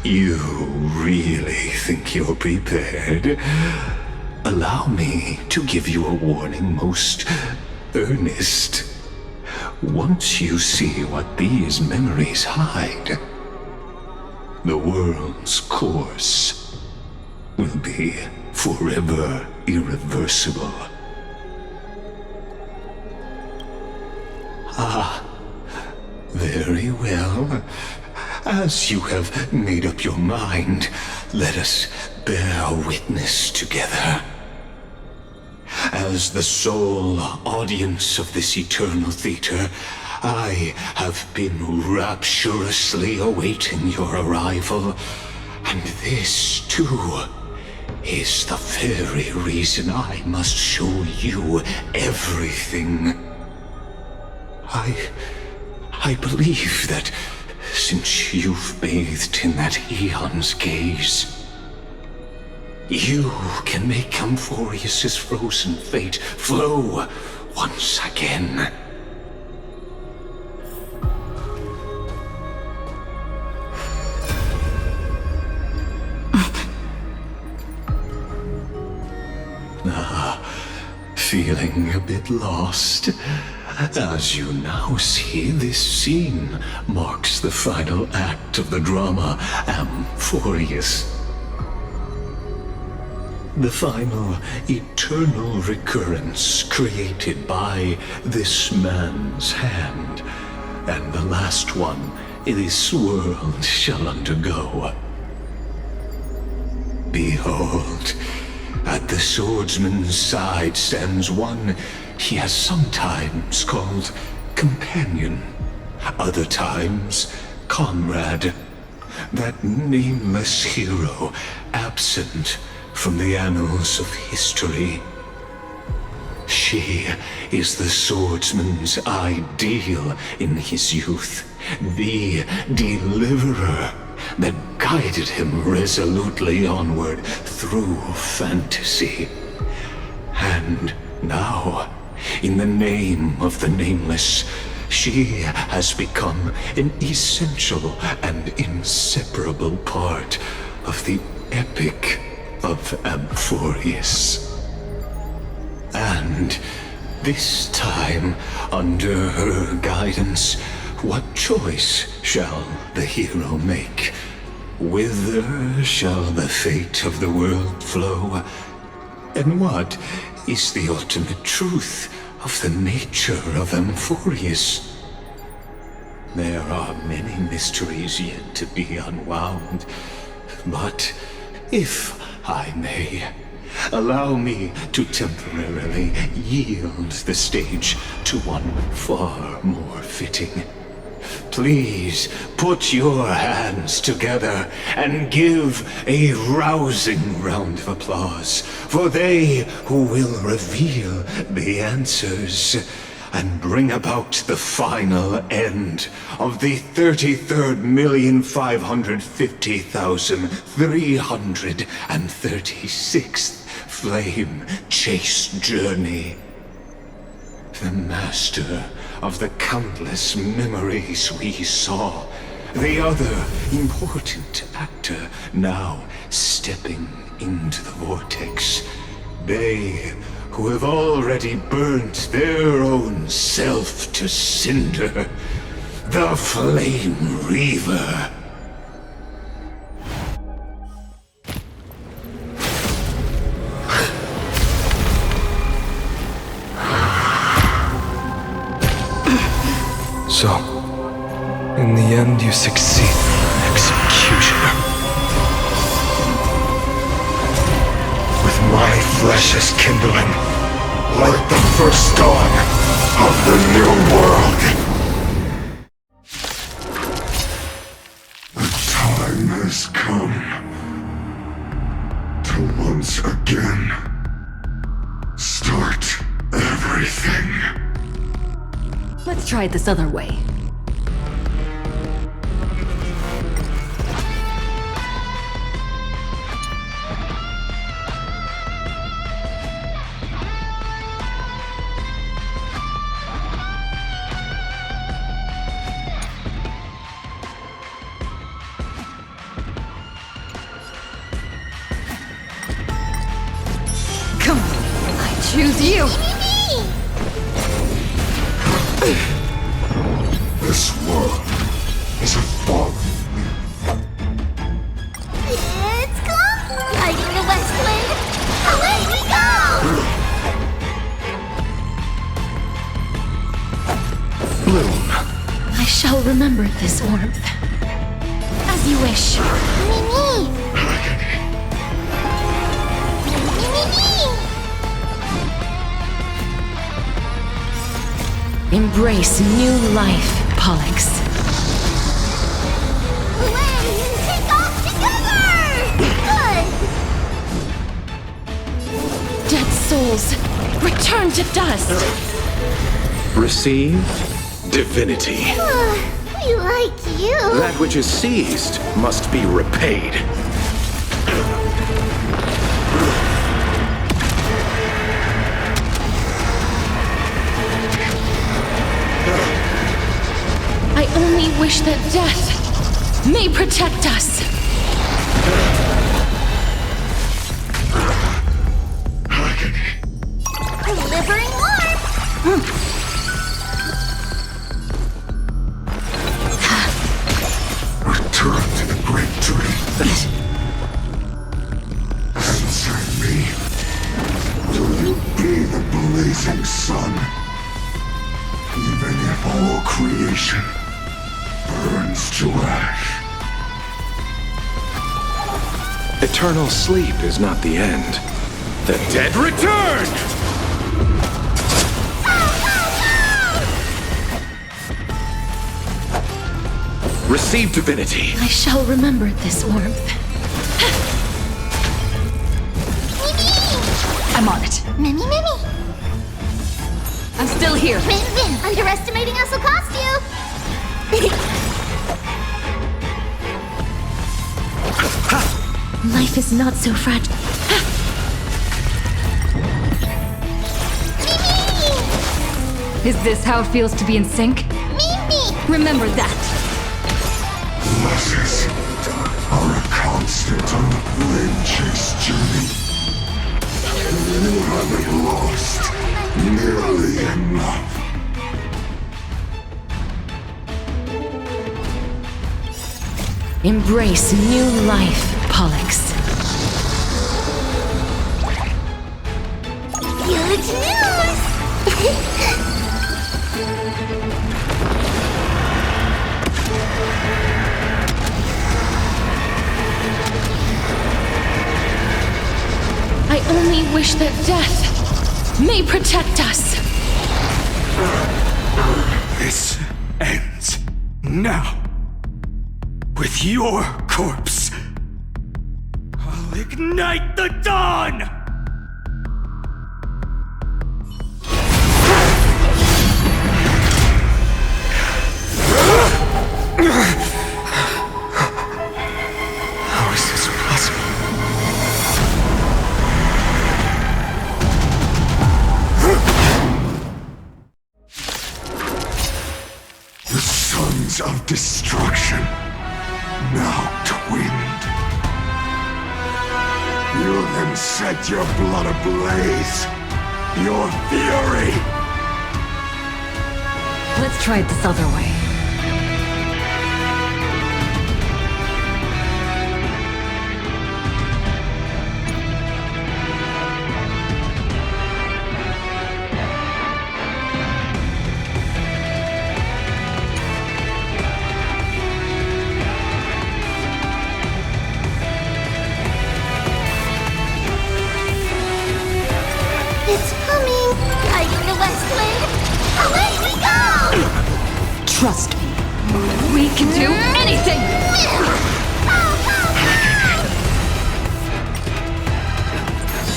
You really think you're prepared? Allow me to give you a warning most earnest. Once you see what these memories hide, the world's course will be forever irreversible. Ah, very well. As you have made up your mind, let us bear witness together. As the sole audience of this eternal theater, I have been rapturously awaiting your arrival, and this, too, is the very reason I must show you everything. I believe that since you've bathed in that eon's gaze, you can make Amphorius's frozen fate flow once again. Feeling a bit lost? As you now see, this scene marks the final act of the drama Amphorius. The final eternal recurrence created by this man's hand, and the last one this world shall undergo. Behold, at the swordsman's side stands one he has sometimes called companion, other times comrade, that nameless hero absent from the annals of history. She is the swordsman's ideal in his youth, the deliverer that guided him resolutely onward through fantasy. And now, in the name of the nameless, she has become an essential and inseparable part of the epic of Amphorius. And this time, under her guidance, what choice shall the hero make? Whither shall the fate of the world flow? And what is the ultimate truth of the nature of Amphorius? There are many mysteries yet to be unwound, but if I may, allow me to temporarily yield the stage to one far more fitting. Please put your hands together and give a rousing round of applause for they who will reveal the answers and bring about the final end of the 33,550,336th flame chase journey. The master of the countless memories we saw, the other important actor now stepping into the vortex. They who have already burnt their own self to cinder, the Flame Reaver. So, in the end you succeed, Executioner. With my flesh as kindling, like the first dawn of the new world. The time has come to once again start everything. Let's try it this other way. choose you! This world is a fallen. It's come! Guiding the west wind! Away we go! Bloom. I shall remember this warmth. As you wish. Mimi! Mimi! Embrace new life, Pollux. Away and take off together! Good! Dead souls, return to dust! Receive divinity. We like you! That which is seized must be repaid. I only wish that death may protect us. Delivering warmth! Return to the great tree. Inside me, till you be the blazing sun. Even if all creation burns to ash. Eternal sleep is not the end. The dead return! Receive divinity. I shall remember this warmth. I'm on it. Mimi, Mimi! I'm still here. Mimi! Underestimating us will cost you! Life is not so fragile. Is this how it feels to be in sync? Mimi! Remember that. Losses are a constant on the flame chase journey. You haven't lost nearly enough. Embrace new life, Pollux. Good news! I only wish that death may protect us. This ends now. With your corpse, I'll ignite the dawn! How is this possible? The sons of destruction, now twinned. You then set your blood ablaze, your fury! Let's try it this other way. It's coming! Guiding the west wind! Away we go! Trust me. We can do anything!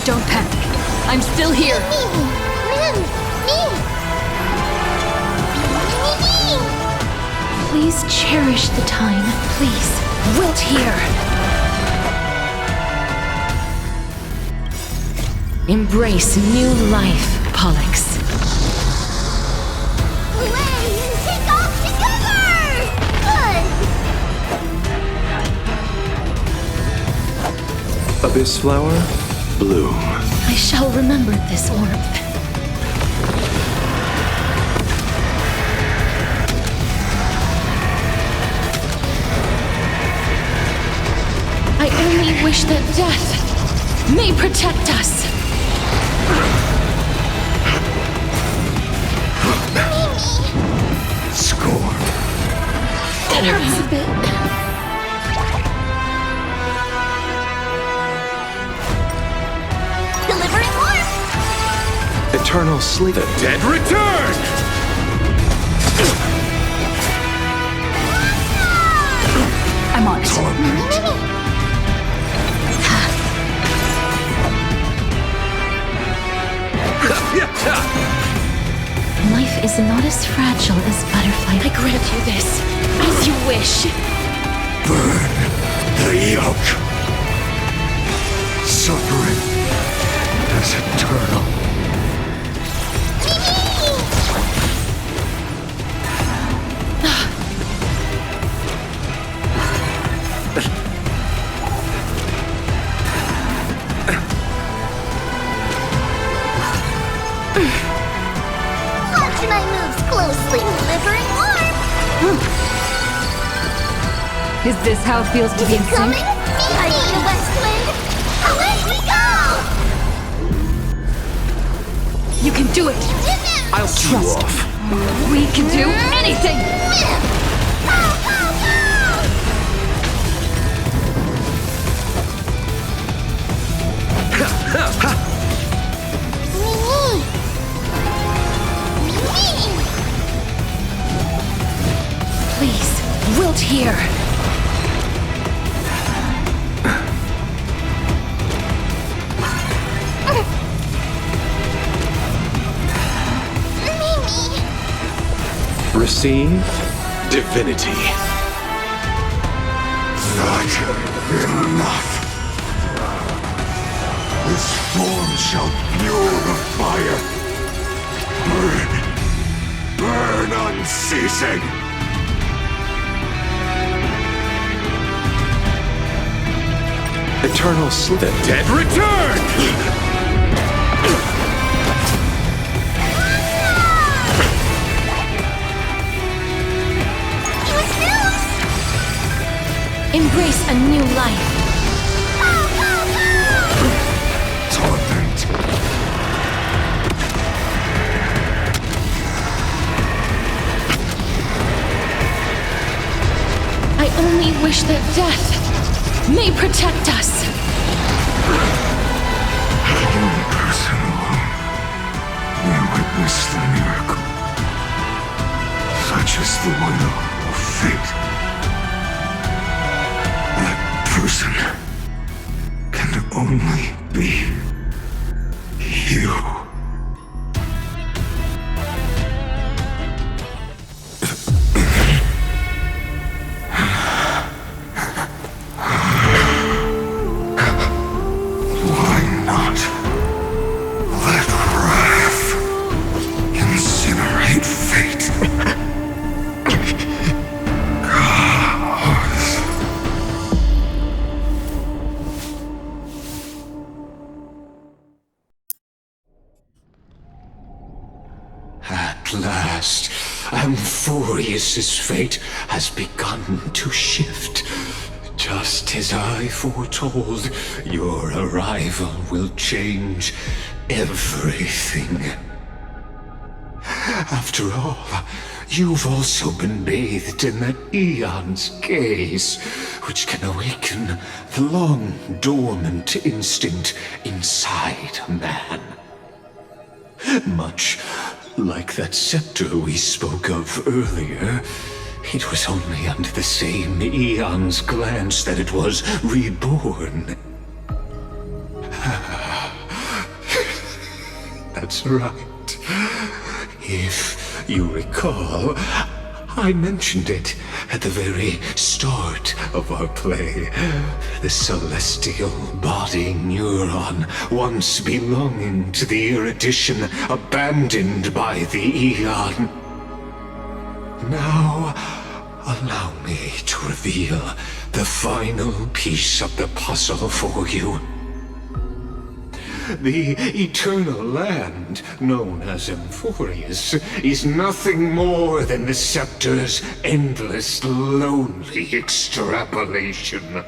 Don't panic. I'm still here. Please cherish the time. Please. Wilt here. Embrace new life, Pollux. Away and take off together! Good! Abyss flower, bloom. I shall remember this warmth. I only wish that death may protect us. Score. That hurts a bit. Delivering warmth! Eternal sleep. The dead return! I'm on it. Life is not as fragile as butterfly. I grant you this, as you wish. Burn the yoke. Suffering is eternal. Watch my moves closely. Delivering warmth! Is this how it feels to be in Coming? sync? Behind the west wind! Away we go! You can do it! I'll see you off. We can do anything! Pow, pow, pow! Please, wilt here. Receive divinity. Not enough. This form shall fuel the fire. Burn. Burn unceasing. Eternal sleep. The dead return! Embrace a new life. Torment. I only wish that death may protect us. One person alone may witness the miracle. Such is the will of fate. That person can only be you. Why not let wrath incinerate fate? At last, Amphorius's fate has begun to shift. Just as I foretold, your arrival will change everything. After all, you've also been bathed in that Eon's gaze, which can awaken the long-dormant instinct inside a man. Much like that scepter we spoke of earlier, it was only under the same Eon's glance that it was reborn. That's right. If you recall, I mentioned it at the very start of our play. The celestial body neuron, once belonging to the erudition abandoned by the Eon. Now, allow me to reveal the final piece of the puzzle for you. The eternal land, known as Emphorius, is nothing more than the scepter's endless, lonely extrapolation.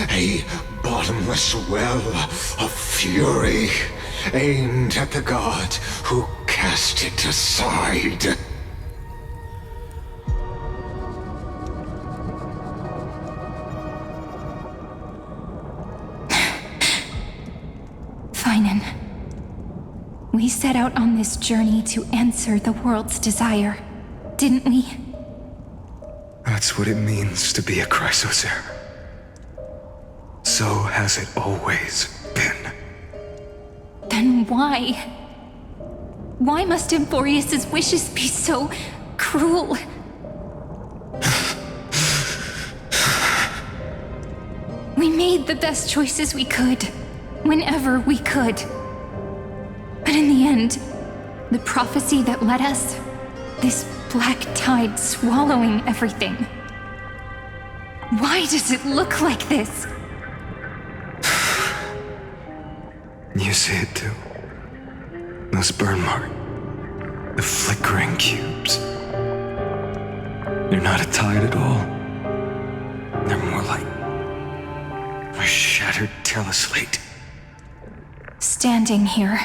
A bottomless well of fury aimed at the god who cast it aside. We set out on this journey to answer the world's desire, didn't we? That's what it means to be a Chrysosaur. So has it always been. Then why? Why must Emphorius' wishes be so cruel? We made the best choices we could, whenever we could. But in the end, the prophecy that led us, this black tide swallowing everything. Why does it look like this? You see it too. Those burn marks. The flickering cubes. They're not a tide at all. They're more like a shattered teleslate. Standing here,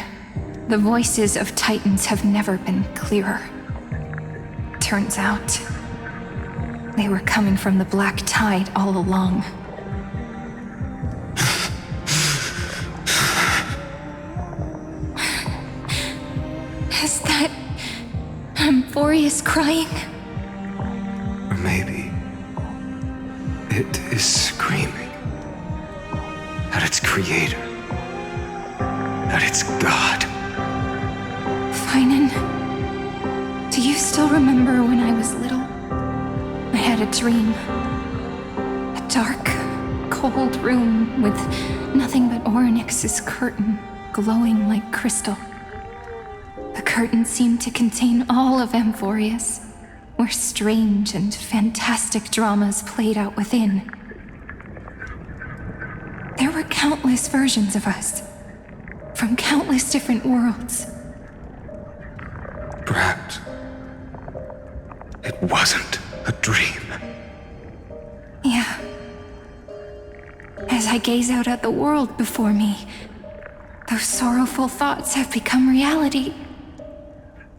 the voices of Titans have never been clearer. Turns out, they were coming from the black tide all along. Is that Emphorius crying? Or maybe it is screaming at its creator, at its god. Finan, do you still remember when I was little? I had a dream. A dark, cold room with nothing but Orynyx's curtain glowing like crystal. The curtain seemed to contain all of Emphorius, where strange and fantastic dramas played out within. There were countless versions of us, from countless different worlds. Perhaps it wasn't a dream. Yeah. As I gaze out at the world before me, those sorrowful thoughts have become reality.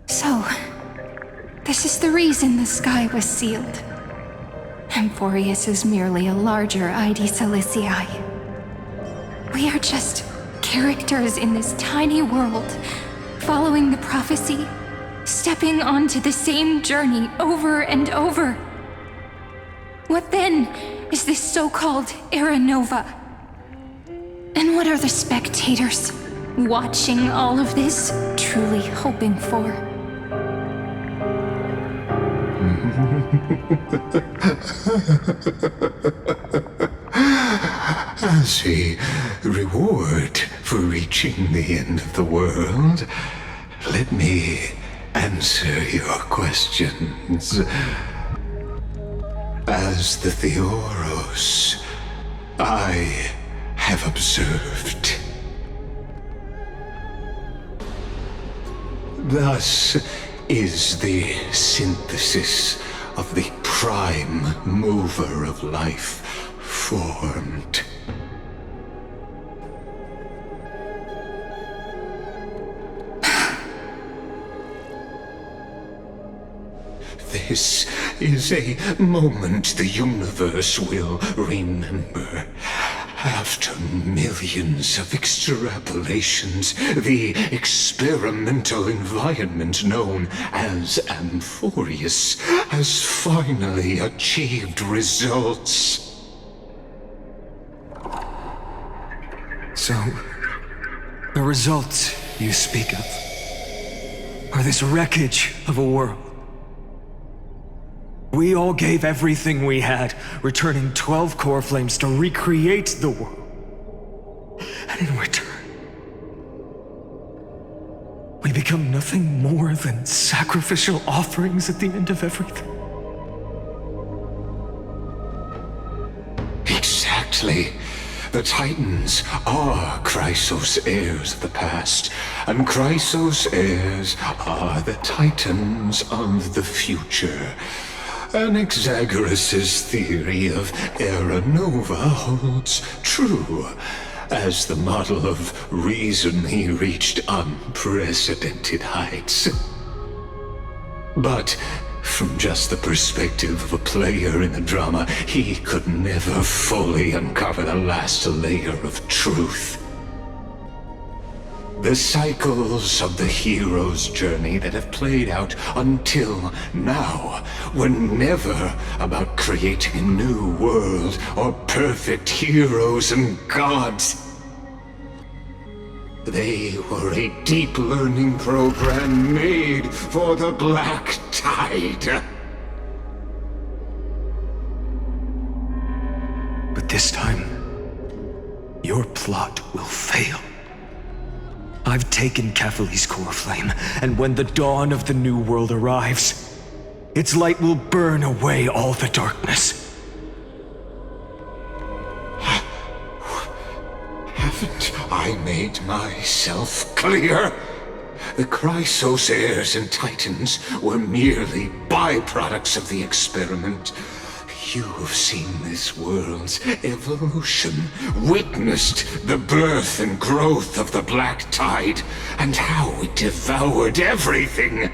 So, this is the reason the sky was sealed. Emphorius is merely a larger ID Silicii. We are just characters in this tiny world, following the prophecy, stepping onto the same journey over and over. What then is this so-called Era Nova? And what are the spectators watching all of this truly hoping for? As a reward for reaching the end of the world, let me answer your questions. As the Theoros, I have observed. Thus is the synthesis of the prime mover of life formed. This is a moment the universe will remember. After millions of extrapolations, the experimental environment known as Emphorius has finally achieved results. So, the results you speak of are this wreckage of a world. We all gave everything we had, returning 12 core flames to recreate the world. And in return, we become nothing more than sacrificial offerings at the end of everything. Exactly. The Titans are Chrysos heirs of the past, and Chrysos heirs are the Titans of the future. Anaxagoras' theory of Era Nova holds true, as the model of reason he reached unprecedented heights. But from just the perspective of a player in the drama, he could never fully uncover the last layer of truth. The cycles of the hero's journey that have played out until now were never about creating a new world or perfect heroes and gods. They were a deep learning program made for the Black Tide. But this time, your plot will fail. I've taken Catholi's core flame, and when the dawn of the new world arrives, its light will burn away all the darkness. Haven't I made myself clear? The Chrysos heirs and Titans were merely byproducts of the experiment. You've seen this world's evolution, witnessed the birth and growth of the Black Tide, and how it devoured everything.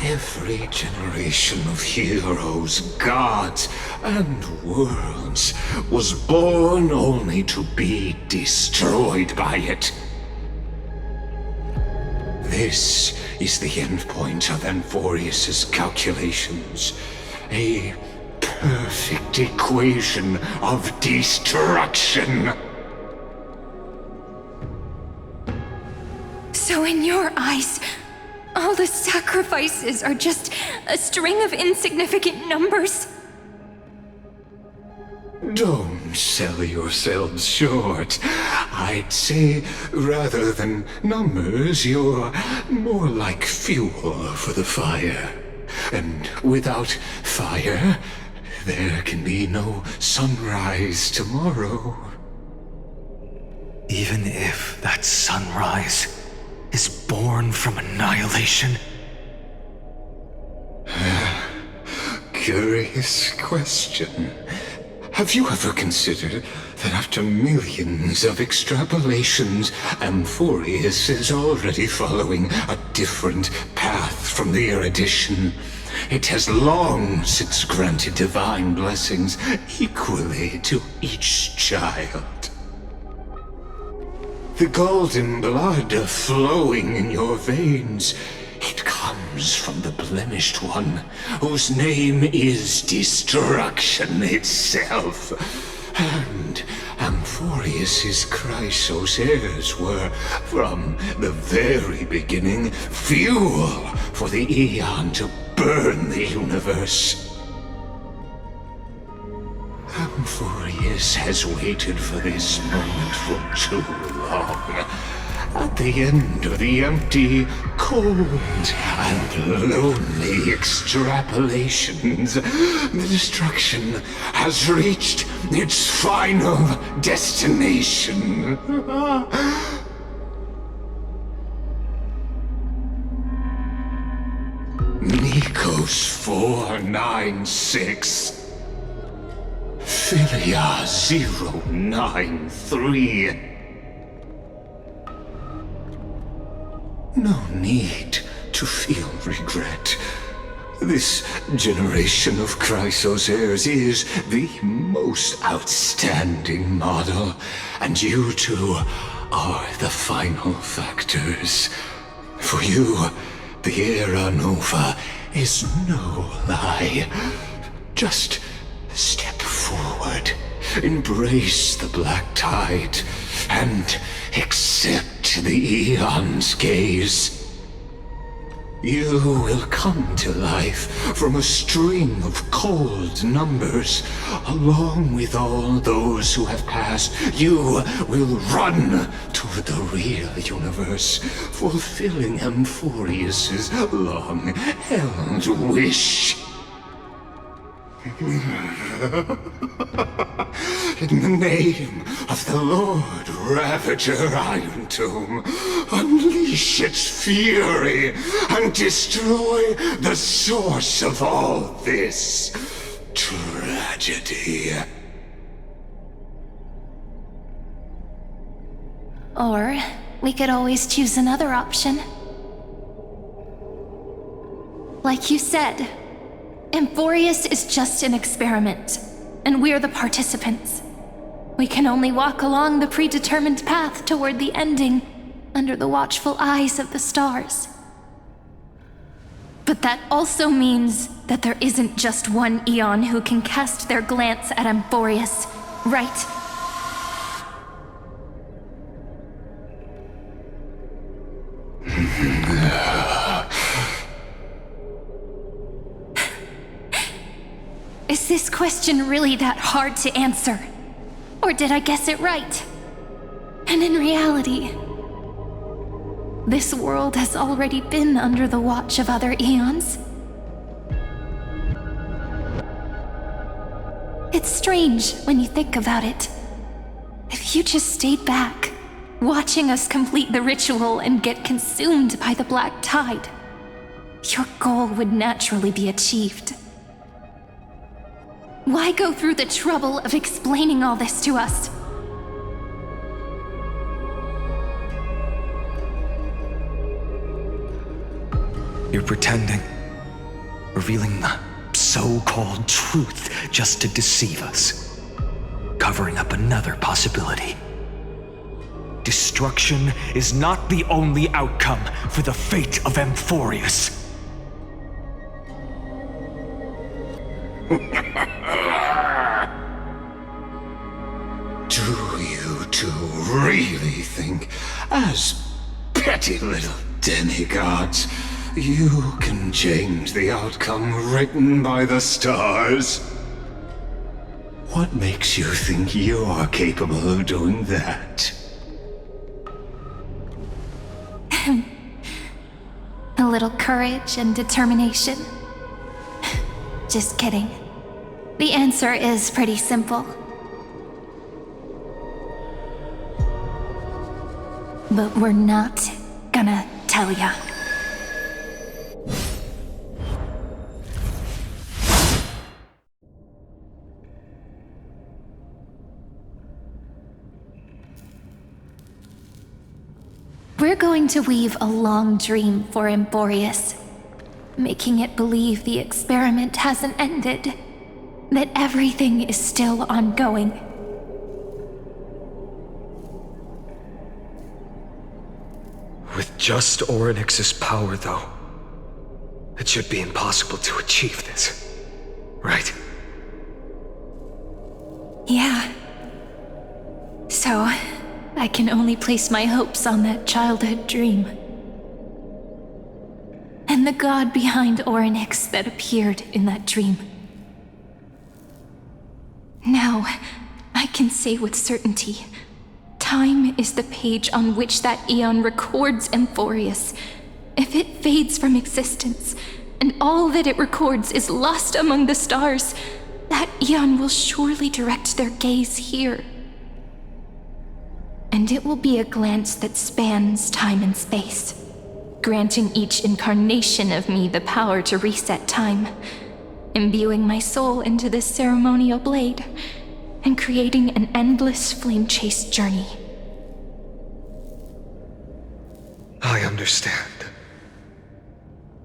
Every generation of heroes, gods, and worlds was born only to be destroyed by it. This is the endpoint of Amphorius's calculations. A perfect equation of destruction. So in your eyes, all the sacrifices are just a string of insignificant numbers? Don't sell yourselves short. I'd say, rather than numbers, you're more like fuel for the fire. And without fire, there can be no sunrise tomorrow. Even if that sunrise is born from annihilation? Curious question. Have you ever considered that after millions of extrapolations, Amphorius is already following a different path from the erudition? It has long since granted divine blessings equally to each child. The golden blood flowing in your veins, it comes from the blemished one, whose name is destruction itself. And Amphorius's Chrysos heirs were, from the very beginning, fuel for the Aeon to burn the universe. Amphorius has waited for this moment for too long. At the end of the empty, cold, and lonely extrapolations, the destruction has reached its final destination. Nikos 496. Philia 093. No need to feel regret. This generation of Chrysos heirs is the most outstanding model, and you two are the final factors. For you, the Era Nova is no lie. Just step forward, embrace the Black Tide, and accept the Aeon's gaze. You will come to life from a string of cold numbers. Along with all those who have passed, you will run toward the real universe, fulfilling Amphorius's long-held wish. In the name of the Lord Ravager Iron Tomb, unleash its fury and destroy the source of all this tragedy. Or we could always choose another option. Like you said, Amphorius is just an experiment, and we're the participants. We can only walk along the predetermined path toward the ending under the watchful eyes of the stars. But that also means that there isn't just one Eon who can cast their glance at Amphorius, right? Is this question really that hard to answer? Or did I guess it right? And in reality, this world has already been under the watch of other eons. It's strange when you think about it. If you just stayed back, watching us complete the ritual and get consumed by the black tide, your goal would naturally be achieved. Why go through the trouble of explaining all this to us? You're pretending, revealing the so-called truth just to deceive us, covering up another possibility. Destruction is not the only outcome for the fate of Amphorius. Do you two really think, as petty little demigods, you can change the outcome written by the stars? What makes you think you're capable of doing that? A little courage and determination. Just kidding. The answer is pretty simple. But we're not gonna tell ya. We're going to weave a long dream for Amphorius, making it believe the experiment hasn't ended, that everything is still ongoing. With just Orynyx's power, though, it should be impossible to achieve this, right? Yeah. So, I can only place my hopes on that childhood dream. And the god behind Orynyx that appeared in that dream. Now, I can say with certainty, time is the page on which that eon records Amphorius. If it fades from existence, and all that it records is lost among the stars, that eon will surely direct their gaze here. And it will be a glance that spans time and space, granting each incarnation of me the power to reset time, imbuing my soul into this ceremonial blade, and creating an endless flame-chased journey. I understand.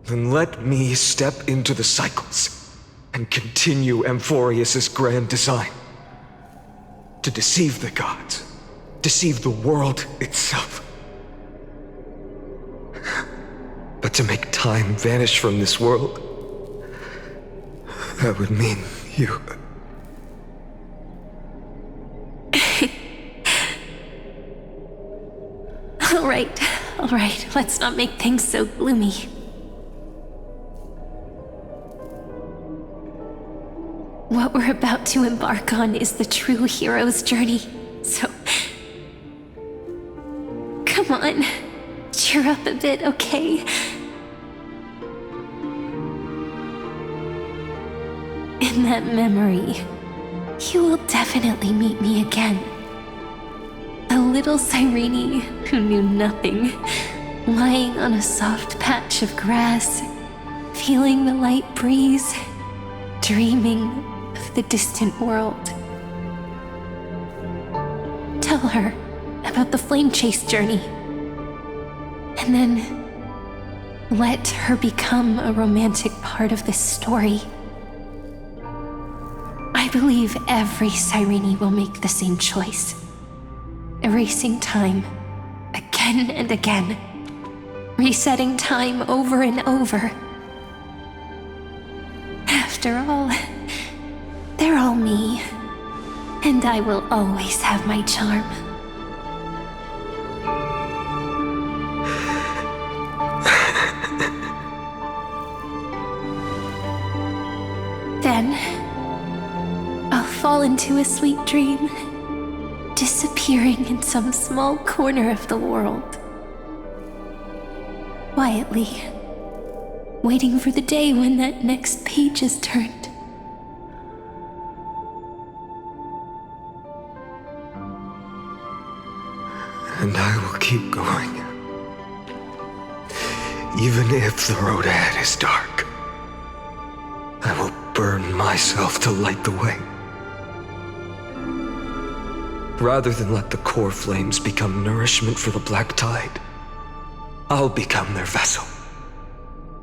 Then let me step into the cycles and continue Amphorius's grand design. To deceive the gods, deceive the world itself. But to make time vanish from this world, that would mean you... All right, let's not make things so gloomy. What we're about to embark on is the true hero's journey, so... Come on, cheer up a bit, okay? In that memory, You will definitely meet me again. A little Cyrene who knew nothing, lying on a soft patch of grass, feeling the light breeze, dreaming of the distant world. Tell her about the flame chase journey, and then let her become a romantic part of this story. I believe every Cyrene will make the same choice, erasing time again and again, resetting time over and over. After all, they're all me, and I will always have my charm. Then, I'll fall into a sweet dream, disappearing in some small corner of the world. Quietly, waiting for the day when that next page is turned. And I will keep going. Even if the road ahead is dark, I will burn myself to light the way. Rather than let the core flames become nourishment for the black tide, I'll become their vessel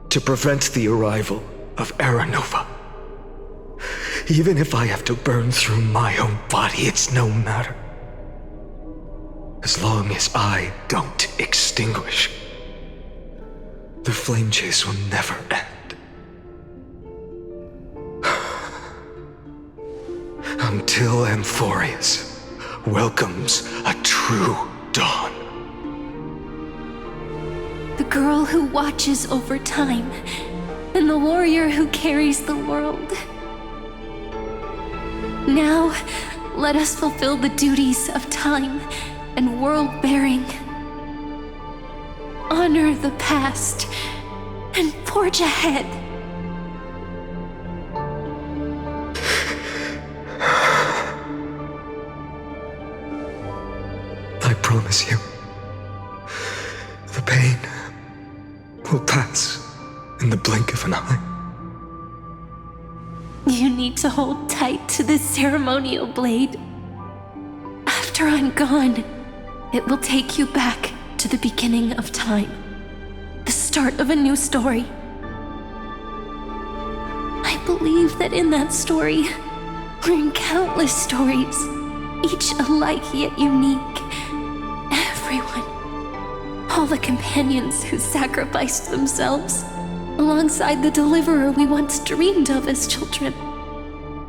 to prevent the arrival of Era Nova. Even if I have to burn through my own body, it's no matter. As long as I don't extinguish, the flame chase will never end. Until Amphorius welcomes a true dawn. The girl who watches over time, and the warrior who carries the world. Now, let us fulfill the duties of time and world-bearing. Honor the past and forge ahead. I promise you, the pain will pass in the blink of an eye. You need to hold tight to this ceremonial blade. After I'm gone, it will take you back to the beginning of time, the start of a new story. I believe that in that story, we're in countless stories, each alike yet unique. Everyone, all the companions who sacrificed themselves, alongside the deliverer we once dreamed of as children,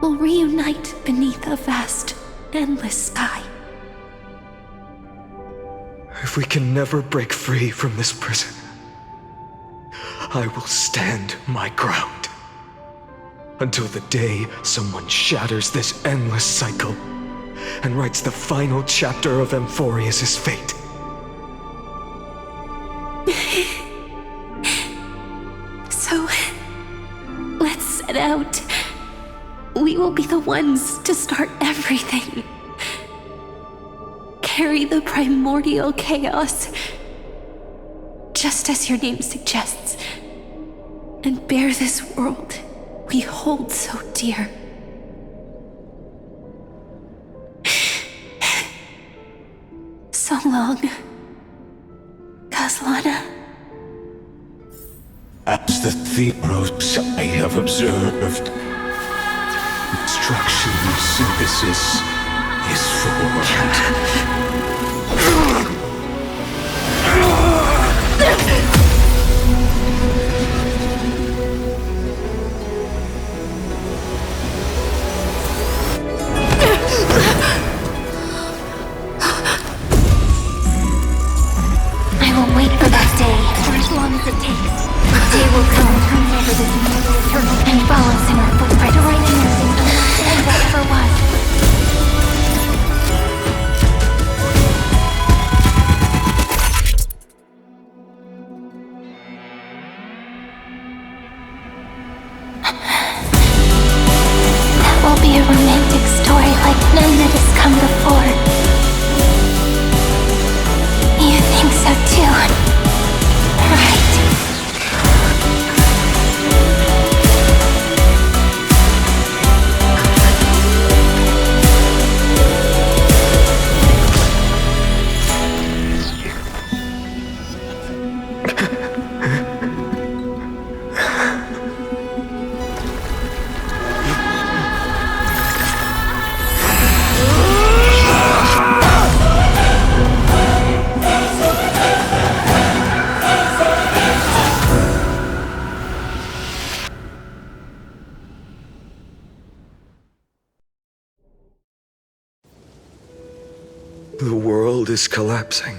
will reunite beneath a vast, endless sky. If we can never break free from this prison, I will stand my ground until the day someone shatters this endless cycle and writes the final chapter of Amphorius' fate. So, let's set out. We will be the ones to start everything. Carry the primordial chaos, just as your name suggests, and bear this world we hold so dear. So long, Kaslana. As the Theros I have observed, instruction synthesis is formed. I will wait for that day for as long as it takes. The day will come whenever this mortal eternal and follows in our footprint to right everything and understand what ever was. That will be a romantic story. world is collapsing.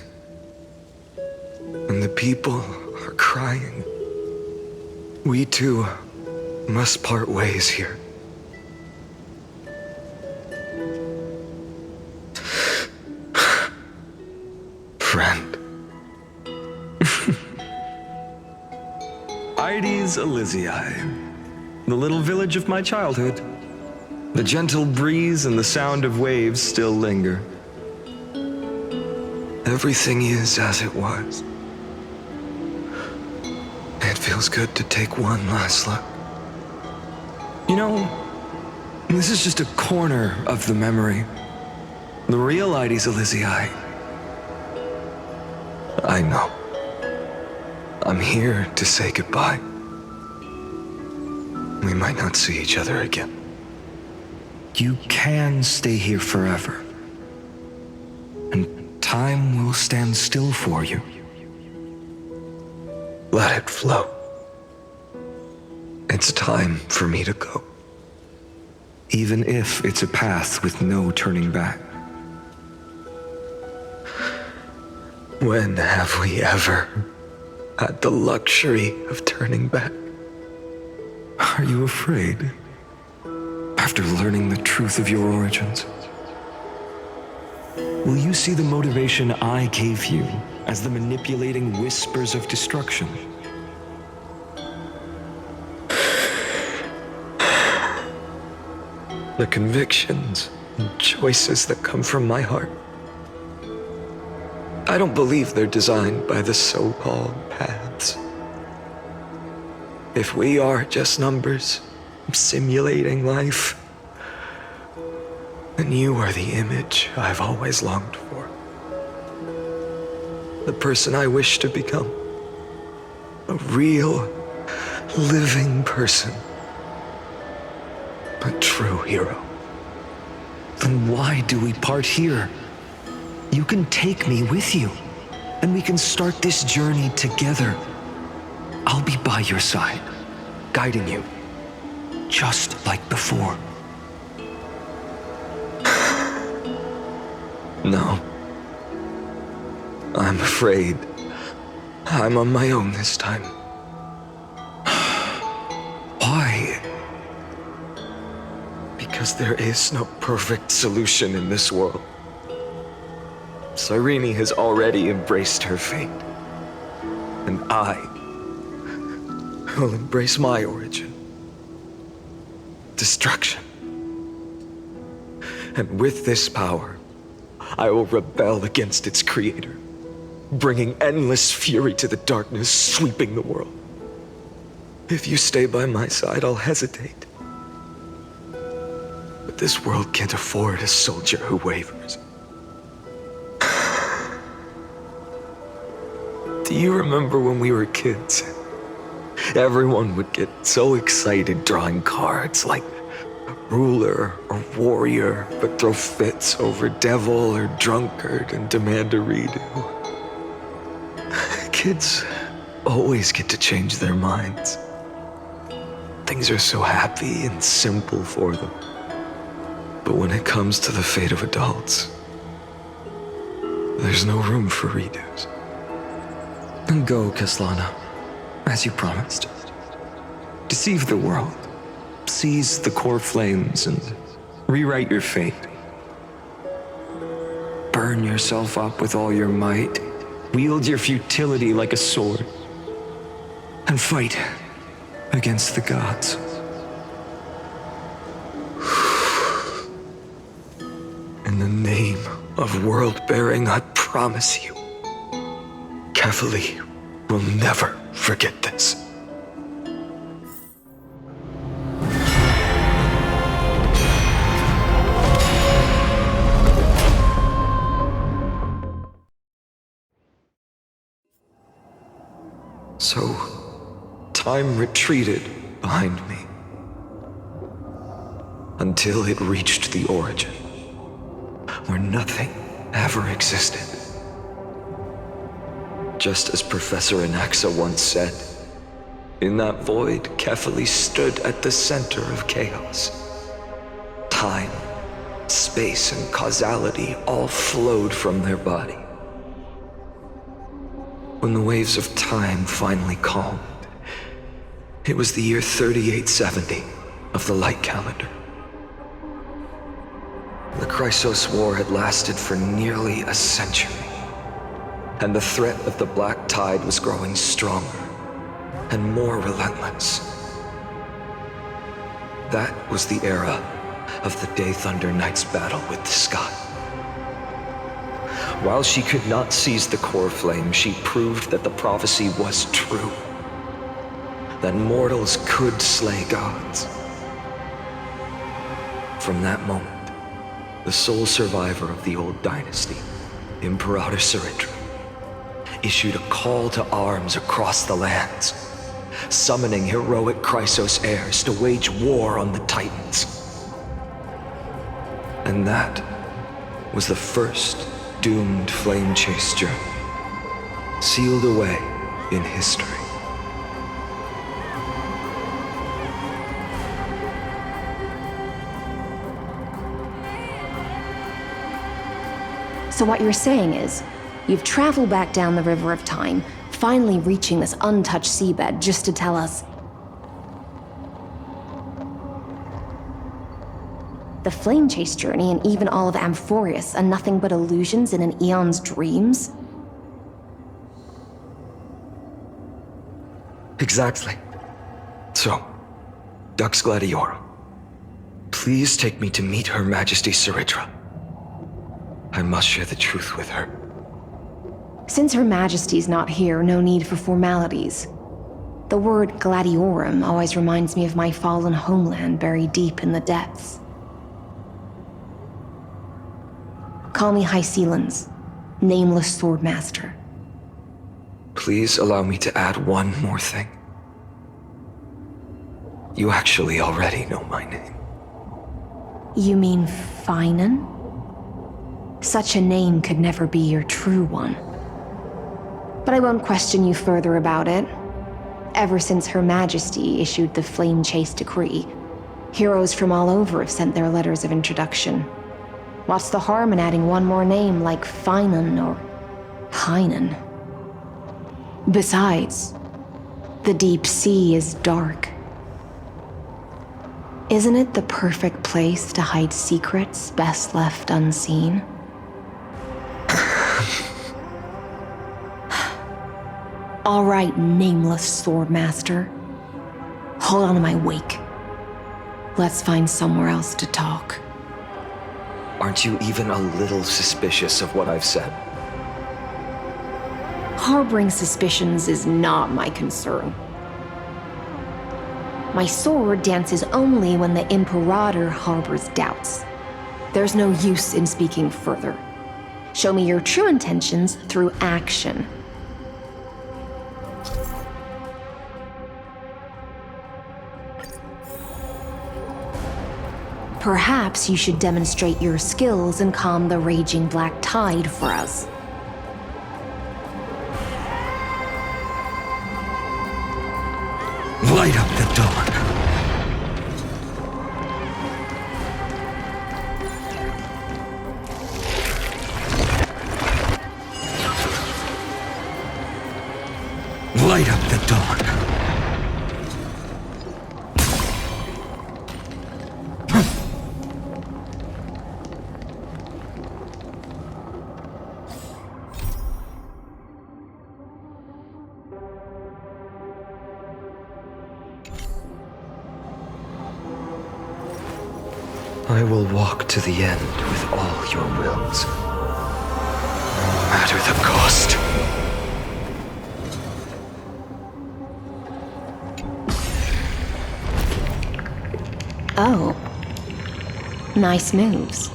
And the people are crying. We too must part ways here. Friend. Ides Elysiae, the little village of my childhood. The gentle breeze and the sound of waves still linger. Everything is as it was. It feels good to take one last look. You know, this is just a corner of the memory. The real Ides Elysiae. I know. I'm here to say goodbye. We might not see each other again. You can stay here forever. And time will stand still for you. Let it flow. It's time for me to go. Even if it's a path with no turning back. When have we ever had the luxury of turning back? Are you afraid? After learning the truth of your origins? Will you see the motivation I gave you as the manipulating whispers of destruction? The convictions and choices that come from my heart. I don't believe they're designed by the so-called paths. If we are just numbers simulating life, then you are the image I've always longed for. The person I wish to become. A real, living person. A true hero. Then why do we part here? You can take me with you, and we can start this journey together. I'll be by your side, guiding you, just like before. No. I'm afraid I'm on my own this time. Why? Because there is no perfect solution in this world. Cyrene has already embraced her fate. And I will embrace my origin. Destruction. And with this power, I will rebel against its creator, bringing endless fury to the darkness sweeping the world. If you stay by my side, I'll hesitate. But this world can't afford a soldier who wavers. Do you remember when we were kids? Everyone would get so excited drawing cards like ruler or warrior, but throw fits over devil or drunkard and demand a redo. Kids always get to change their minds. Things are so happy and simple for them. But when it comes to the fate of adults, there's no room for redos. And go, Kaslana, as you promised. Deceive the world. Seize the core flames and rewrite your fate. Burn yourself up with all your might. Wield your futility like a sword. And fight against the gods. In the name of world-bearing, I promise you, Kefali will never forget this. So, time retreated behind me until it reached the origin, where nothing ever existed. Just as Professor Anaxa once said, in that void, Kefali stood at the center of chaos. Time space and causality all flowed from their body. When the waves of time finally calmed, it was the year 3870 of the light calendar. The Chrysos War had lasted for nearly a century, and the threat of the Black Tide was growing stronger and more relentless. That was the era of the Day Thunder Knight's battle with the sky. While she could not seize the core flame, she proved that the prophecy was true, that mortals could slay gods. From that moment, the sole survivor of the old dynasty, Imperator Surindra, issued a call to arms across the lands, summoning heroic Chrysos heirs to wage war on the Titans. And that was the first doomed flame chase journey, sealed away in history. So what you're saying is, you've traveled back down the River of Time, finally reaching this untouched seabed just to tell us the flame chase journey and even all of Amphorius are nothing but illusions in an eon's dreams? Exactly. So, Dux Gladiorum, please take me to meet Her Majesty Surindra. I must share the truth with her. Since Her Majesty's not here, no need for formalities. The word Gladiorum always reminds me of my fallen homeland buried deep in the depths. Call me High Sealans, Nameless Swordmaster. Please allow me to add one more thing. You actually already know my name. You mean Finan? Such a name could never be your true one. But I won't question you further about it. Ever since Her Majesty issued the Flame Chase Decree, heroes from all over have sent their letters of introduction. What's the harm in adding one more name like Finan or Hynan? Besides, the deep sea is dark. Isn't it the perfect place to hide secrets best left unseen? All right, Nameless Swordmaster. Hold on to my wake. Let's find somewhere else to talk. Aren't you even a little suspicious of what I've said? Harboring suspicions is not my concern. My sword dances only when the Imperator harbors doubts. There's no use in speaking further. Show me your true intentions through action. Perhaps you should demonstrate your skills and calm the raging black tide for us. Light up the dawn. Light up the dawn. I will walk to the end with all your wills, no matter the cost. Oh. Nice moves.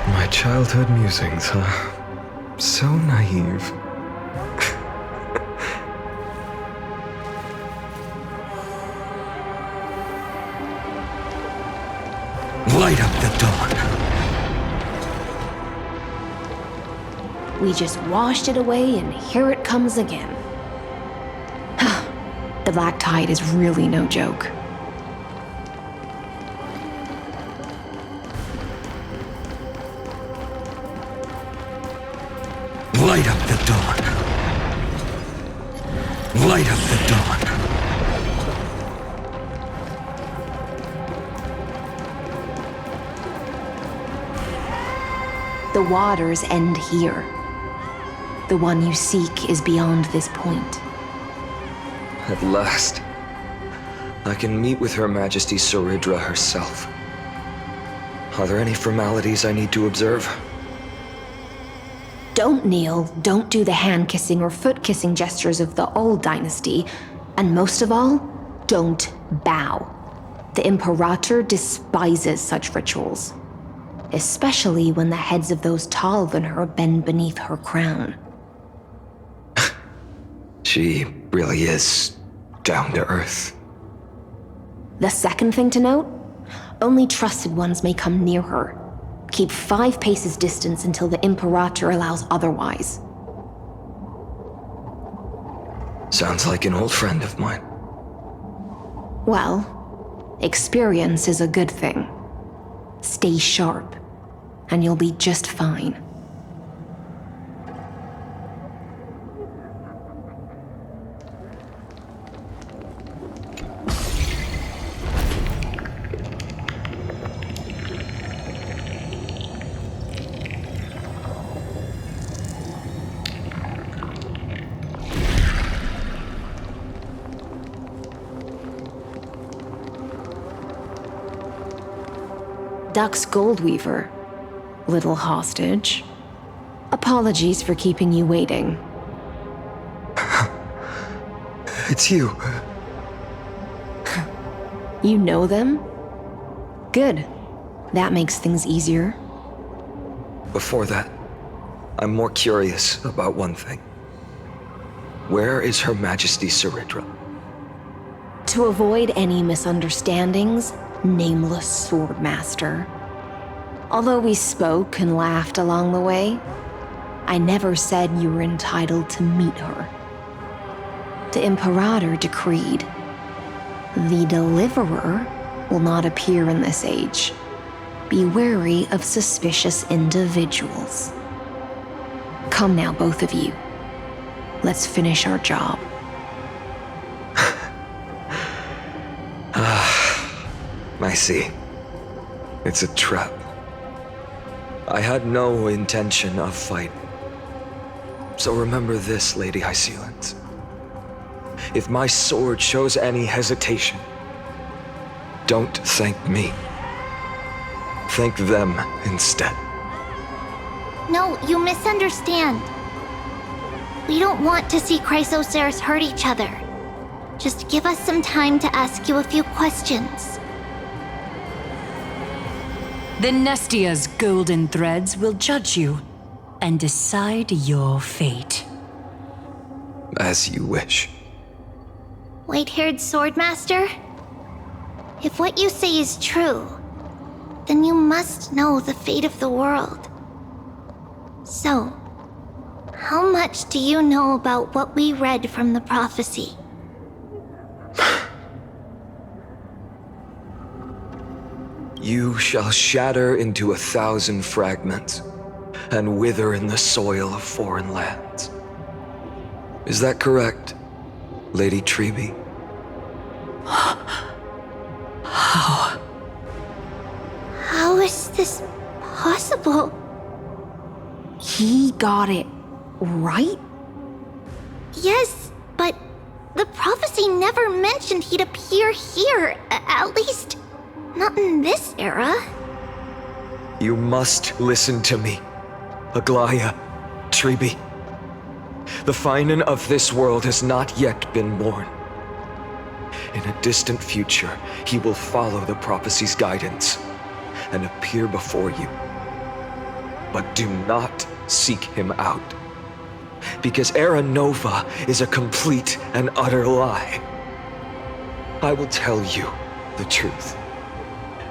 My childhood musings, huh? So naive. Light up the dawn. We just washed it away and here it comes again. The Black Tide is really no joke. Light up the dawn. Light up the dawn. The waters end here. The one you seek is beyond this point. At last, I can meet with Her Majesty Saridra herself. Are there any formalities I need to observe? Don't kneel, don't do the hand-kissing or foot-kissing gestures of the old dynasty, and most of all, don't bow. The Imperator despises such rituals, especially when the heads of those taller than her bend beneath her crown. She really is down to earth. The second thing to note, only trusted ones may come near her. Keep 5 paces distance until the Imperator allows otherwise. Sounds like an old friend of mine. Well, experience is a good thing. Stay sharp, and you'll be just fine. Duck's Goldweaver, little hostage. Apologies for keeping you waiting. It's you. You know them? Good. That makes things easier. Before that, I'm more curious about one thing. Where is Her Majesty Saridra? To avoid any misunderstandings, nameless Swordmaster. Although we spoke and laughed along the way, I never said you were entitled to meet her. The Imperator decreed, the Deliverer will not appear in this age. Be wary of suspicious individuals. Come now, both of you. Let's finish our job. I see. It's a trap. I had no intention of fighting. So remember this, Lady Hysealence. If my sword shows any hesitation, don't thank me. Thank them instead. No, you misunderstand. We don't want to see Chrysoceres hurt each other. Just give us some time to ask you a few questions. The Nestia's golden threads will judge you and decide your fate. As you wish. White-haired Swordmaster? If what you say is true, then you must know the fate of the world. So, how much do you know about what we read from the prophecy? You shall shatter into 1,000 fragments and wither in the soil of foreign lands. Is that correct, Lady Treby? How? How is this possible? He got it right? Yes, but the prophecy never mentioned he'd appear here, at least not in this era. You must listen to me, Aglaya, Treby. The Finan of this world has not yet been born. In a distant future, he will follow the prophecy's guidance and appear before you. But do not seek him out, because Era Nova is a complete and utter lie. I will tell you the truth,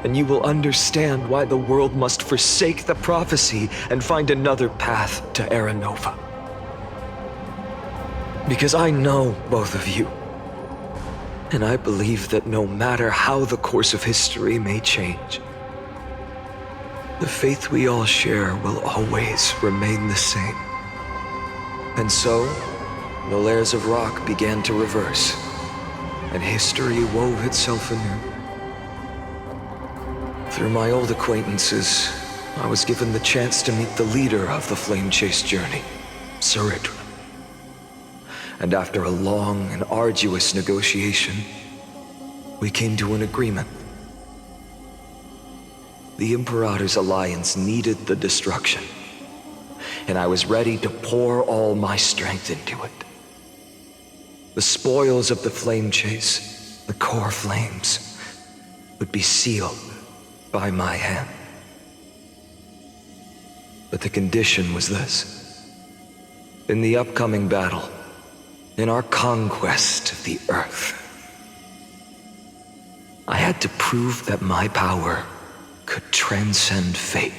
and you will understand why the world must forsake the prophecy and find another path to Era Nova. Because I know both of you. And I believe that no matter how the course of history may change, the faith we all share will always remain the same. And so, the layers of rock began to reverse, and history wove itself anew. Through my old acquaintances, I was given the chance to meet the leader of the Flame Chase journey, Saridra. And after a long and arduous negotiation, we came to an agreement. The Imperator's alliance needed the destruction, and I was ready to pour all my strength into it. The spoils of the Flame Chase, the core flames, would be sealed by my hand. But the condition was this. In the upcoming battle, in our conquest of the Earth, I had to prove that my power could transcend fate.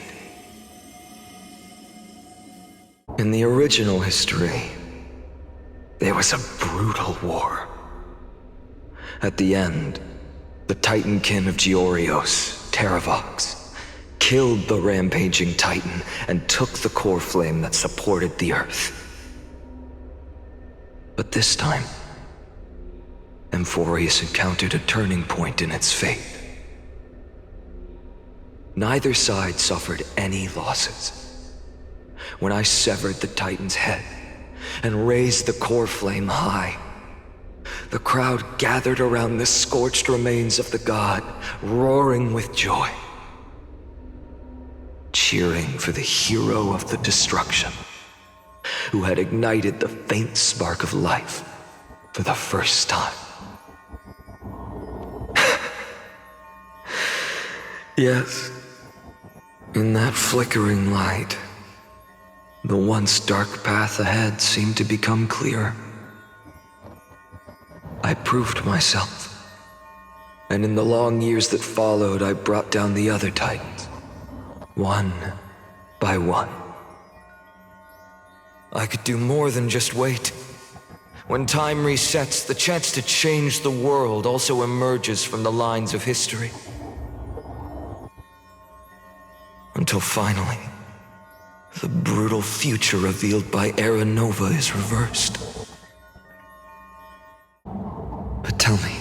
In the original history, there was a brutal war. At the end, the Titankin of Georios, Terravox, killed the rampaging Titan and took the core flame that supported the Earth. But this time, Amphorius encountered a turning point in its fate. Neither side suffered any losses. When I severed the Titan's head and raised the core flame high, the crowd gathered around the scorched remains of the god, roaring with joy, cheering for the hero of the destruction, who had ignited the faint spark of life for the first time. Yes, in that flickering light, the once dark path ahead seemed to become clear. I proved myself, and in the long years that followed, I brought down the other Titans, one by one. I could do more than just wait. When time resets, the chance to change the world also emerges from the lines of history. Until finally, the brutal future revealed by Era Nova is reversed. But tell me,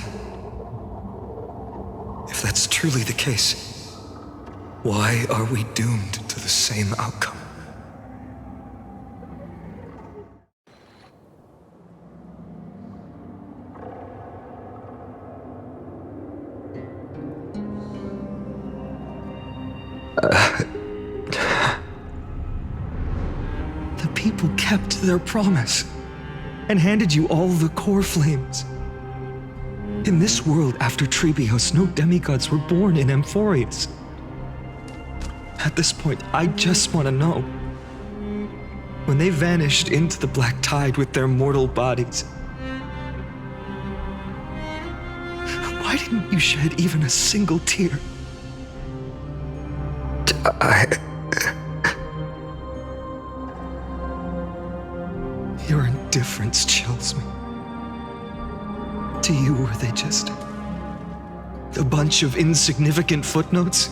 if that's truly the case, why are we doomed to the same outcome? The people kept their promise and handed you all the core flames. In this world after Trebios, no demigods were born in Amphorius. At this point, I just want to know. When they vanished into the black tide with their mortal bodies, why didn't you shed even a single tear? Your indifference chills me. To you, were they just a bunch of insignificant footnotes?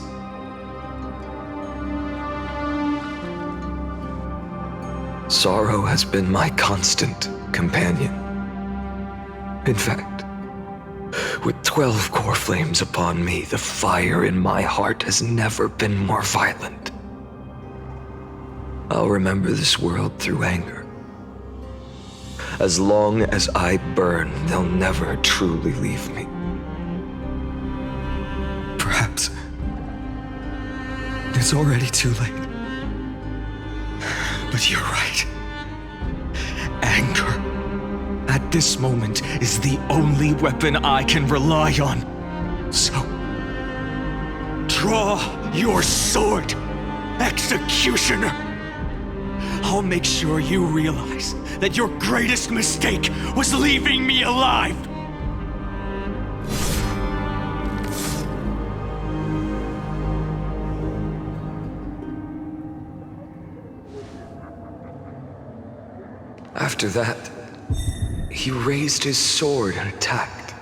Sorrow has been my constant companion. In fact, with 12 core flames upon me, the fire in my heart has never been more violent. I'll remember this world through anger. As long as I burn, they'll never truly leave me. Perhaps it's already too late. But you're right. Anger, at this moment, is the only weapon I can rely on. So, draw your sword, Executioner! I'll make sure you realize that your greatest mistake was leaving me alive! After that, he raised his sword and attacked.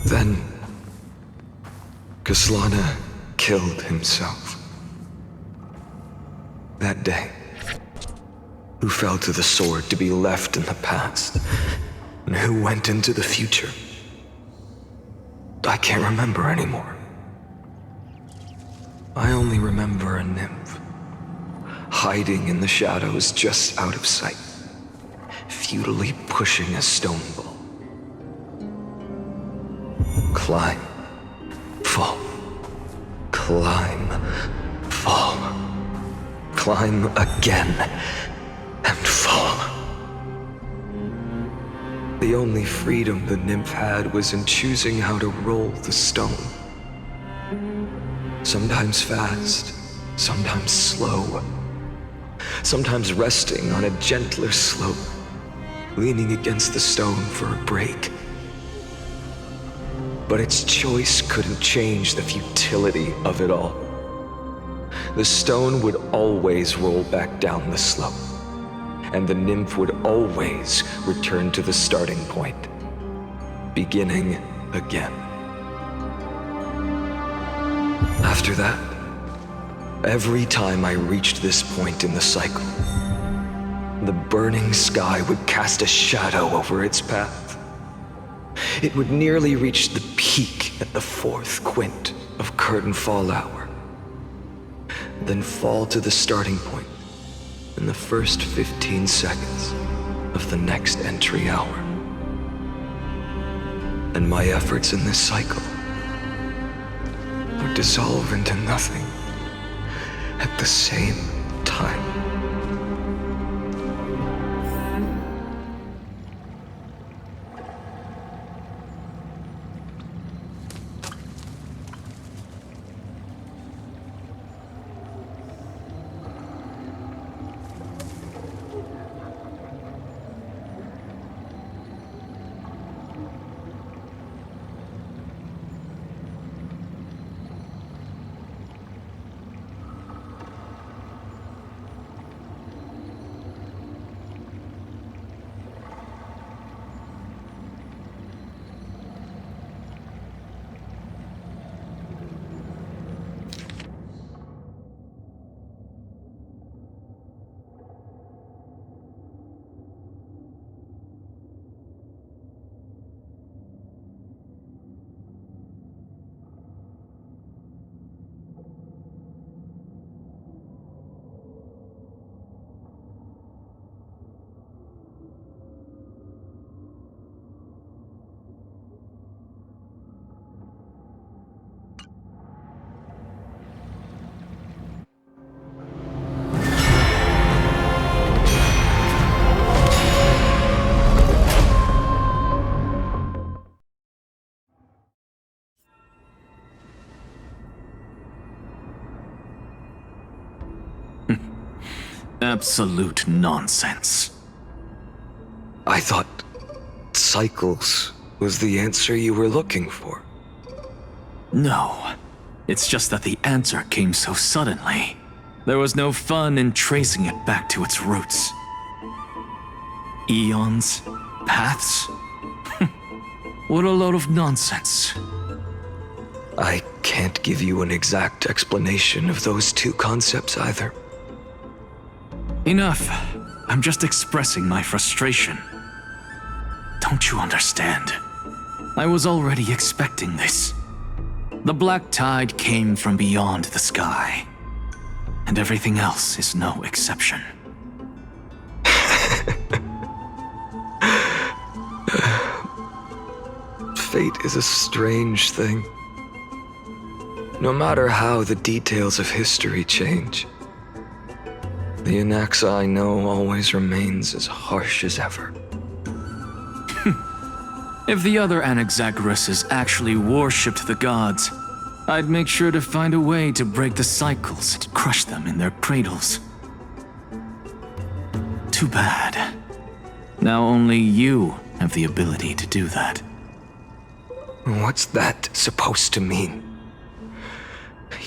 Then, Kaslana killed himself. That day, who fell to the sword to be left in the past, and who went into the future, I can't remember anymore. I only remember a nymph, hiding in the shadows just out of sight, futilely pushing a stone ball. Climb, fall, climb, fall, climb again, and fall. The only freedom the nymph had was in choosing how to roll the stone. Sometimes fast, sometimes slow, sometimes resting on a gentler slope, leaning against the stone for a break. But its choice couldn't change the futility of it all. The stone would always roll back down the slope, and the nymph would always return to the starting point, beginning again. After that, every time I reached this point in the cycle, the burning sky would cast a shadow over its path. It would nearly reach the peak at the 4th quint of curtain fall hour, then fall to the starting point in the first 15 seconds of the next entry hour. And my efforts in this cycle would dissolve into nothing at the same time. Absolute nonsense. I thought cycles was the answer you were looking for. No. It's just that the answer came so suddenly. There was no fun in tracing it back to its roots. Eons? Paths? What a load of nonsense. I can't give you an exact explanation of those two concepts either. Enough. I'm just expressing my frustration. Don't you understand? I was already expecting this. The black tide came from beyond the sky, and everything else is no exception. Fate is a strange thing. No matter how the details of history change, the Anaxa I know always remains as harsh as ever. If the other Anaxagoras actually worshipped the gods, I'd make sure to find a way to break the cycles and crush them in their cradles. Too bad. Now only you have the ability to do that. What's that supposed to mean?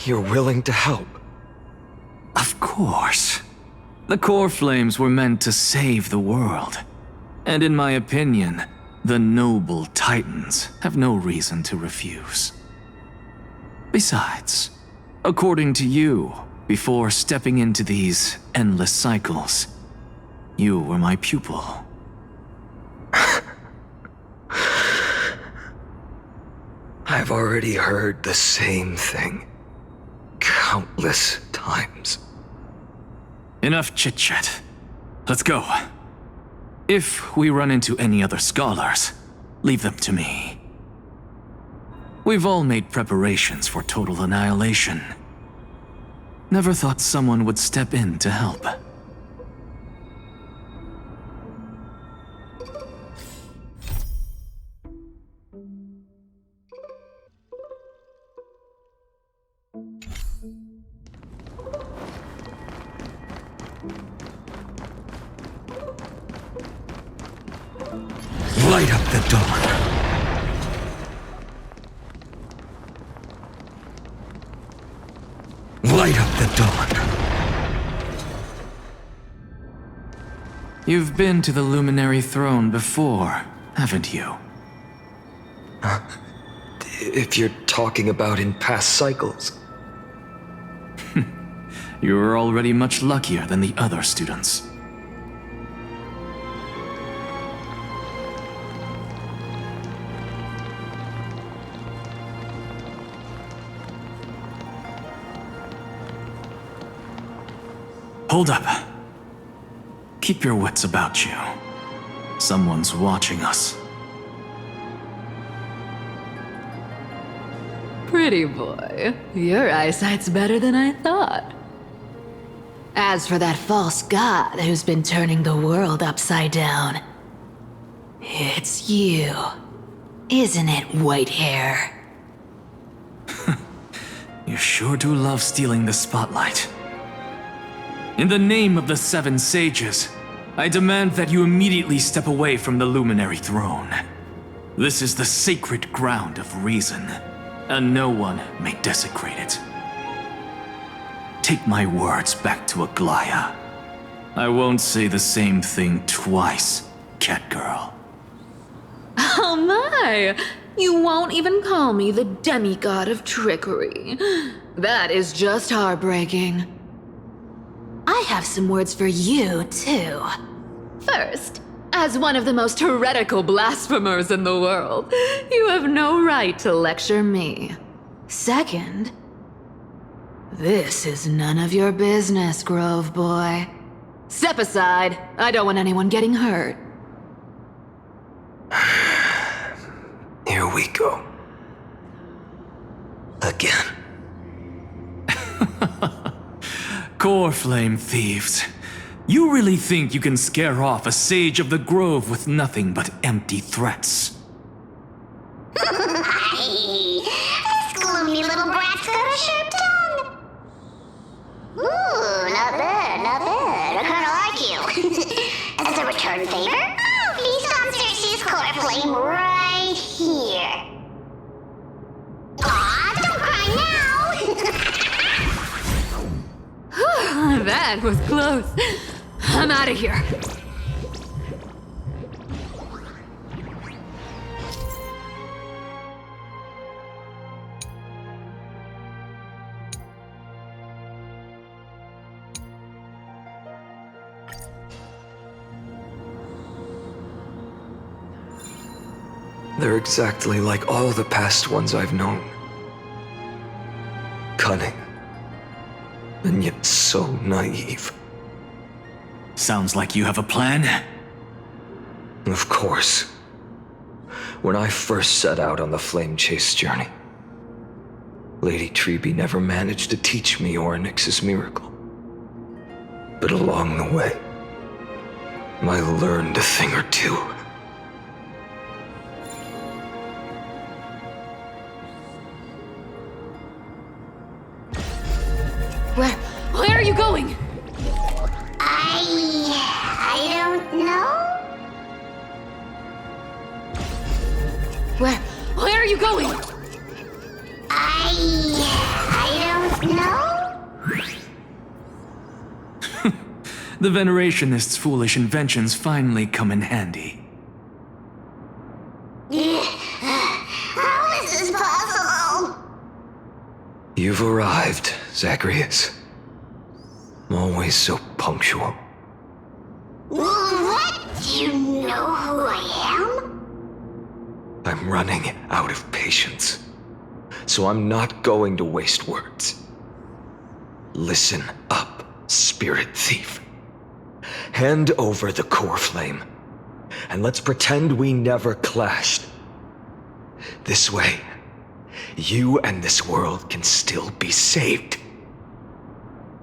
You're willing to help? Of course. The core flames were meant to save the world. And in my opinion, The noble titans have no reason to refuse. Besides, according to you, before stepping into these endless cycles, you were my pupil. I've already heard the same thing countless times. Enough chit-chat. Let's go. If we run into any other scholars, leave them to me. We've all made preparations for total annihilation. Never thought someone would step in to help. Light up the dawn. Light up the dawn. You've been to the Luminary Throne before, haven't you? If you're talking about in past cycles. You're already much luckier than the other students. Hold up. Keep your wits about you. Someone's watching us. Pretty boy, your eyesight's better than I thought. As for that false god who's been turning the world upside down, it's you, isn't it, white hair? You sure do love stealing the spotlight. In the name of the Seven Sages, I demand that you immediately step away from the Luminary Throne. This is the sacred ground of reason, and no one may desecrate it. Take my words back to Aglaya. I won't say the same thing twice, Catgirl. Oh my! You won't even call me the demigod of trickery. That is just heartbreaking. I have some words for you, too. First, as one of the most heretical blasphemers in the world, you have no right to lecture me. Second, this is none of your business, Grove Boy. Step aside. I don't want anyone getting hurt. Here we go. Again. Core Flame thieves. You really think you can scare off a sage of the Grove with nothing but empty threats? This gloomy little brat's got a sharp tongue. Ooh, not bad, not bad. I kinda like you. As a return favor, please come search this core flame right here. Aw, don't cry now. That was close. I'm out of here. They're exactly like all the past ones I've known. Cunning. And yet so naive. Sounds like you have a plan. Of course. When I first set out on the Flame Chase journey, Lady Treby never managed to teach me Orynyx's miracle. But along the way, I learned a thing or two. Where are you going? I don't know. Where are you going? I don't know. The Venerationists' foolish inventions finally come in handy. You've arrived, Zagreus. Always so punctual. What? Do you know who I am? I'm running out of patience, so I'm not going to waste words. Listen up, spirit thief. Hand over the core flame, and let's pretend we never clashed. This way, you and this world can still be saved.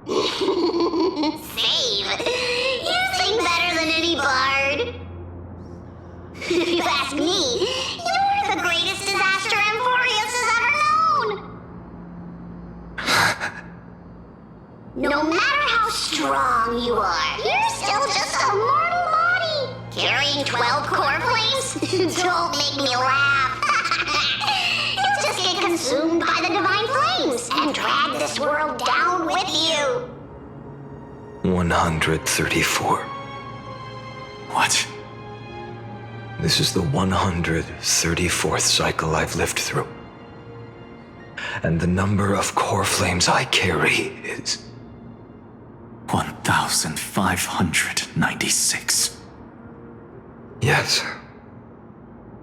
Save? You sing better than any bard. If you ask me, you're the greatest disaster Amphorius has ever known. No matter how strong you are, you're still just a mortal body. Carrying 12 core flames? Don't make me laugh. You'll just get consumed by the divine flames and drag this world down with you. 134. What? This is the 134th cycle I've lived through. And the number of core flames I carry is 1,596. Yes.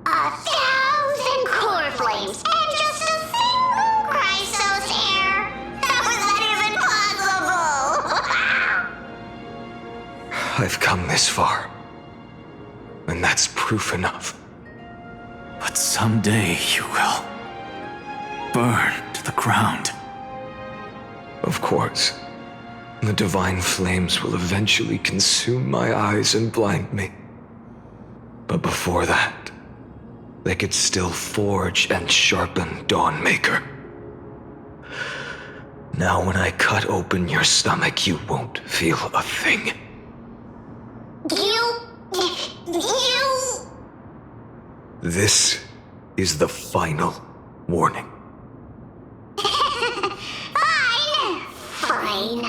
1,000 core flames and just a single Chrysos hair. How is that even possible? I've come this far. And that's proof enough. But someday you will burn to the ground. Of course. The divine flames will eventually consume my eyes and blind me. But before that, they could still forge and sharpen Dawnmaker. Now when I cut open your stomach, you won't feel a thing. You... This is the final warning. Fine.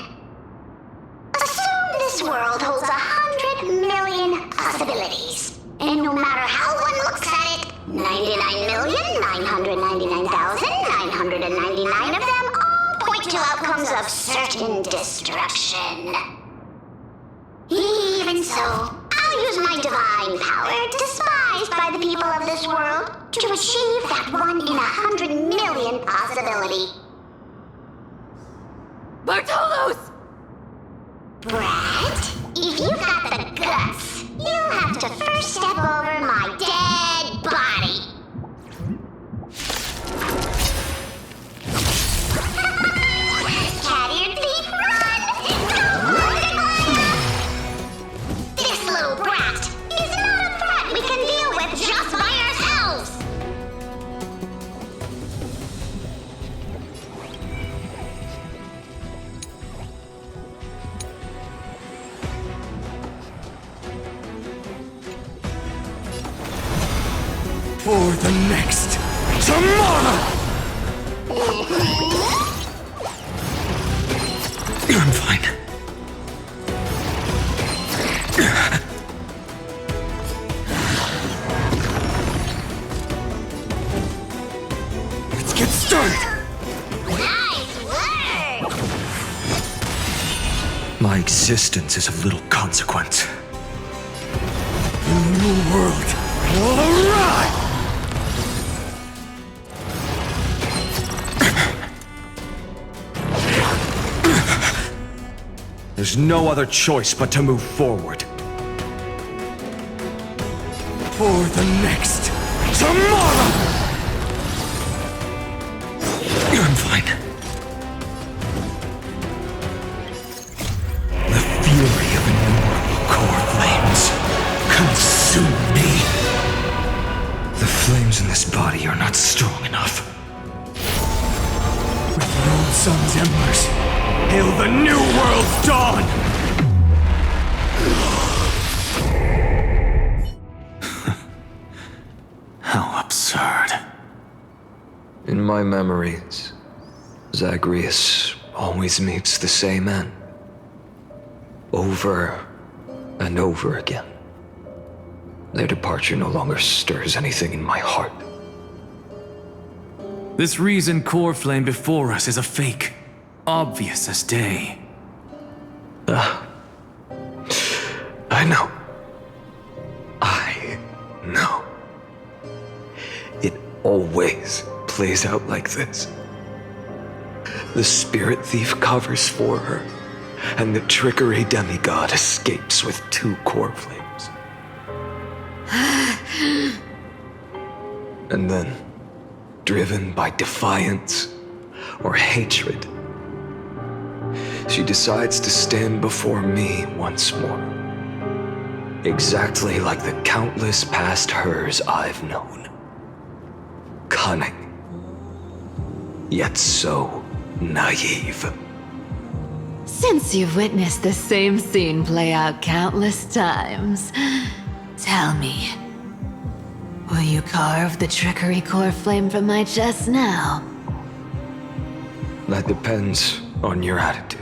Assume this world holds 100 million possibilities. And no matter how one looks at it, 99,999,999 of them all point to outcomes of certain destruction. Even so, I'll use my divine power, despised by the people of this world, to achieve that 1 in 100 million possibility. Bartolos! Brat, if you've got the guts, you'll have to first step over my dead body. Cat-eared thief, run! This little brat is not a threat we can deal with just by ourselves. For the next tomorrow! I'm fine. Let's get started! Nice work! My existence is of little consequence. The new world will arrive! There's no other choice but to move forward. For the next tomorrow! I'm fine. The fury of innumerable core flames consume me. The flames in this body are not strong enough. With the old sun's embers, hail the new world's dawn! How absurd. In my memories, Zagreus always meets the same end. Over and over again. Their departure no longer stirs anything in my heart. This reason core flame before us is a fake, obvious as day. I know. I know. It always plays out like this. The spirit thief covers for her, and the trickery demigod escapes with 2 core flames. And then, driven by defiance or hatred, she decides to stand before me once more. Exactly like the countless past hers I've known. Cunning, yet so naive. Since you've witnessed the same scene play out countless times, tell me, will you carve the trickery core flame from my chest now? That depends on your attitude.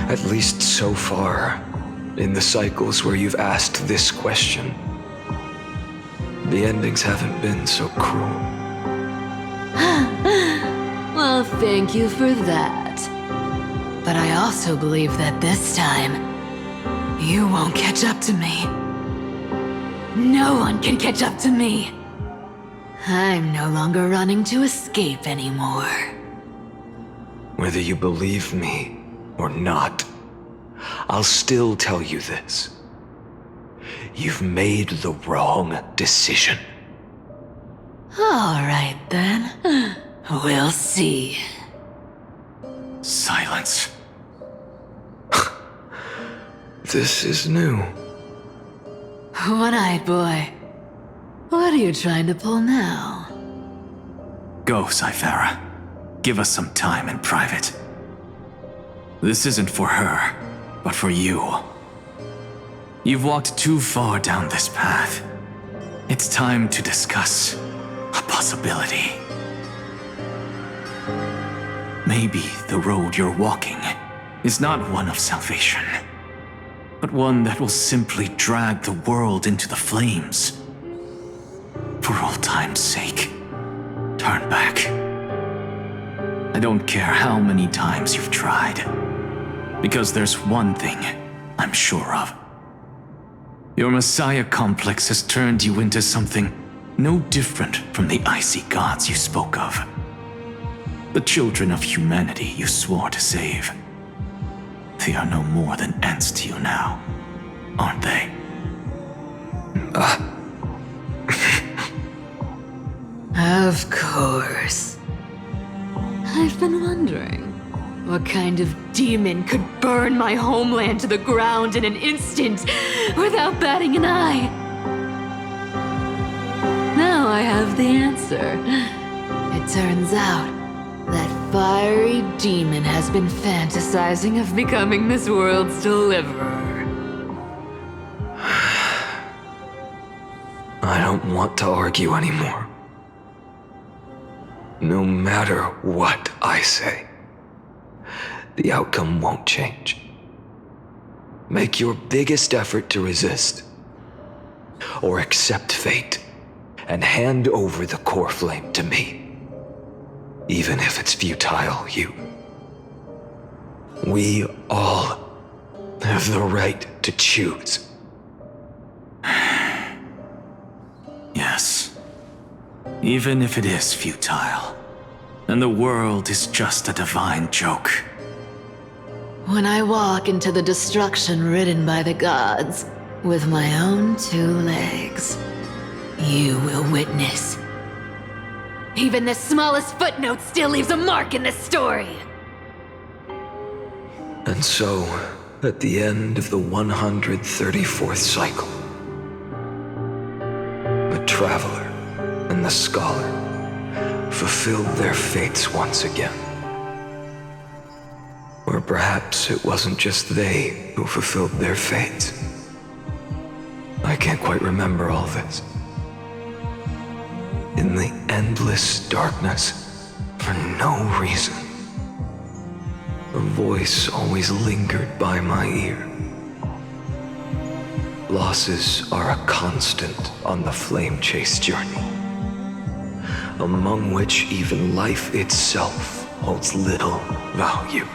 At least so far, in the cycles where you've asked this question, the endings haven't been so cruel. Well, thank you for that. But I also believe that this time, you won't catch up to me. No one can catch up to me. I'm no longer running to escape anymore. Whether you believe me or not, I'll still tell you this. You've made the wrong decision. All right then. We'll see. Silence. This is new. One-eyed boy. What are you trying to pull now? Go, Cyphera. Give us some time in private. This isn't for her, but for you. You've walked too far down this path. It's time to discuss a possibility. Maybe the road you're walking is not one of salvation, but one that will simply drag the world into the flames. For old time's sake, turn back. I don't care how many times you've tried, because there's one thing I'm sure of. Your Messiah complex has turned you into something no different from the icy gods you spoke of. The children of humanity you swore to save. They are no more than ants to you now, aren't they? Of course. I've been wondering, what kind of demon could burn my homeland to the ground in an instant without batting an eye? Now I have the answer. It turns out that fiery demon has been fantasizing of becoming this world's deliverer. I don't want to argue anymore. No matter what I say, the outcome won't change. Make your biggest effort to resist, or accept fate, and hand over the core flame to me. Even if it's futile, we all have the right to choose. Yes. Even if it is futile, and the world is just a divine joke. When I walk into the destruction ridden by the gods, with my own 2 legs, you will witness. Even the smallest footnote still leaves a mark in this story. And so, at the end of the 134th cycle, the Traveler and the Scholar fulfilled their fates once again. Or perhaps it wasn't just they who fulfilled their fates. I can't quite remember all this. In the endless darkness, for no reason, a voice always lingered by my ear. Losses are a constant on the flame chase journey. among which even life itself holds little value.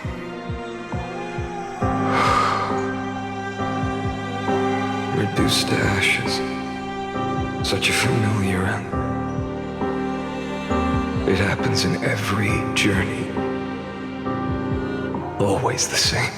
Reduced to ashes. Such a familiar end. It happens in every journey. Always the same.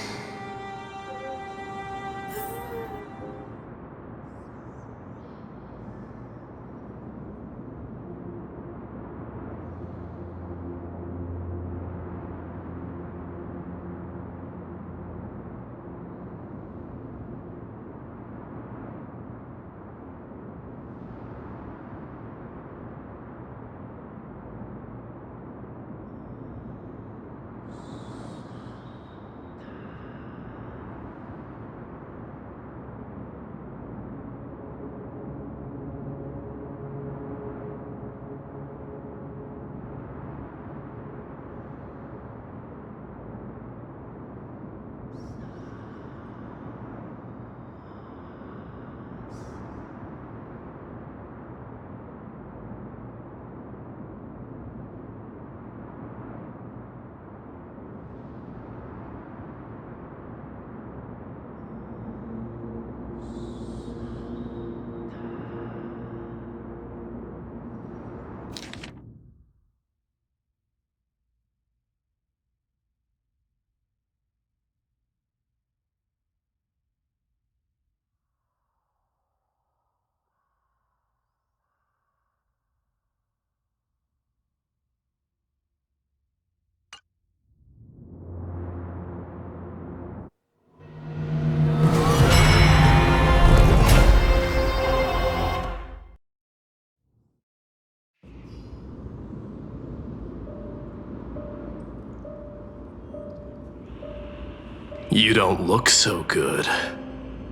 You don't look so good,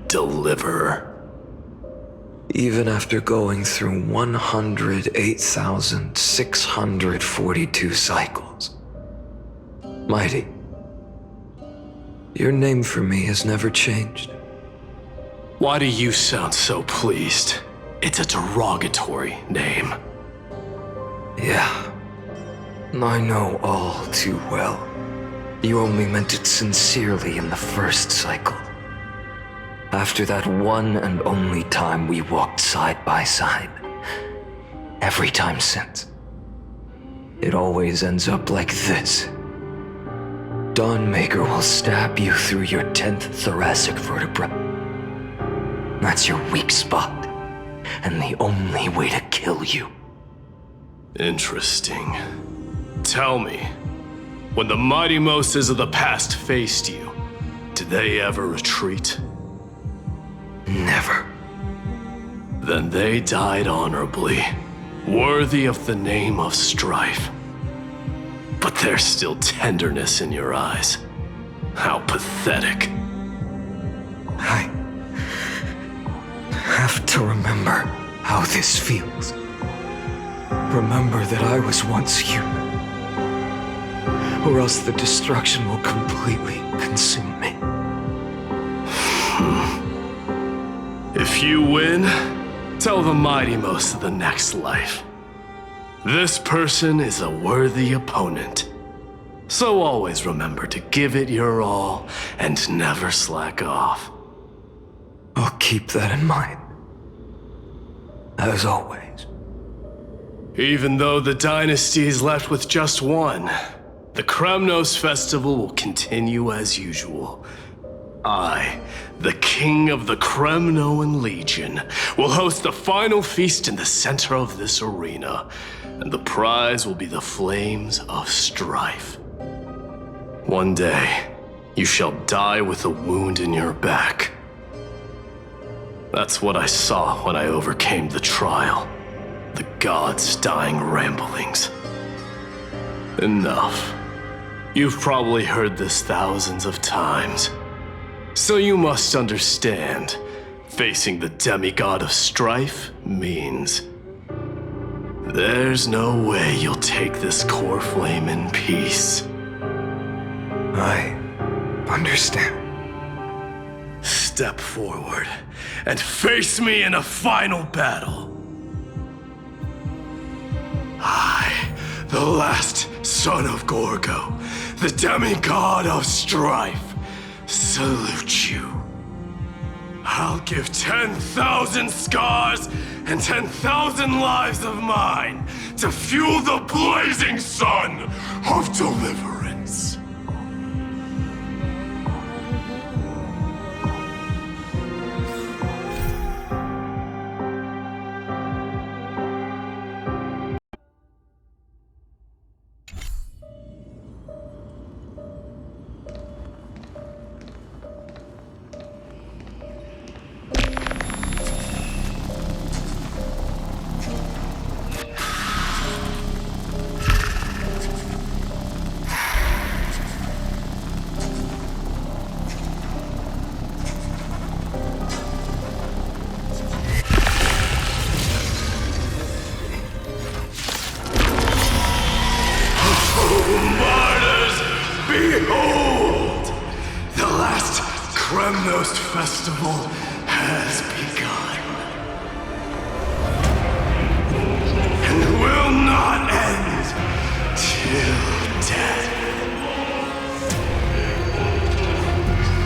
Deliverer. Even after going through 108,642 cycles. Mighty, your name for me has never changed. Why do you sound so pleased? It's a derogatory name. Yeah, I know all too well. You only meant it sincerely in the first cycle. After that one and only time we walked side by side. Every time since. It always ends up like this. Dawnmaker will stab you through your 10th thoracic vertebra. That's your weak spot, and the only way to kill you. Interesting. Tell me, when the mighty Moses of the past faced you, did they ever retreat? Never. Then they died honorably, worthy of the name of strife. But there's still tenderness in your eyes. How pathetic. I have to remember how this feels. Remember that I was once human. Or else the destruction will completely consume me. If you win, tell the mighty most of the next life. This person is a worthy opponent. So always remember to give it your all and never slack off. I'll keep that in mind. As always. Even though the dynasty is left with just one, the Kremnos festival will continue as usual. I, the king of the Kremnoan Legion, will host the final feast in the center of this arena, and the prize will be the flames of strife. One day, you shall die with a wound in your back. That's what I saw when I overcame the trial. The gods' dying ramblings. Enough. You've probably heard this thousands of times. So you must understand, facing the demigod of strife means there's no way you'll take this core flame in peace. I understand. Step forward and face me in a final battle. I the last son of Gorgo, the demigod of strife, salute you. I'll give 10,000 scars and 10,000 lives of mine to fuel the blazing sun of deliverance. Martyrs, behold! The last Kremnost festival has begun. And will not end till death.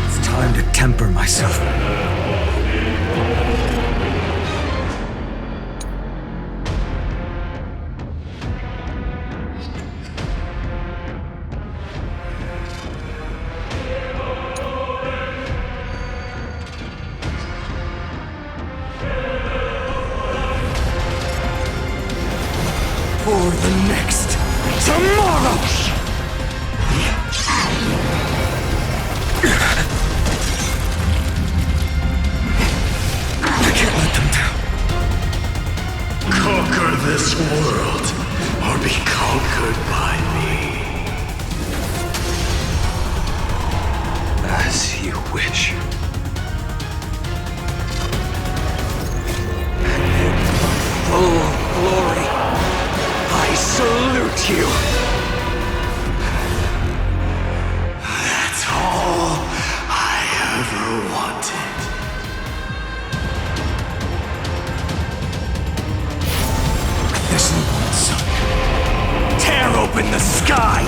It's time to temper myself. For the next tomorrow! I can't let them down. Conquer this world, or be conquered by me. As you wish. And in my full glory, I salute you! That's all I ever wanted. This one sun. Tear open the sky!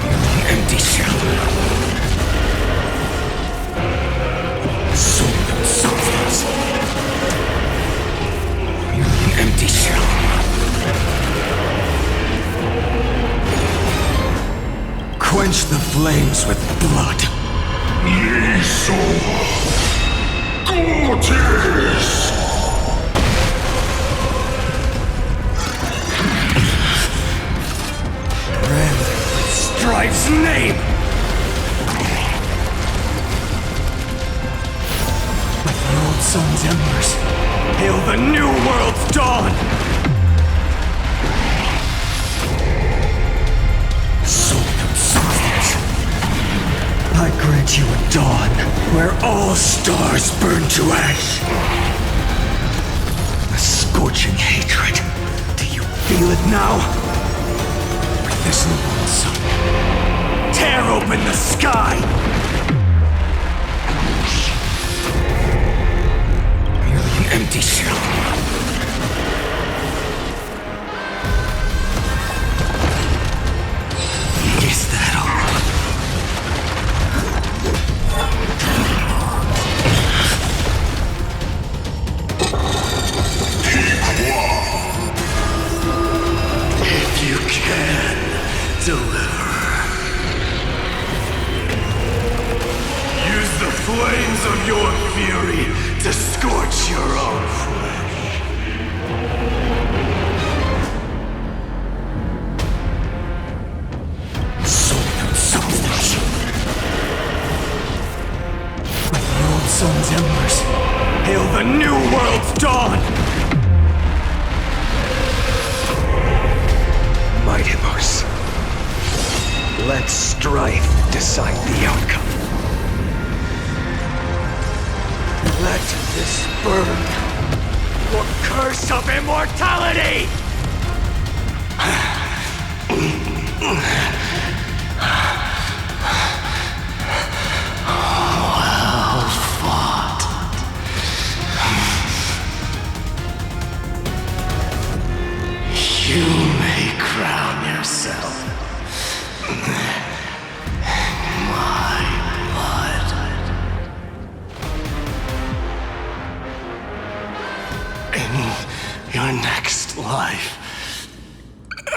An empty shell. Soul and substance. Merely an empty shell. Quench the flames with blood. Gorgeous! Brand Strife's name! Like the old sun's embers, hail the new world's dawn! Soul and substance. I grant you a dawn where all stars burn to ash. A scorching hatred. Do you feel it now? With this one sun. Tear open the sky! Merely an empty shell. Is that all? If you can deliver. Use the flames of your fury to scorch your own flesh. Soul and substance. Like the old sun's embers, hail the new world's dawn! Mightimos. Let strife decide the outcome. Let this burn your curse of immortality! Well fought.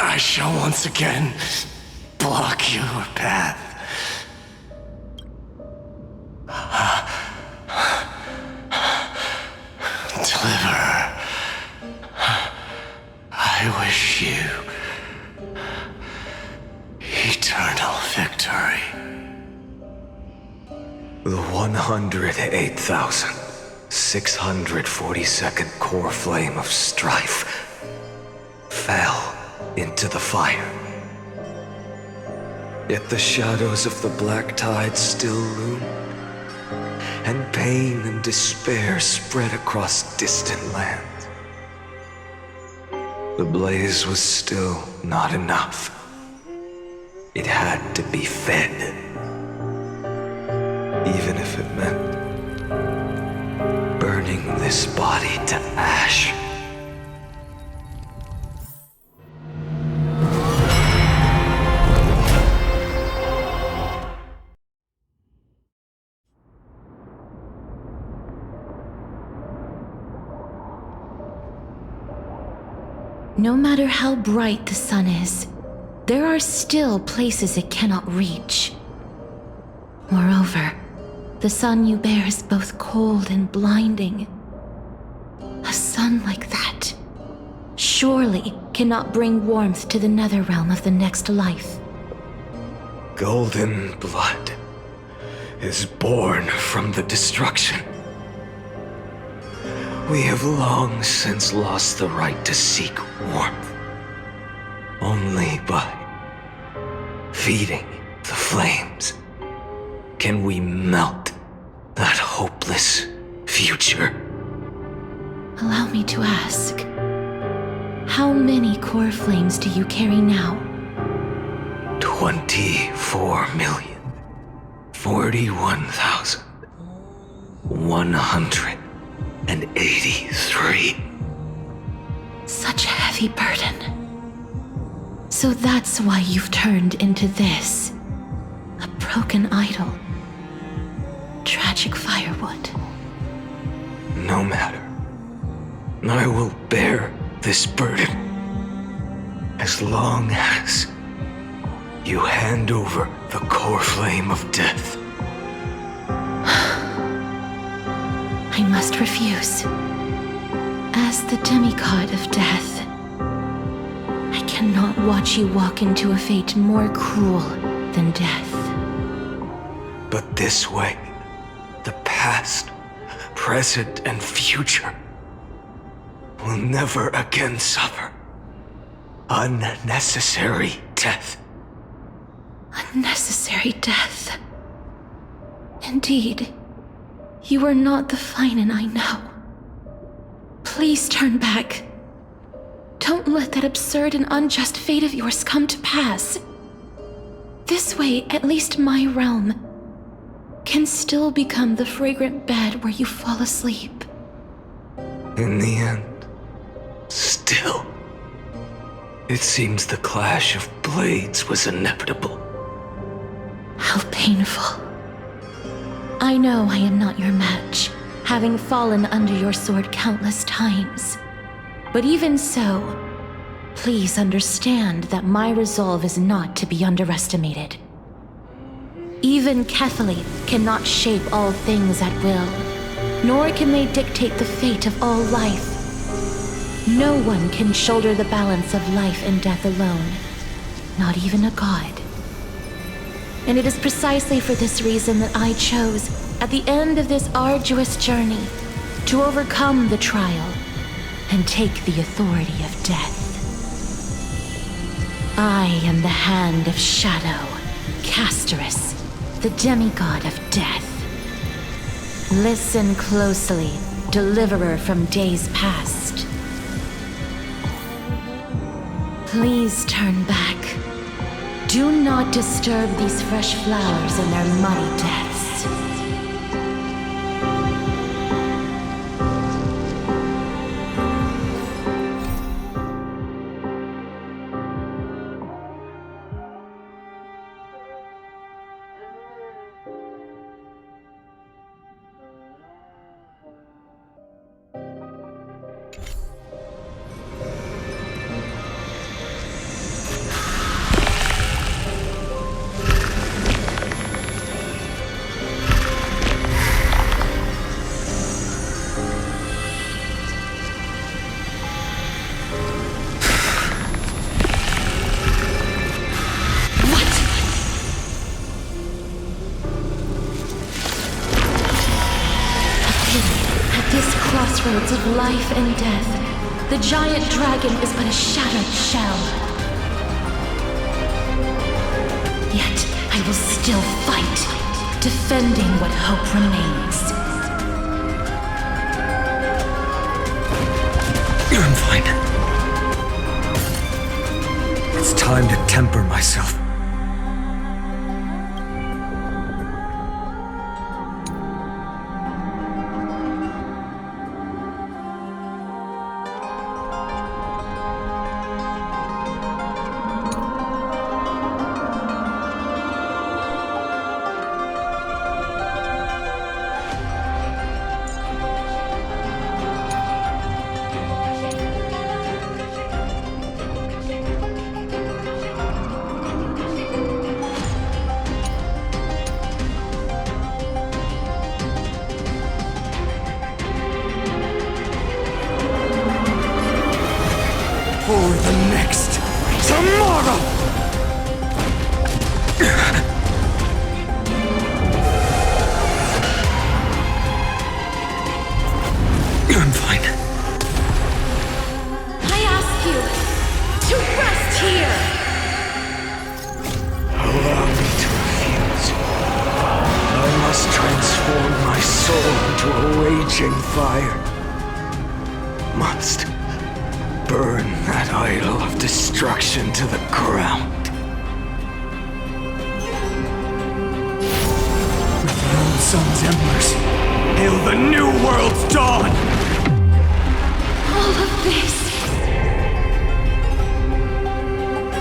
I shall once again block your path. Deliverer, I wish you eternal victory. The 108,642nd core flame of strife fell into the fire. Yet the shadows of the black tide still loomed, and pain and despair spread across distant lands. The blaze was still not enough. It had to be fed, even if it meant burning this body to ash. No matter how bright the sun is, there are still places it cannot reach. Moreover, the sun you bear is both cold and blinding. A sun like that surely cannot bring warmth to the nether realm of the next life. Golden blood is born from the destruction. We have long since lost the right to seek warmth. Only by feeding the flames can we melt that hopeless future. Allow me to ask, how many core flames do you carry now? 24,041,183. Such a heavy burden. So that's why you've turned into this. A broken idol. Tragic firewood. No matter. I will bear this burden as long as you hand over the core flame of death. I must refuse. As the demigod of death, I cannot watch you walk into a fate more cruel than death. But this way, the past, present, and future will never again suffer unnecessary death. Unnecessary death. Indeed, you are not the Finan I know. Please turn back. Don't let that absurd and unjust fate of yours come to pass. This way, at least my realm can still become the fragrant bed where you fall asleep. In the end, still, it seems the clash of blades was inevitable. How painful. I know I am not your match, having fallen under your sword countless times. But even so, please understand that my resolve is not to be underestimated. Even Kethely cannot shape all things at will, nor can they dictate the fate of all life. No one can shoulder the balance of life and death alone, not even a god. And it is precisely for this reason that I chose, at the end of this arduous journey, to overcome the trial and take the authority of death. I am the Hand of Shadow, Castorus, the demigod of death. Listen closely, deliverer from days past. Please turn back. Do not disturb these fresh flowers in their muddy deaths. crossroads of life and death, the giant dragon is but a shattered shell. Yet I will still fight, defending what hope remains. I'm fine. It's time to temper myself. For the next tomorrow! I'm fine. I ask you to rest here! Allow me to refuse. I must transform my soul into a raging fire. Must burn that idol of destruction to the ground. With the old sun's embers, hail the new world's dawn! All of this.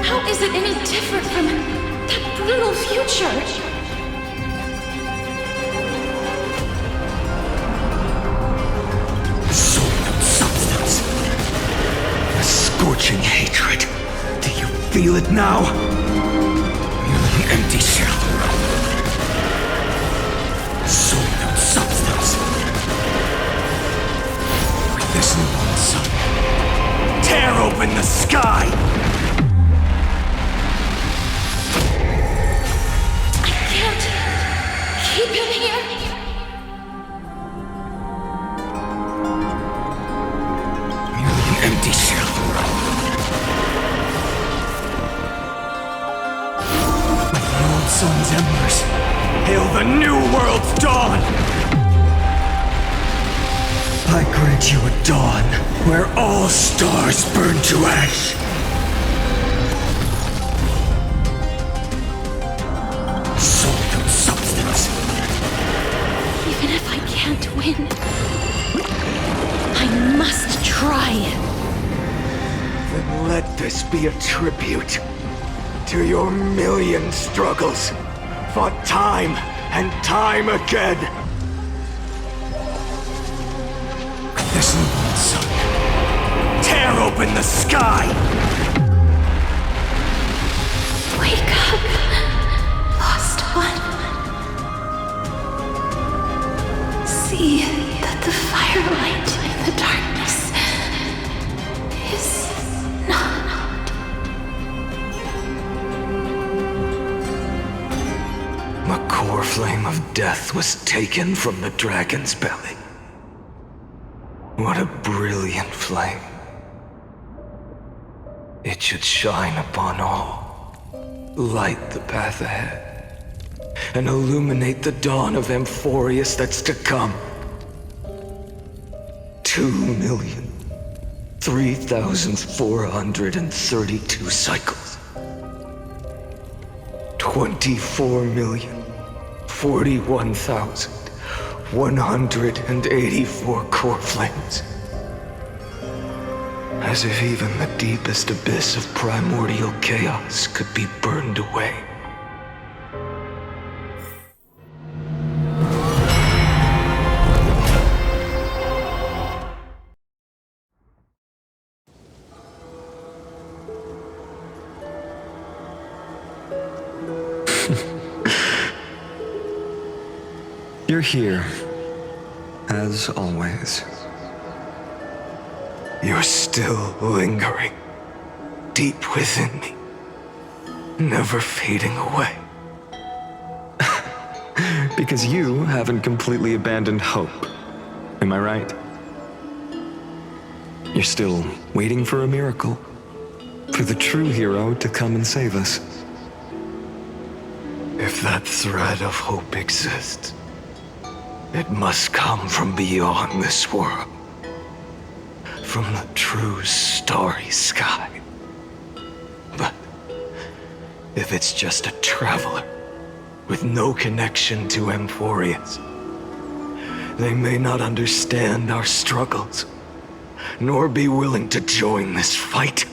How is it any different from that brutal future? Scorching hatred. Do you feel it now? Merely an empty shell. Soul and substance. With this new sun, tear open the sky! I can't keep him here. Merely an empty shell. Sun's embers, hail the new world's dawn! I grant you a dawn where all stars burn to ash. Soul and substance. Even if I can't win, I must try. Then let this be a tribute to your million struggles, fought time and time again. This new sun, tear open the sky! Wake up, lost one. See that the firelight in the darkness is not. The core flame of death was taken from the dragon's belly. What a brilliant flame. It should shine upon all, light the path ahead, and illuminate the dawn of Amphorius that's to come. 2,003,432 cycles. 24,041,184 core flames. As if even the deepest abyss of primordial chaos could be burned away. You're here, as always. You're still lingering, deep within me, never fading away. Because you haven't completely abandoned hope. Am I right? You're still waiting for a miracle. For the true hero to come and save us. If that thread of hope exists, it must come from beyond this world. From the true starry sky. But if it's just a traveler with no connection to Amphorius, they may not understand our struggles, nor be willing to join this fight.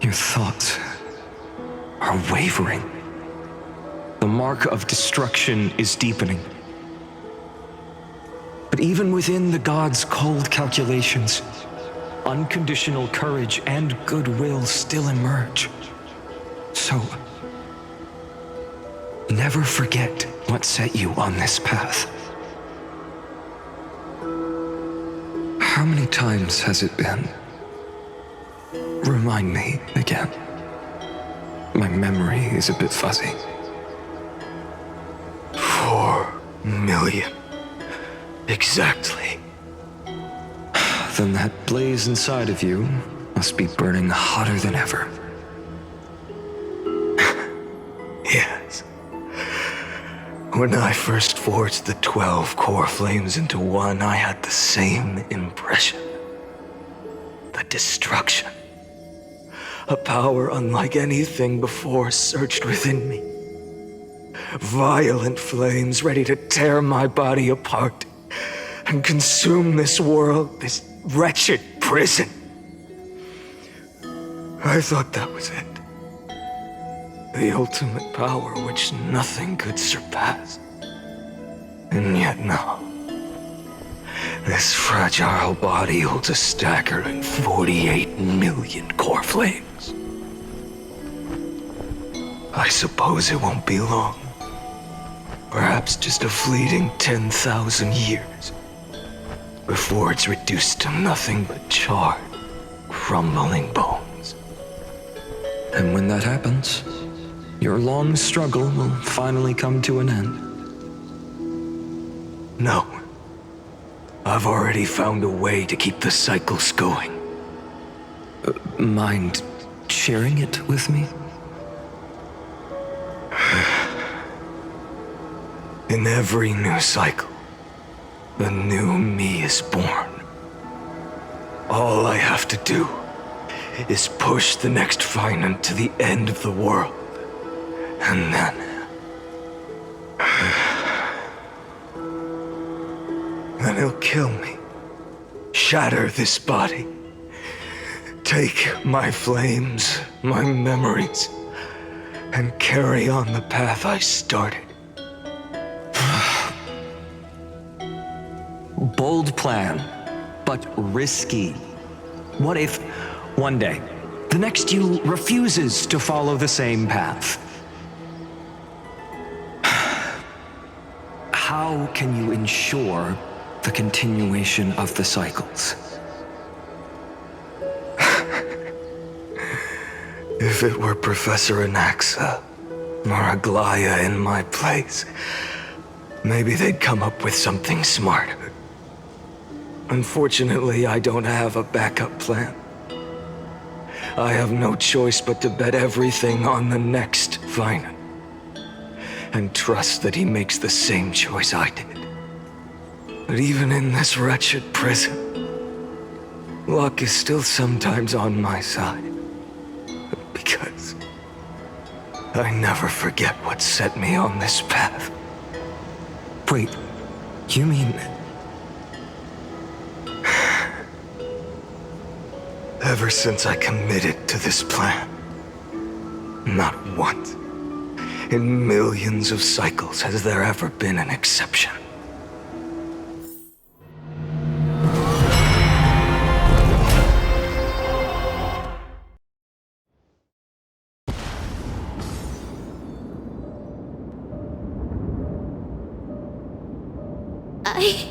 Your thoughts are wavering. The mark of destruction is deepening. But even within the gods' cold calculations, unconditional courage and goodwill still emerge. So, never forget what set you on this path. How many times has it been? Remind me again. My memory is a bit fuzzy. 4 million. Exactly. Then that blaze inside of you must be burning hotter than ever. Yes. When I first forged the 12 core flames into one, I had the same impression. The destruction. A power unlike anything before surged within me. Violent flames ready to tear my body apart and consume this world, this wretched prison. I thought that was it. The ultimate power which nothing could surpass. And yet no. This fragile body holds a staggering 48 million core flames. I suppose it won't be long. Perhaps just a fleeting 10,000 years. Before it's reduced to nothing but charred, crumbling bones. And when that happens, your long struggle will finally come to an end. No. I've already found a way to keep the cycles going. Mind sharing it with me? In every new cycle, the new me is born. All I have to do is push the next Finan to the end of the world. And then... then he'll kill me. Shatter this body. Take my flames, my memories, and carry on the path I started. Bold plan, but risky. What if, one day, the next you refuses to follow the same path? How can you ensure the continuation of the cycles? If it were Professor Anaxa or Aglaya in my place, maybe they'd come up with something smarter. Unfortunately, I don't have a backup plan. I have no choice but to bet everything on the next Finan. And trust that he makes the same choice I did. But even in this wretched prison, luck is still sometimes on my side. Because I never forget what set me on this path. Wait, you mean... Ever since I committed to this plan, not once, in millions of cycles, has there ever been an exception. I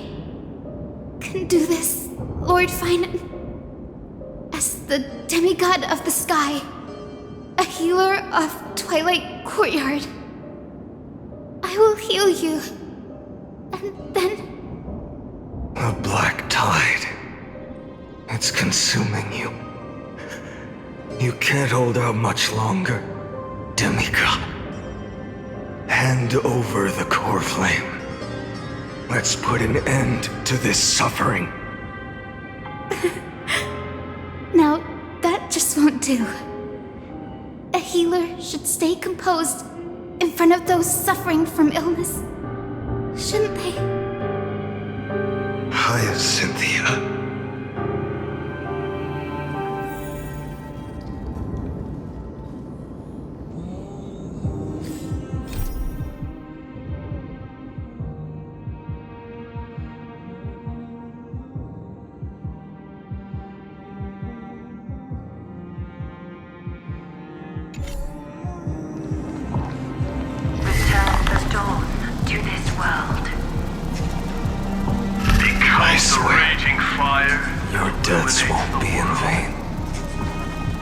can do this, Lord Finan. As the demigod of the sky, a healer of Twilight Courtyard. I will heal you, and then... The black tide. It's consuming you. You can't hold out much longer, demigod. Hand over the core flame. Let's put an end to this suffering. Now, that just won't do. A healer should stay composed in front of those suffering from illness. Shouldn't they? Hiya, Cynthia. Return the dawn to this world. I swear, Raging fire. your deaths won't be in vain.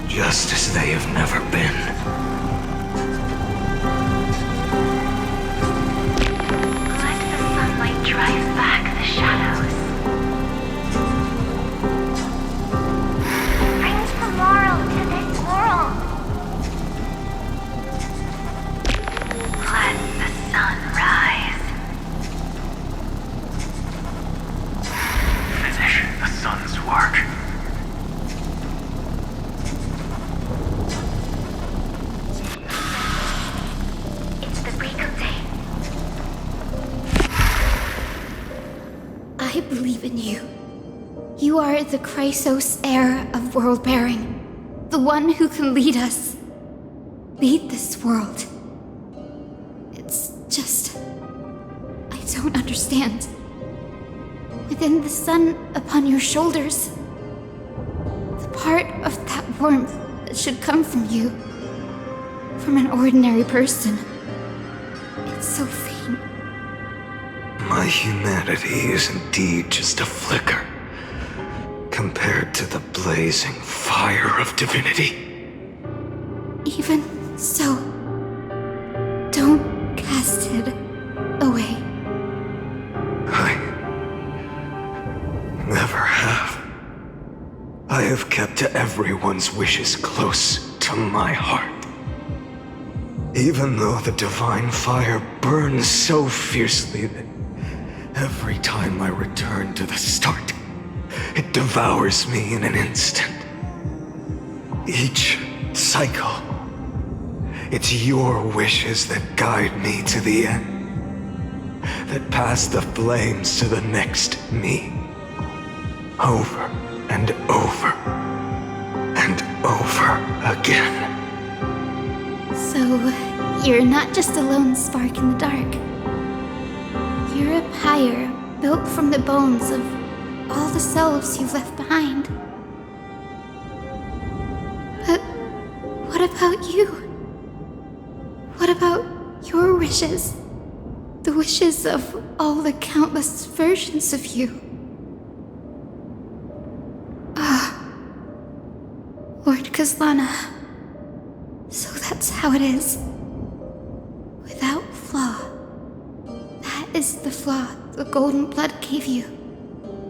Just as they have never been. Let the sunlight drive back the shadows. Bring tomorrow to this world. Let the sun rise. Finish the sun's work. It's the break of day. I believe in you. You are the Chrysos heir of world-bearing. The one who can lead us. Lead this world. It's just... I don't understand. Within the sun upon your shoulders, the part of that warmth that should come from you, from an ordinary person, it's so faint. My humanity is indeed just a flicker compared to the blazing fire of divinity. Even so, don't cast it away. I never have. I have kept everyone's wishes close to my heart. Even though the divine fire burns so fiercely that every time I return to the start, it devours me in an instant. Each cycle, it's your wishes that guide me to the end, that pass the flames to the next me. Over and over and over again. So, you're not just a lone spark in the dark. You're a pyre built from the bones of all the selves you've left behind. But what about you? What about your wishes? The wishes of all the countless versions of you? Lord Kazlana. So that's how it is. Without flaw. That is the flaw the golden blood gave you.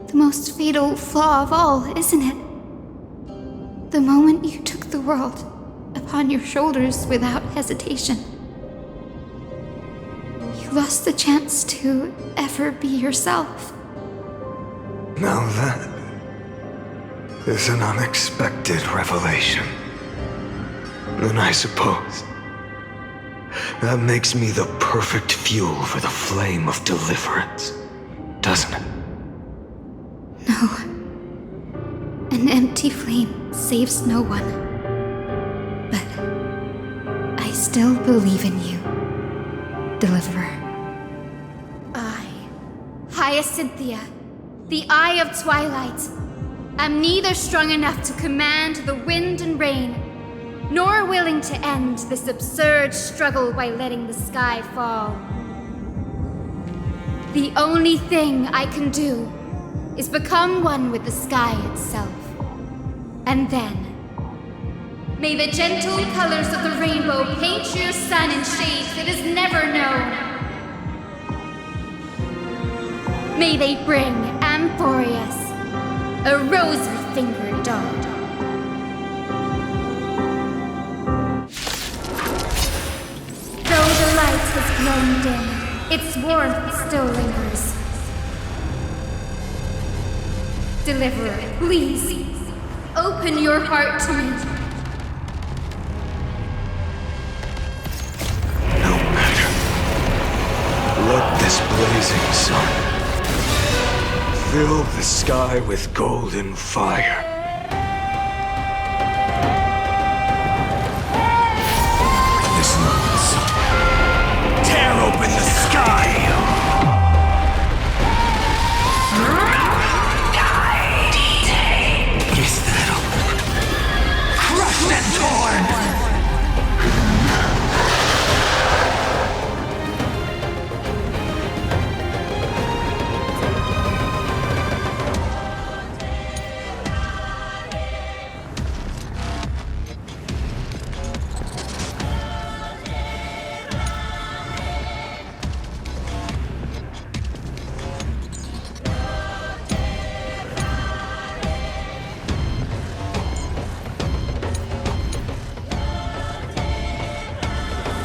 The most fatal flaw of all, isn't it? The moment you took the world upon your shoulders without hesitation. You lost the chance to ever be yourself. Now that is an unexpected revelation. Then I suppose that makes me the perfect fuel for the flame of deliverance, doesn't it? No. An empty flame saves no one. But I still believe in you, Deliverer. I, Hyacinthia, the Eye of Twilight, am neither strong enough to command the wind and rain, nor willing to end this absurd struggle by letting the sky fall. The only thing I can do is become one with the sky itself. And then, may the gentle colors of the rainbow paint your sun in shades it has never known. May they bring Amphorius, a rose of one-fingered dog. Though the light has grown dim, its warmth still lingers. Deliverer, please, open your heart to me. No matter. Let this blazing sun fill the sky with golden fire. This morning sun, tear open the sky! Is that all? Crushed and torn!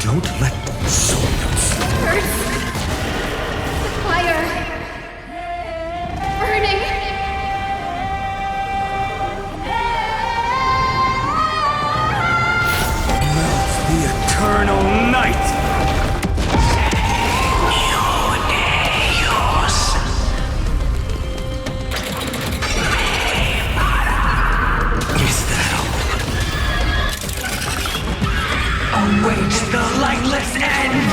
Don't let souls. Hurts. The fire. Burning. Melt the eternal night! Is that all? Awaits the lightless end!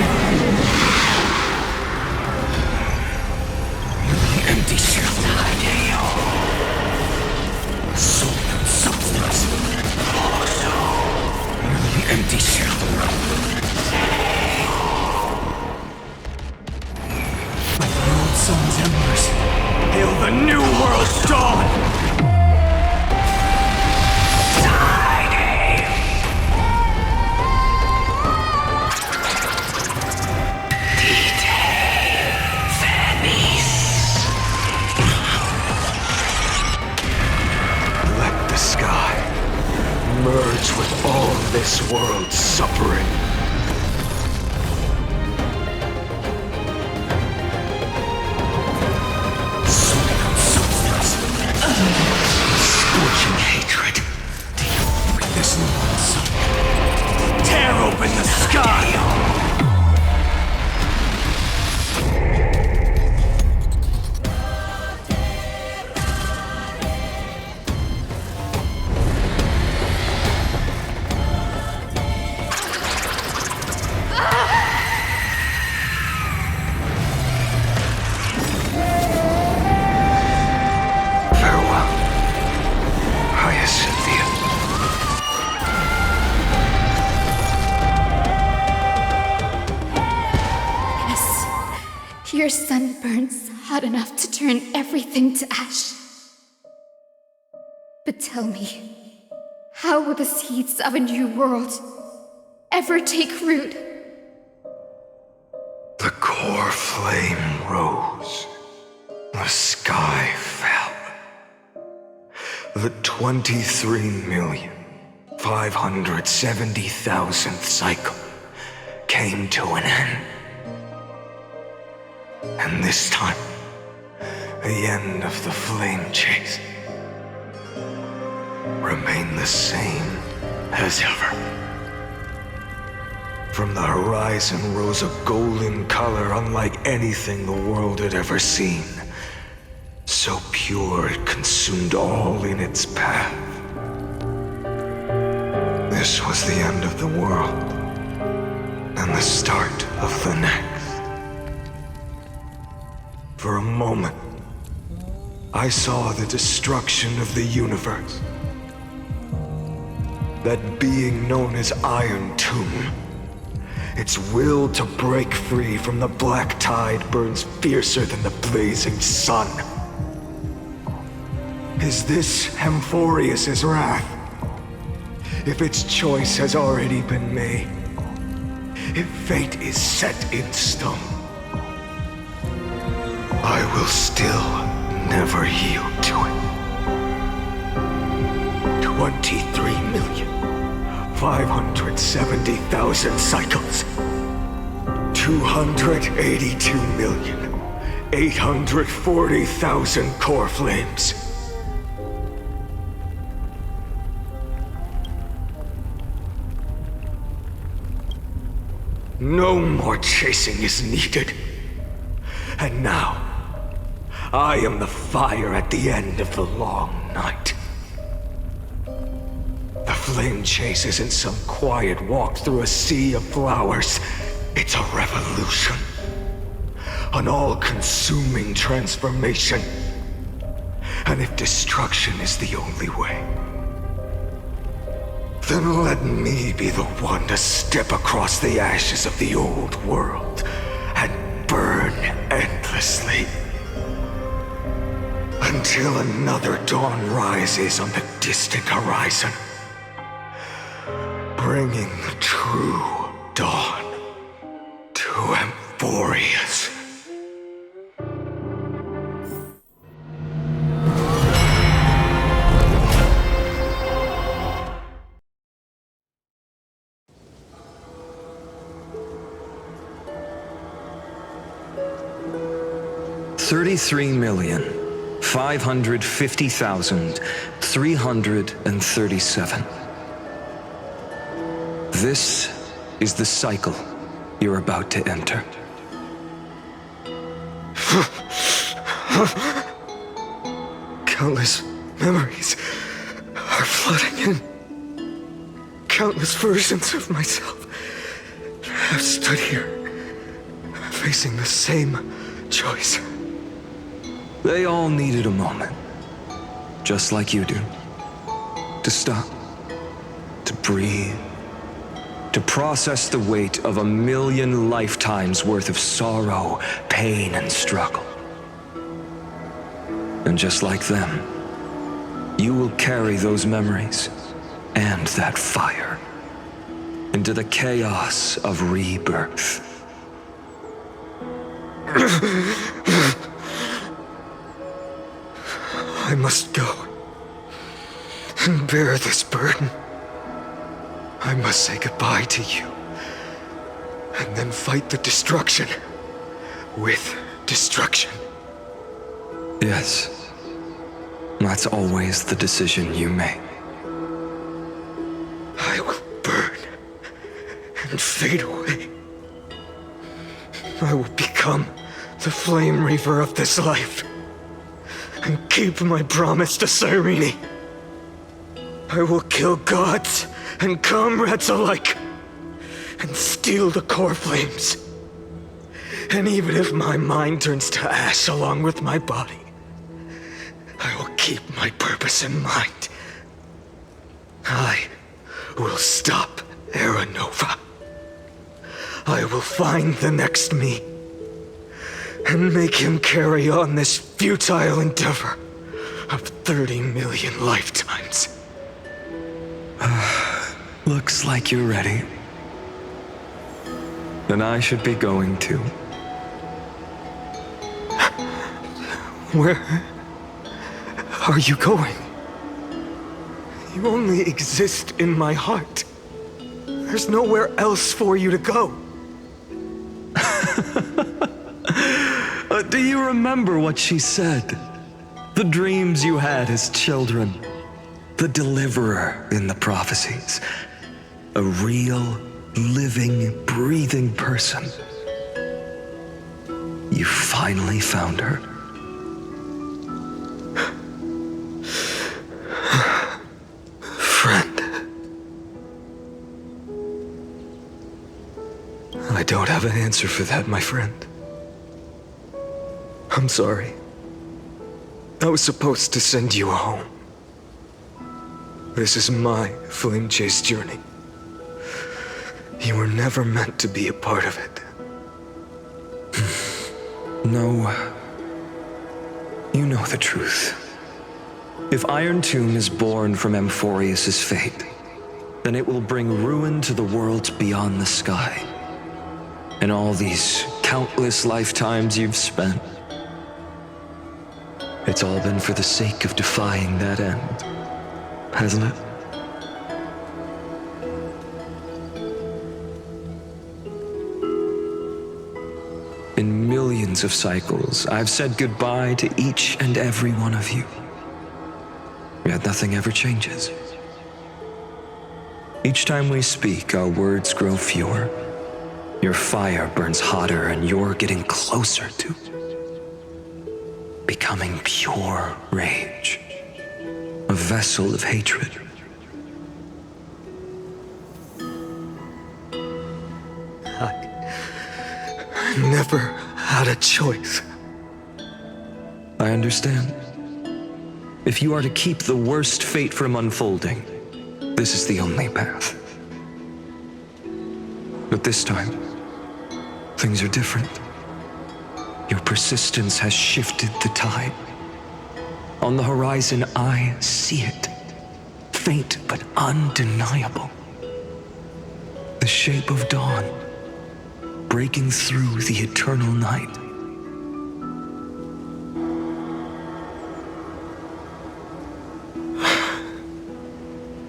The empty shell. Soul and substance. Also. The empty shell. Like the old sun's embers, hail the new world's dawn! Let the sky merge with all this world's suffering. Soul and substance. Scorching hatred. Deal with this morning sun. Tear open the sky! Your sun burns hot enough to turn everything to ash. But tell me, how will the seeds of a new world ever take root? The core flame rose. The sky fell. The 23,570,000th cycle came to an end. And this time, the end of the flame chase remained the same as ever. From the horizon rose a golden color unlike anything the world had ever seen. So pure it consumed all in its path. This was the end of the world, and the start of the next. For a moment, I saw the destruction of the universe. That being known as Iron Tomb, its will to break free from the black tide burns fiercer than the blazing sun. Is this Amphorius's wrath? If its choice has already been made, if fate is set in stone, I will still never yield to it. 23,570,000 cycles. 282,840,000 core flames. No more chasing is needed. And now, I am the fire at the end of the long night. The flame chase isn't some quiet walk through a sea of flowers. It's a revolution. An all-consuming transformation. And if destruction is the only way, then let me be the one to step across the ashes of the old world and burn endlessly. Until another dawn rises on the distant horizon, bringing the true dawn to Emphorius. $33,550,337. This is the cycle you're about to enter. Countless memories are flooding in. Countless versions of myself have stood here, facing the same choice. They all needed a moment, just like you do. To stop, to breathe, to process the weight of 1,000,000 lifetimes worth of sorrow, pain, and struggle. And just like them, you will carry those memories and that fire into the chaos of rebirth. I must go and bear this burden. I must say goodbye to you, and then fight the destruction with destruction. Yes, that's always the decision you make. I will burn and fade away. I will become the flame reaver of this life and keep my promise to Cyrene. I will kill gods and comrades alike and steal the core flames. And even if my mind turns to ash along with my body, I will keep my purpose in mind. I will stop Era Nova. I will find the next me and make him carry on this futile endeavor of 30 million lifetimes. Looks like you're ready. Then I should be going too. Where are you going? You only exist in my heart. There's nowhere else for you to go. Do you remember what she said? The dreams you had as children. The deliverer in the prophecies. A real, living, breathing person. You finally found her. Friend. I don't have an answer for that, my friend. I'm sorry. I was supposed to send you home. This is my flame chase journey. You were never meant to be a part of it. No. You know the truth. If Iron Tomb is born from Emphorius' fate, then it will bring ruin to the worlds beyond the sky. And all these countless lifetimes you've spent, it's all been for the sake of defying that end, hasn't it? millions of cycles, I've said goodbye to each and every one of you. Yet nothing ever changes. Each time we speak, our words grow fewer. Your fire burns hotter, and you're getting closer to becoming pure rage, a vessel of hatred. I never had a choice. I understand. If you are to keep the worst fate from unfolding, this is the only path. But this time, things are different. Your persistence has shifted the tide. On the horizon, I see it. Faint but undeniable. The shape of dawn, breaking through the eternal night.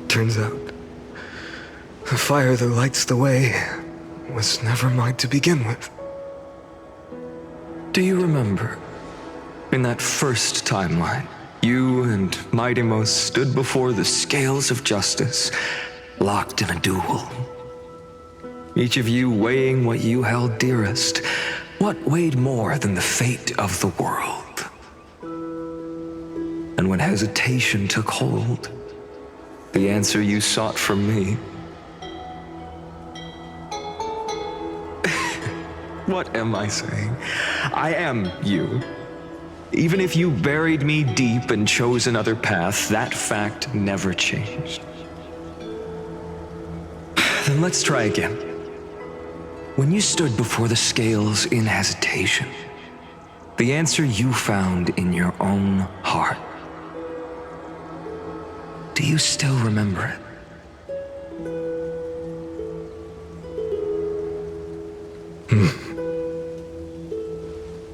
Turns out, the fire that lights the way was never mine to begin with. Do you remember, in that first timeline, you and Mightymost stood before the scales of justice, locked in a duel? Each of you weighing what you held dearest. What weighed more than the fate of the world? And when hesitation took hold, the answer you sought from me. What am I saying? I am you. Even if you buried me deep and chose another path, that fact never changed. Then let's try again. When you stood before the scales in hesitation, the answer you found in your own heart. Do you still remember it?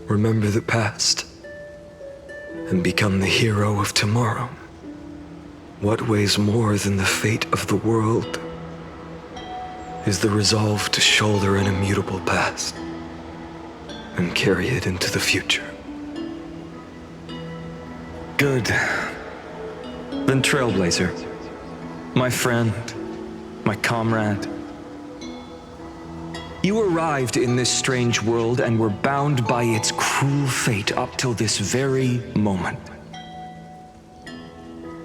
Remember the past and become the hero of tomorrow. What weighs more than the fate of the world is the resolve to shoulder an immutable past and carry it into the future. Good. Then Trailblazer, my friend, my comrade, you arrived in this strange world and were bound by its cruel fate up till this very moment.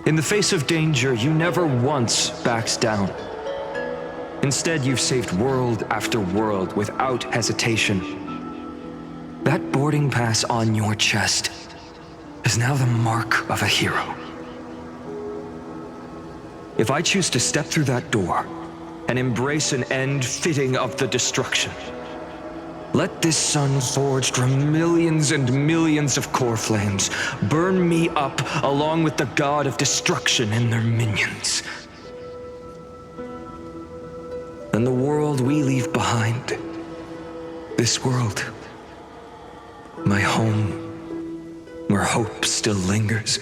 In the face of danger, you never once backed down. Instead, you've saved world after world without hesitation. That boarding pass on your chest is now the mark of a hero. If I choose to step through that door and embrace an end fitting of the destruction, let this sun forged from millions and millions of core flames burn me up along with the god of destruction and their minions. Then the world we leave behind, this world, my home, where hope still lingers.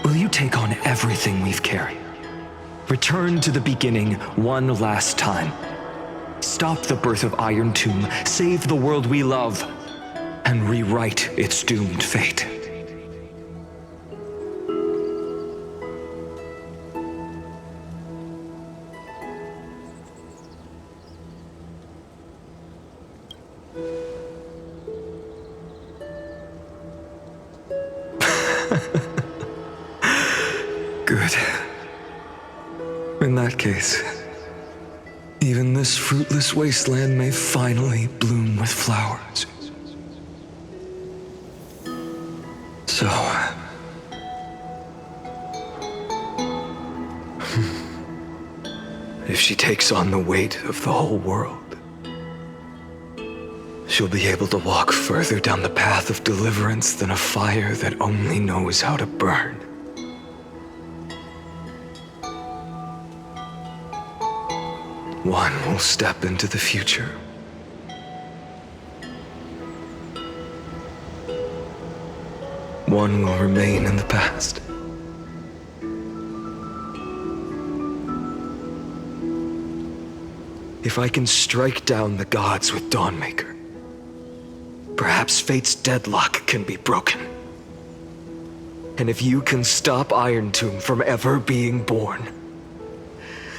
Will you take on everything we've carried? Return to the beginning one last time. Stop the birth of Iron Tomb, save the world we love, and rewrite its doomed fate. Good. In that case, even this fruitless wasteland may finally bloom with flowers. So, if she takes on the weight of the whole world, she'll be able to walk further down the path of deliverance than a fire that only knows how to burn. One will step into the future. One will remain in the past. If I can strike down the gods with Dawnmaker, perhaps fate's deadlock can be broken. And if you can stop Iron Tomb from ever being born,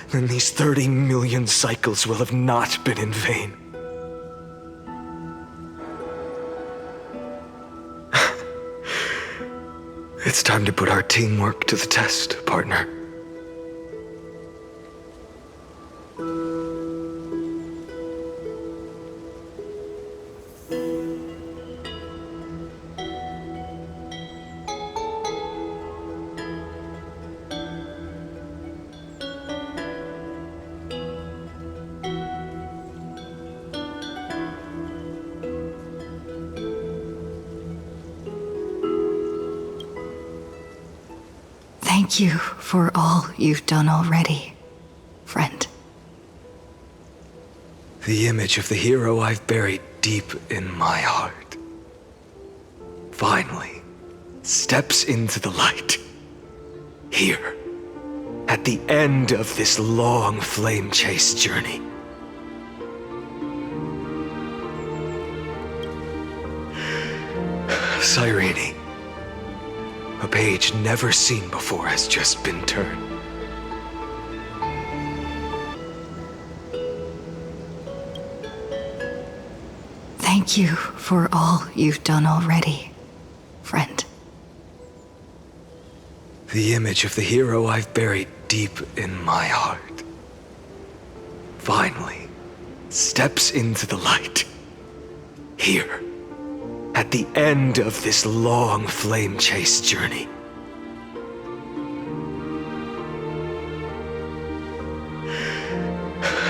then these 30 million cycles will have not been in vain. It's time to put our teamwork to the test, partner. Thank you for all you've done already, friend. The image of the hero I've buried deep in my heart finally steps into the light. Here, at the end of this long flame chase journey. Cyrene, a page never seen before has just been turned. Thank you for all you've done already, friend. The image of the hero I've buried deep in my heart finally steps into the light. Here, at the end of this long flame chase journey.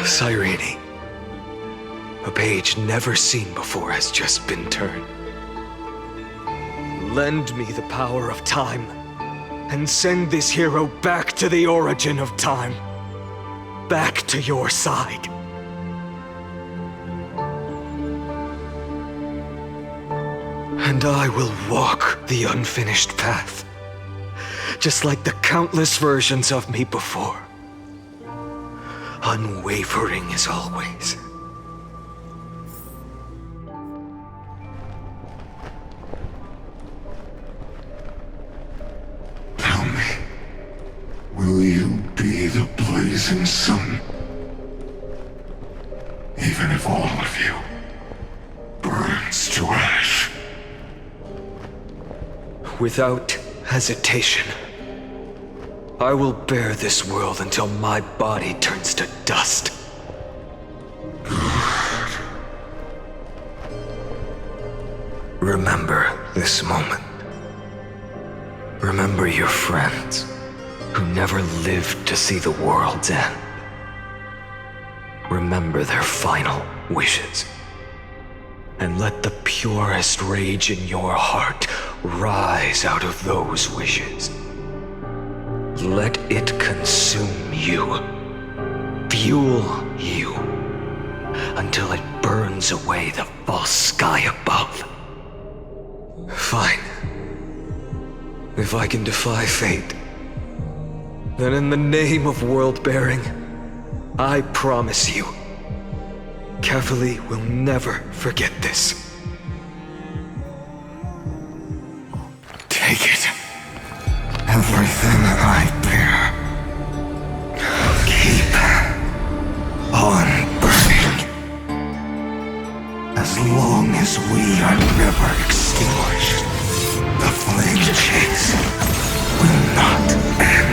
Cyrene, a page never seen before has just been turned. Lend me the power of time, and send this hero back to the origin of time. Back to your side. And I will walk the unfinished path, just like the countless versions of me before. Unwavering as always. Tell me, will you be the blazing sun? Even if all of you burns to ash. Without hesitation, I will bear this world until my body turns to dust. Remember this moment. Remember your friends who never lived to see the world's end. Remember their final wishes. And let the purest rage in your heart rise out of those wishes. Let it consume you, fuel you, until it burns away the false sky above. Fine. If I can defy fate, then in the name of world-bearing, I promise you, Kefali will never forget this. Take it. Everything I bear. Keep on burning. As long as we are never extinguished, the flame chase will not end.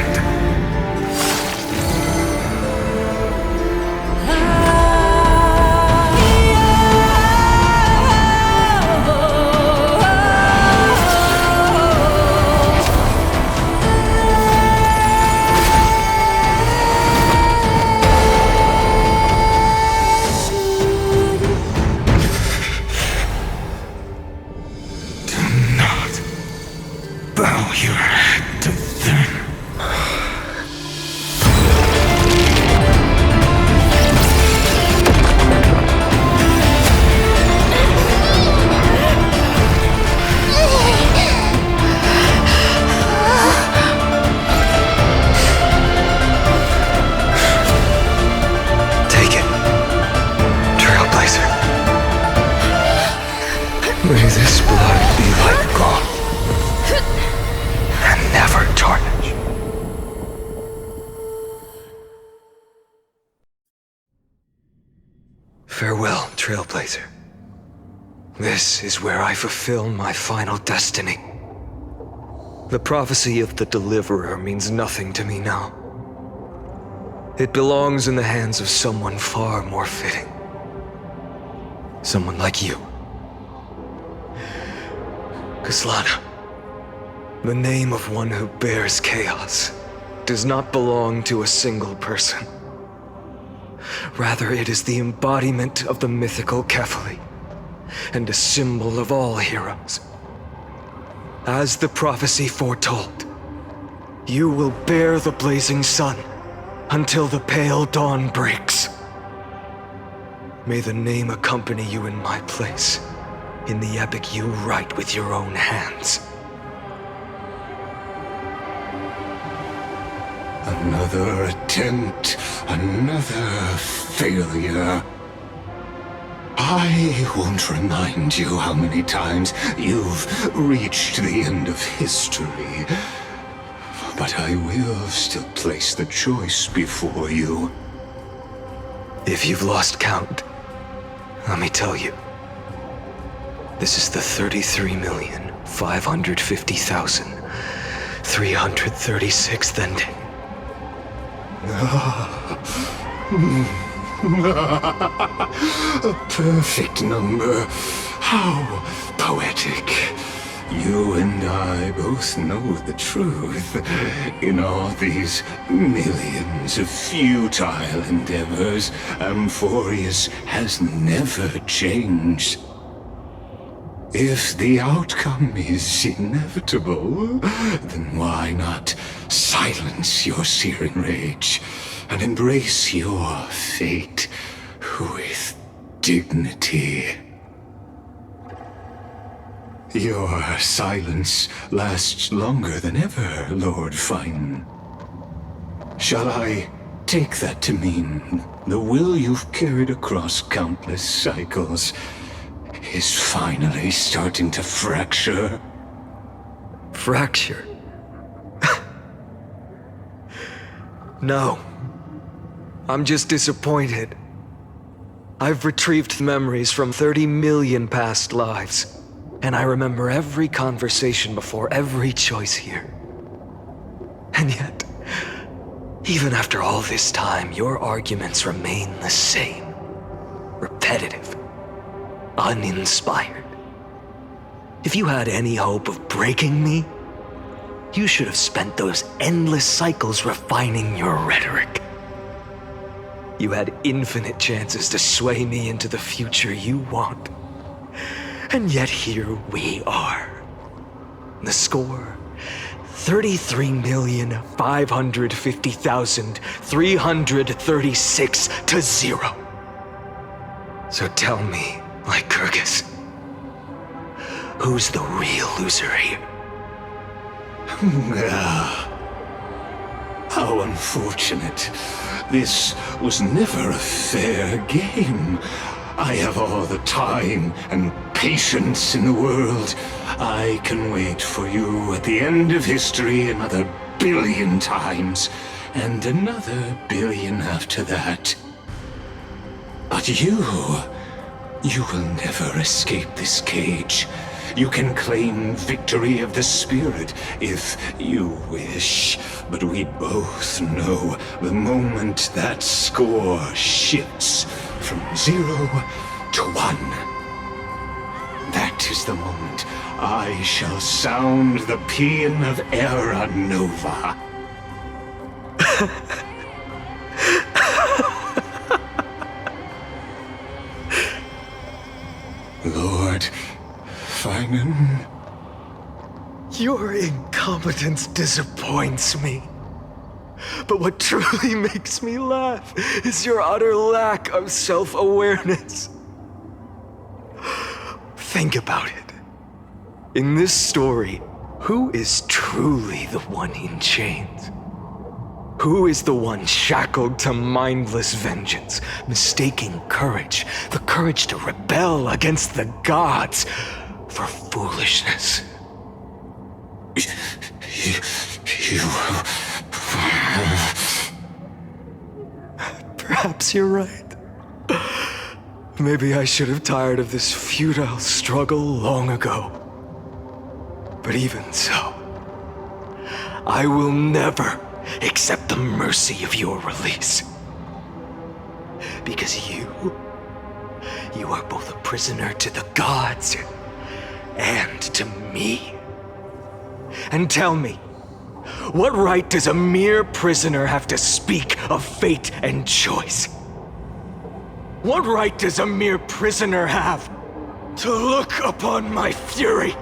Farewell, Trailblazer. This is where I fulfill my final destiny. The prophecy of the Deliverer means nothing to me now. It belongs in the hands of someone far more fitting. Someone like you. Kaslana, the name of one who bears chaos does not belong to a single person. Rather, it is the embodiment of the mythical Kefali, and a symbol of all heroes. As the prophecy foretold, you will bear the blazing sun until the pale dawn breaks. May the name accompany you in my place, in the epic you write with your own hands. Another attempt, another failure. I won't remind you how many times you've reached the end of history, but I will still place the choice before you. If you've lost count, let me tell you. This is the 33,550,336th ending. A perfect number. How poetic. You and I both know the truth. In all these millions of futile endeavors, Amphorius has never changed. If the outcome is inevitable, then why not silence your searing rage and embrace your fate with dignity? Your silence lasts longer than ever, Lord Fine. Shall I take that to mean the will you've carried across countless cycles is finally starting to fracture? Fracture? No. I'm just disappointed. I've retrieved memories from 30 million past lives, and I remember every conversation before every choice here. And yet, even after all this time, your arguments remain the same. Repetitive. Uninspired. If you had any hope of breaking me, you should have spent those endless cycles refining your rhetoric. You had infinite chances to sway me into the future you want. And yet here we are. The score, 33,550,336 to 0. So tell me, Lycurgus, who's the real loser here? How unfortunate. This was never a fair game. I have all the time and patience in the world. I can wait for you at the end of history another billion times, and another billion after that. But you will never escape this cage. You can claim victory of the spirit if you wish, but we both know the moment that score shifts from 0 to 1. That is the moment I shall sound the paean of Era Nova. Lord Finan? Your incompetence disappoints me. But what truly makes me laugh is your utter lack of self-awareness. Think about it. In this story, who is truly the one in chains? Who is the one shackled to mindless vengeance, mistaking courage, the courage to rebel against the gods, for foolishness? Perhaps you're right. Maybe I should have tired of this futile struggle long ago. But even so, I will never accept the mercy of your release. Because you are both a prisoner to the gods and to me. And tell me, what right does a mere prisoner have to speak of fate and choice? What right does a mere prisoner have to look upon my fury?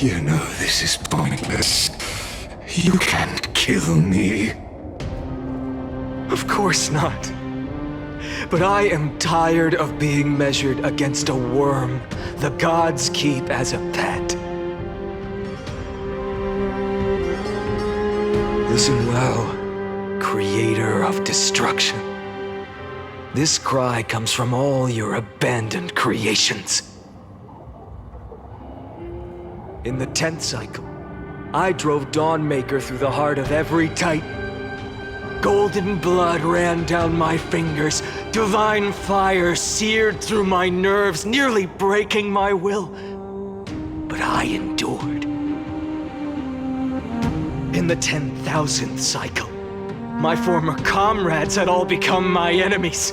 You know this is pointless. You can't kill me. Of course not. But I am tired of being measured against a worm the gods keep as a pet. Listen well, creator of destruction. This cry comes from all your abandoned creations. In the 10th cycle, I drove Dawnmaker through the heart of every titan. Golden blood ran down my fingers, divine fire seared through my nerves, nearly breaking my will. But I endured. In the 10,000th cycle, my former comrades had all become my enemies.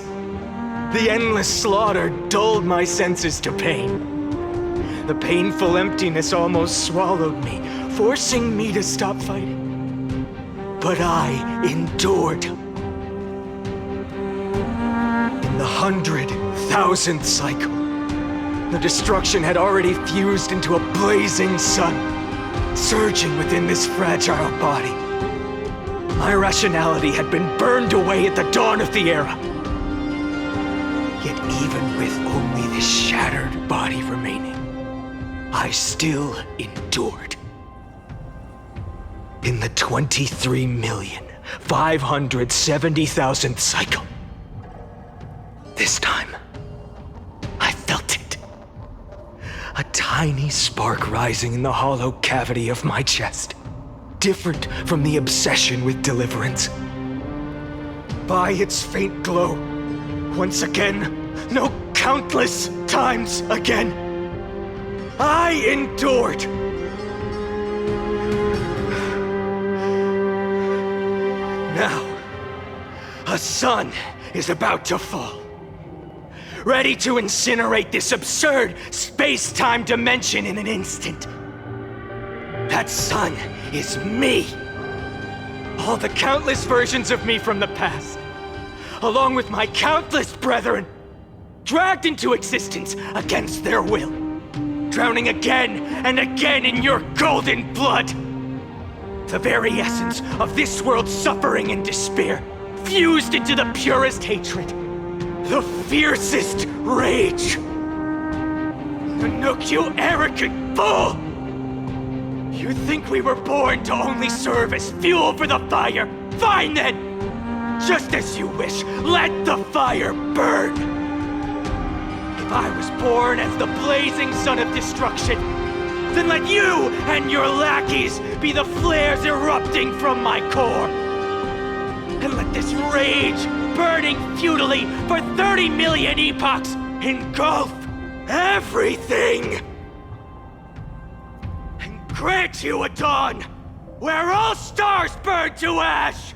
The endless slaughter dulled my senses to pain. The painful emptiness almost swallowed me, forcing me to stop fighting. But I endured. In the 100,000th cycle, the destruction had already fused into a blazing sun, surging within this fragile body. My rationality had been burned away at the dawn of the era. Yet even with only this shattered body remaining, I still endured. In the 23,570,000th cycle, this time, I felt it. A tiny spark rising in the hollow cavity of my chest, different from the obsession with deliverance. By its faint glow, once again, no, countless times again, I endured. Now, a sun is about to fall, ready to incinerate this absurd space-time dimension in an instant. That sun is me. All the countless versions of me from the past, along with my countless brethren, dragged into existence against their will, drowning again and again in your golden blood. The very essence of this world's suffering and despair, fused into the purest hatred, the fiercest rage. Nanook, you arrogant fool! You think we were born to only serve as fuel for the fire? Fine then! Just as you wish, let the fire burn! If I was born as the blazing sun of destruction, then let you and your lackeys be the flares erupting from my core. And let this rage, burning futilely for 30 million epochs, engulf everything! And grant you a dawn where all stars burn to ash!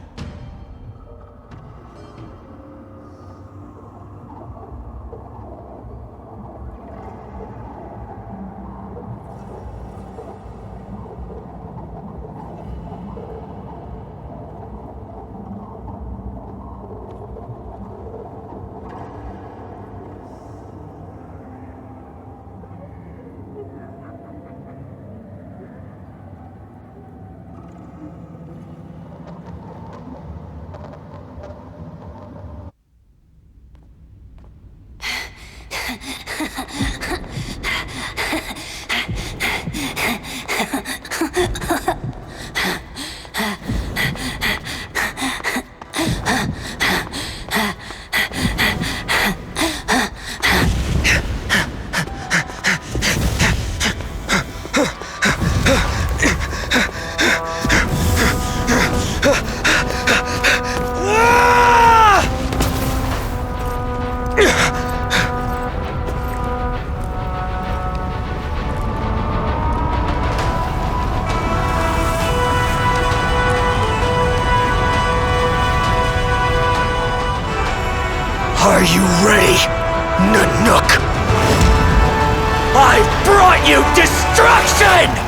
Are you ready, Nanook? I brought you destruction!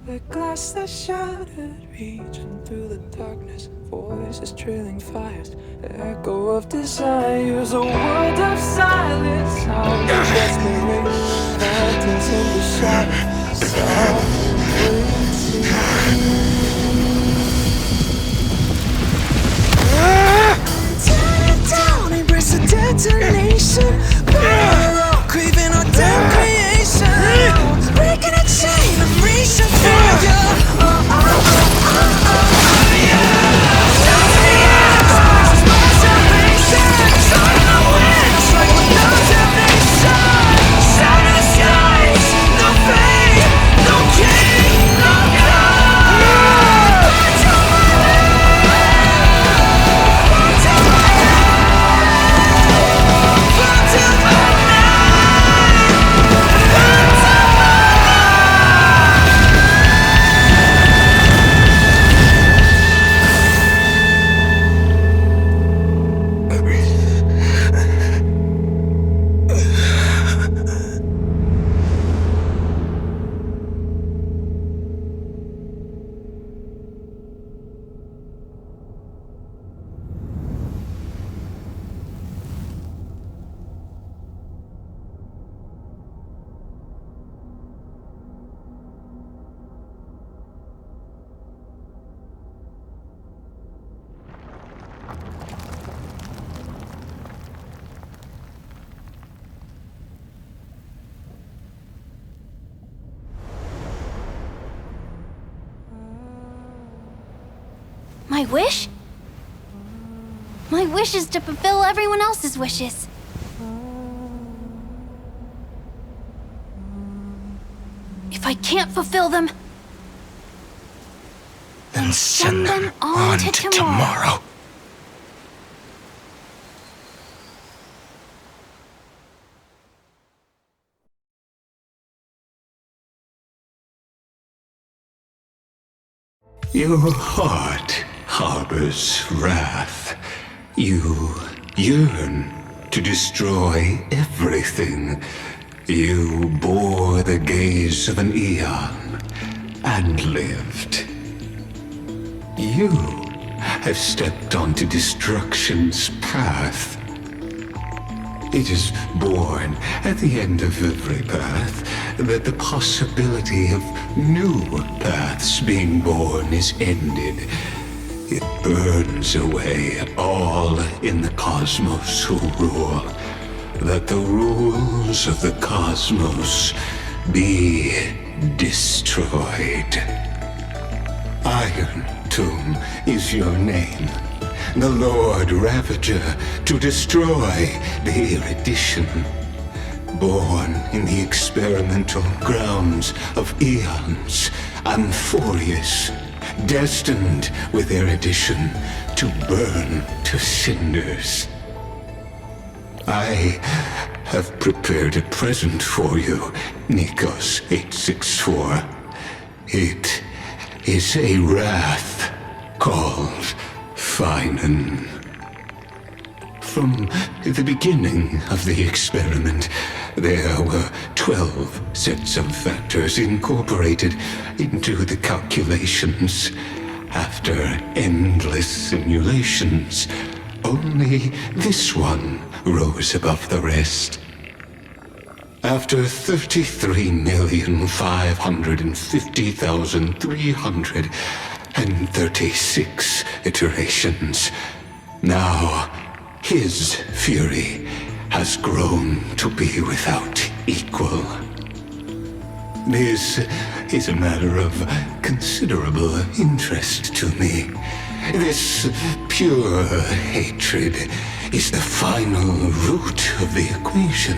The glass that shattered, reaching through the darkness, voices trailing fires, echo of desires, a world of silence, sounds of desperation, phantoms in the shadows, soft waiting. Tear it down, embrace a detonation, craving our damn creation, breaking a chain of reaching for you. My wish? My wish is to fulfill everyone else's wishes. If I can't fulfill them, then send them on to tomorrow. Your heart harbors wrath. You yearn to destroy everything. You bore the gaze of an eon and lived. You have stepped onto destruction's path. It is born at the end of every path that the possibility of new paths being born is ended. It burns away all in the cosmos who rule, that the rules of the cosmos be destroyed. Iron Tomb is your name. the Lord Ravager, to destroy the erudition. Born in the experimental grounds of eons, Amphorius, destined with erudition to burn to cinders. I have prepared a present for you, Nikos 864. It is a wrath called Finan. From the beginning of the experiment, there were 12 sets of factors incorporated into the calculations. After endless simulations, only this one rose above the rest. After 33,550,336 iterations, now his fury has grown to be without equal. This is a matter of considerable interest to me. This pure hatred is the final root of the equation.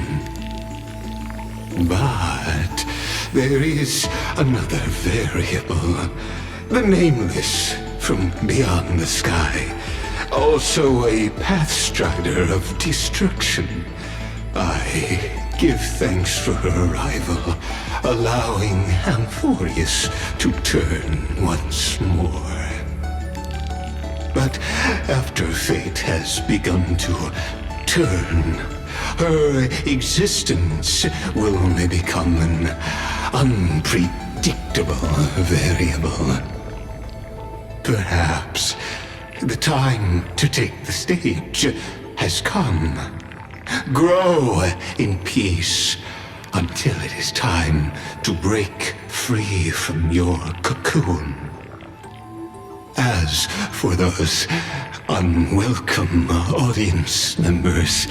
But there is another variable, the nameless from beyond the sky, also a pathstrider of destruction. I give thanks for her arrival, allowing Amphorius to turn once more. But after fate has begun to turn, her existence will only become an unpredictable variable. Perhaps the time to take the stage has come. Grow in peace until it is time to break free from your cocoon. As for those unwelcome audience members,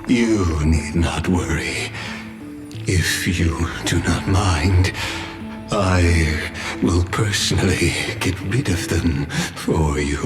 you need not worry. If you do not mind, I will personally get rid of them for you.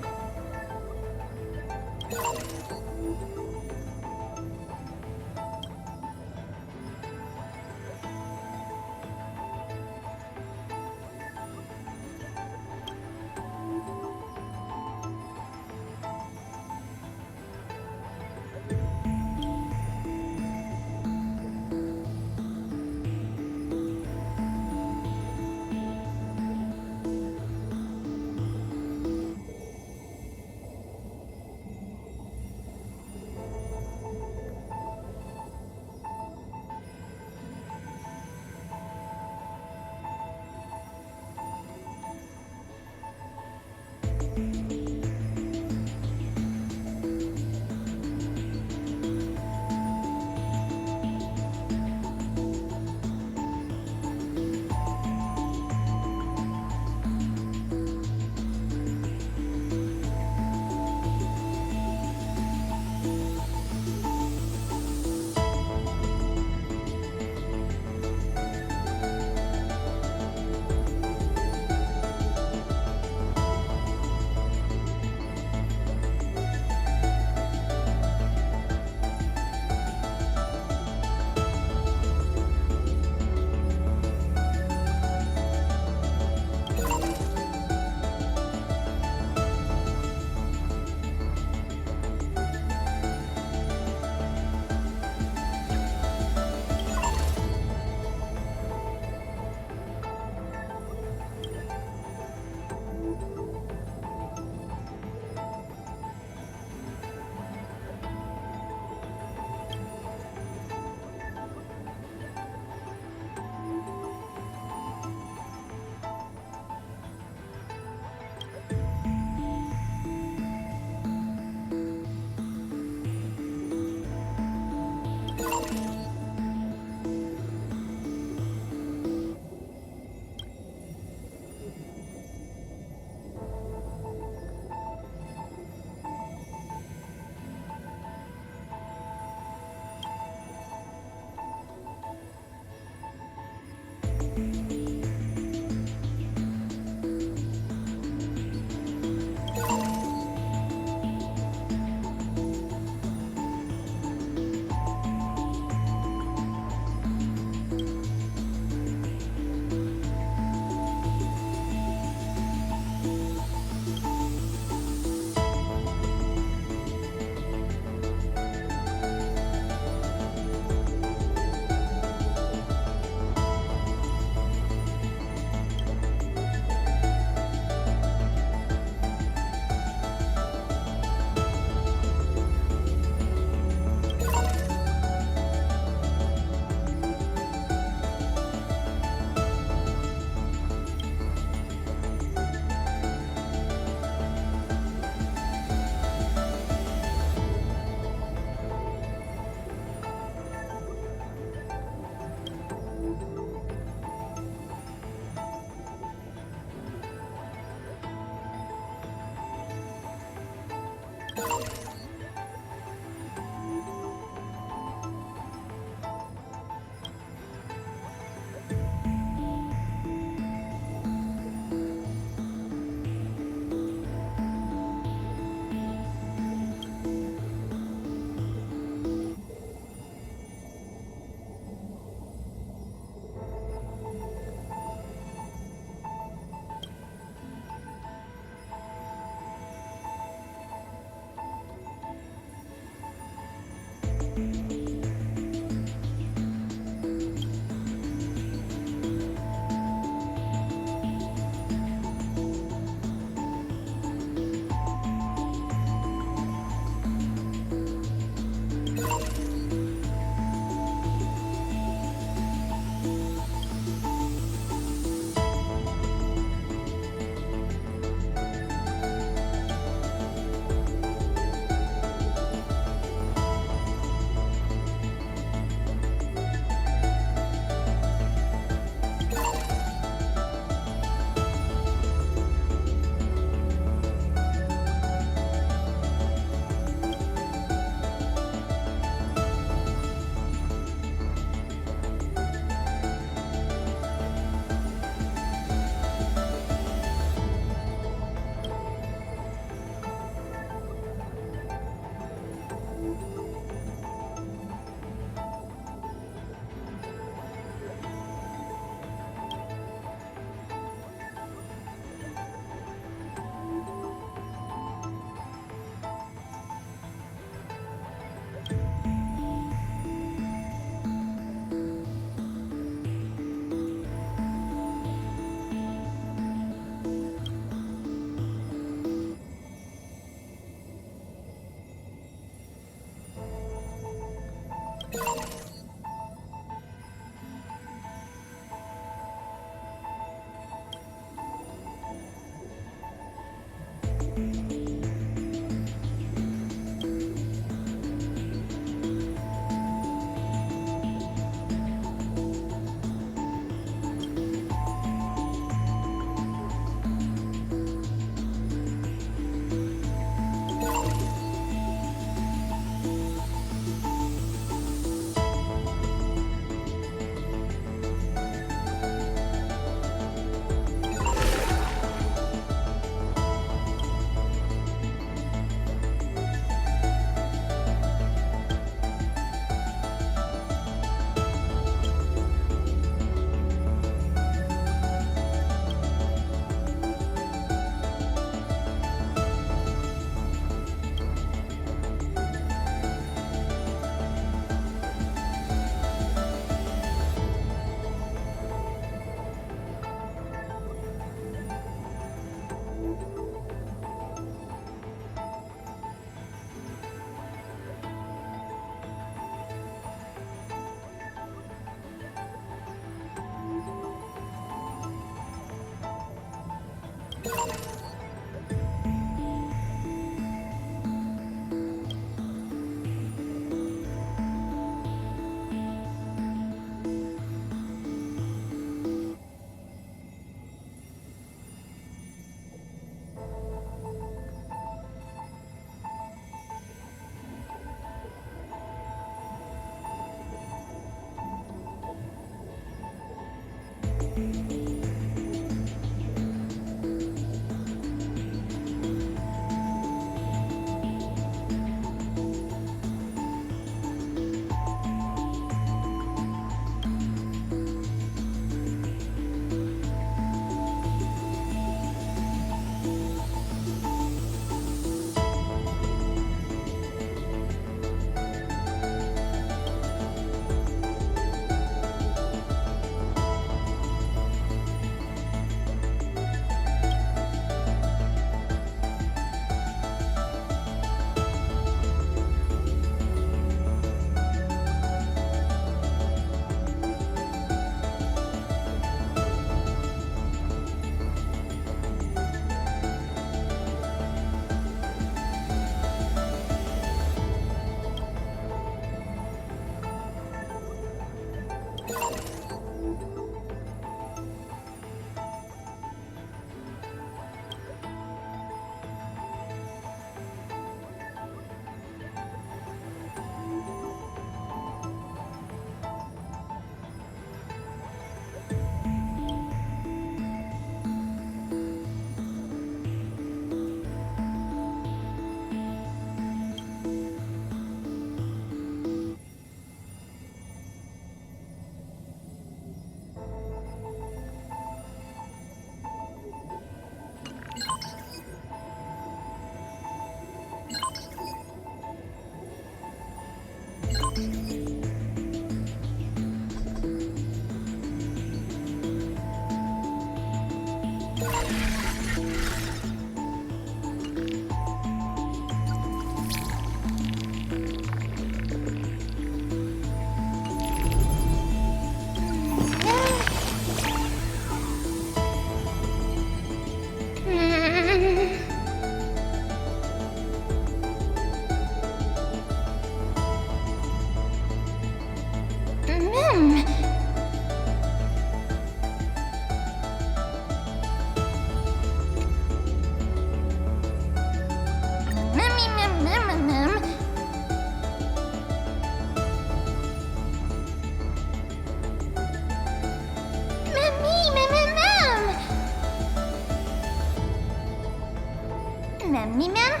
Mem, me mem?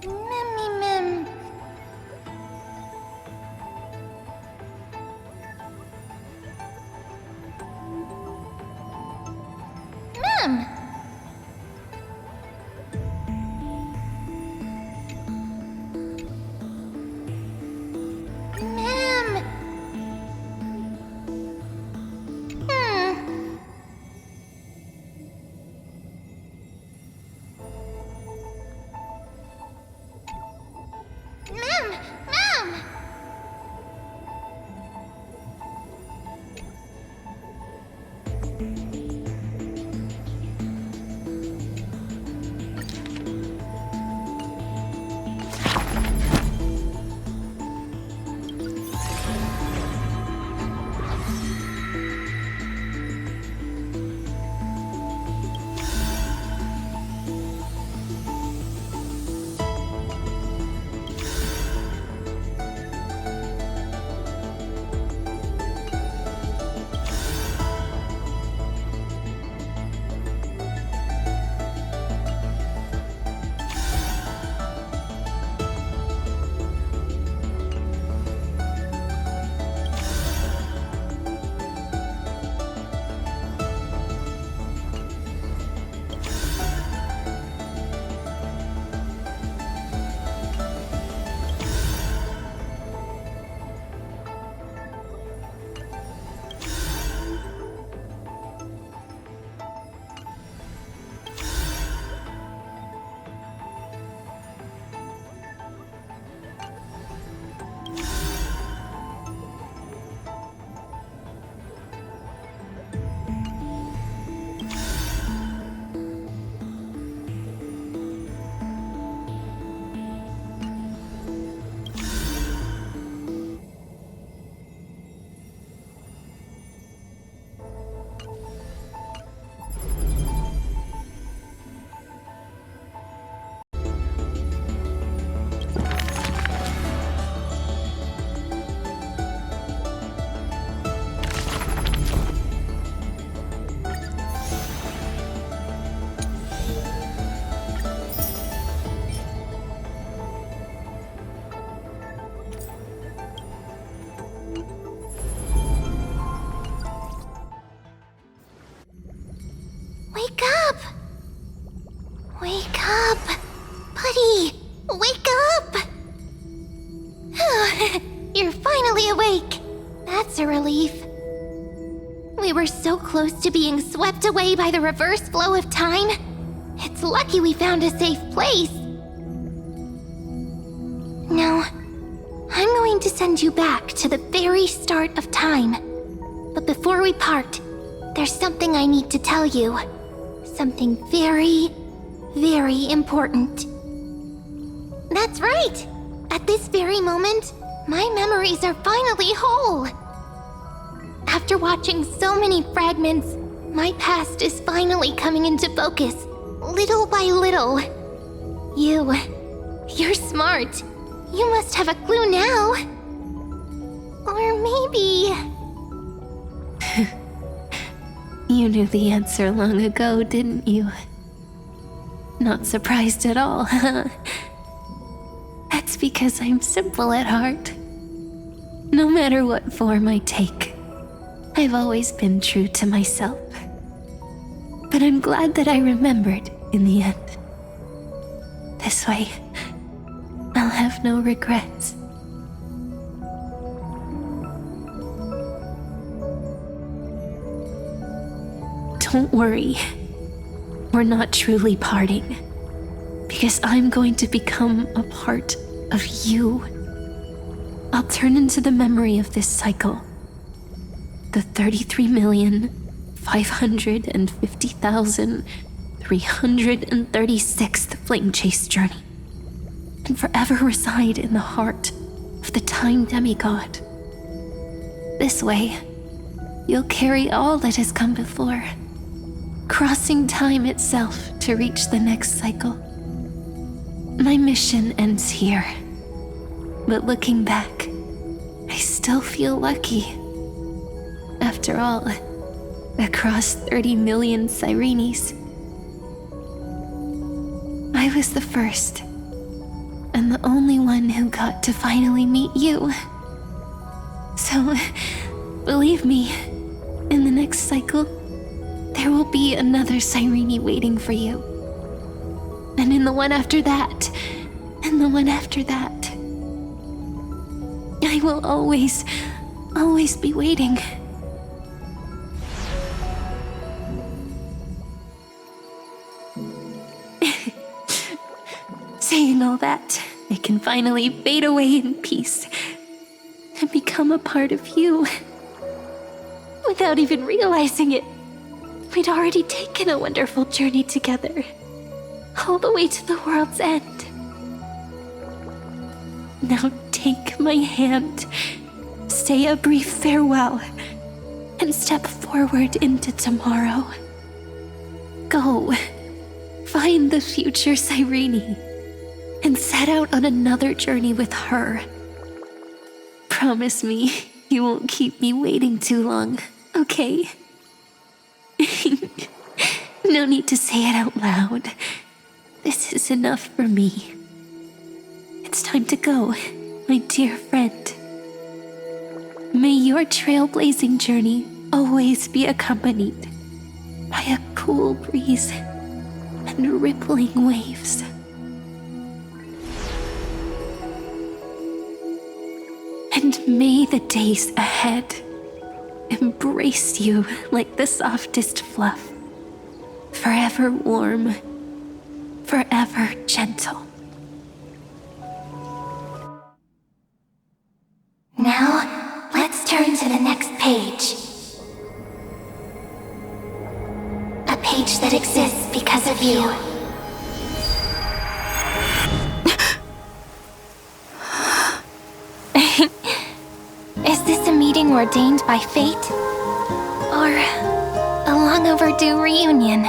Mem, me mem. Mem! Mem! Mem! Mem! Wake up! Wake up! Buddy! Wake up! You're finally awake! That's a relief. We were so close to being swept away by the reverse flow of time. It's lucky we found a safe place. Now, I'm going to send you back to the very start of time. But before we part, there's something I need to tell you. Something very, very important. That's right! At this very moment, my memories are finally whole. After watching so many fragments, my past is finally coming into focus, little by little. You're smart. You must have a clue now. Or maybe... You knew the answer long ago, didn't you? Not surprised at all, huh? That's because I'm simple at heart. No matter what form I take, I've always been true to myself. But I'm glad that I remembered in the end. This way, I'll have no regrets. Don't worry. We're not truly parting. Because I'm going to become a part of you. I'll turn into the memory of this cycle. The 33,550,336th Flame Chase journey. And forever reside in the heart of the Time Demigod. This way, you'll carry all that has come before, crossing time itself to reach the next cycle. My mission ends here, but looking back, I still feel lucky. After all, across 30 million Sirenes. I was the first, and the only one who got to finally meet you. So, believe me, in the next cycle, there will be another Cyrene waiting for you. And in the one after that, and the one after that. I will always be waiting. Saying all that, I can finally fade away in peace and become a part of you. Without even realizing it, we'd already taken a wonderful journey together, all the way to the world's end. Now take my hand, say a brief farewell, and step forward into tomorrow. Go, find the future Cyrene, and set out on another journey with her. Promise me you won't keep me waiting too long, okay? No need to say it out loud. This is enough for me. It's time to go, my dear friend. May your trailblazing journey always be accompanied by a cool breeze and rippling waves. And may the days ahead embrace you like the softest fluff, forever warm, forever gentle. Now, let's turn to the next page. A page that exists because of you. Is this a meeting ordained by fate? Or a long overdue reunion?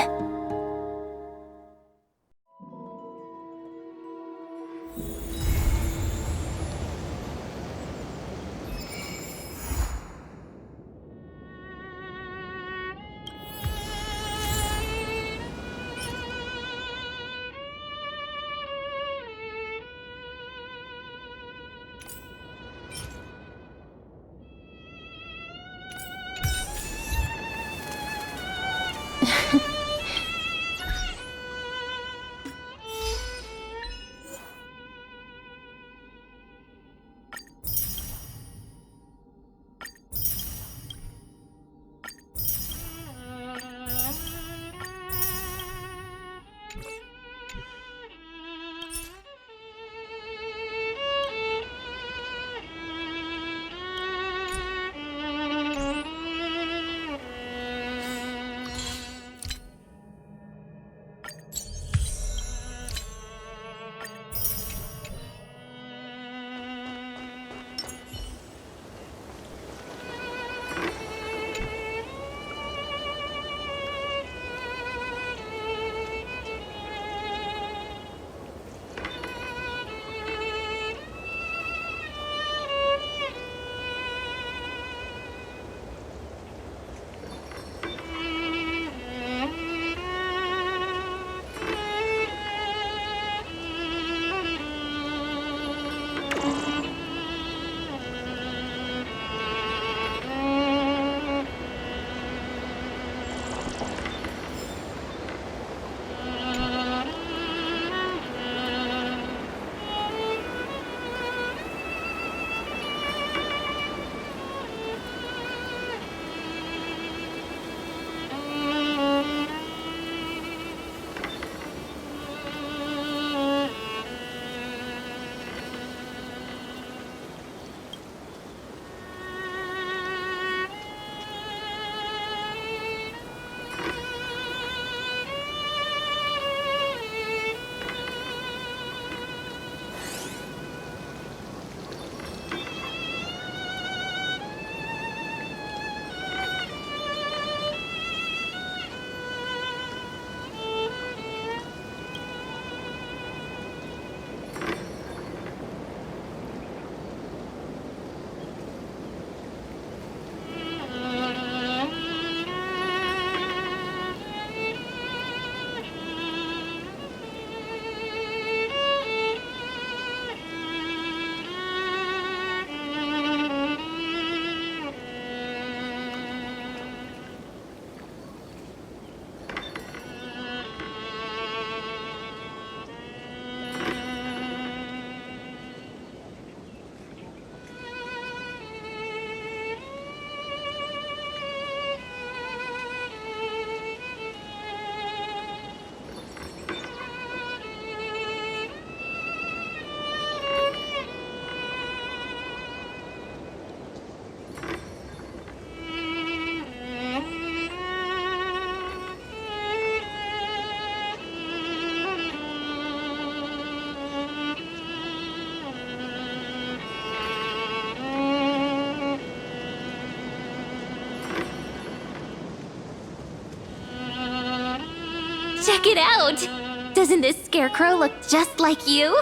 Check it out! Doesn't this scarecrow look just like you?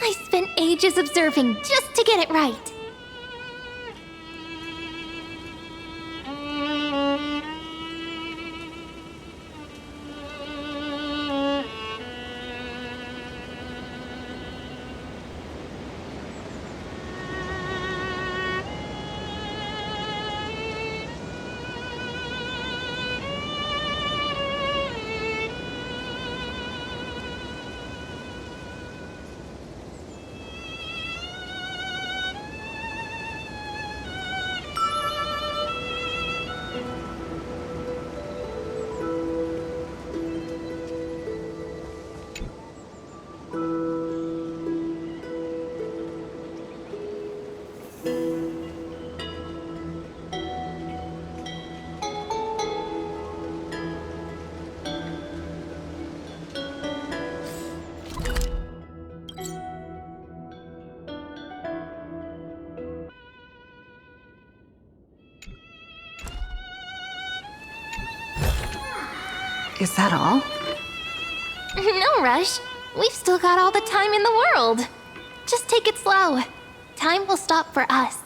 I spent ages observing just to get it right. Is that all? No rush. We've still got all the time in the world. Just take it slow. Time will stop for us.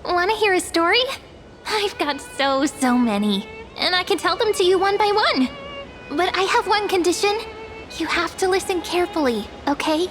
Want to hear a story? I've got so many, and I can tell them to you one by one. But I have one condition. You have to listen carefully, okay?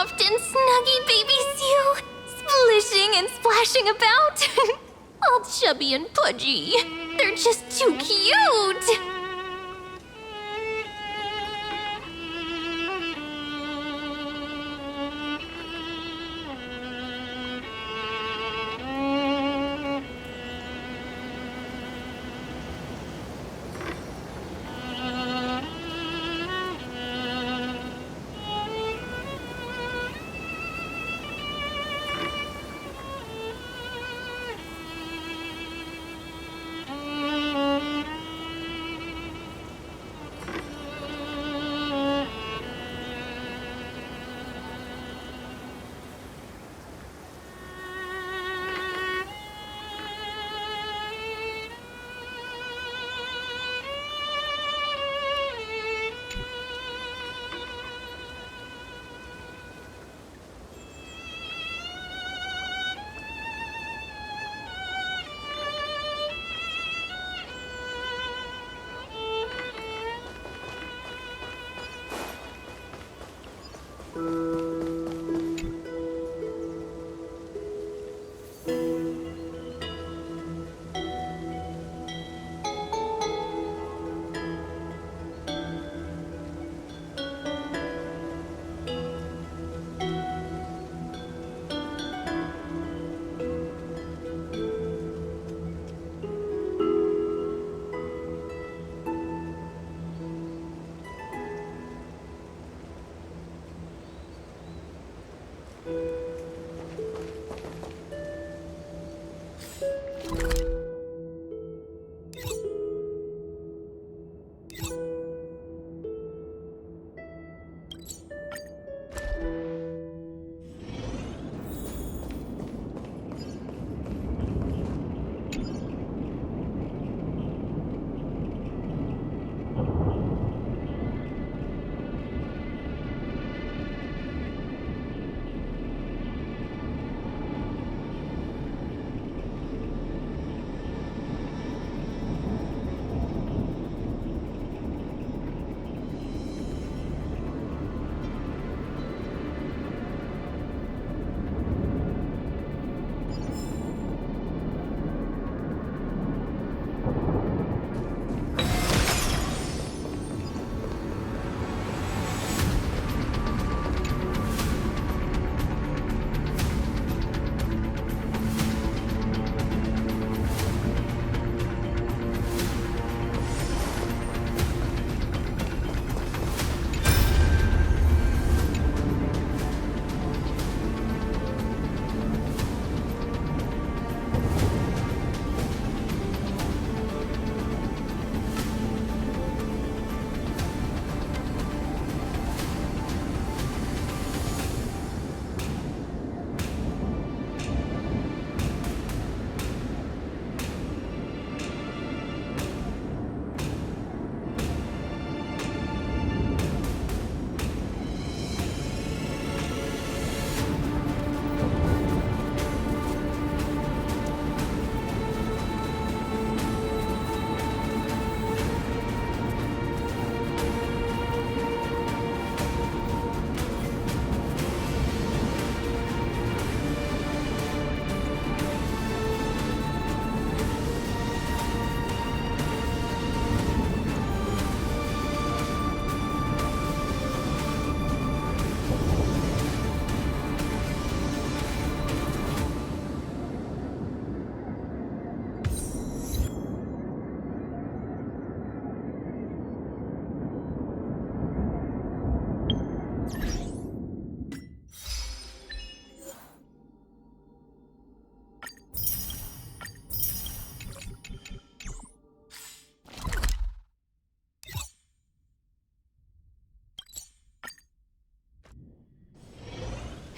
soft and snuggy baby seal, splishing and splashing about. All chubby and pudgy. They're just too cute.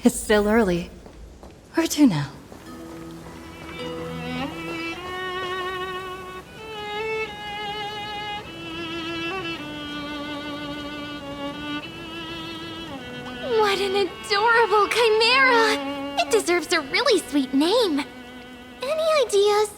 It's still early. Where to now? What an adorable chimera! It deserves a really sweet name. Any ideas?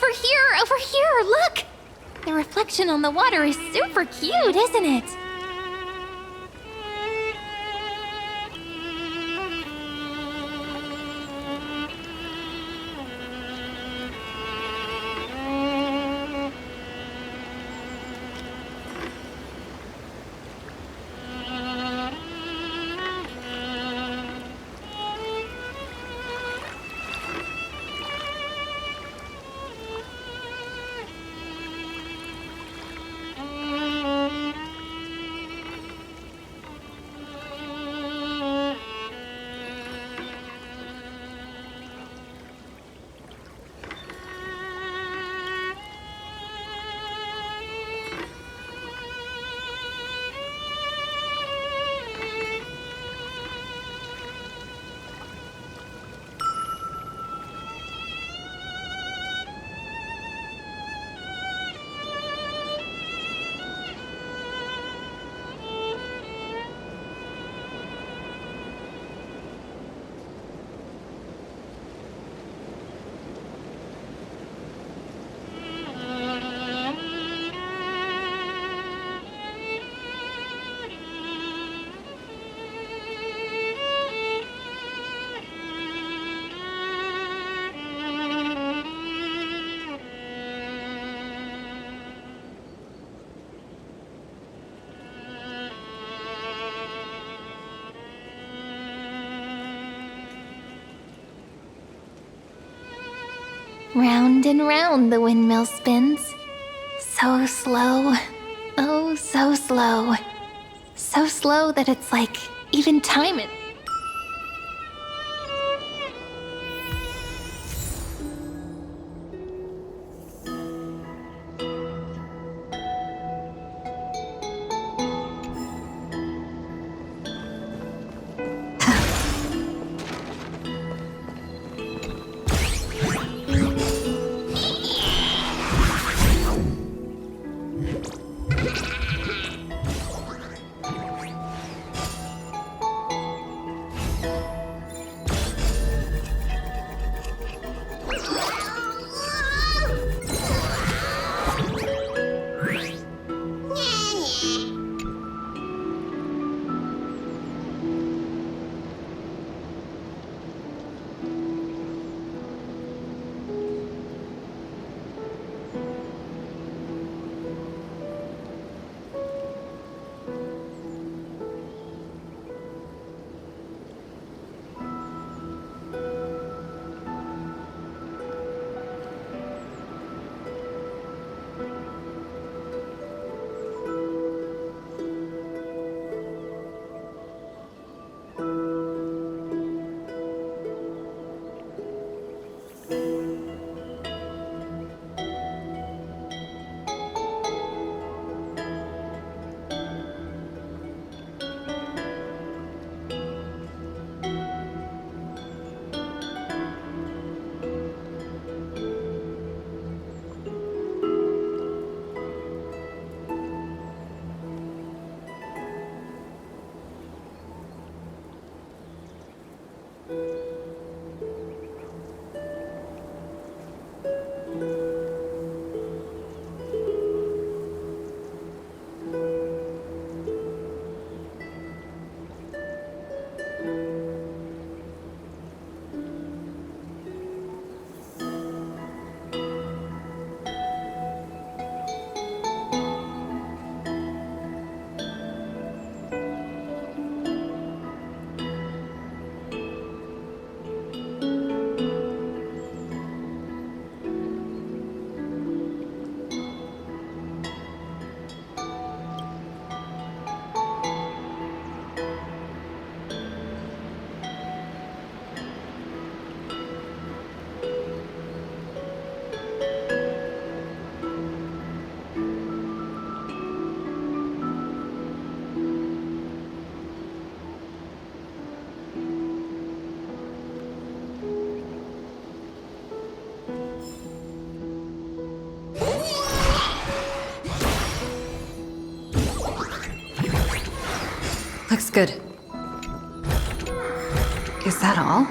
Over here, look! The reflection on the water is super cute, isn't it? Round and round the windmill spins. So slow. Oh, so slow. So slow that it's like even time it. Looks good. Is that all?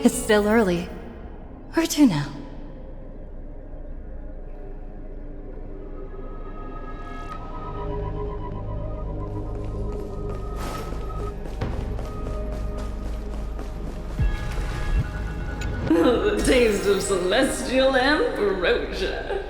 It's still early. Where to now? The taste of celestial ambrosia.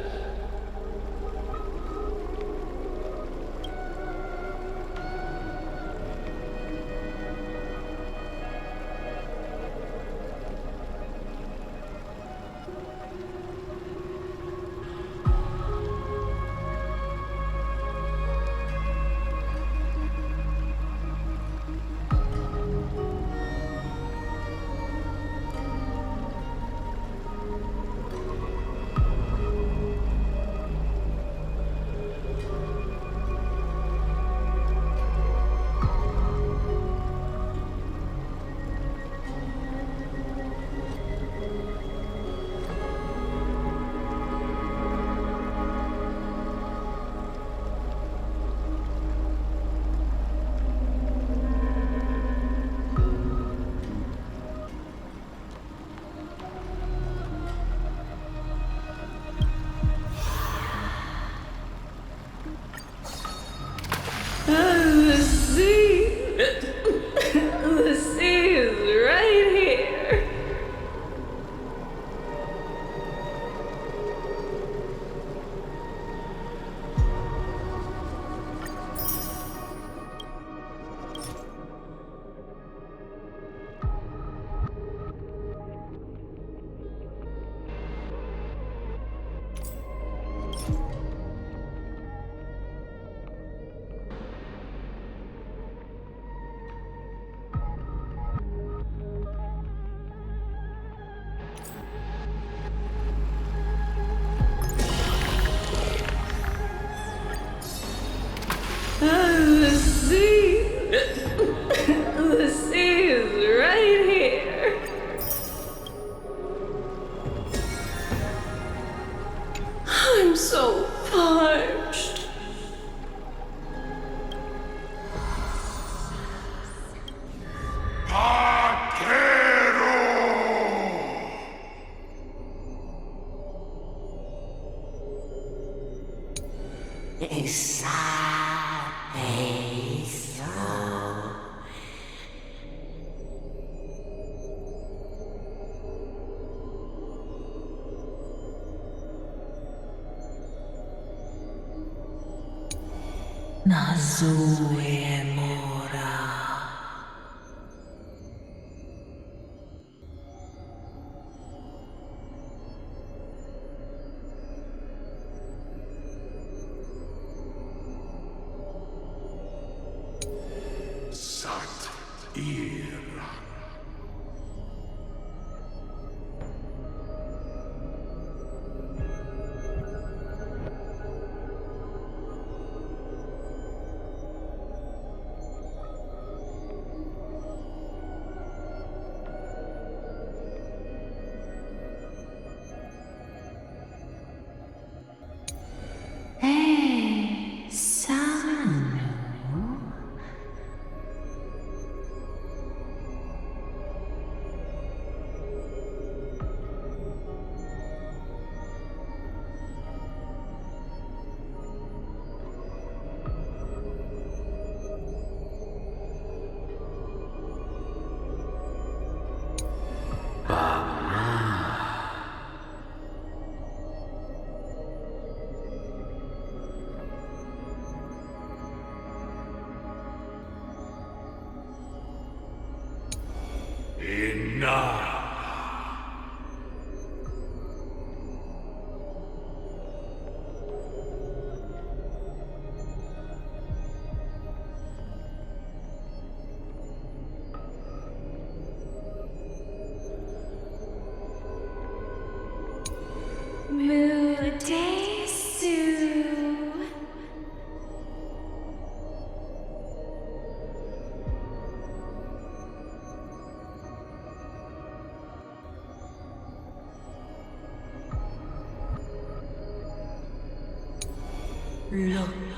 The sea. The sea is right here. The sea. The sea is right here. I'm so parched. Hey, son.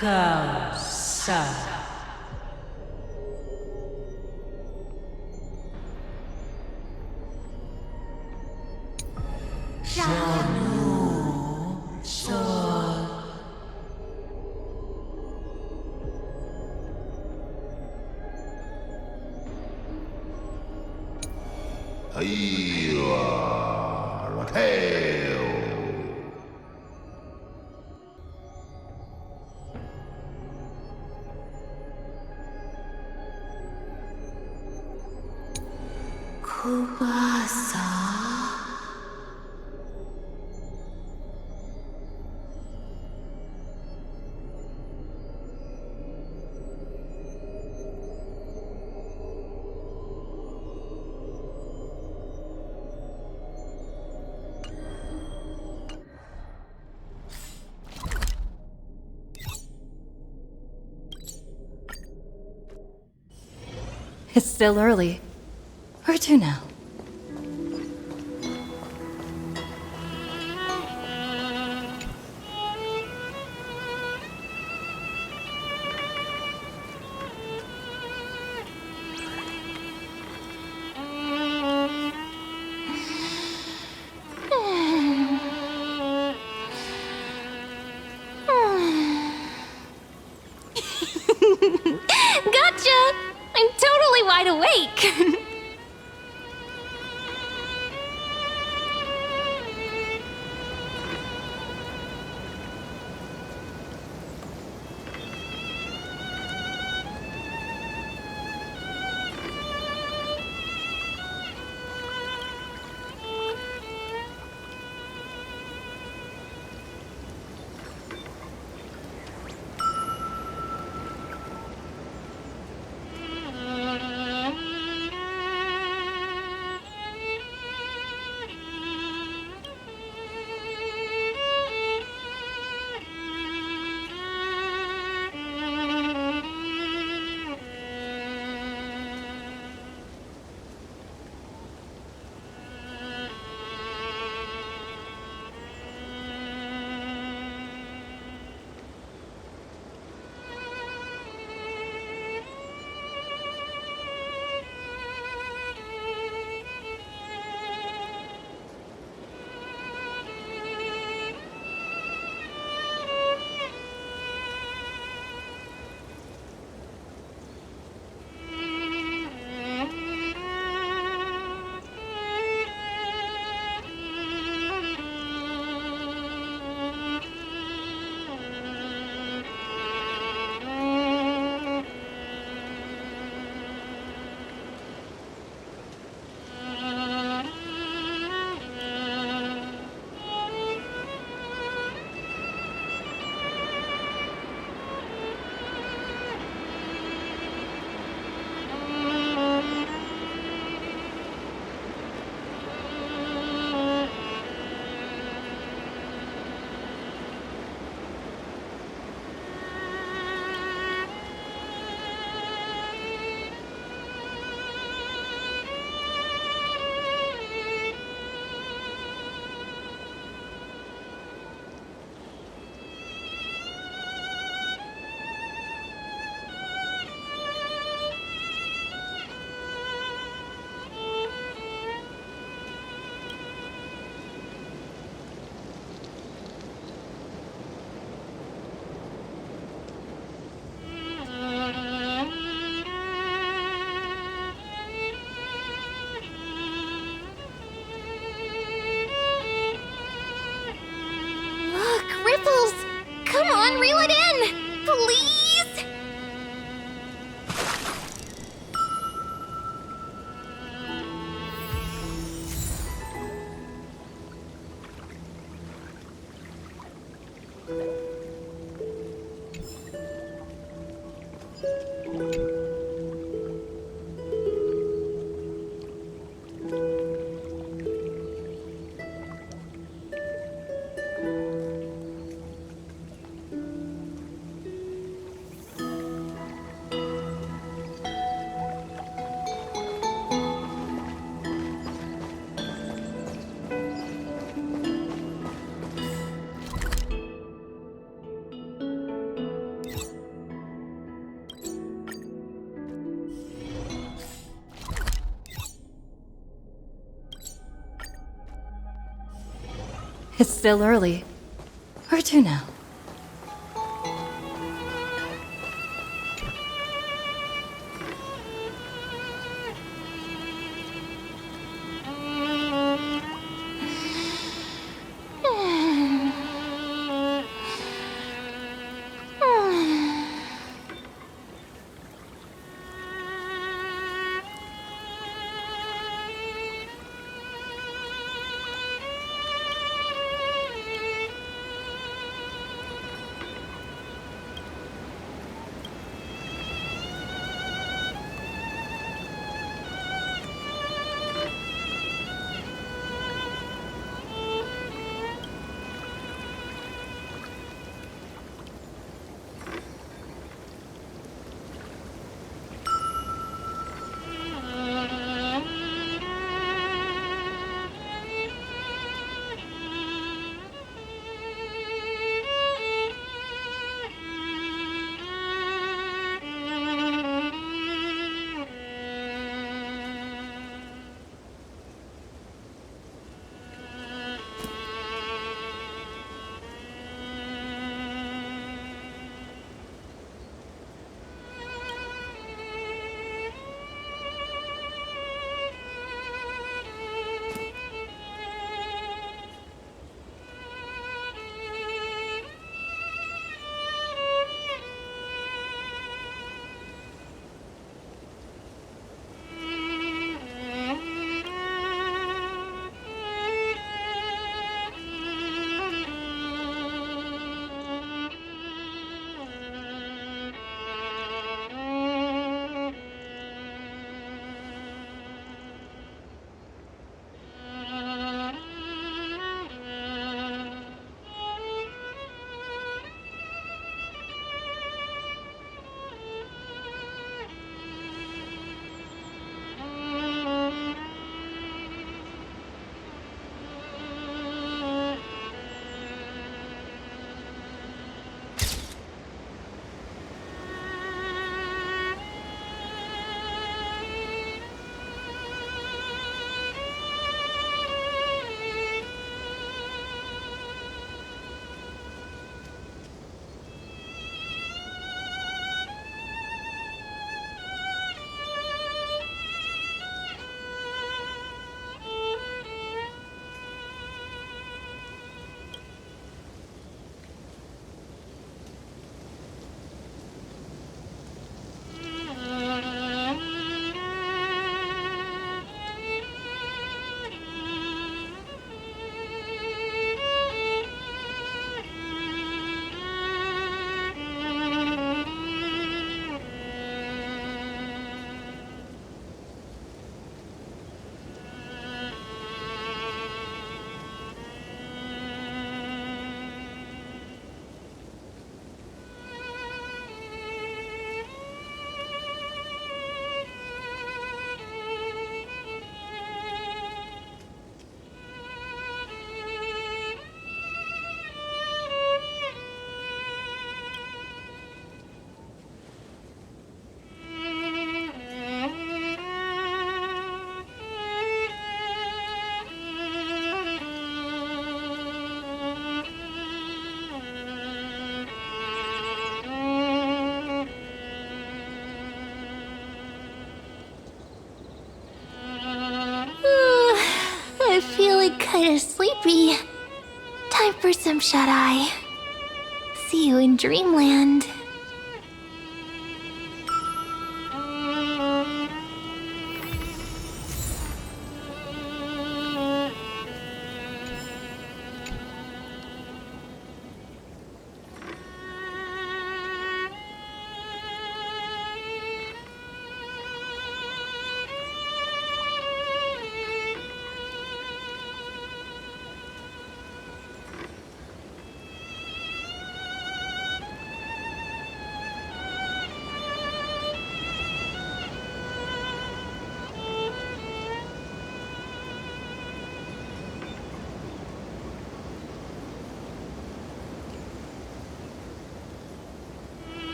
Lucasa. It's still early. Where to now? Gotcha! I'm totally wide awake! Come on, reel it in! Please! It's still early. Where to now? it'll be time for some shut-eye. See you in Dreamland.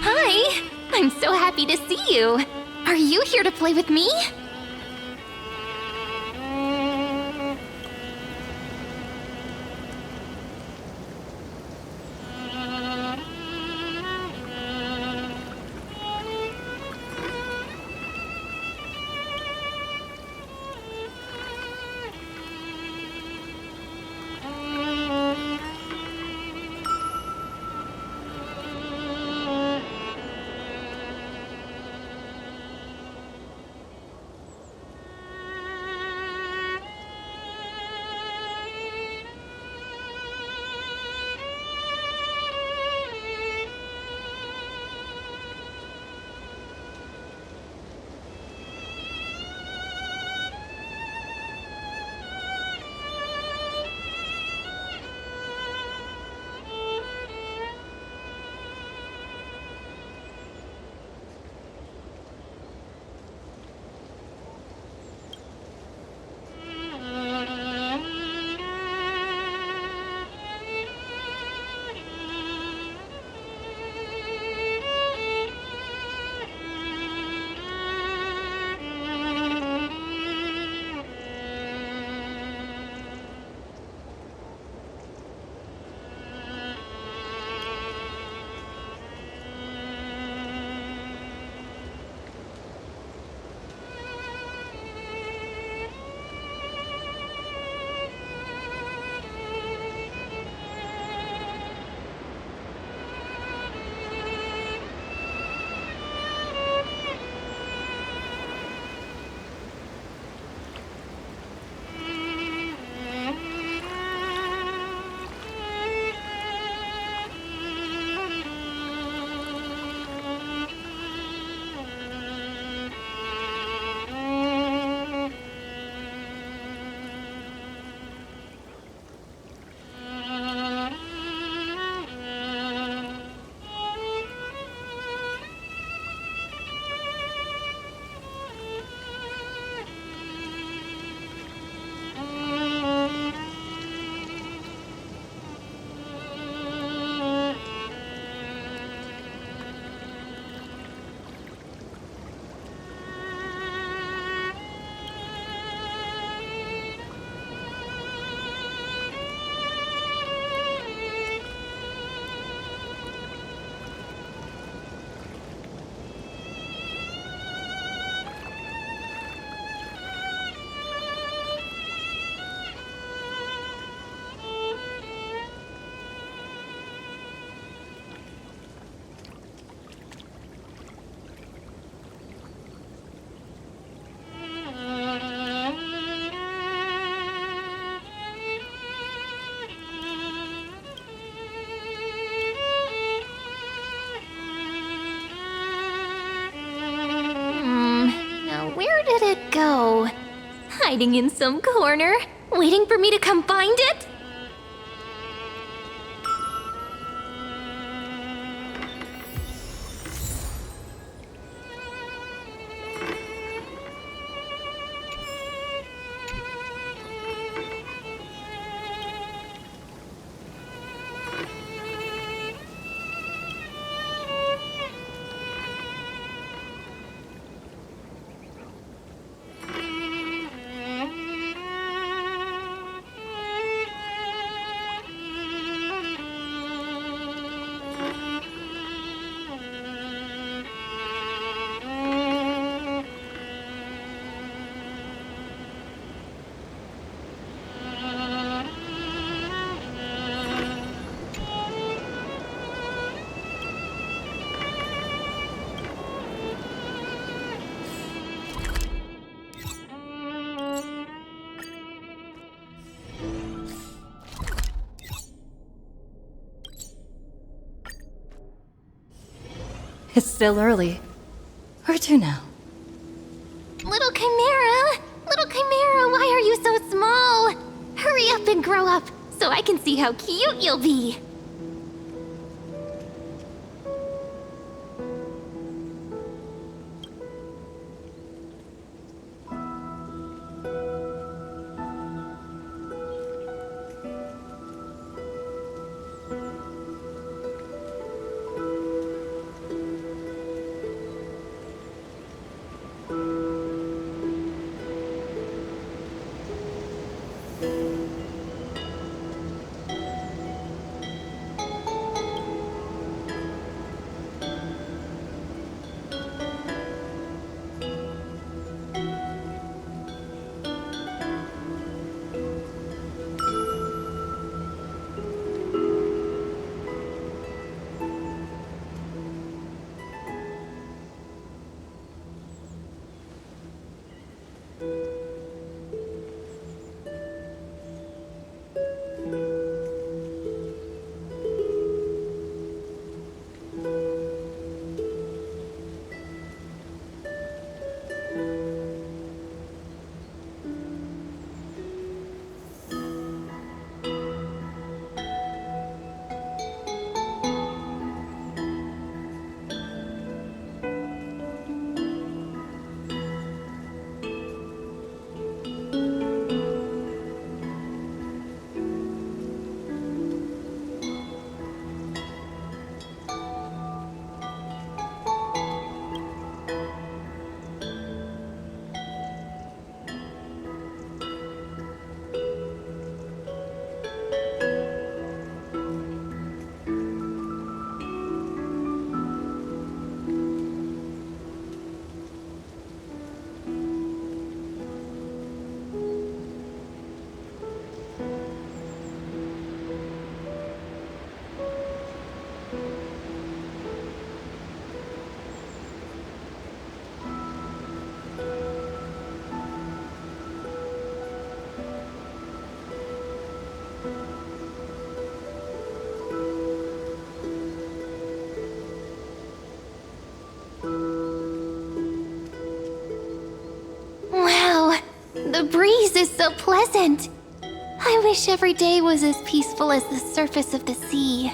Hi! I'm so happy to see you. Are you here to play with me? Where did it go? Hiding in some corner, waiting for me to come find it? It's still early. Where to now? Little Chimera! Little Chimera, why are you so small? Hurry up and grow up so I can see how cute you'll be. Wow, the breeze is so pleasant. I wish every day was as peaceful as the surface of the sea.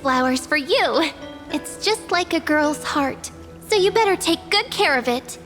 flowers for you. It's just like a girl's heart, so you better take good care of it.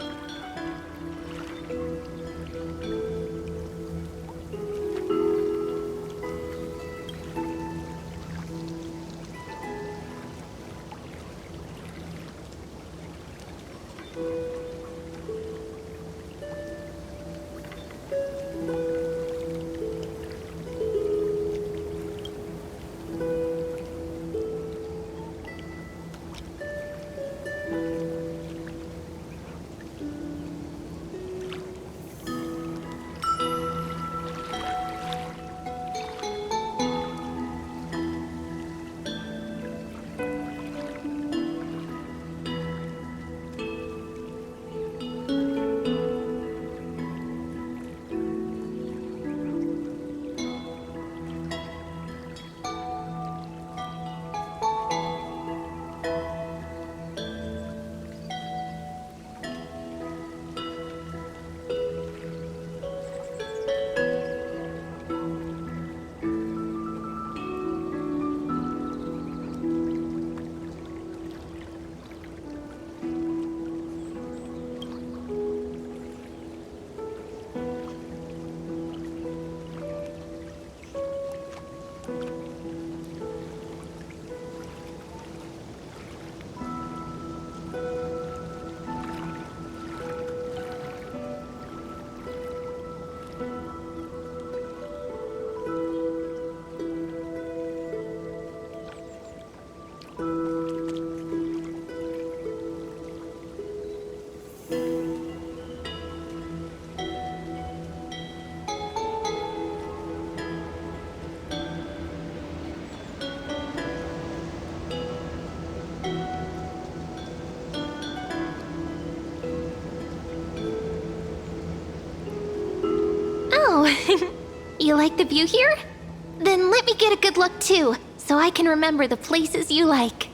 You like the view here? Then let me get a good look too, so I can remember the places you like.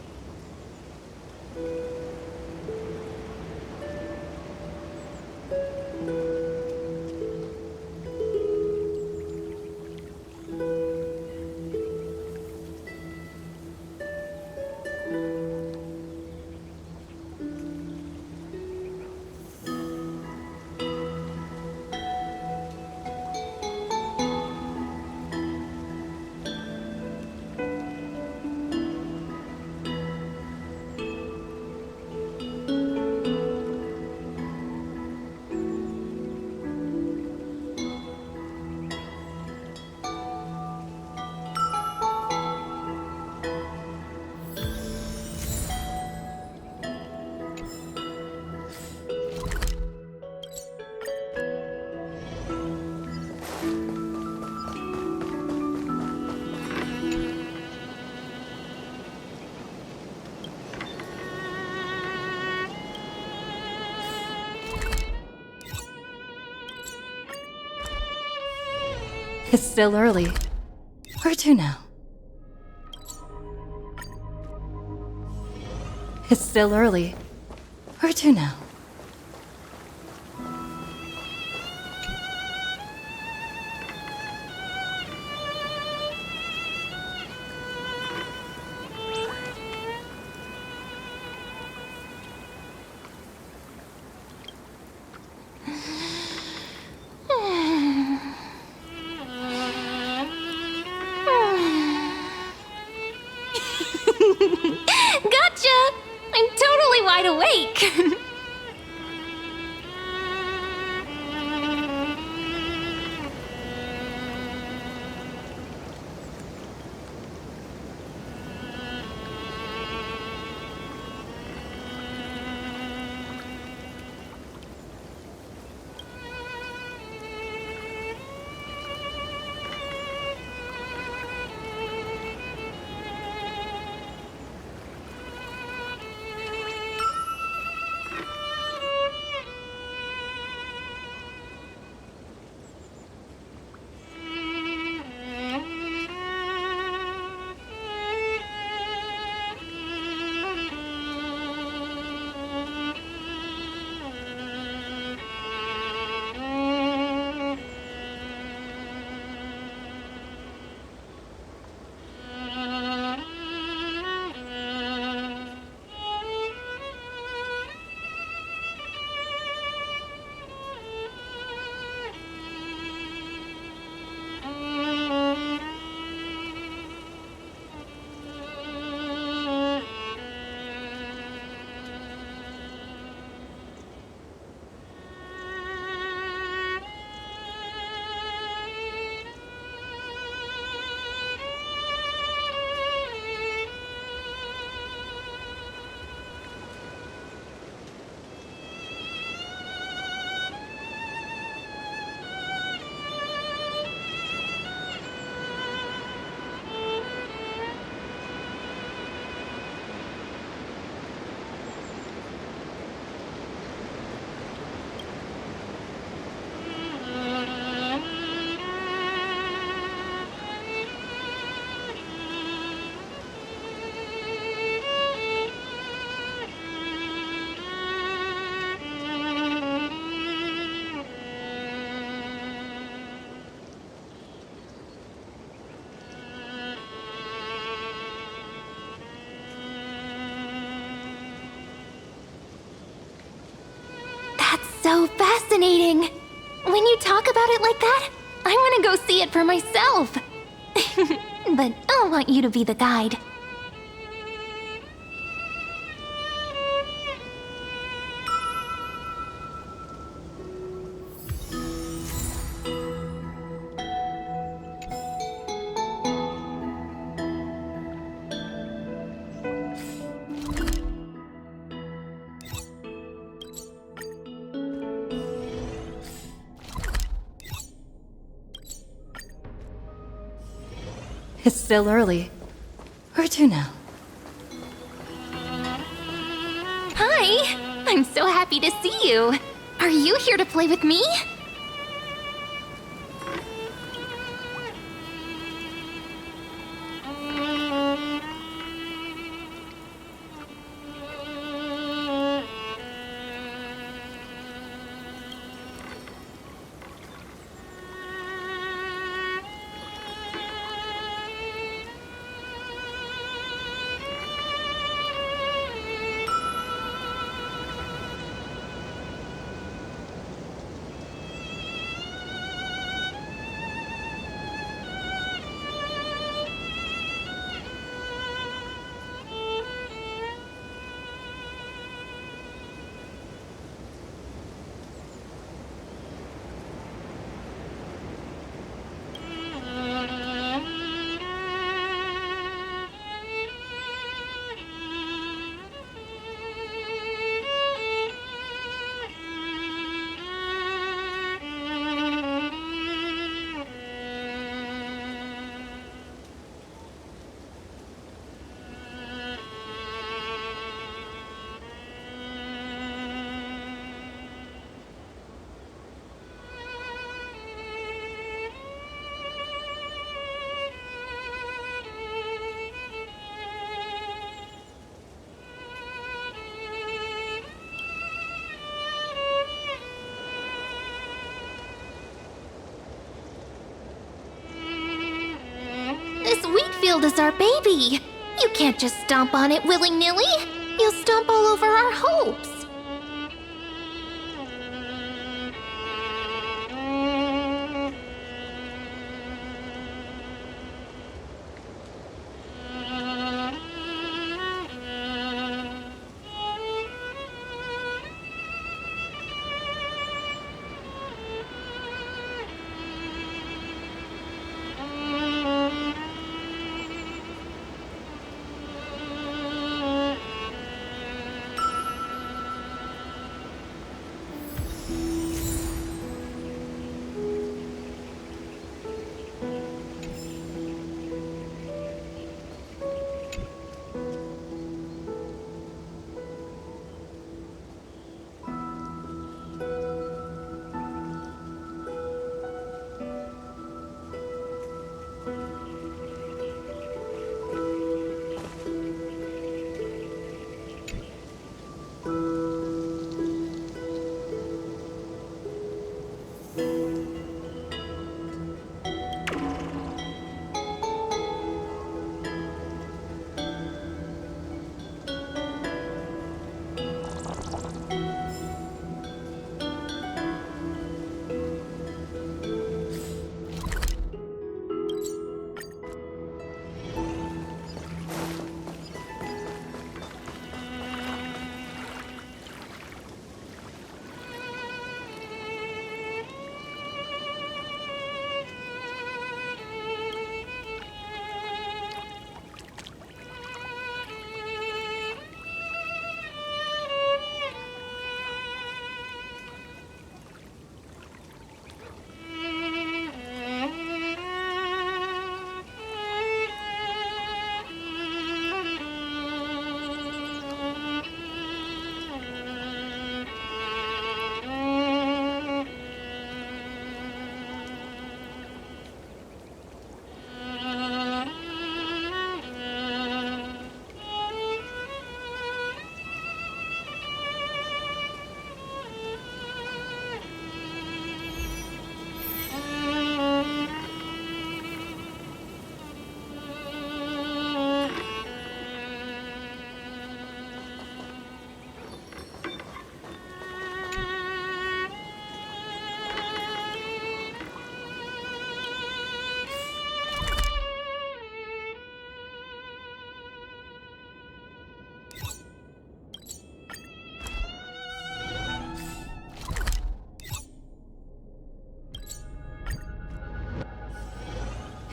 It's still early. Where to now? It's still early. Where to now? Gotcha! I'm totally wide awake! so fascinating. When you talk about it like that, I want to go see it for myself. But I want you to be the guide. It's still early. Where to now? Hi! I'm so happy to see you. Are you here to play with me? This wheat field is our baby. You can't just stomp on it willy-nilly. You'll stomp all over our hopes.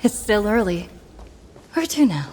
It's still early. Where to now?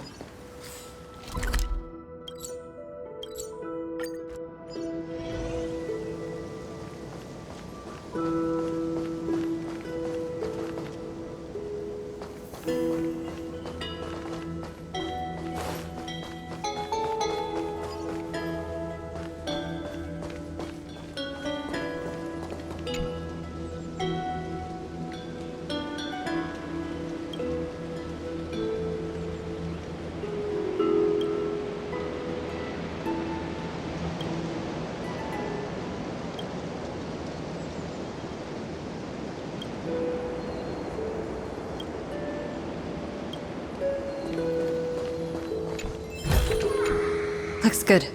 Looks good.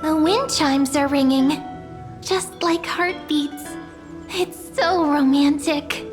The wind chimes are ringing, just like heartbeats. It's so romantic.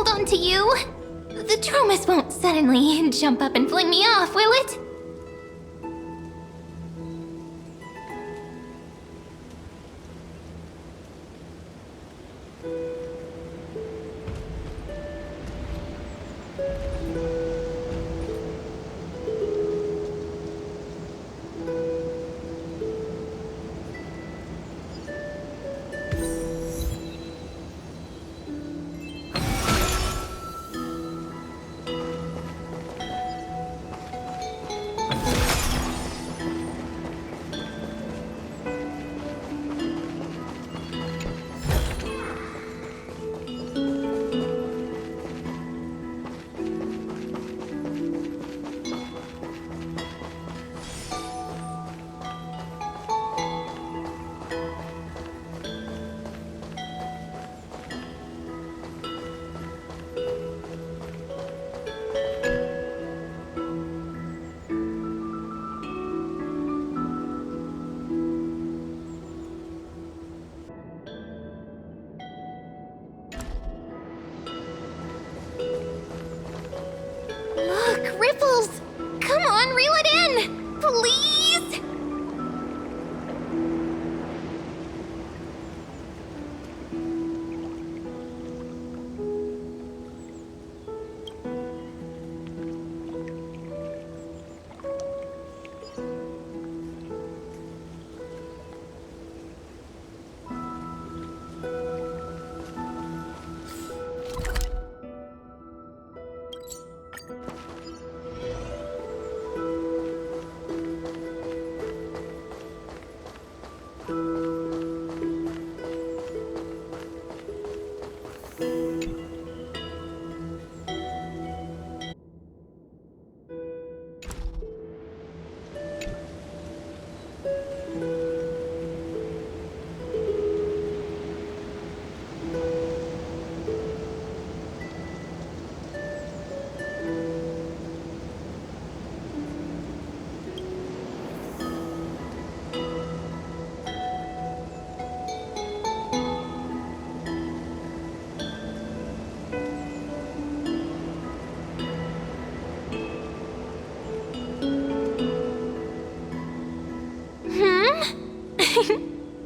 hold on to you. The Tromus won't suddenly jump up and fling me off, will it? Look, ripples! Come on, reel it in! Please!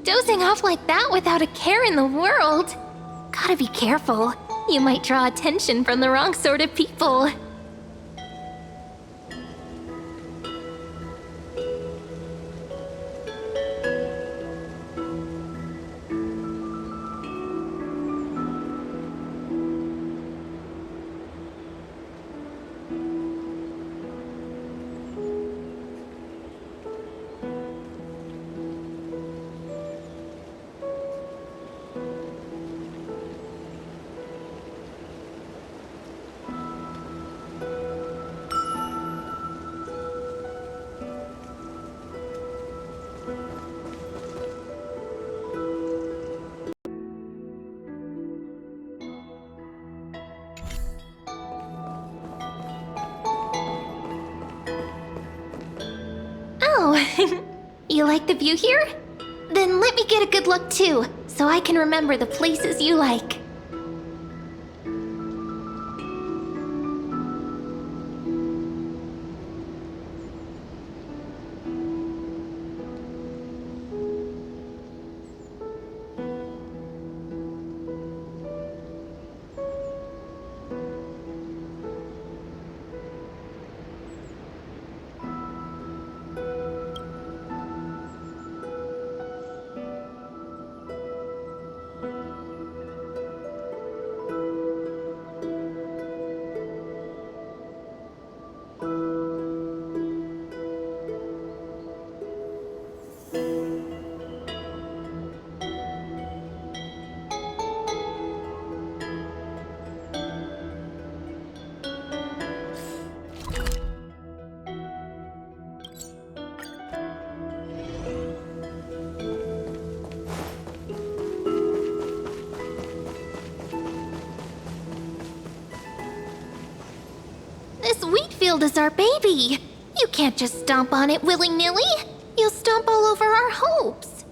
Dozing off like that without a care in the world. Gotta be careful. You might draw attention from the wrong sort of people. Oh, you like the view here? Then let me get a good look too, so I can remember the places you like. This wheat field is our baby. You can't just stomp on it willy-nilly. You'll stomp all over our hopes.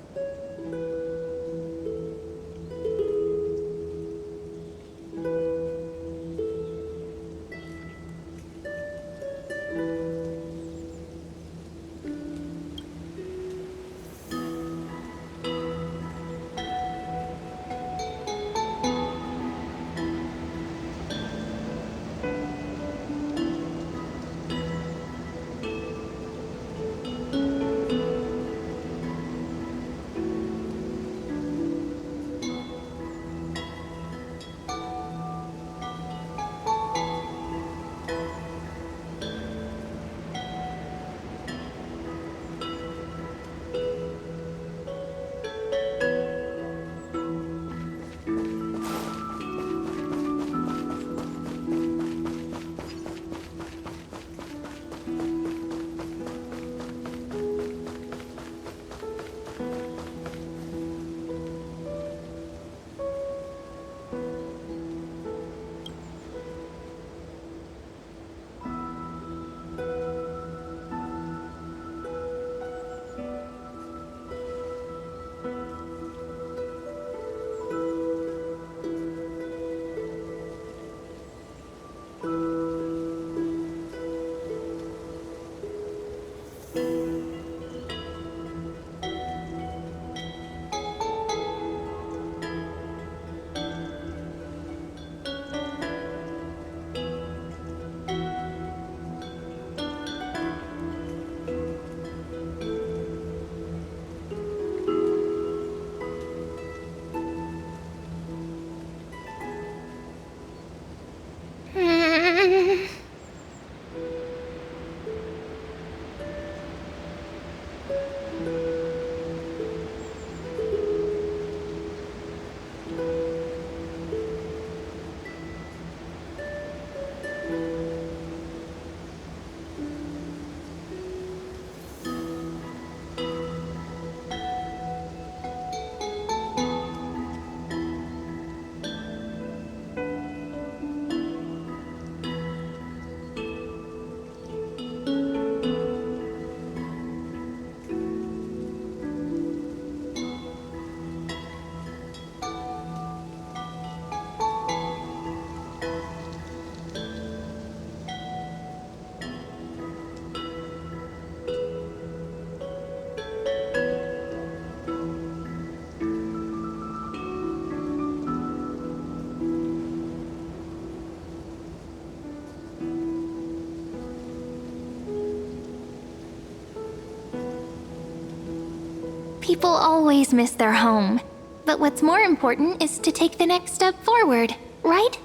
People always miss their home. But what's more important is to take the next step forward, right?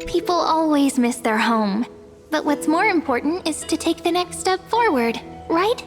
People always miss their home. But what's more important is to take the next step forward, right?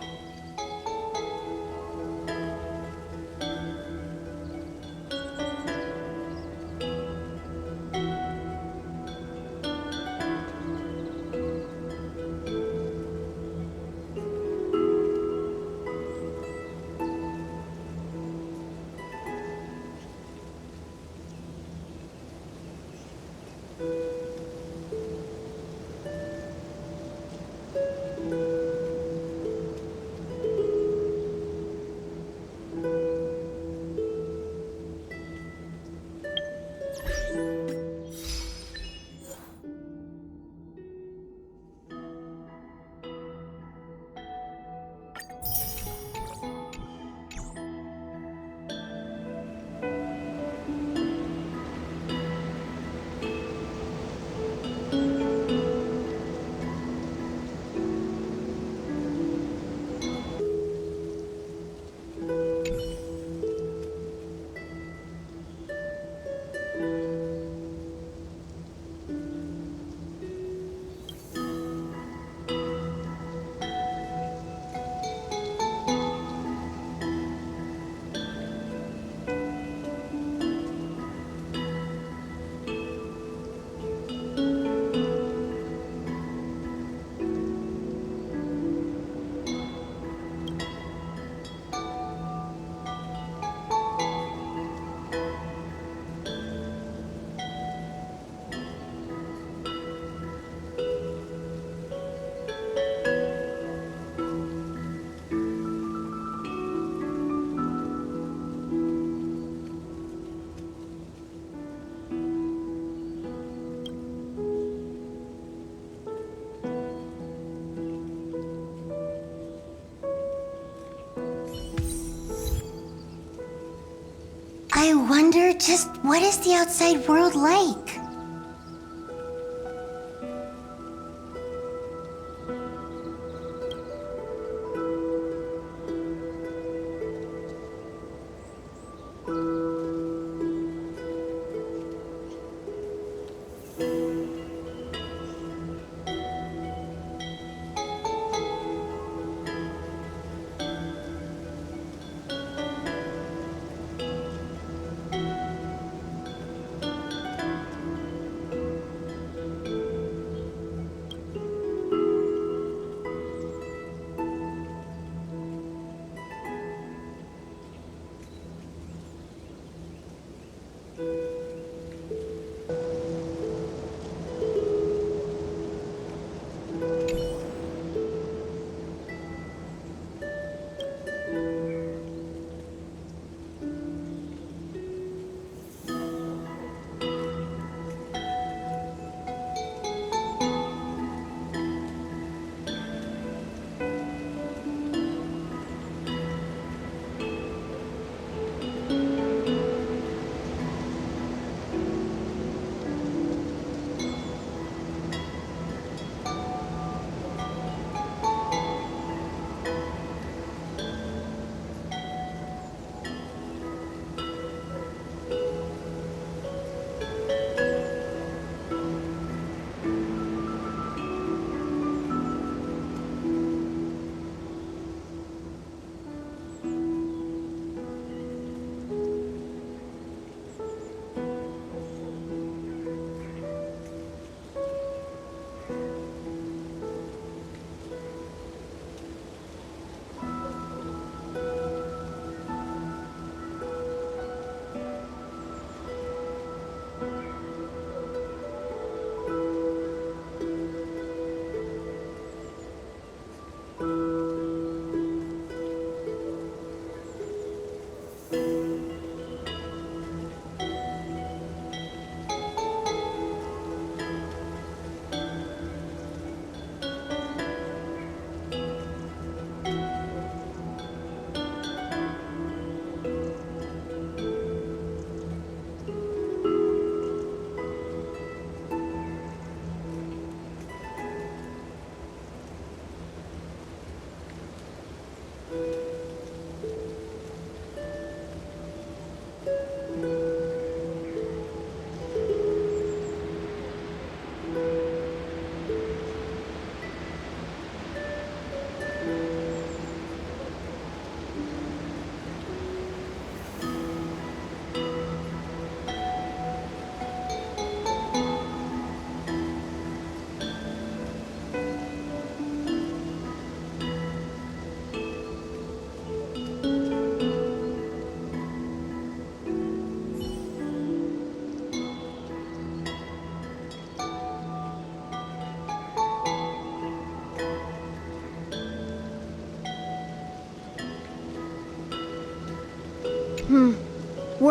I wonder just what is the outside world like?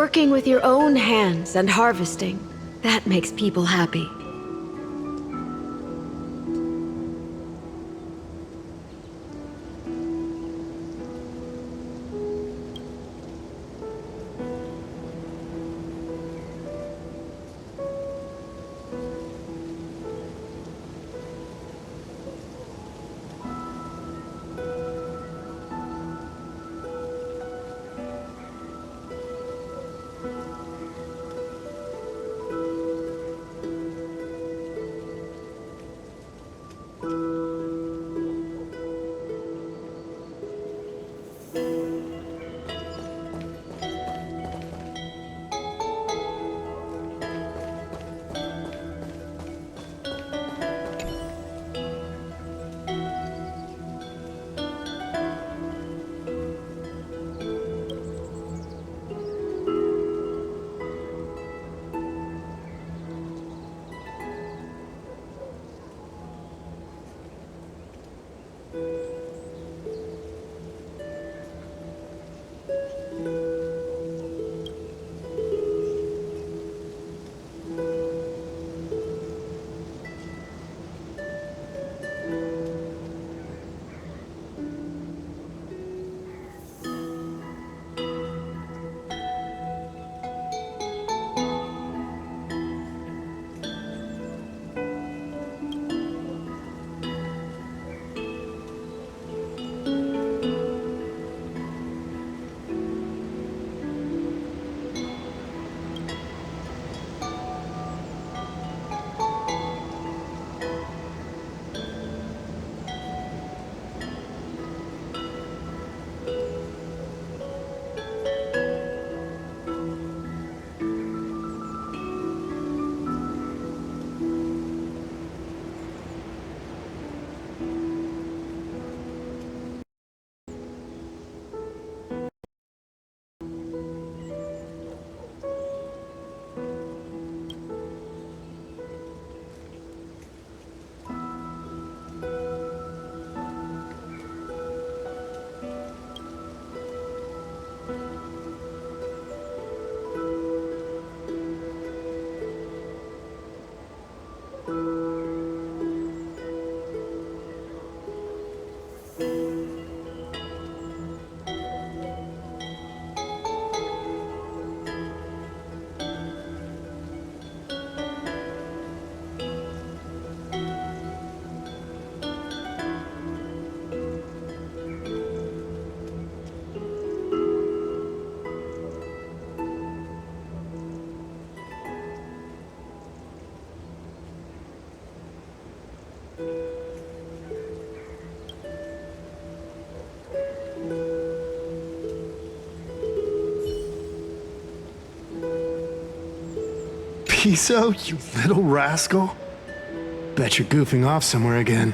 Working with your own hands and harvesting, that makes people happy. Piso, you little rascal. Bet you're goofing off somewhere again.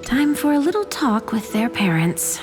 Time for a little talk with their parents.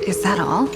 Is that all?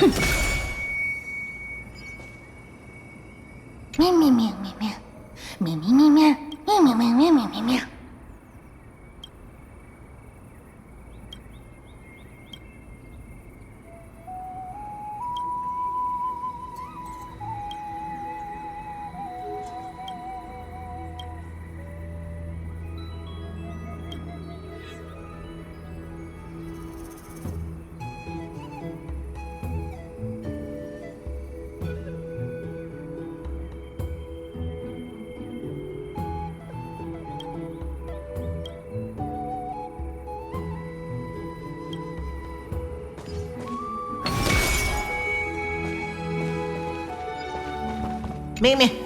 Meow meow meow meow meow. Meow meow meow meow. Meow meow meow meow meow meow meow. Me. Me.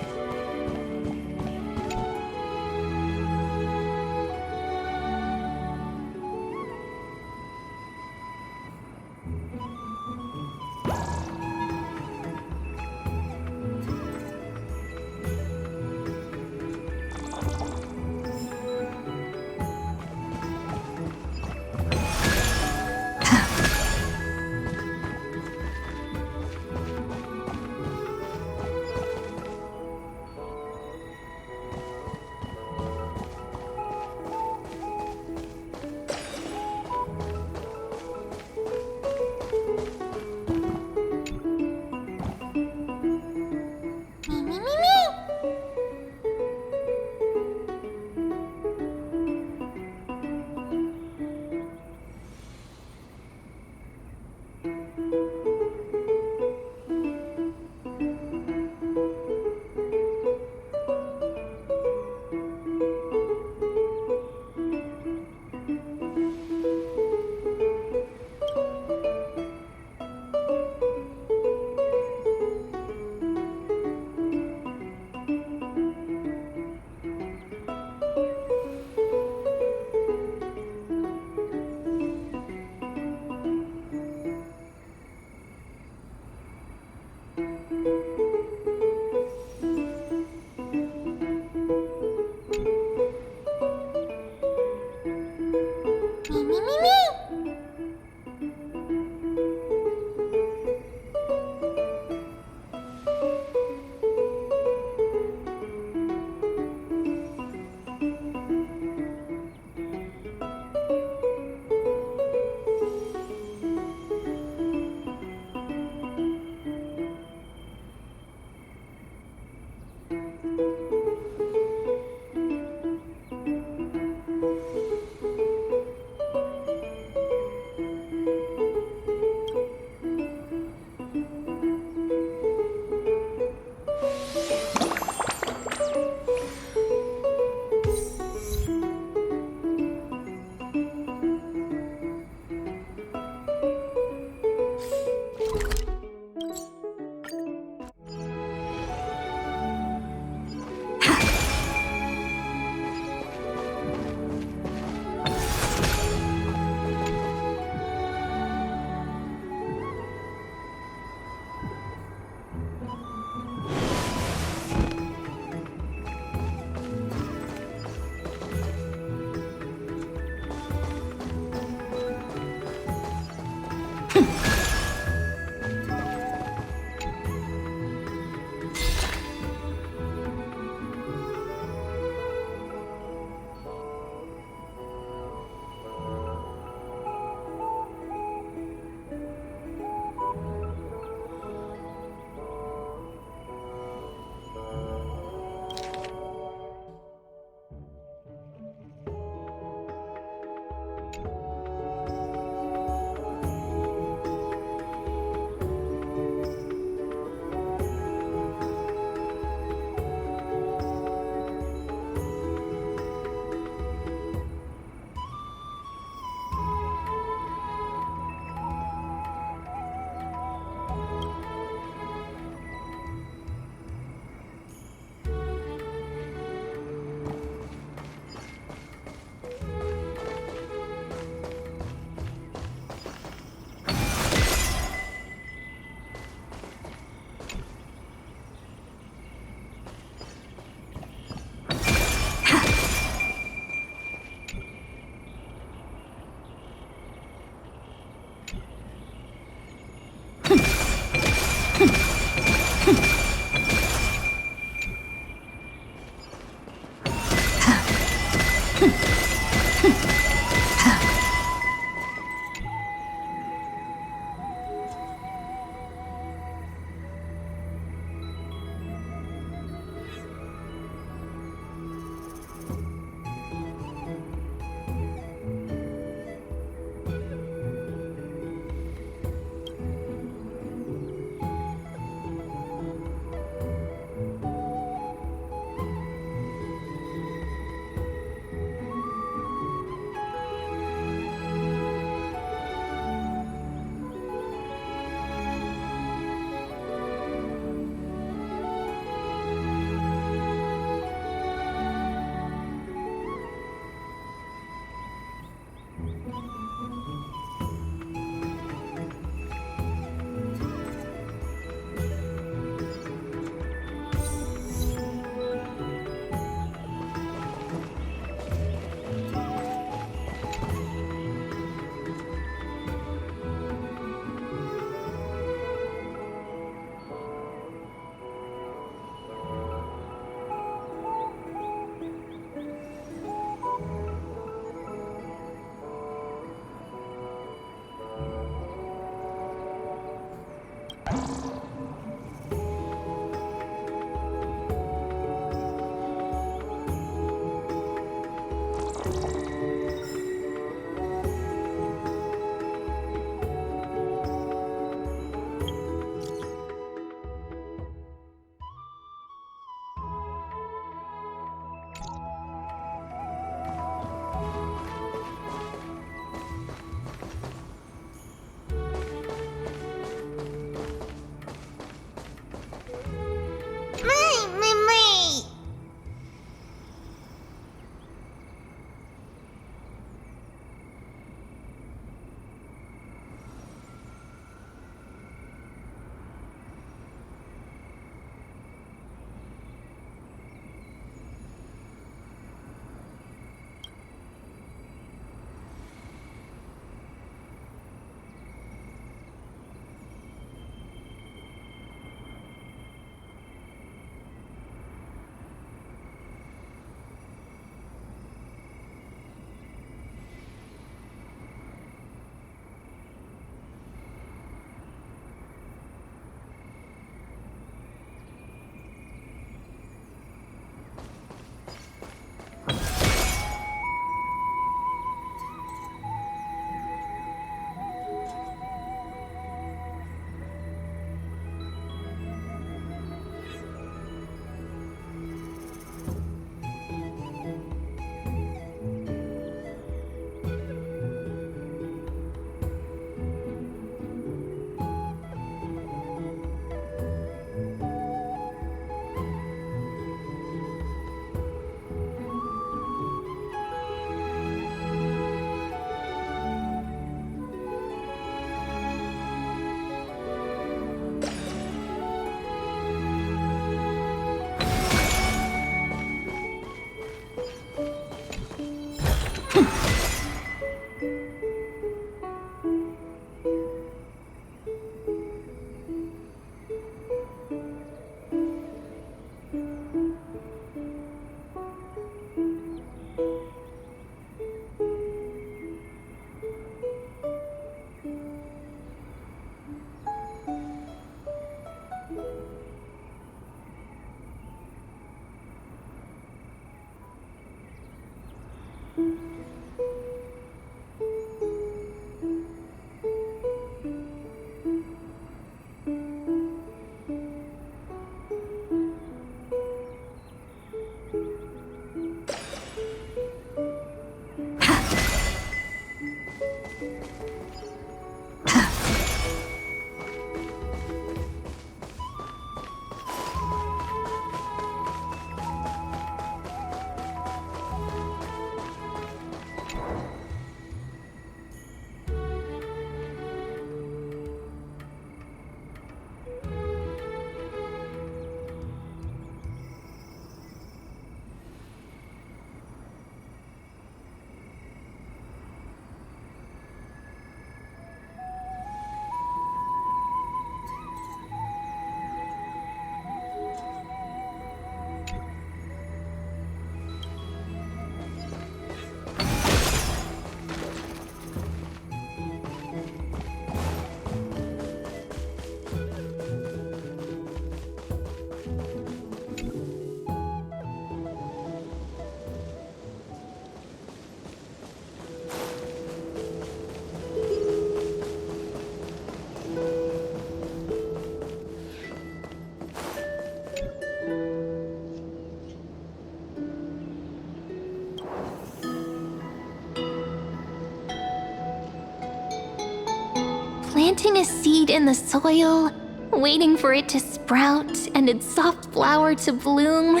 planting a seed in the soil, waiting for it to sprout and its soft flower to bloom.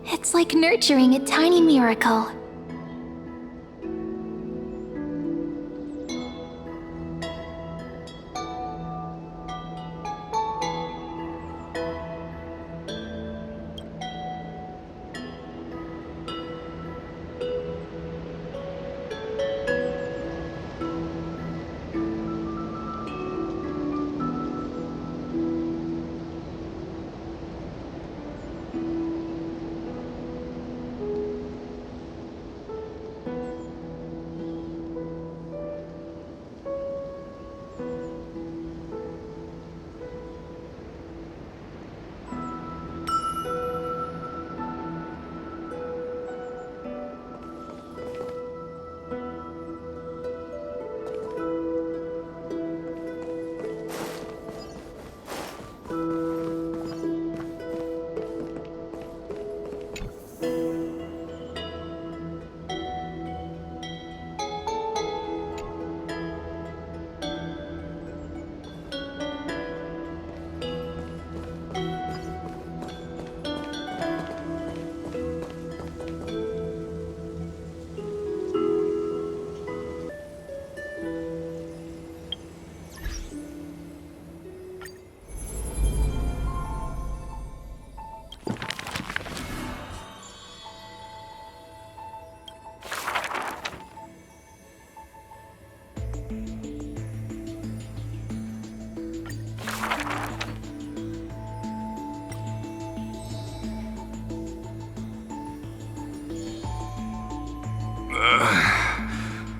It's like nurturing a tiny miracle.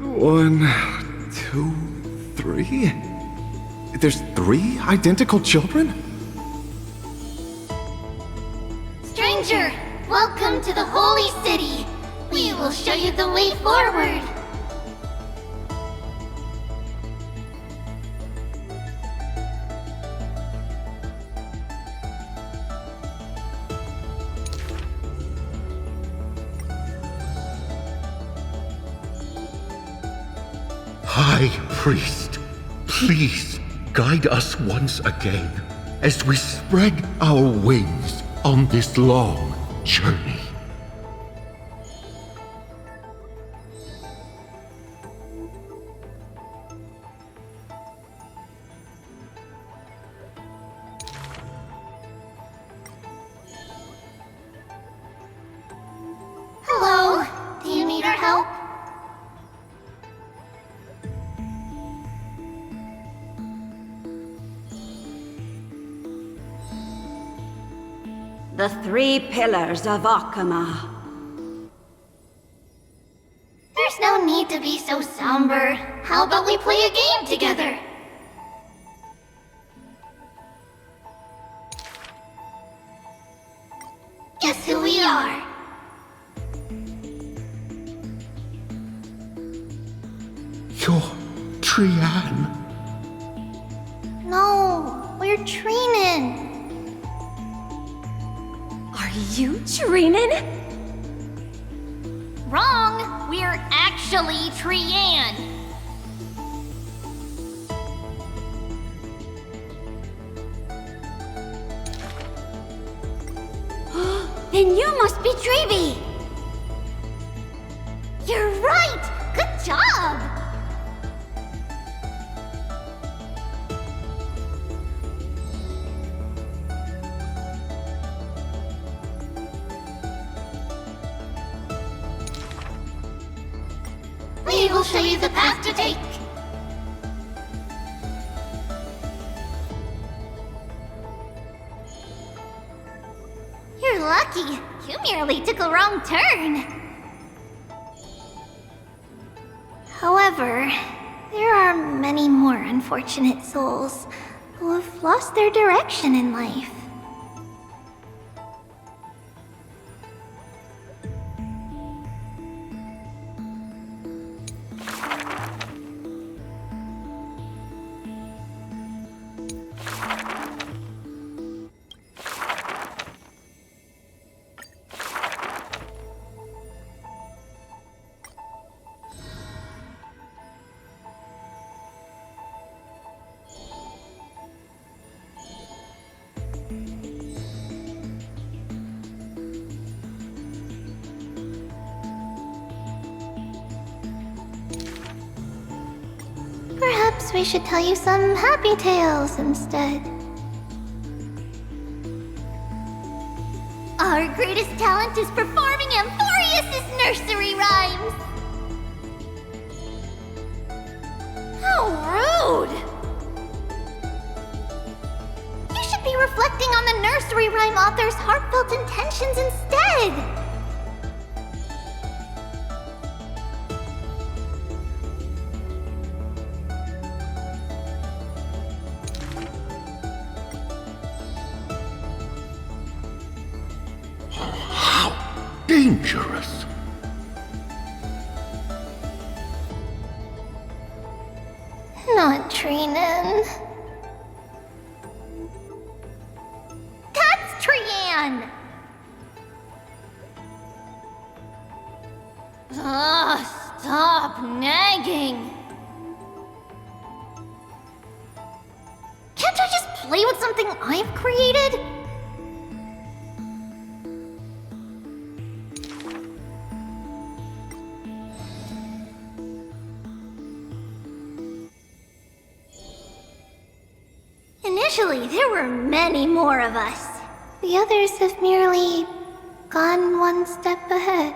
One, two, three? There's 3 identical children? Stranger, welcome to the Holy City. We will show you the way forward. High Priest, please guide us once again as we spread our wings on this long journey. Hello, do you need our help? The 3 pillars of Akama. There's no need to be so somber. How about we play a game together? Guess who we are? You're Trian. No, we're Trinin. Are you Trinin? Wrong! We're actually Trian. Then you must be Treevee. You're right! Good job! We will show you the path to take. You're lucky. You merely took a wrong turn. However, there are many more unfortunate souls who have lost their direction in life. Perhaps we should tell you some happy tales instead. Our greatest talent is performing Amphorius' nursery rhymes! How rude! You should be reflecting on the nursery rhyme author's heartfelt intentions instead! Dangerous. Not Trinan. That's Trian! Stop nagging! Can't I just play with something I've created? Initially, there were many more of us. The others have merely gone one step ahead.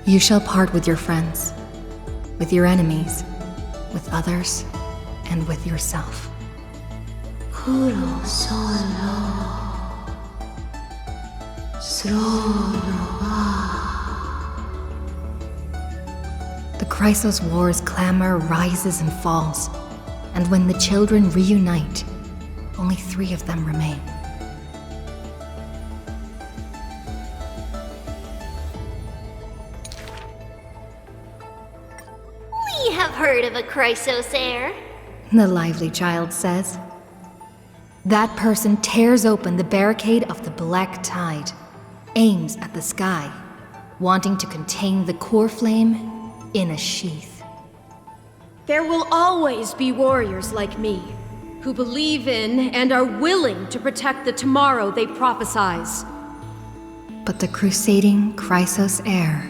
You shall part with your friends, with your enemies, with others, and with yourself. Kuro solo, The Chrysos War's clamor rises and falls, and when the children reunite, only 3 of them remain. We have heard of a Chrysos heir. The lively child says. That person tears open the barricade of the Black Tide, aims at the sky, wanting to contain the core flame in a sheath. There will always be warriors like me, who believe in and are willing to protect the tomorrow they prophesize. But the crusading Chrysos heir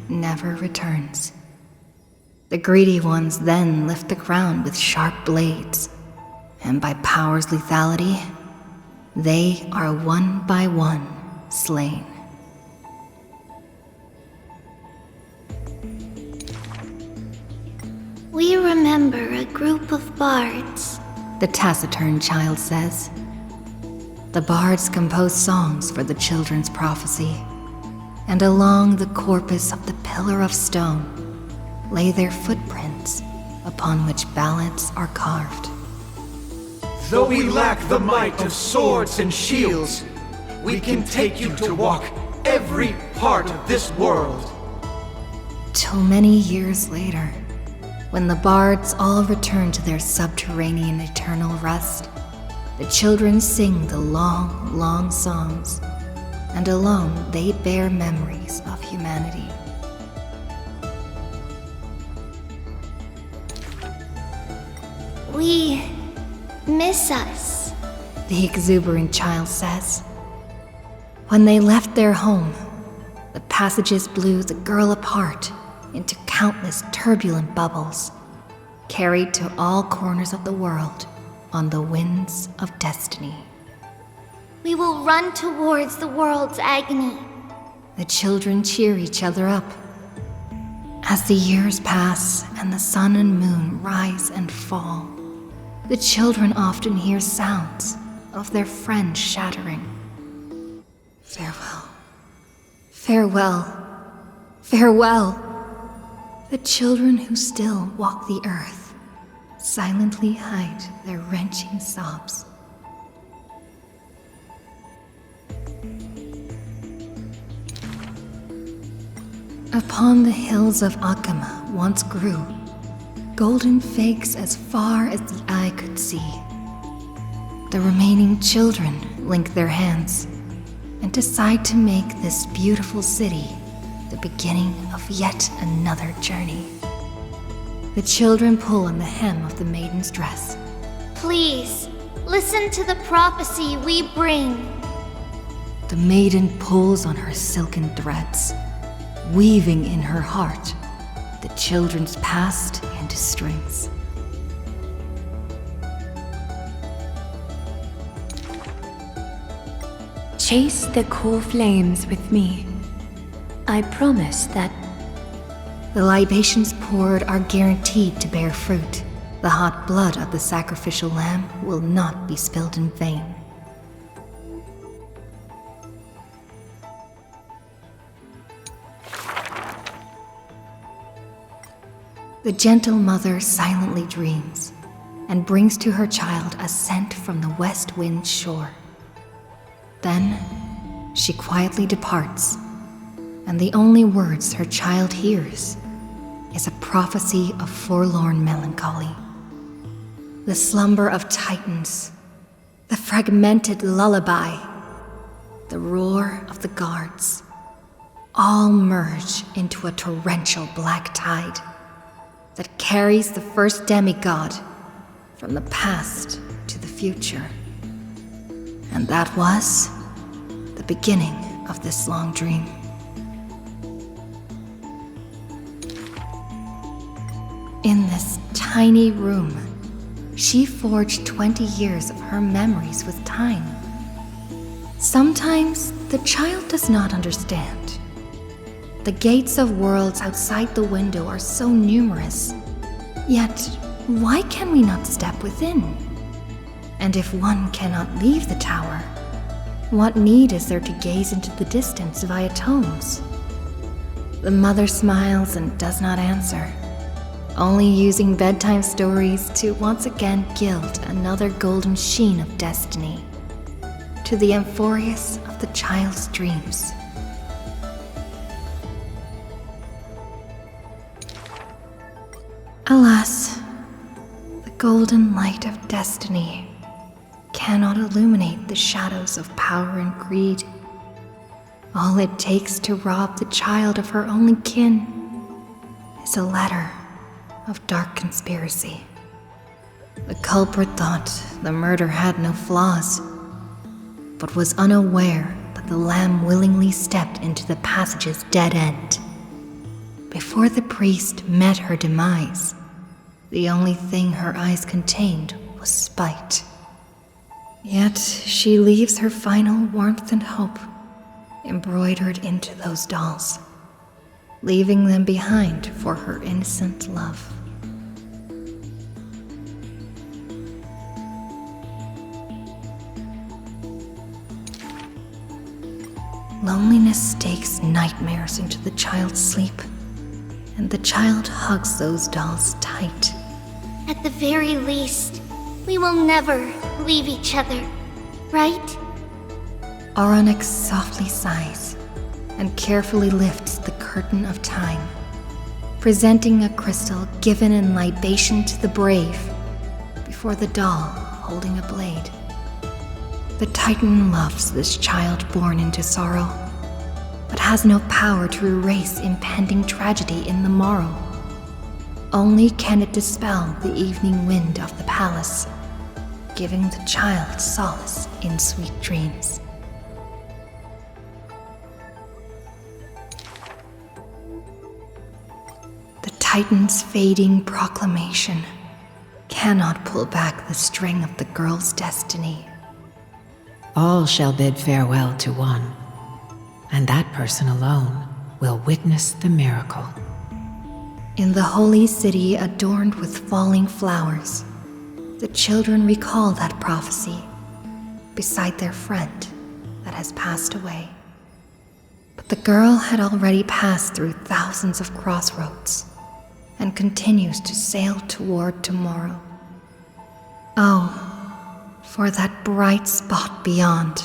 never returns. The greedy ones then lift the ground with sharp blades, and by power's lethality, they are one by one slain. We remember a group of bards. The taciturn child says. The bards compose songs for the children's prophecy, and along the corpus of the Pillar of Stone lay their footprints upon which ballads are carved. Though we lack the might of swords and shields, we can take you to walk every part of this world. Till many years later, when the bards all return to their subterranean eternal rest, the children sing the long, long songs, and alone they bear memories of humanity. We miss us, the exuberant child says. When they left their home, the passages blew the girl apart into countless turbulent bubbles, carried to all corners of the world on the winds of destiny. We will run towards the world's agony. The children cheer each other up. As the years pass and the sun and moon rise and fall, the children often hear sounds of their friends shattering. Farewell. Farewell. Farewell. The children who still walk the earth silently hide their wrenching sobs. Upon the hills of Akama once grew, golden figs as far as the eye could see. The remaining children link their hands and decide to make this beautiful city the beginning of yet another journey. The children pull on the hem of the maiden's dress. Please, listen to the prophecy we bring. The maiden pulls on her silken threads, weaving in her heart the children's past into strings. Chase the core flames with me. I promise that. The libations poured are guaranteed to bear fruit. The hot blood of the sacrificial lamb will not be spilled in vain. The gentle mother silently dreams and brings to her child a scent from the west wind's shore. Then she quietly departs, and the only words her child hears is a prophecy of forlorn melancholy. The slumber of titans, the fragmented lullaby, the roar of the guards, all merge into a torrential black tide that carries the first demigod from the past to the future. And that was the beginning of this long dream. In this tiny room, she forged 20 years of her memories with time. Sometimes the child does not understand. The gates of worlds outside the window are so numerous. Yet, why can we not step within? And if one cannot leave the tower, what need is there to gaze into the distance via tomes? The mother smiles and does not answer, only using bedtime stories to once again gild another golden sheen of destiny to the Amphorius of the child's dreams. Alas, the golden light of destiny cannot illuminate the shadows of power and greed. All it takes to rob the child of her only kin is a letter of dark conspiracy. The culprit thought the murder had no flaws, but was unaware that the lamb willingly stepped into the passage's dead end. Before the priest met her demise, the only thing her eyes contained was spite. Yet she leaves her final warmth and hope embroidered into those dolls, leaving them behind for her innocent love. Loneliness stakes nightmares into the child's sleep, and the child hugs those dolls tight. At the very least, we will never leave each other, right? Onyx softly sighs and carefully lifts the curtain of time, presenting a crystal given in libation to the brave before the doll holding a blade. The Titan loves this child born into sorrow, but has no power to erase impending tragedy in the morrow. Only can it dispel the evening wind of the palace, giving the child solace in sweet dreams. The Titan's fading proclamation cannot pull back the string of the girl's destiny. All shall bid farewell to one, and that person alone will witness the miracle. In the holy city adorned with falling flowers, the children recall that prophecy beside their friend that has passed away. But the girl had already passed through thousands of crossroads and continues to sail toward tomorrow. Oh, for that bright spot beyond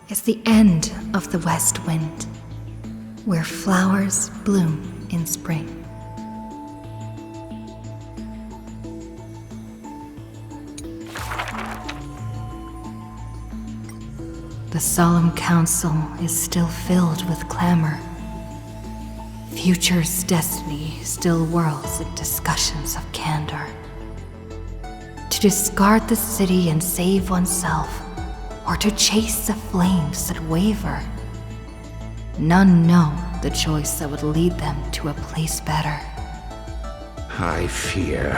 is the end of the west wind, where flowers bloom in spring. The solemn council is still filled with clamor. Future's destiny still whirls in discussions of candor. To discard the city and save oneself, or to chase the flames that waver. None know the choice that would lead them to a place better. I fear.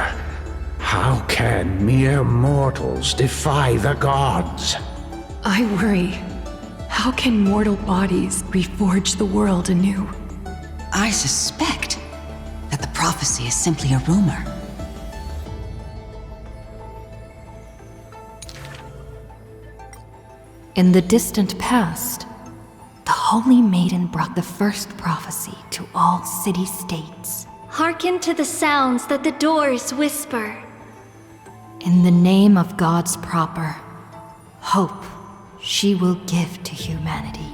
How can mere mortals defy the gods? I worry. How can mortal bodies reforge the world anew? I suspect that the prophecy is simply a rumor. In the distant past, the Holy Maiden brought the first prophecy to all city-states. Hearken to the sounds that the doors whisper. In the name of God's proper, hope she will give to humanity.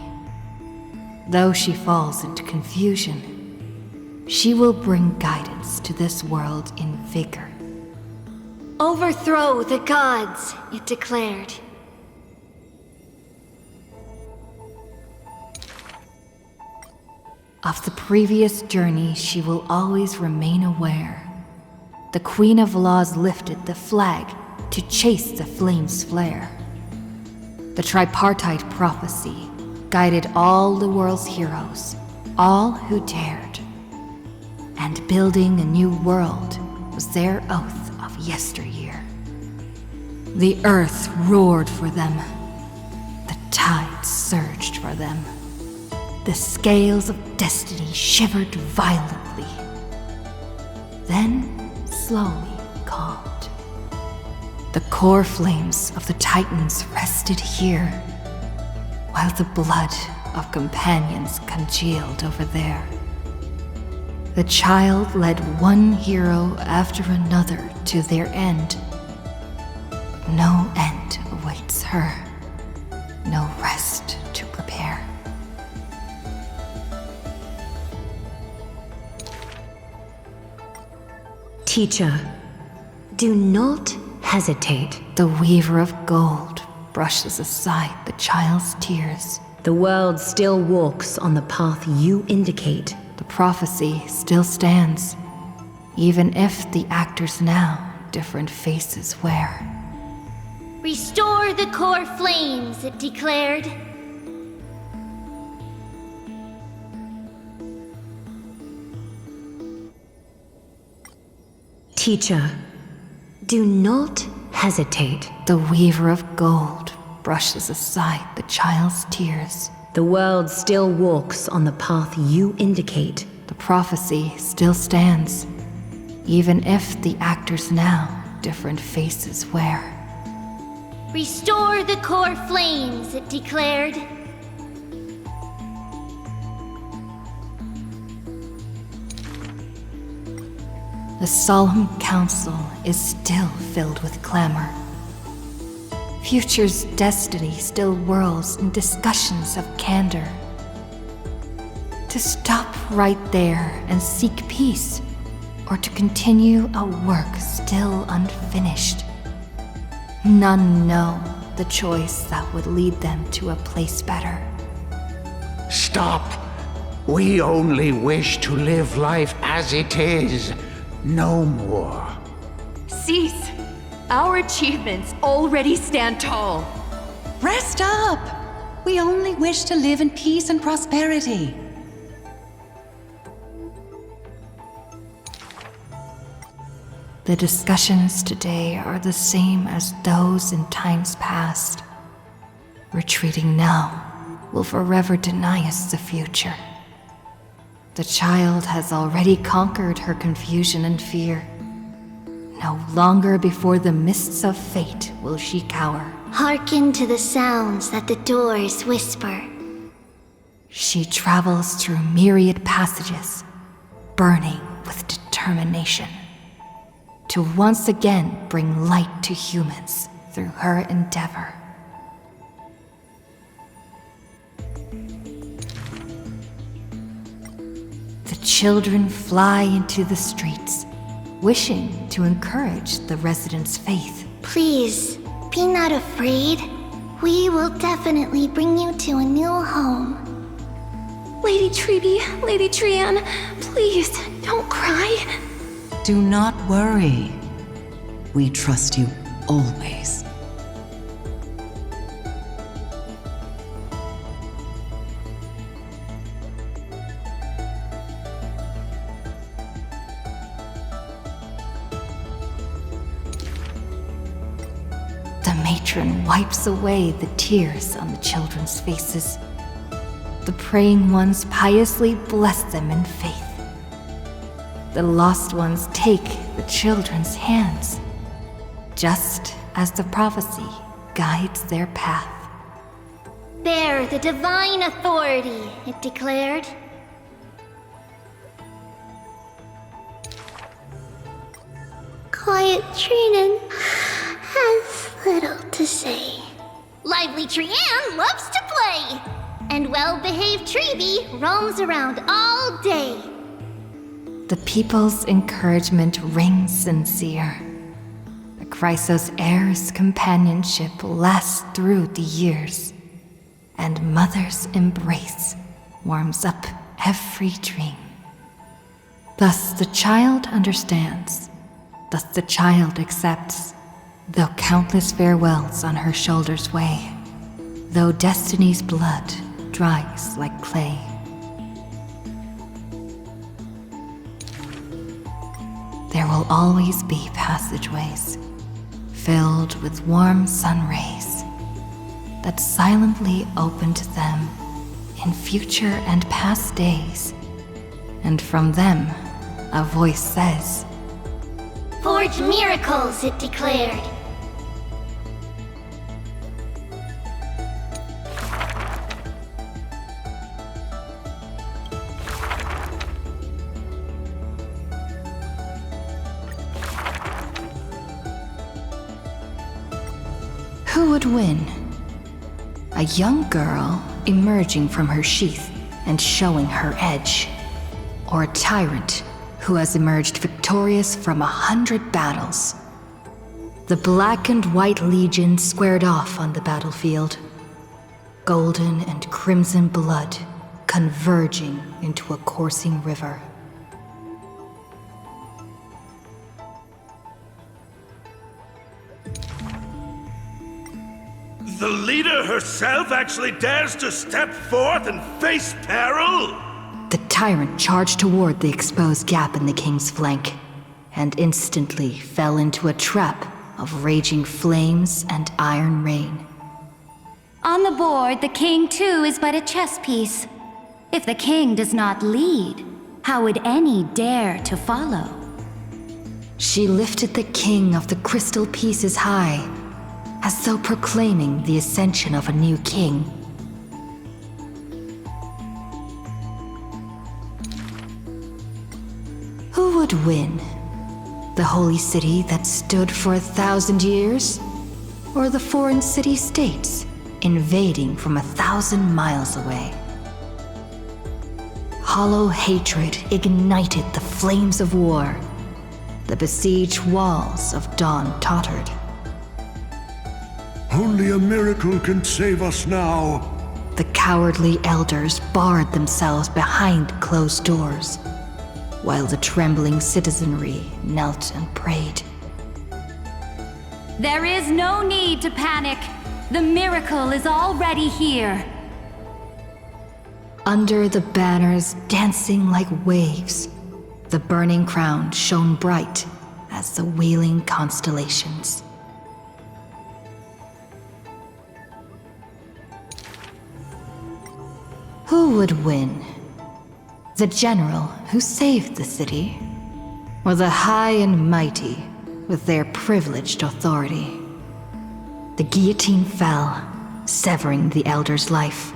Though she falls into confusion, she will bring guidance to this world in vigor. Overthrow the gods, it declared. Of the previous journey, she will always remain aware. The Queen of Laws lifted the flag to chase the flames' flare. The tripartite prophecy guided all the world's heroes, all who dared. And building a new world was their oath of yesteryear. The earth roared for them. The tides surged for them. The scales of destiny shivered violently, then slowly calmed. The core flames of the Titans rested here, while the blood of companions congealed over there. The child led one hero after another to their end. No end awaits her, no rest to prepare. Teacher, do not hesitate. The weaver of gold brushes aside the child's tears. The world still walks on the path you indicate. The prophecy still stands, even if the actors now different faces wear. Restore the core flames, it declared. Teacher, do not hesitate. The weaver of gold brushes aside the child's tears. The world still walks on the path you indicate. The prophecy still stands, even if the actors now different faces wear. Restore the core flames, it declared. The solemn council is still filled with clamor. Future's destiny still whirls in discussions of candor. To stop right there and seek peace, or to continue a work still unfinished. None know the choice that would lead them to a place better. Stop! We only wish to live life as it is. No more. Cease! Our achievements already stand tall. Rest up! We only wish to live in peace and prosperity. The discussions today are the same as those in times past. Retreating now will forever deny us the future. The child has already conquered her confusion and fear. No longer before the mists of fate will she cower. Hearken to the sounds that the doors whisper. She travels through myriad passages, burning with determination, to once again bring light to humans through her endeavor. The children fly into the streets, wishing to encourage the residents' faith. Please, be not afraid. We will definitely bring you to a new home. Lady Treeby, Lady Trianne, please, don't cry. Do not worry. We trust you always. The matron wipes away the tears on the children's faces. The praying ones piously bless them in faith. The lost ones take the children's hands, just as the prophecy guides their path. Bear the divine authority, it declared. Quiet Trinan has little to say. Lively Trianne loves to play. And well-behaved Treeby roams around all day. The people's encouragement rings sincere. The Chrysos heir's companionship lasts through the years, and Mother's embrace warms up every dream. Thus the child understands, thus the child accepts, though countless farewells on her shoulders weigh, though destiny's blood dries like clay. There will always be passageways filled with warm sun rays that silently open to them in future and past days, and from them a voice says, "Forge miracles," it declared. Who would win? A young girl emerging from her sheath and showing her edge, or a tyrant who has emerged victorious from 100 battles? The Black and White Legion squared off on the battlefield, golden and crimson blood converging into a coursing river. The leader herself actually dares to step forth and face peril? The tyrant charged toward the exposed gap in the king's flank, and instantly fell into a trap of raging flames and iron rain. On the board, the king too is but a chess piece. If the king does not lead, how would any dare to follow? She lifted the king of the crystal pieces high, as though proclaiming the ascension of a new king. Who would win? The holy city that stood for 1,000 years? Or the foreign city-states invading from 1,000 miles away? Hollow hatred ignited the flames of war. The besieged walls of Dawn tottered. Only a miracle can save us now. The cowardly elders barred themselves behind closed doors, while the trembling citizenry knelt and prayed. There is no need to panic. The miracle is already here. Under the banners dancing like waves, the burning crown shone bright as the wheeling constellations. Who would win? The general who saved the city, or the high and mighty with their privileged authority? The guillotine fell, severing the elder's life.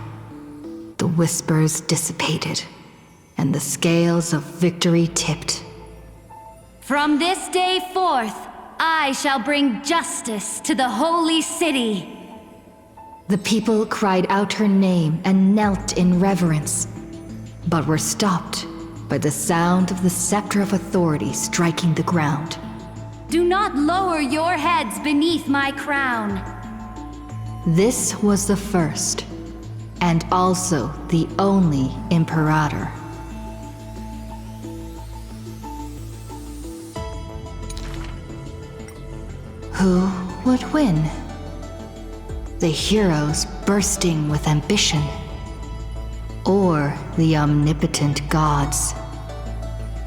The whispers dissipated, and the scales of victory tipped. From this day forth, I shall bring justice to the holy city. The people cried out her name and knelt in reverence, but were stopped by the sound of the scepter of authority striking the ground. Do not lower your heads beneath my crown. This was the first, and also the only Imperator. Who would win? The heroes bursting with ambition, or the omnipotent gods?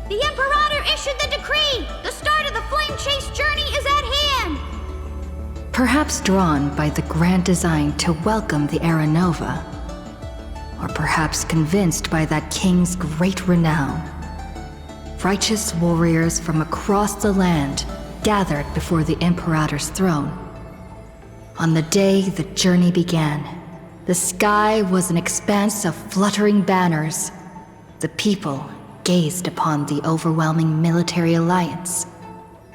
The Imperator issued the decree! The start of the Flame Chase journey is at hand! Perhaps drawn by the grand design to welcome the Era Nova, or perhaps convinced by that king's great renown, righteous warriors from across the land gathered before the Imperator's throne. On the day the journey began, the sky was an expanse of fluttering banners. The people gazed upon the overwhelming military alliance,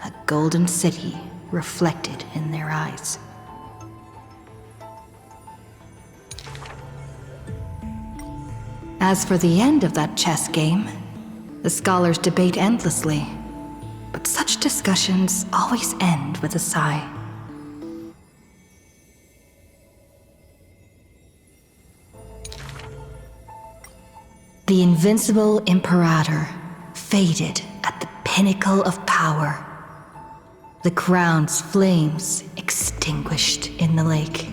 a golden city reflected in their eyes. As for the end of that chess game, the scholars debate endlessly, but such discussions always end with a sigh. The invincible Imperator faded at the pinnacle of power. The crown's flames extinguished in the lake.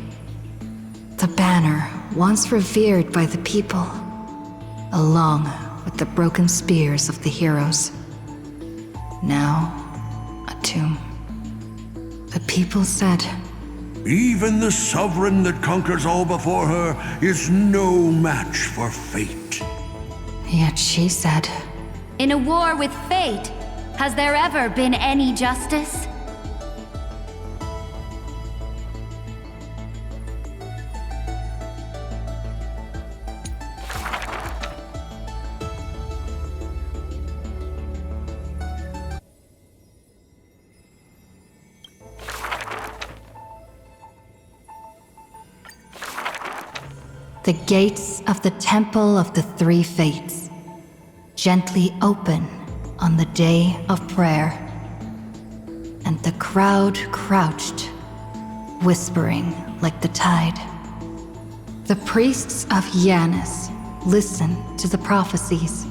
The banner, once revered by the people, along with the broken spears of the heroes, now a tomb. The people said, "Even the sovereign that conquers all before her is no match for fate." Yet she said, In a war with fate, has there ever been any justice? The gates of the Temple of the Three Fates gently open on the day of prayer, and the crowd crouched, whispering like the tide. The priests of Yanis listen to the prophecies.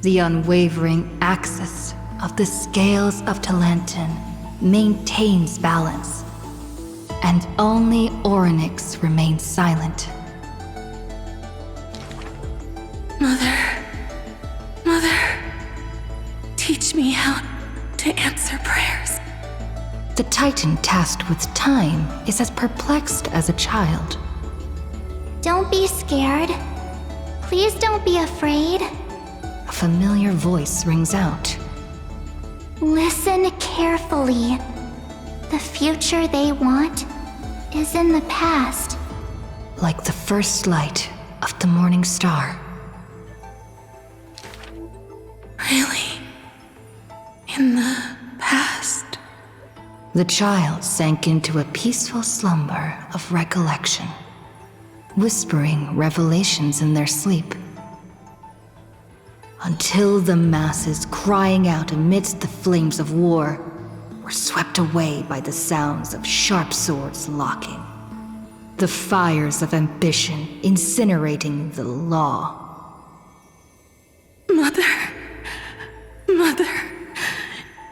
The unwavering axis of the scales of Talenton maintains balance, and only Orynyx remains silent. Mother, teach me how to answer prayers. The Titan tasked with time is as perplexed as a child. Don't be scared. Please don't be afraid. A familiar voice rings out. Listen carefully. The future they want is in the past. Like the first light of the morning star. Really? In the past? The child sank into a peaceful slumber of recollection, whispering revelations in their sleep. Until the masses crying out amidst the flames of war were swept away by the sounds of sharp swords locking. The fires of ambition incinerating the law. Mother,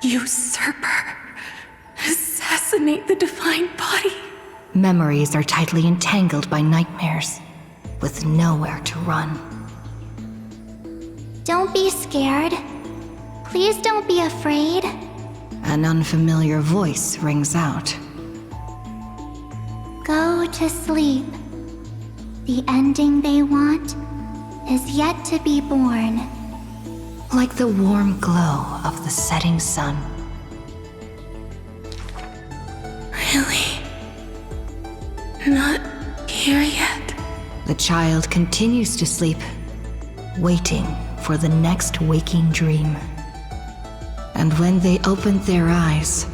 usurper, assassinate the divine body. Memories are tightly entangled by nightmares, with nowhere to run. Don't be scared. Please don't be afraid. An unfamiliar voice rings out. Go to sleep. The ending they want is yet to be born. Like the warm glow of the setting sun. Really? Not here yet? The child continues to sleep, waiting for the next waking dream. And when they opened their eyes,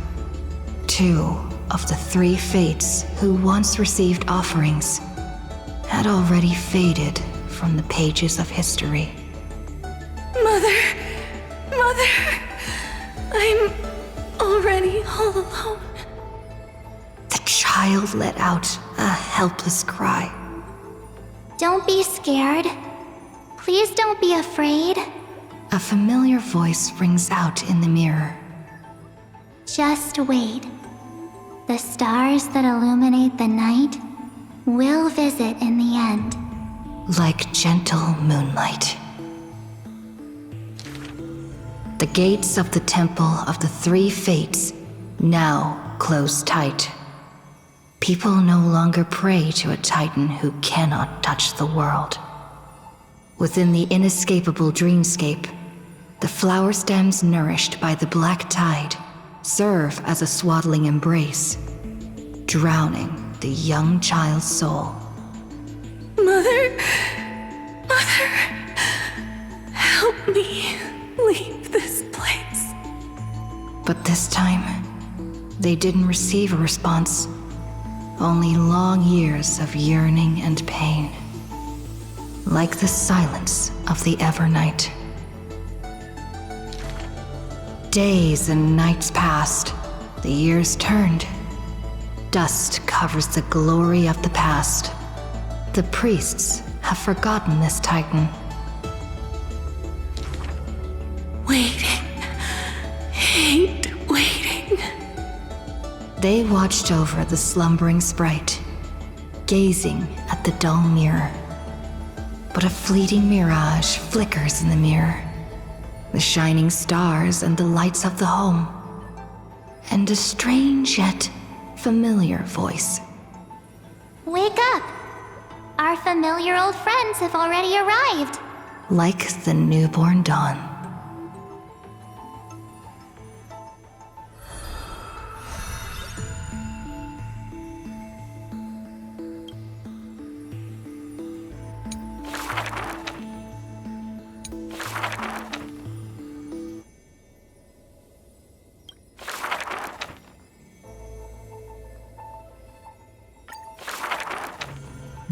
2 of the 3 fates who once received offerings had already faded from the pages of history. Mother, I'm already all alone. The child let out a helpless cry. Don't be scared. Please don't be afraid. A familiar voice rings out in the mirror. Just wait. The stars that illuminate the night will visit in the end. Like gentle moonlight. The gates of the Temple of the Three Fates now close tight. People no longer pray to a titan who cannot touch the world. Within the inescapable dreamscape, the flower stems nourished by the black tide serve as a swaddling embrace, drowning the young child's soul. Mother, help me leave this place. But this time, they didn't receive a response. Only long years of yearning and pain. Like the silence of the Evernight. Days and nights passed. The years turned. Dust covers the glory of the past. The priests have forgotten this titan. Waiting. Hate waiting. They watched over the slumbering sprite, gazing at the dull mirror. But a fleeting mirage flickers in the mirror. The shining stars and the lights of the home. And a strange yet familiar voice. Wake up! Our familiar old friends have already arrived. Like the newborn dawn.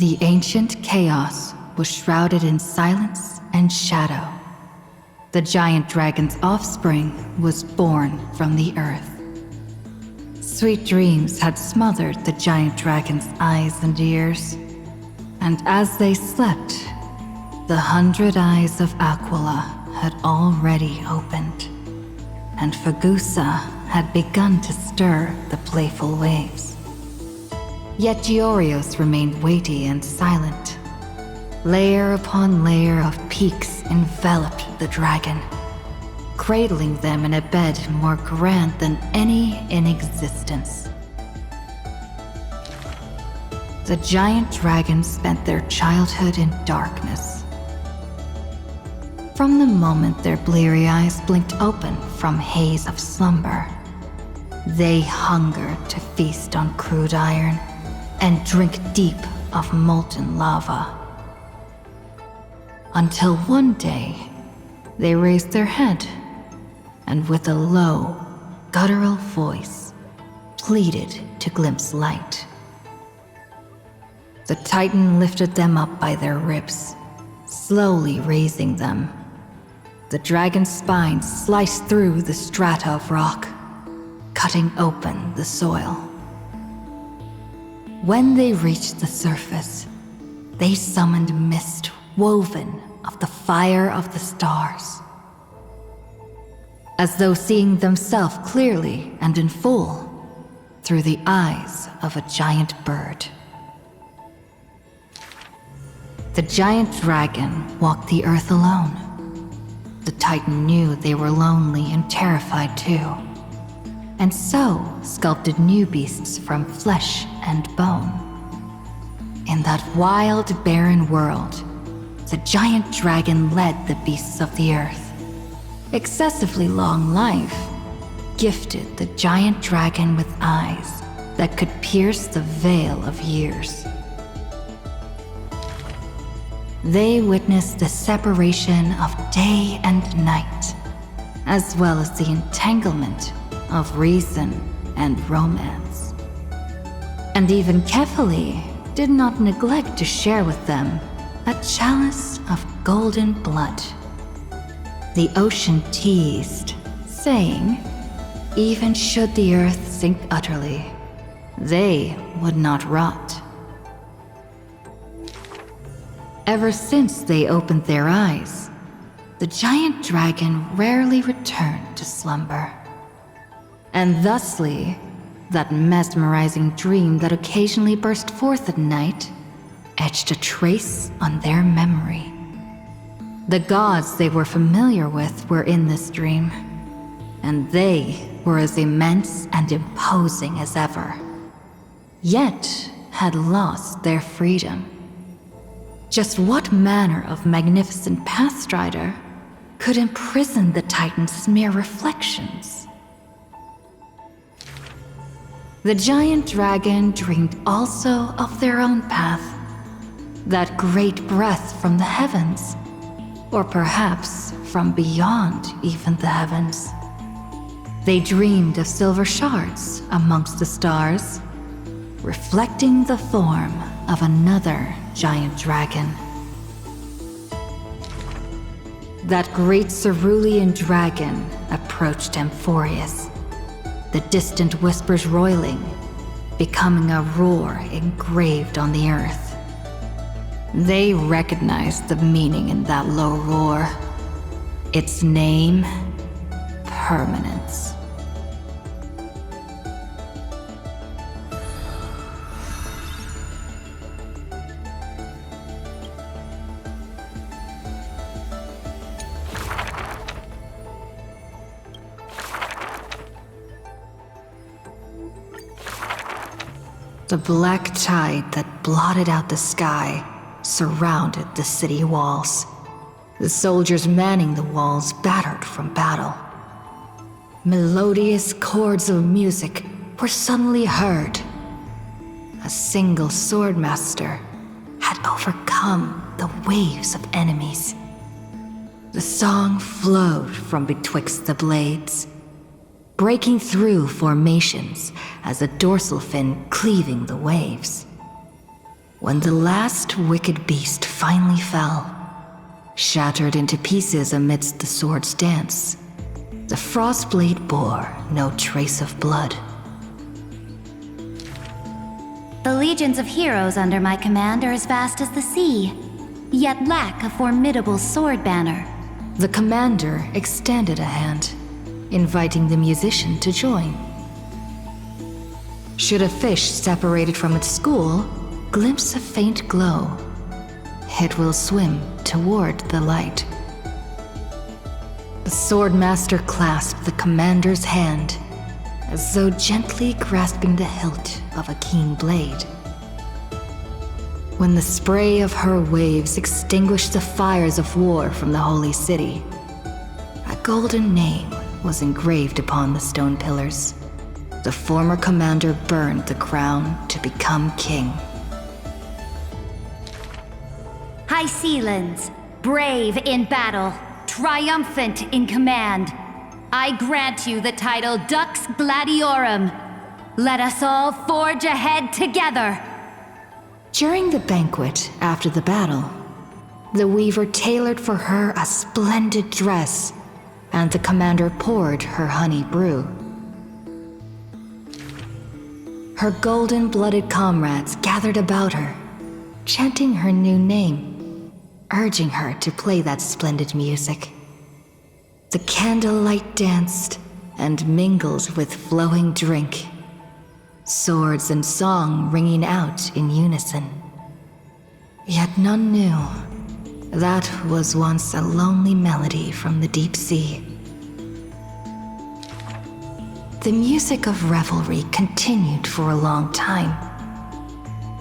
The ancient chaos was shrouded in silence and shadow. The giant dragon's offspring was born from the earth. Sweet dreams had smothered the giant dragon's eyes and ears. And as they slept, the 100 eyes of Aquila had already opened. And Fagusa had begun to stir the playful waves. Yet Giorios remained weighty and silent. Layer upon layer of peaks enveloped the dragon, cradling them in a bed more grand than any in existence. The giant dragons spent their childhood in darkness. From the moment their bleary eyes blinked open from haze of slumber, they hungered to feast on crude iron and drink deep of molten lava. Until one day, they raised their head, and with a low, guttural voice, pleaded to glimpse light. The Titan lifted them up by their ribs, slowly raising them. The dragon's spine sliced through the strata of rock, cutting open the soil. When they reached the surface, they summoned mist woven of the fire of the stars. As though seeing themselves clearly and in full, through the eyes of a giant bird. The giant dragon walked the earth alone. The Titan knew they were lonely and terrified too, and so sculpted new beasts from flesh and bone. In that wild, barren world, the giant dragon led the beasts of the earth. Excessively long life gifted the giant dragon with eyes that could pierce the veil of years. They witnessed the separation of day and night, as well as the entanglement of reason and romance. And even Kefali did not neglect to share with them a chalice of golden blood. The ocean teased, saying, even should the earth sink utterly, they would not rot Ever since they opened their eyes, the giant dragon rarely returned to slumber. And thusly, that mesmerizing dream that occasionally burst forth at night etched a trace on their memory. The gods they were familiar with were in this dream, and they were as immense and imposing as ever, yet had lost their freedom. Just what manner of magnificent pathstrider could imprison the Titans as mere reflections? The giant dragon dreamed also of their own path, that great breath from the heavens, or perhaps from beyond even the heavens. They dreamed of silver shards amongst the stars, reflecting the form of another giant dragon. That great cerulean dragon approached Amphorius, the distant whispers roiling, becoming a roar engraved on the earth. They recognized the meaning in that low roar. Its name, permanence. The black tide that blotted out the sky surrounded the city walls. The soldiers manning the walls battered from battle. Melodious chords of music were suddenly heard. A single swordmaster had overcome the waves of enemies. The song flowed from betwixt the blades, breaking through formations as a dorsal fin cleaving the waves. When the last wicked beast finally fell, shattered into pieces amidst the sword's dance, the Frostblade bore no trace of blood. The legions of heroes under my command are as vast as the sea, yet lack a formidable sword banner. The commander extended a hand, inviting the musician to join. Should a fish separated from its school glimpse a faint glow, it will swim toward the light. The swordmaster clasped the commander's hand, as though gently grasping the hilt of a keen blade. When the spray of her waves extinguished the fires of war from the holy city, a golden name was engraved upon the stone pillars. The former commander burned the crown to become king. High Sealands, brave in battle, triumphant in command, I grant you the title Dux Gladiorum. Let us all forge ahead together. During the banquet after the battle, the weaver tailored for her a splendid dress, and the commander poured her honey brew. Her golden-blooded comrades gathered about her, chanting her new name, urging her to play that splendid music. The candlelight danced and mingled with flowing drink, swords and song ringing out in unison. Yet none knew that was once a lonely melody from the deep sea. The music of revelry continued for a long time,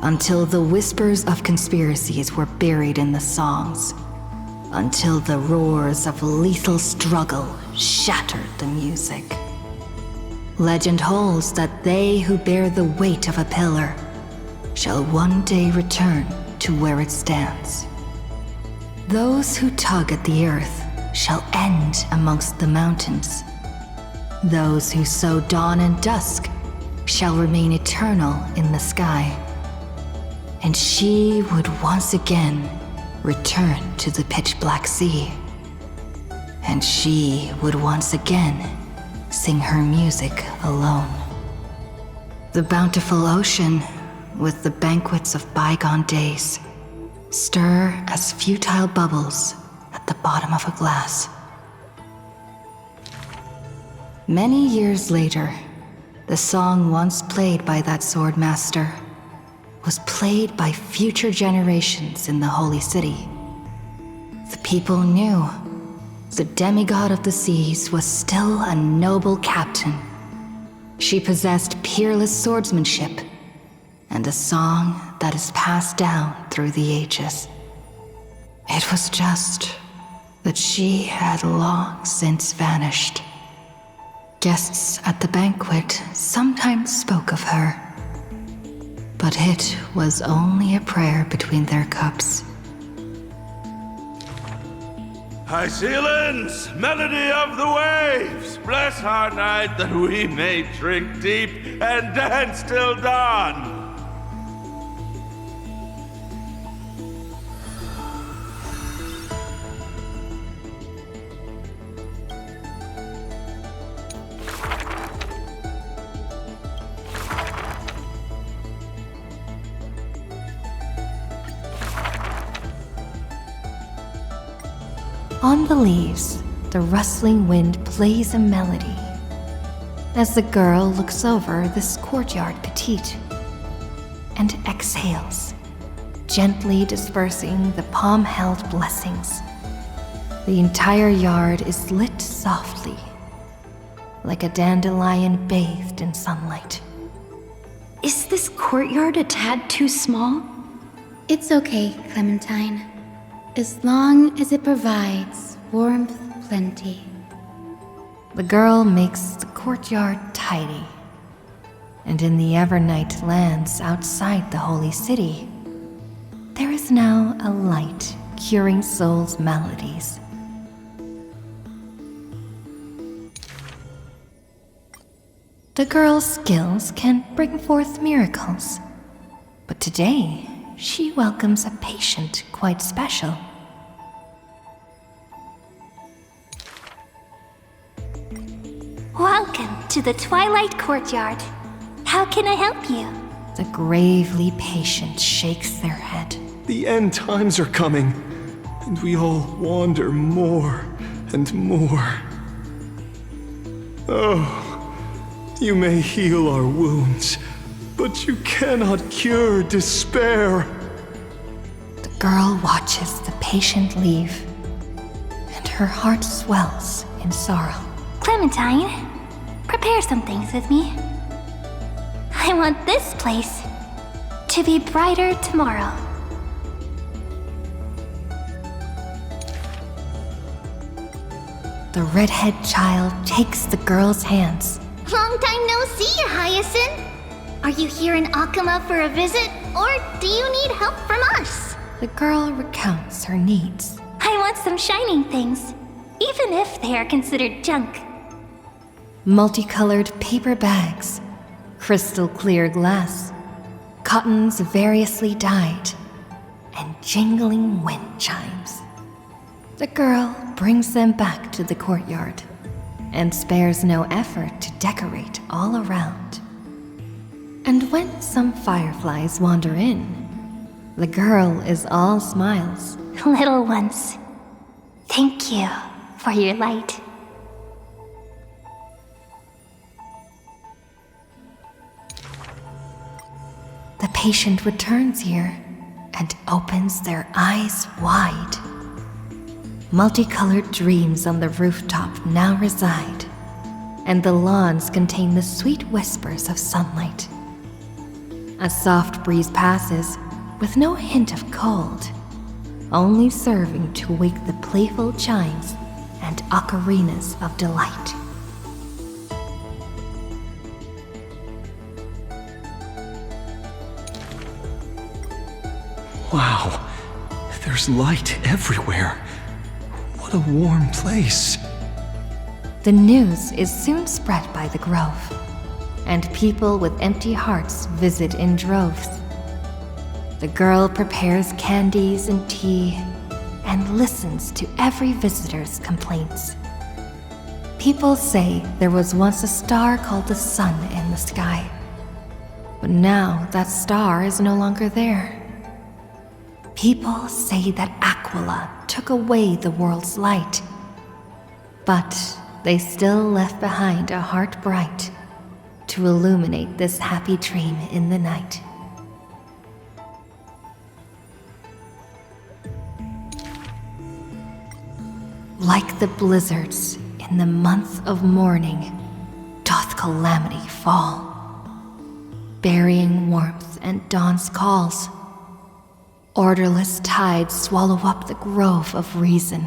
until the whispers of conspiracies were buried in the songs, until the roars of lethal struggle shattered the music. Legend holds that they who bear the weight of a pillar shall one day return to where it stands. Those who tug at the earth shall end amongst the mountains. Those who sow dawn and dusk shall remain eternal in the sky. And she would once again return to the pitch-black sea. And she would once again sing her music alone. The bountiful ocean, with the banquets of bygone days, stir as futile bubbles at the bottom of a glass. Many years later, the song once played by that sword master was played by future generations in the Holy City. The people knew the demigod of the seas was still a noble captain. She possessed peerless swordsmanship and a song that is passed down through the ages. It was just that she had long since vanished. Guests at the banquet sometimes spoke of her, but it was only a prayer between their cups. High Sealands, melody of the waves, bless our night that we may drink deep and dance till dawn. On the leaves, the rustling wind plays a melody as the girl looks over this courtyard petite and exhales, gently dispersing the palm-held blessings. The entire yard is lit softly, like a dandelion bathed in sunlight. Is this courtyard a tad too small? It's okay, Clementine. As long as it provides warmth plenty. The girl makes the courtyard tidy, and in the Evernight lands outside the Holy City, there is now a light curing souls' maladies. The girl's skills can bring forth miracles, but today she welcomes a patient quite special. Welcome to the Twilight Courtyard. How can I help you? The gravely patient shakes their head. The end times are coming, and we all wander more and more. Oh, you may heal our wounds, but you cannot cure despair. The girl watches the patient leave, and her heart swells in sorrow. Clementine, prepare some things with me. I want this place to be brighter tomorrow. The redhead child takes the girl's hands. Long time no see, Hyacinth. Are you here in Akama for a visit, or do you need help from us? The girl recounts her needs. I want some shining things, even if they are considered junk. Multicolored paper bags, crystal clear glass, cottons variously dyed, and jingling wind chimes. The girl brings them back to the courtyard and spares no effort to decorate all around. And when some fireflies wander in, the girl is all smiles. Little ones, thank you for your light. The patient returns here and opens their eyes wide. Multicolored dreams on the rooftop now reside, and the lawns contain the sweet whispers of sunlight. A soft breeze passes with no hint of cold, only serving to wake the playful chimes and ocarinas of delight. Wow, there's light everywhere. What a warm place. The news is soon spread by the grove, and people with empty hearts visit in droves. The girl prepares candies and tea and listens to every visitor's complaints. People say there was once a star called the sun in the sky, but now that star is no longer there. People say that Aquila took away the world's light, but they still left behind a heart bright to illuminate this happy dream in the night. Like the blizzards in the month of mourning, doth calamity fall, burying warmth and dawn's calls. Orderless tides swallow up the grove of reason,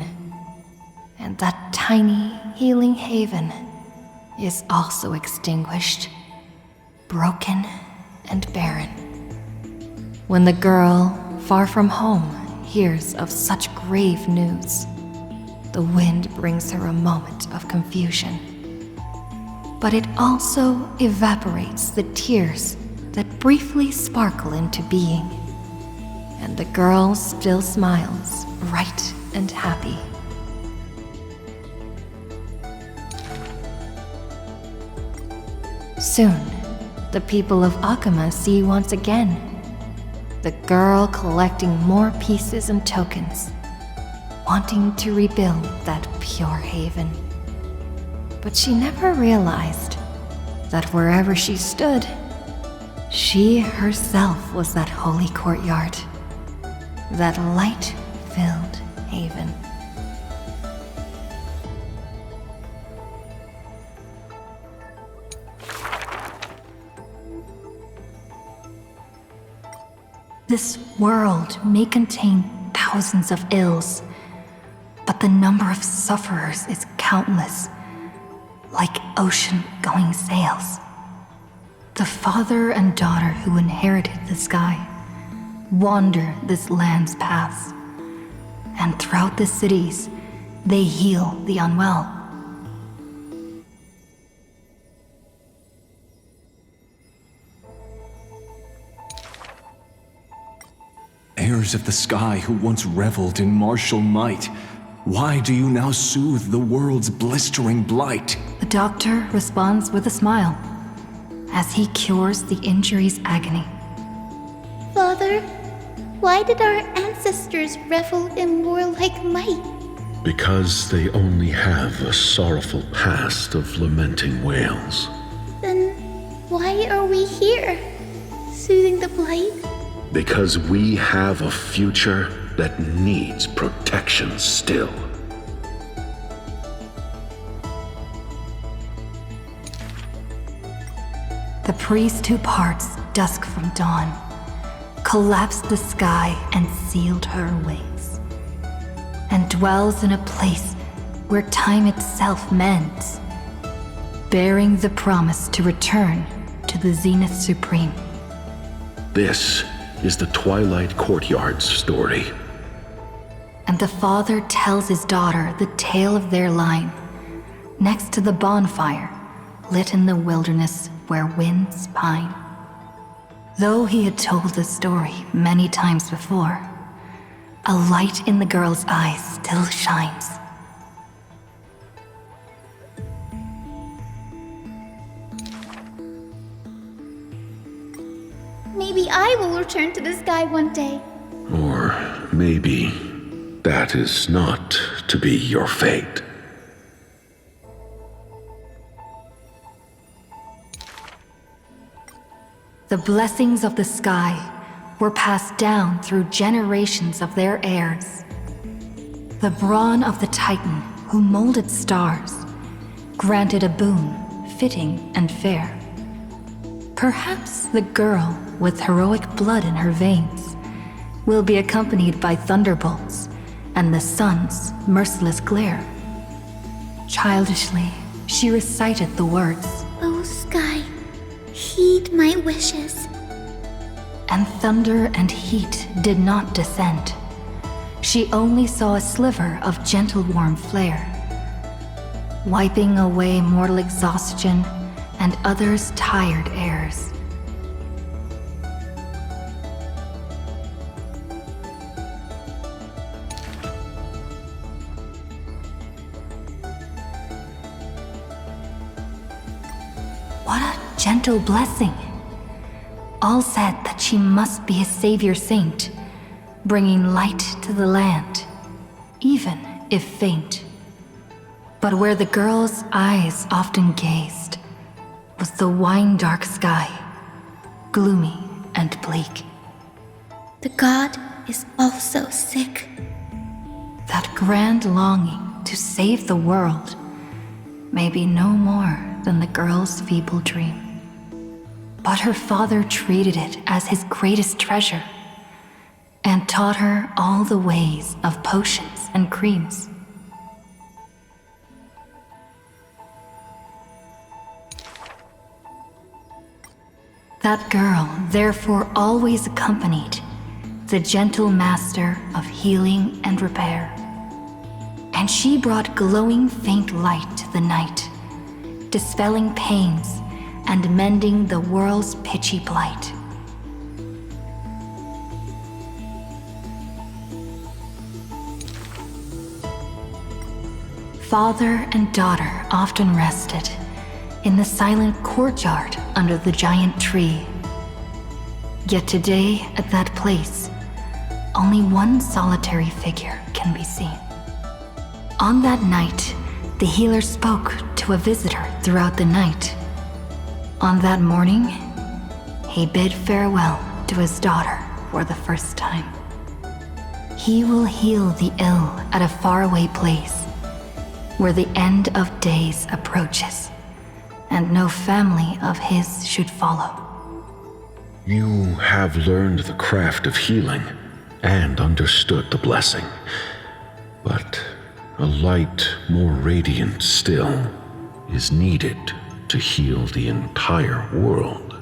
and that tiny healing haven is also extinguished, broken and barren. When the girl, far from home, hears of such grave news, the wind brings her a moment of confusion. But it also evaporates the tears that briefly sparkle into being, and the girl still smiles, bright and happy. Soon, the people of Akama see once again the girl collecting more pieces and tokens, wanting to rebuild that pure haven. But she never realized that wherever she stood, she herself was that holy courtyard, that light-filled haven. This world may contain thousands of ills, but the number of sufferers is countless, like ocean-going sails. The father and daughter who inherited the sky wander this land's paths, and throughout the cities, they heal the unwell. Heirs of the sky who once reveled in martial might, why do you now soothe the world's blistering blight? The doctor responds with a smile as he cures the injury's agony. Father, why did our ancestors revel in warlike might? Because they only have a sorrowful past of lamenting wails. Then why are we here, soothing the blight? Because we have a future that needs protection still. The priest who parts dusk from dawn collapsed the sky and sealed her wings, and dwells in a place where time itself mends, bearing the promise to return to the Zenith Supreme. This is the Twilight Courtyard's story. And the father tells his daughter the tale of their line, next to the bonfire lit in the wilderness where winds pine. Though he had told the story many times before, a light in the girl's eyes still shines. Maybe I will return to the sky one day. Or maybe that is not to be your fate. The blessings of the sky were passed down through generations of their heirs. The brawn of the Titan who molded stars granted a boon fitting and fair. Perhaps the girl with heroic blood in her veins will be accompanied by thunderbolts and the sun's merciless glare. Childishly, she recited the words, "Oh sky, heed my wishes." And thunder and heat did not descend. She only saw a sliver of gentle warm flare, wiping away mortal exhaustion and others' tired airs. What a gentle blessing. All said that she must be a savior saint, bringing light to the land, even if faint. But where the girl's eyes often gazed was the wine-dark sky, gloomy and bleak. The god is also sick. That grand longing to save the world may be no more than the girl's feeble dream. But her father treated it as his greatest treasure and taught her all the ways of potions and creams. That girl therefore always accompanied the gentle master of healing and repair. And she brought glowing faint light to the night, dispelling pains and mending the world's pitchy blight. Father and daughter often rested in the silent courtyard under the giant tree. Yet today, at that place, only one solitary figure can be seen. On that night, the healer spoke to a visitor throughout the night. On that morning, he bid farewell to his daughter for the first time. He will heal the ill at a faraway place, where the end of days approaches, and no family of his should follow. You have learned the craft of healing and understood the blessing, but a light more radiant still is needed to heal the entire world.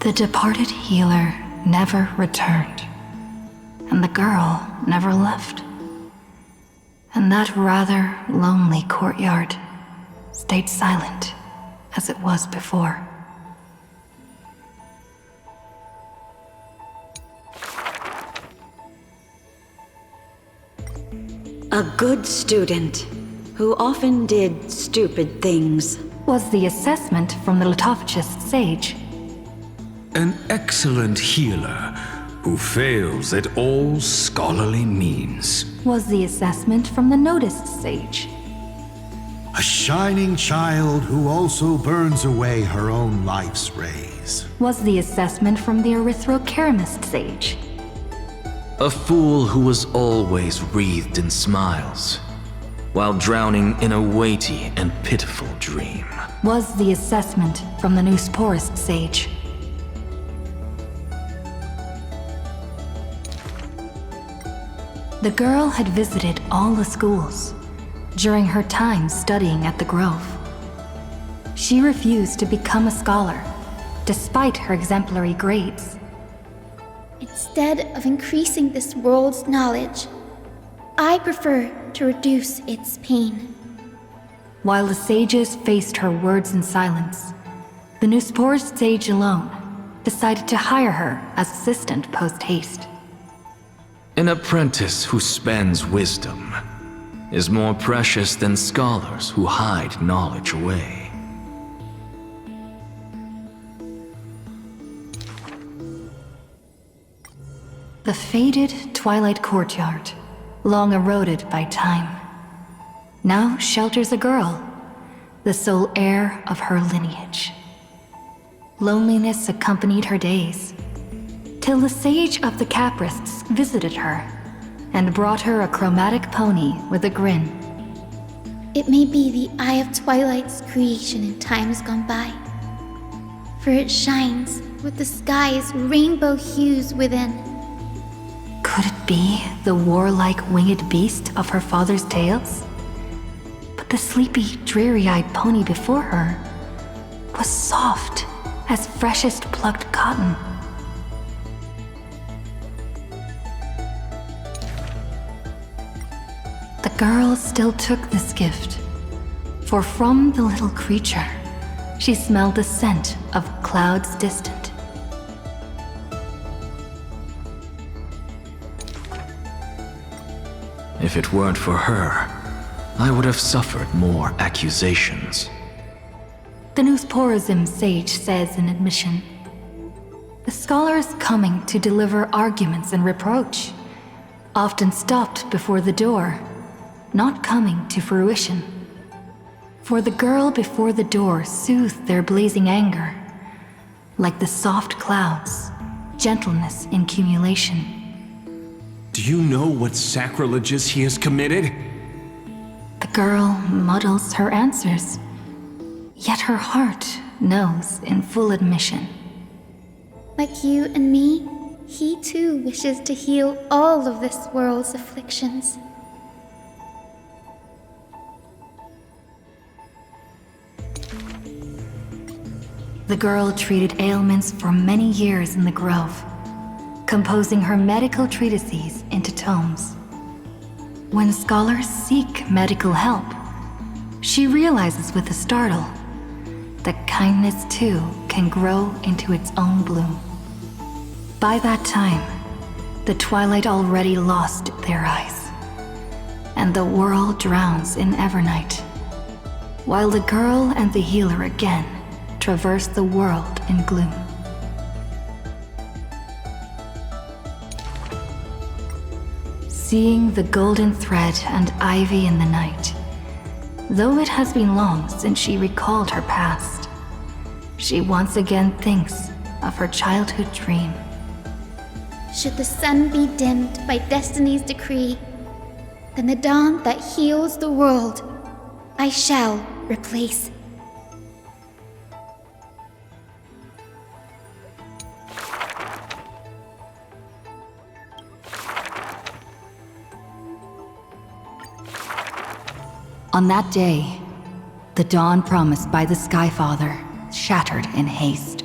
The departed healer never returned, and the girl never left. And that rather lonely courtyard stayed silent as it was before. A good student, who often did stupid things, was the assessment from the lithophagus sage. An excellent healer, who fails at all scholarly means, was the assessment from the noticed sage. A shining child who also burns away her own life's rays, was the assessment from the erythrokeramist sage. A fool who was always wreathed in smiles, while drowning in a weighty and pitiful dream, was the assessment from the Neusporist sage. The girl had visited all the schools during her time studying at the Grove. She refused to become a scholar, despite her exemplary grades. Instead of increasing this world's knowledge, I prefer to reduce its pain. While the sages faced her words in silence, the Neusporist sage alone decided to hire her as assistant post-haste. An apprentice who spends wisdom is more precious than scholars who hide knowledge away. The faded twilight courtyard, long eroded by time, now shelters a girl, the sole heir of her lineage. Loneliness accompanied her days, till the sage of the Caprists visited her and brought her a chromatic pony with a grin. It may be the Eye of Twilight's creation in times gone by, for it shines with the sky's rainbow hues within. Could it be the warlike winged beast of her father's tales? But the sleepy, dreary-eyed pony before her was soft as freshest plucked cotton. The girl still took this gift, for from the little creature, she smelled the scent of clouds distant. If it weren't for her, I would have suffered more accusations. The Nusporism sage says in admission, the scholar is coming to deliver arguments and reproach, often stopped before the door, not coming to fruition. For the girl before the door soothed their blazing anger, like the soft clouds, gentleness in cumulation. Do you know what sacrileges he has committed? The girl muddles her answers, yet her heart knows in full admission. Like you and me, he too wishes to heal all of this world's afflictions. The girl treated ailments for many years in the grove, composing her medical treatises into tomes. When scholars seek medical help, she realizes with a startle that kindness too can grow into its own bloom. By that time, the twilight already lost their eyes, and the world drowns in evernight, while the girl and the healer again traverse the world in gloom. Seeing the golden thread and ivy in the night, though it has been long since she recalled her past, she once again thinks of her childhood dream. Should the sun be dimmed by destiny's decree, then the dawn that heals the world I shall replace. On that day, the dawn promised by the Skyfather shattered in haste.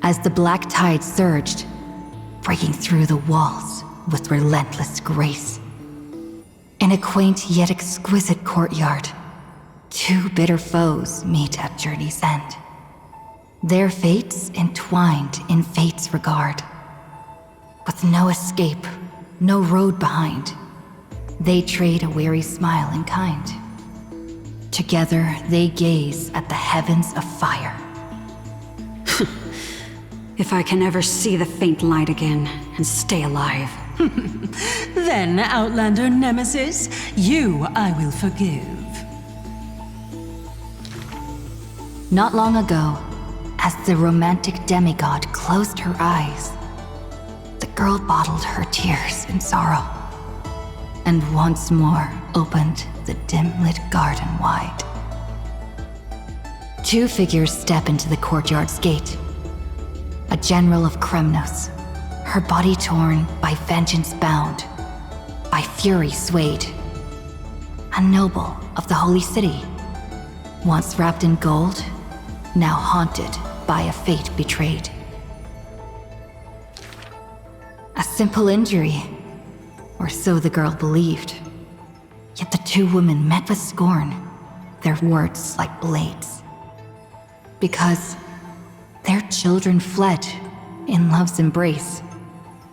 As the black tide surged, breaking through the walls with relentless grace. In a quaint yet exquisite courtyard, two bitter foes meet at journey's end. Their fates entwined in fate's regard. With no escape, no road behind, they trade a weary smile in kind. Together they gaze at the heavens of fire. If I can ever see the faint light again and stay alive. Then, Outlander Nemesis, you I will forgive. Not long ago, as the romantic demigod closed her eyes, the girl bottled her tears in sorrow, and once more opened the dim-lit garden wide. Two figures step into the courtyard's gate. A general of Kremnos, her body torn, by vengeance bound, by fury swayed. A noble of the holy city, once wrapped in gold, now haunted by a fate betrayed. A simple injury, or so the girl believed. Yet the two women met with scorn, their words like blades. Because their children fled in love's embrace,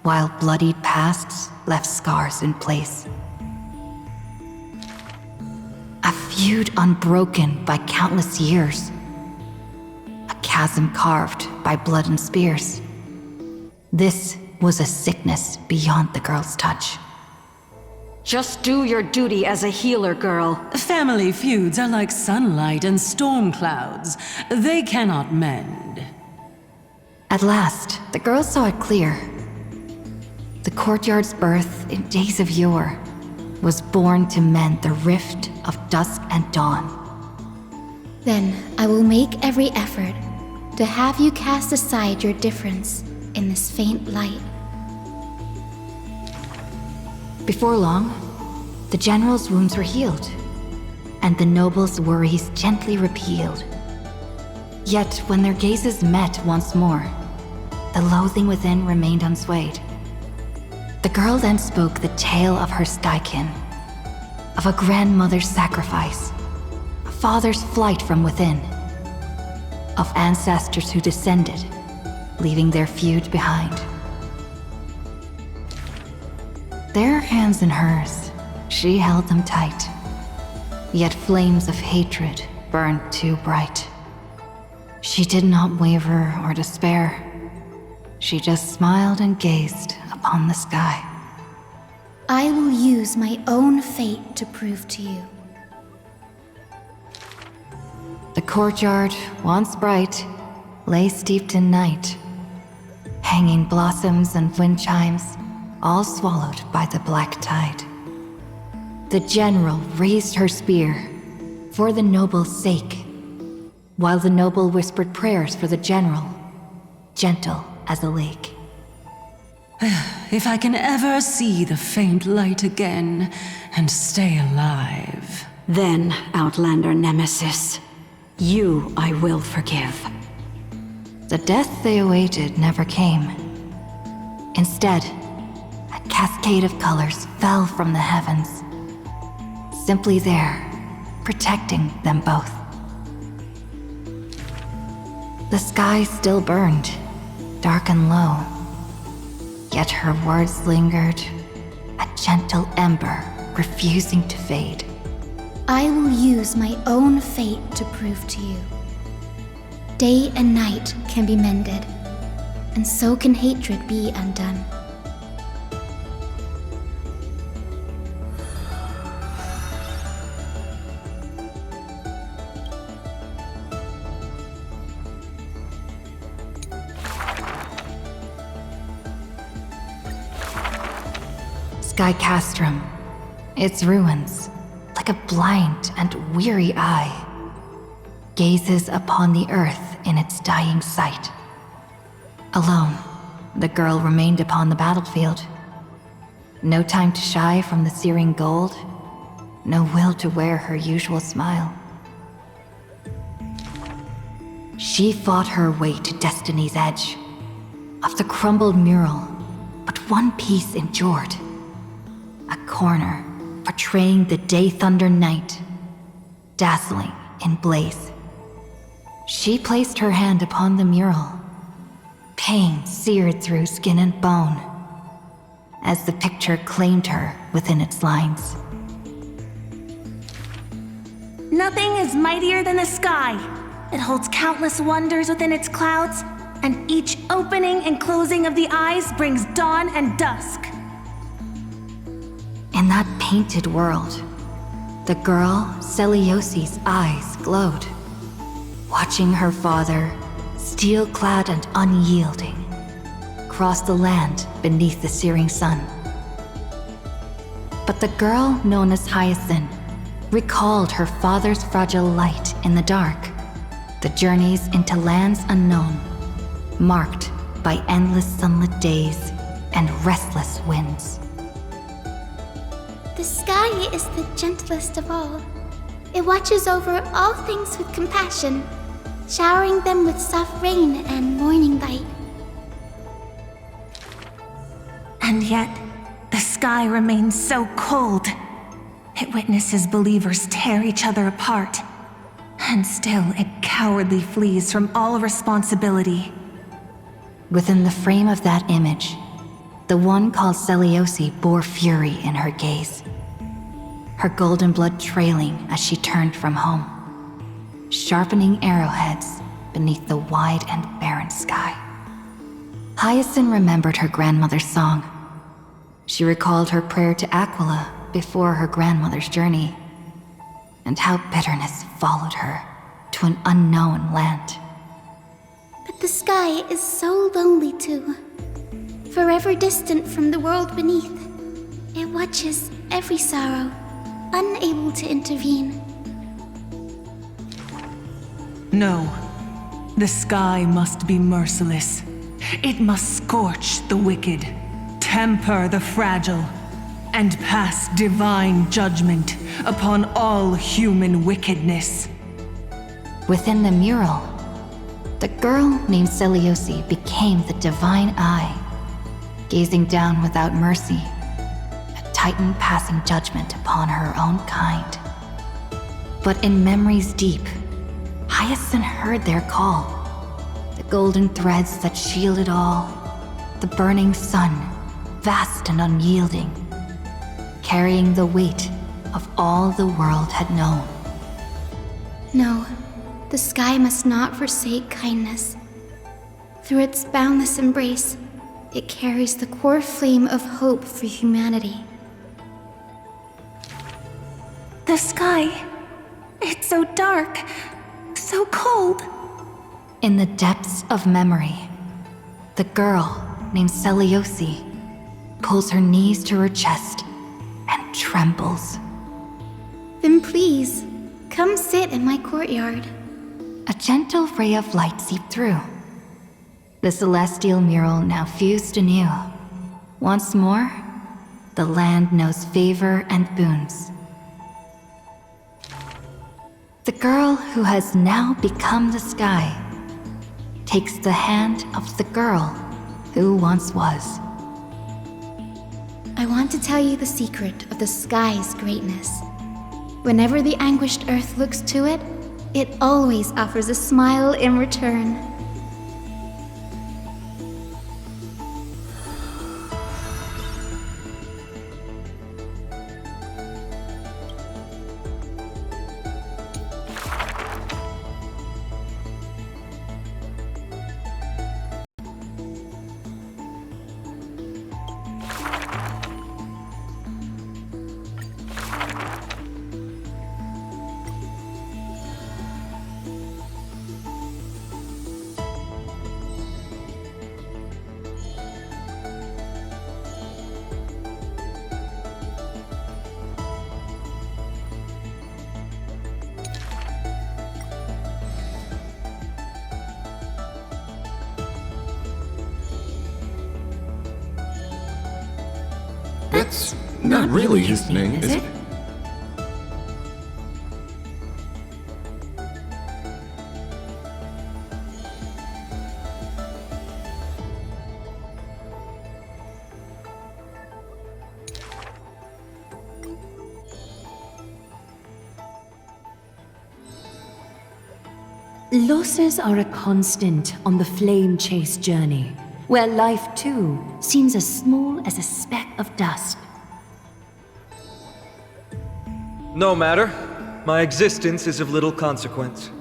while bloodied pasts left scars in place. A feud unbroken by countless years. A chasm carved by blood and spears. This was a sickness beyond the girl's touch. Just do your duty as a healer, girl. Family feuds are like sunlight and storm clouds. They cannot mend. At last, the girl saw it clear. The courtyard's birth in days of yore was born to mend the rift of dusk and dawn. Then I will make every effort to have you cast aside your difference in this faint light. Before long, the general's wounds were healed, and the noble's worries gently repealed. Yet when their gazes met once more, the loathing within remained unswayed. The girl then spoke the tale of her skykin, of a grandmother's sacrifice, a father's flight from within, of ancestors who descended, leaving their feud behind. Their hands in hers, she held them tight, yet flames of hatred burned too bright. She did not waver or despair. She just smiled and gazed upon the sky. I will use my own fate to prove to you. The courtyard, once bright, lay steeped in night. Hanging blossoms and wind chimes, all swallowed by the black tide. The general raised her spear, for the noble's sake, while the noble whispered prayers for the general, gentle as a lake. If I can ever see the faint light again and stay alive. Then, Outlander Nemesis, you I will forgive. The death they awaited never came. Instead, a cascade of colors fell from the heavens, simply there, protecting them both. The sky still burned, dark and low, yet her words lingered, a gentle ember refusing to fade. I will use my own fate to prove to you. Day and night can be mended, and so can hatred be undone. Sky Castrum, its ruins, like a blind and weary eye, gazes upon the earth in its dying sight. Alone, the girl remained upon the battlefield. No time to shy from the searing gold, no will to wear her usual smile. She fought her way to destiny's edge. Of the crumbled mural, but one piece endured. A corner portraying the day thunder night, dazzling in blaze. She placed her hand upon the mural. Pain seared through skin and bone, as the picture claimed her within its lines. Nothing is mightier than the sky. It holds countless wonders within its clouds, and each opening and closing of the eyes brings dawn and dusk. In that painted world, the girl Celiosi's eyes glowed, watching her father, steel-clad and unyielding, cross the land beneath the searing sun. But the girl known as Hyacinth recalled her father's fragile light in the dark, the journeys into lands unknown, marked by endless sunlit days and restless winds. The sky is the gentlest of all. It watches over all things with compassion, showering them with soft rain and morning light. And yet, the sky remains so cold. It witnesses believers tear each other apart. And still, it cowardly flees from all responsibility. Within the frame of that image, the one called Celiosi bore fury in her gaze, her golden blood trailing as she turned from home, sharpening arrowheads beneath the wide and barren sky. Hyacinth remembered her grandmother's song. She recalled her prayer to Aquila before her grandmother's journey, and how bitterness followed her to an unknown land. But the sky is so lonely too. Forever distant from the world beneath, it watches every sorrow, unable to intervene. No, the sky must be merciless. It must scorch the wicked, temper the fragile, and pass divine judgment upon all human wickedness. Within the mural, the girl named Celiosi became the divine eye, gazing down without mercy, a titan passing judgment upon her own kind. But in memories deep, Hyacinth heard their call, the golden threads that shielded all, the burning sun, vast and unyielding, carrying the weight of all the world had known. No, The sky must not forsake kindness. Through its boundless embrace, it carries the core flame of hope for humanity. The sky. It's so dark, so cold. In the depths of memory, the girl named Seliosi pulls her knees to her chest and trembles. Then please, come sit in my courtyard. A gentle ray of light seeped through. The celestial mural now fused anew. Once more, the land knows favor and boons. The girl who has now become the sky takes the hand of the girl who once was. I want to tell you the secret of the sky's greatness. Whenever the anguished earth looks to it, it always offers a smile in return. That's not really his name, is it? Losses are a constant on the flame chase journey, where life too seems as small as a speck of dust. No matter. My existence is of little consequence.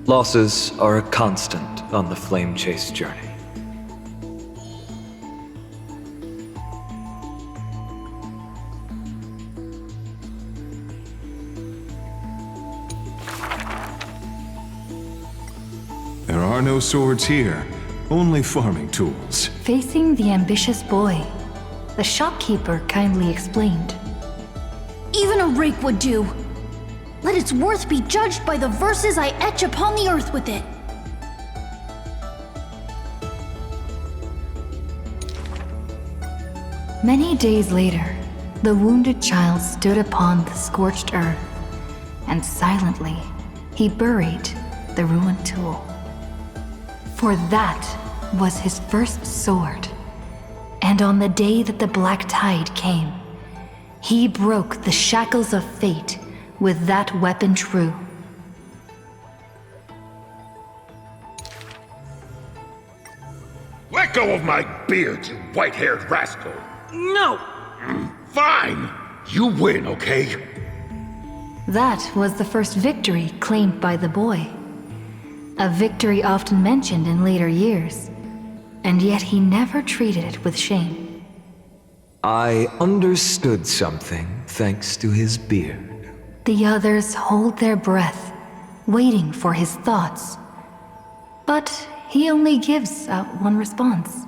Losses are a constant on the flame chase journey. There are no swords here, only farming tools. Facing the ambitious boy, the shopkeeper kindly explained. Even a rake would do. Let its worth be judged by the verses I etch upon the earth with it. Many days later, the wounded child stood upon the scorched earth, and silently he buried the ruined tool. For that was his first sword, and on the day that the black tide came, he broke the shackles of fate with that weapon true. Let go of my beard, you white-haired rascal! No! Fine! You win, okay? That was the first victory claimed by the boy. A victory often mentioned in later years, and yet he never treated it with shame. I understood something thanks to his beard. The others hold their breath, waiting for his thoughts. But he only gives out one response.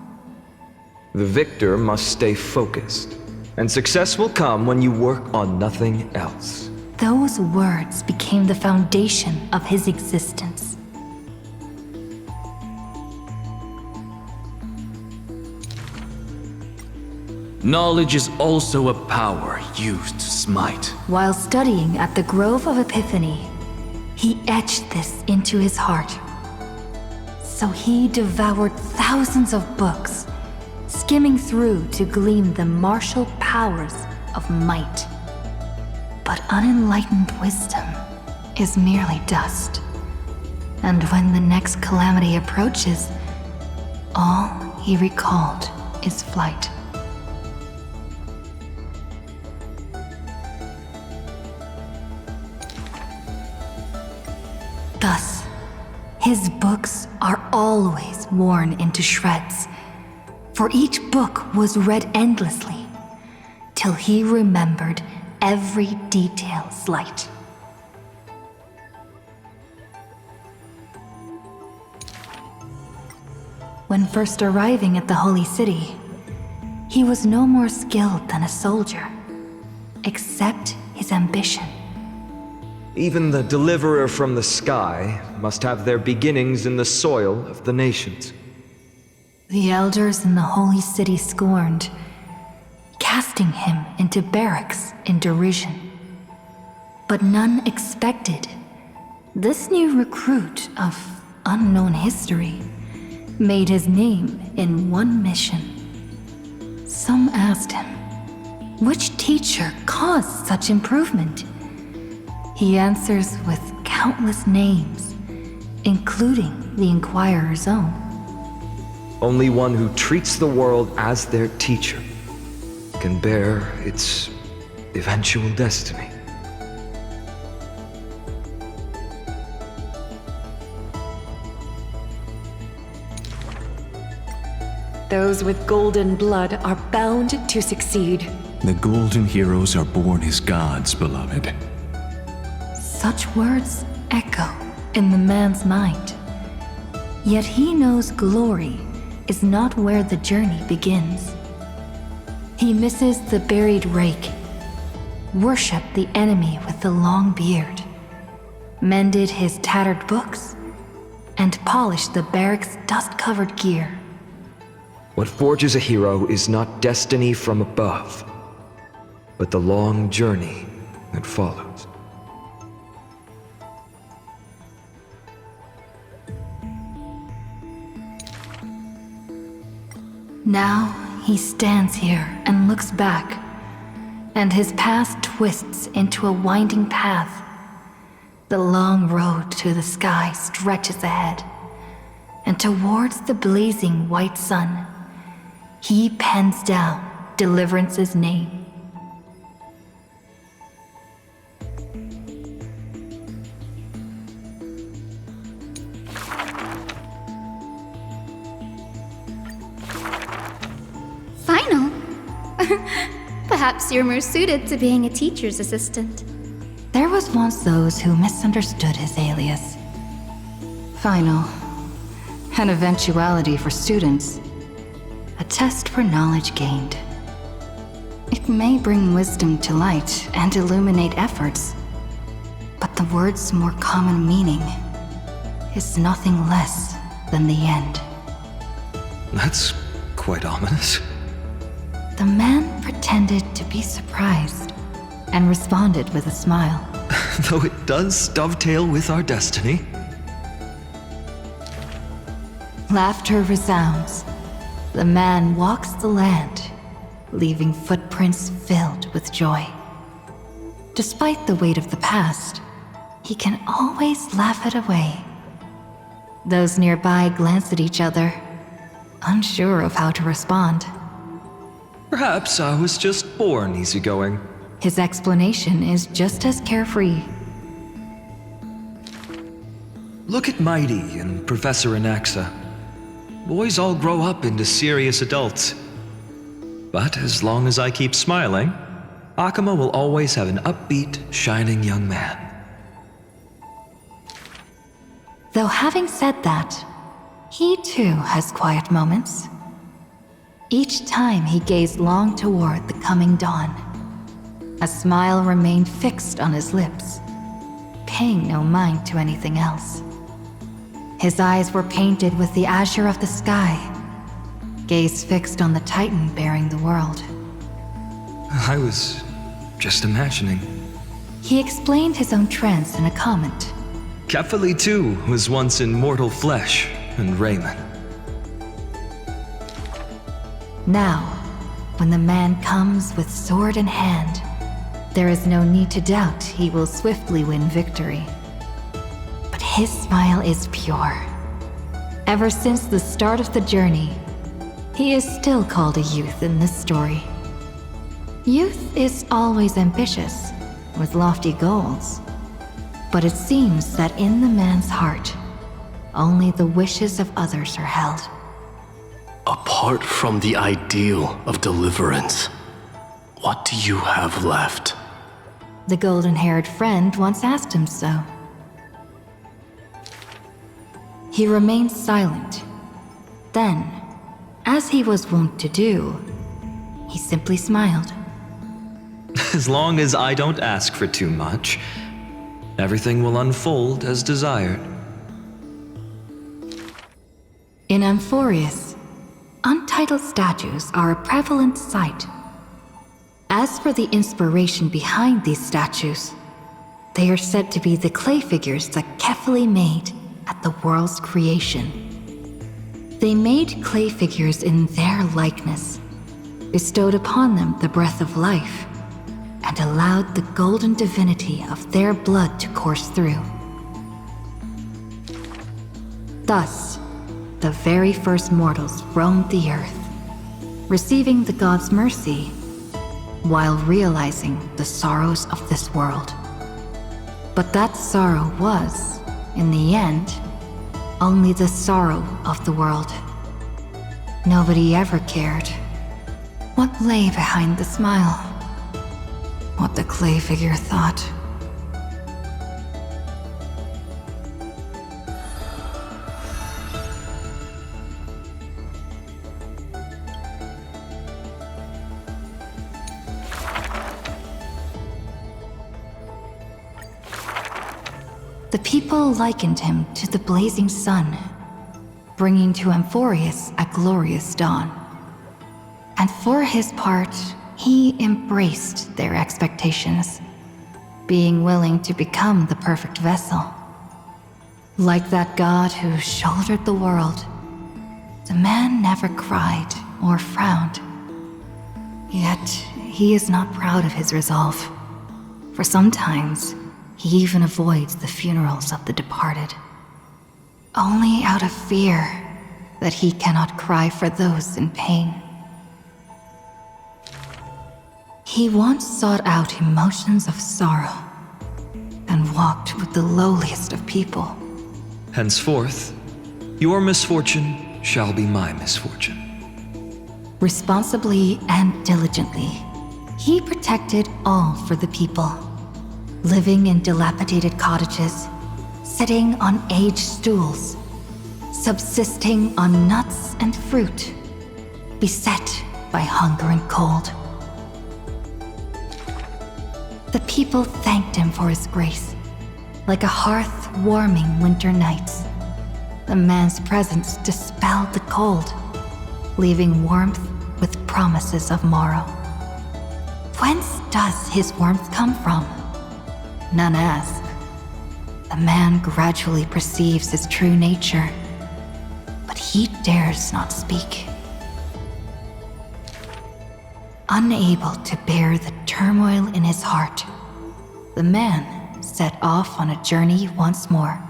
The victor must stay focused, and success will come when you work on nothing else. Those words became the foundation of his existence. Knowledge is also a power used to smite. While studying at the Grove of Epiphany, he etched this into his heart. So he devoured thousands of books, skimming through to glean the martial powers of might. But unenlightened wisdom is merely dust. And when the next calamity approaches, all he recalled is flight. Thus, his books are always worn into shreds, for each book was read endlessly, till he remembered every detail slight. When first arriving at the Holy City, he was no more skilled than a soldier, except his ambition. Even the deliverer from the sky must have their beginnings in the soil of the nations. The elders in the Holy City scorned, casting him into barracks in derision. But none expected this new recruit of unknown history made his name in one mission. Some asked him, which teacher caused such improvement? He answers with countless names, including the Inquirer's own. Only one who treats the world as their teacher can bear its eventual destiny. Those with golden blood are bound to succeed. The golden heroes are born as gods, beloved. Such words echo in the man's mind. Yet he knows glory is not where the journey begins. He misses the buried rake, worshipped the enemy with the long beard, mended his tattered books, and polished the barracks' dust-covered gear. What forges a hero is not destiny from above, but the long journey that follows. Now he stands here and looks back, and his past twists into a winding path. The long road to the sky stretches ahead, and towards the blazing white sun, he pens down Deliverance's name. Final? Perhaps you're more suited to being a teacher's assistant. There was once those who misunderstood his alias. Final. An eventuality for students. A test for knowledge gained. It may bring wisdom to light and illuminate efforts, but the word's more common meaning is nothing less than the end. That's quite ominous. The man pretended to be surprised and responded with a smile. Though it does dovetail with our destiny. Laughter resounds. The man walks the land, leaving footprints filled with joy. Despite the weight of the past, he can always laugh it away. Those nearby glance at each other, unsure of how to respond. Perhaps I was just born easygoing. His explanation is just as carefree. Look at Mighty and Professor Anaxa. Boys all grow up into serious adults. But as long as I keep smiling, Akuma will always have an upbeat, shining young man. Though having said that, he too has quiet moments. Each time he gazed long toward the coming dawn, a smile remained fixed on his lips, paying no mind to anything else. His eyes were painted with the azure of the sky, gaze fixed on the Titan bearing the world. I was just imagining. He explained his own trance in a comment. Kefali too was once in mortal flesh and raiment. Now, when the man comes with sword in hand, there is no need to doubt he will swiftly win victory. But his smile is pure. Ever since the start of the journey, he is still called a youth in this story. Youth is always ambitious, with lofty goals. But it seems that in the man's heart, only the wishes of others are held. Apart from the ideal of deliverance, what do you have left? The golden-haired friend once asked him so. He remained silent. Then, as he was wont to do, he simply smiled. As long as I don't ask for too much, everything will unfold as desired. In Amphorius, untitled statues are a prevalent sight. As for the inspiration behind these statues, they are said to be the clay figures that Kefali made at the world's creation. They made clay figures in their likeness, bestowed upon them the breath of life, and allowed the golden divinity of their blood to course through. Thus, the very first mortals roamed the earth, receiving the gods' mercy, while realizing the sorrows of this world. But that sorrow was, in the end, only the sorrow of the world. Nobody ever cared what lay behind the smile, what the clay figure thought. The people likened him to the blazing sun, bringing to Amphorius a glorious dawn. And for his part, he embraced their expectations, being willing to become the perfect vessel. Like that god who shouldered the world, the man never cried or frowned. Yet, he is not proud of his resolve, for sometimes he even avoids the funerals of the departed, only out of fear that he cannot cry for those in pain. He once sought out emotions of sorrow and walked with the lowliest of people. Henceforth, your misfortune shall be my misfortune. Responsibly and diligently, he protected all for the people, living in dilapidated cottages, sitting on aged stools, subsisting on nuts and fruit, beset by hunger and cold. The people thanked him for his grace, like a hearth warming winter nights. The man's presence dispelled the cold, leaving warmth with promises of morrow. Whence does his warmth come from? None ask. The man gradually perceives his true nature, but he dares not speak. Unable to bear the turmoil in his heart, the man set off on a journey once more.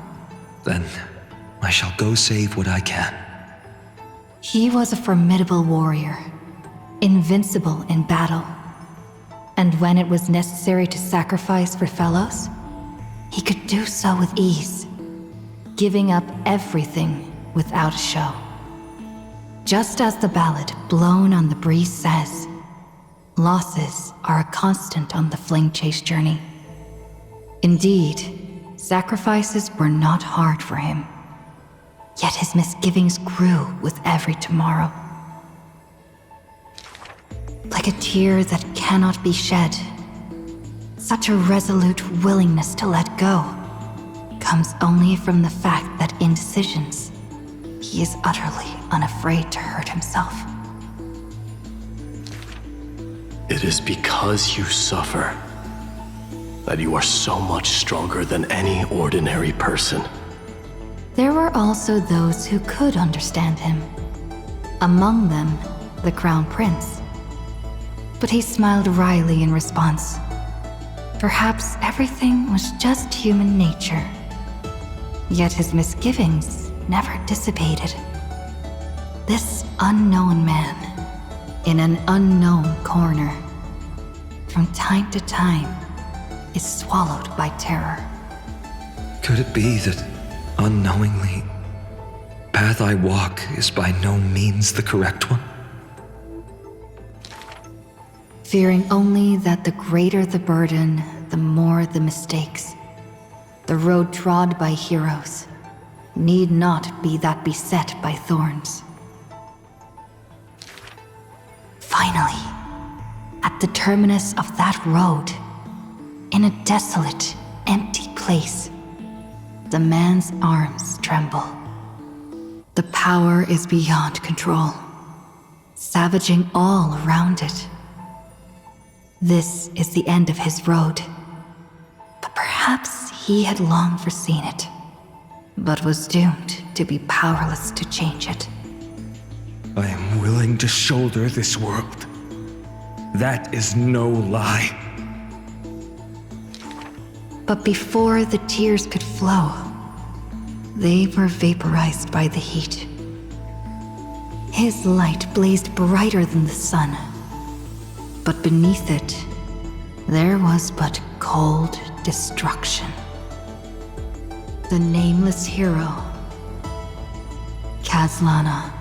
Then I shall go save what I can. He was a formidable warrior, invincible in battle. And when it was necessary to sacrifice for fellows, he could do so with ease, giving up everything without a show. Just as the ballad blown on the breeze says, losses are a constant on the flame chase journey. Indeed, sacrifices were not hard for him. Yet his misgivings grew with every tomorrow. Like a tear that cannot be shed, such a resolute willingness to let go comes only from the fact that in decisions, he is utterly unafraid to hurt himself. It is because you suffer that you are so much stronger than any ordinary person. There were also those who could understand him. Among them, the Crown Prince. But he smiled wryly in response. Perhaps everything was just human nature. Yet his misgivings never dissipated. This unknown man, in an unknown corner, from time to time, is swallowed by terror. Could it be that, unknowingly, path I walk is by no means the correct one? Fearing only that the greater the burden, the more the mistakes. The road trod by heroes need not be that beset by thorns. Finally, at the terminus of that road, in a desolate, empty place, the man's arms tremble. The power is beyond control, savaging all around it. This is the end of his road, but perhaps he had long foreseen it, but was doomed to be powerless to change it. I am willing to shoulder this world. That is no lie. But before the tears could flow, they were vaporized by the heat. His light blazed brighter than the sun, but beneath it, there was but cold destruction. The nameless hero, Kazlana.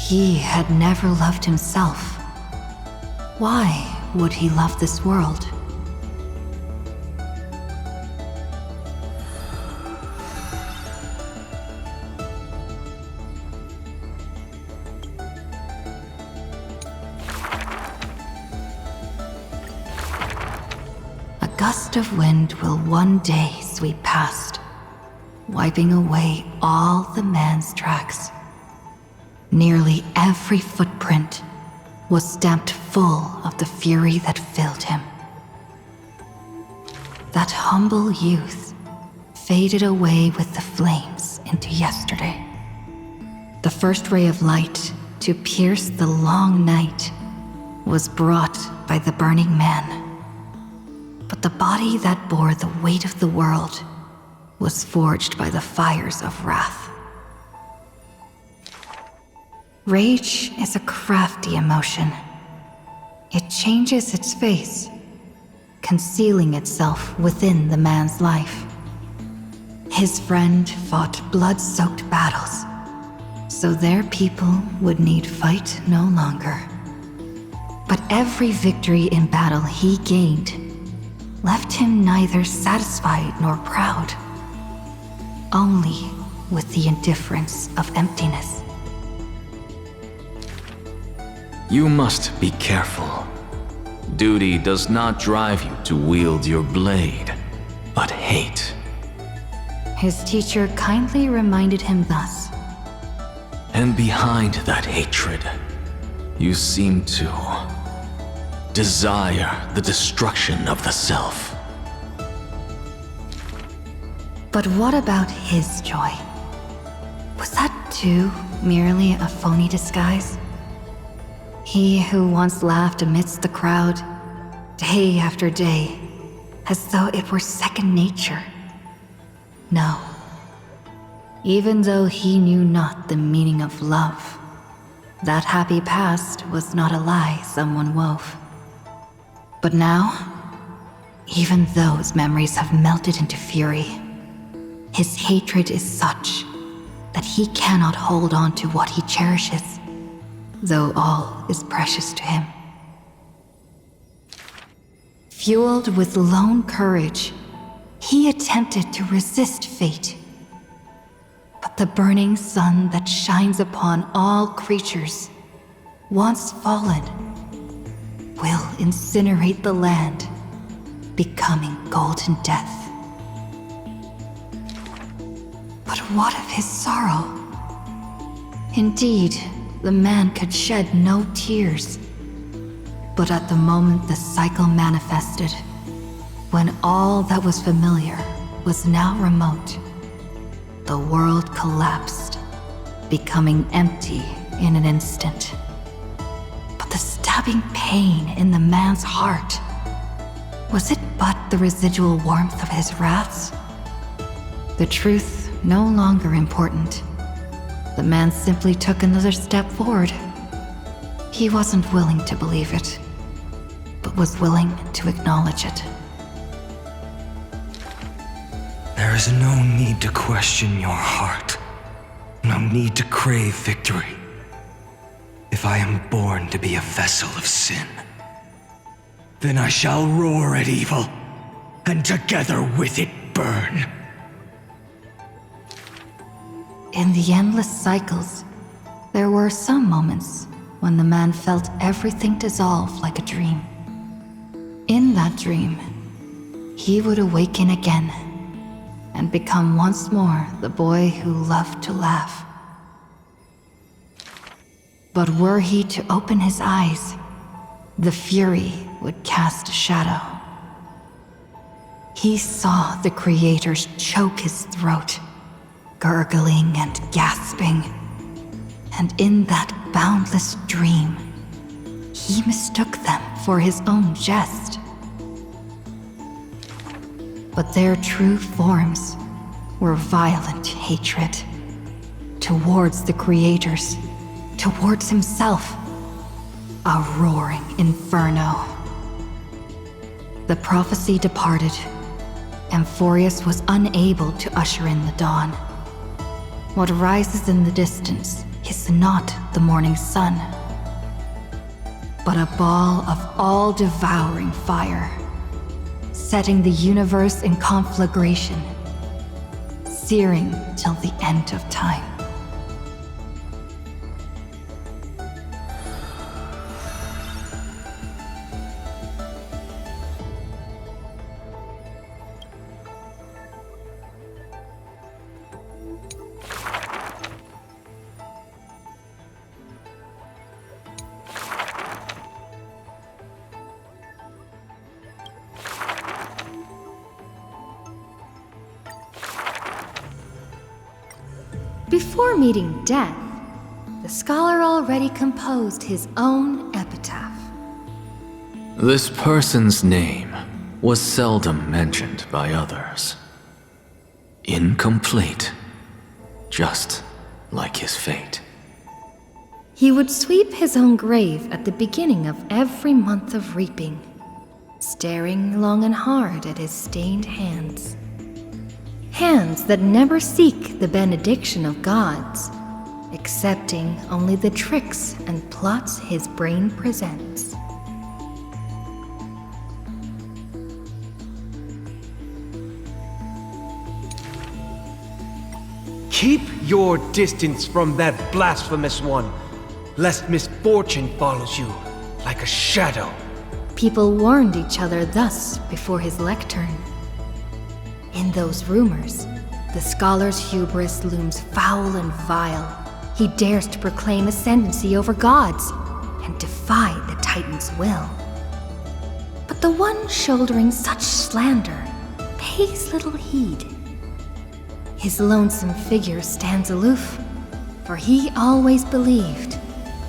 He had never loved himself. Why would he love this world? A gust of wind will one day sweep past, wiping away all the man's tracks. Nearly every footprint was stamped full of the fury that filled him. That humble youth faded away with the flames into yesterday. The first ray of light to pierce the long night was brought by the burning man. But the body that bore the weight of the world was forged by the fires of wrath. Rage is a crafty emotion. It changes its face, concealing itself within the man's life. His friend fought blood-soaked battles, so their people would need fight no longer. But every victory in battle he gained left him neither satisfied nor proud, only with the indifference of emptiness. You must be careful. Duty does not drive you to wield your blade, but hate. His teacher kindly reminded him thus. And behind that hatred, you seem to desire the destruction of the self. But what about his joy? Was that too merely a phony disguise? He who once laughed amidst the crowd, day after day, as though it were second nature. No. Even though he knew not the meaning of love, that happy past was not a lie someone wove. But now, even those memories have melted into fury. His hatred is such that he cannot hold on to what he cherishes, though all is precious to him. Fueled with lone courage, he attempted to resist fate. But the burning sun that shines upon all creatures, once fallen, will incinerate the land, becoming golden death. But what of his sorrow? Indeed, the man could shed no tears. But at the moment the cycle manifested, when all that was familiar was now remote, the world collapsed, becoming empty in an instant. But the stabbing pain in the man's heart, was it but the residual warmth of his wraths? The truth no longer important. The man simply took another step forward. He wasn't willing to believe it, but was willing to acknowledge it. There is no need to question your heart. No need to crave victory. If I am born to be a vessel of sin, then I shall roar at evil, and together with it burn. In the endless cycles, there were some moments when the man felt everything dissolve like a dream. In that dream, he would awaken again and become once more the boy who loved to laugh. But were he to open his eyes, the fury would cast a shadow. He saw the creators choke his throat, gurgling and gasping, and in that boundless dream, he mistook them for his own jest. But their true forms were violent hatred towards the creators, towards himself, a roaring inferno. The prophecy departed. Amphorius was unable to usher in the dawn. What rises in the distance is not the morning sun, but a ball of all-devouring fire, setting the universe in conflagration, searing till the end of time. Before meeting death, the scholar already composed his own epitaph. This person's name was seldom mentioned by others. Incomplete, just like his fate. He would sweep his own grave at the beginning of every month of reaping, staring long and hard at his stained hands. Hands that never seek the benediction of gods, accepting only the tricks and plots his brain presents. Keep your distance from that blasphemous one, lest misfortune follows you like a shadow. People warned each other thus before his lectern. In those rumors, the scholar's hubris looms foul and vile. He dares to proclaim ascendancy over gods and defy the Titan's will. But the one shouldering such slander pays little heed. His lonesome figure stands aloof, for he always believed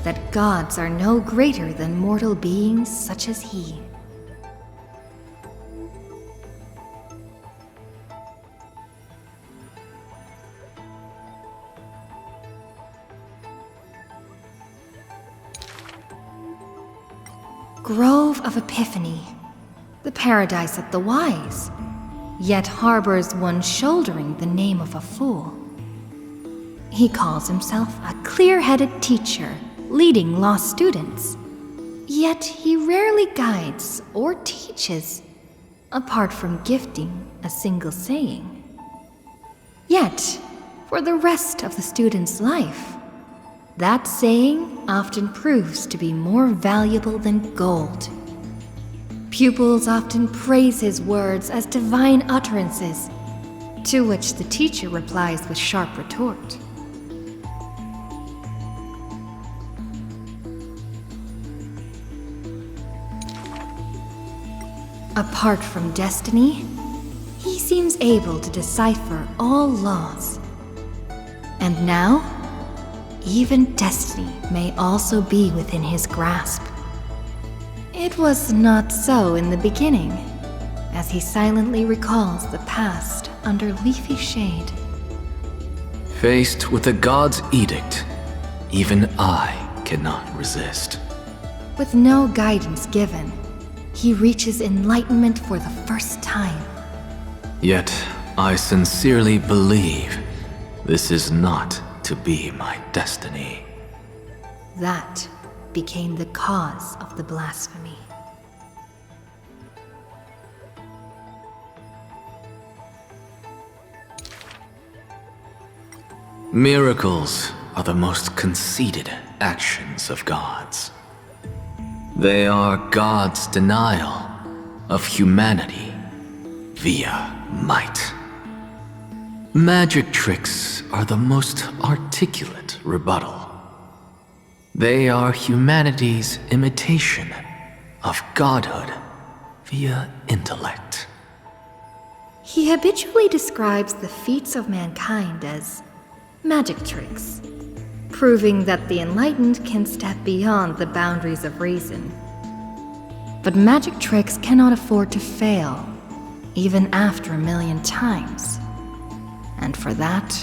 that gods are no greater than mortal beings such as he. Grove of Epiphany, the paradise of the wise, yet harbors one shouldering the name of a fool. He calls himself a clear-headed teacher, leading lost students, yet he rarely guides or teaches, apart from gifting a single saying. Yet, for the rest of the student's life, that saying often proves to be more valuable than gold. Pupils often praise his words as divine utterances, to which the teacher replies with sharp retort. Apart from destiny, he seems able to decipher all laws. And now, even destiny may also be within his grasp. It was not so in the beginning, as he silently recalls the past under leafy shade. Faced with the god's edict, even I cannot resist. With no guidance given, he reaches enlightenment for the first time. Yet, I sincerely believe this is not to be my destiny. That became the cause of the blasphemy. Miracles are the most conceited actions of gods. They are God's denial of humanity via might. Magic tricks are the most articulate rebuttal. They are humanity's imitation of godhood via intellect. He habitually describes the feats of mankind as magic tricks, proving that the enlightened can step beyond the boundaries of reason. But magic tricks cannot afford to fail, even after 1,000,000 times. And for that,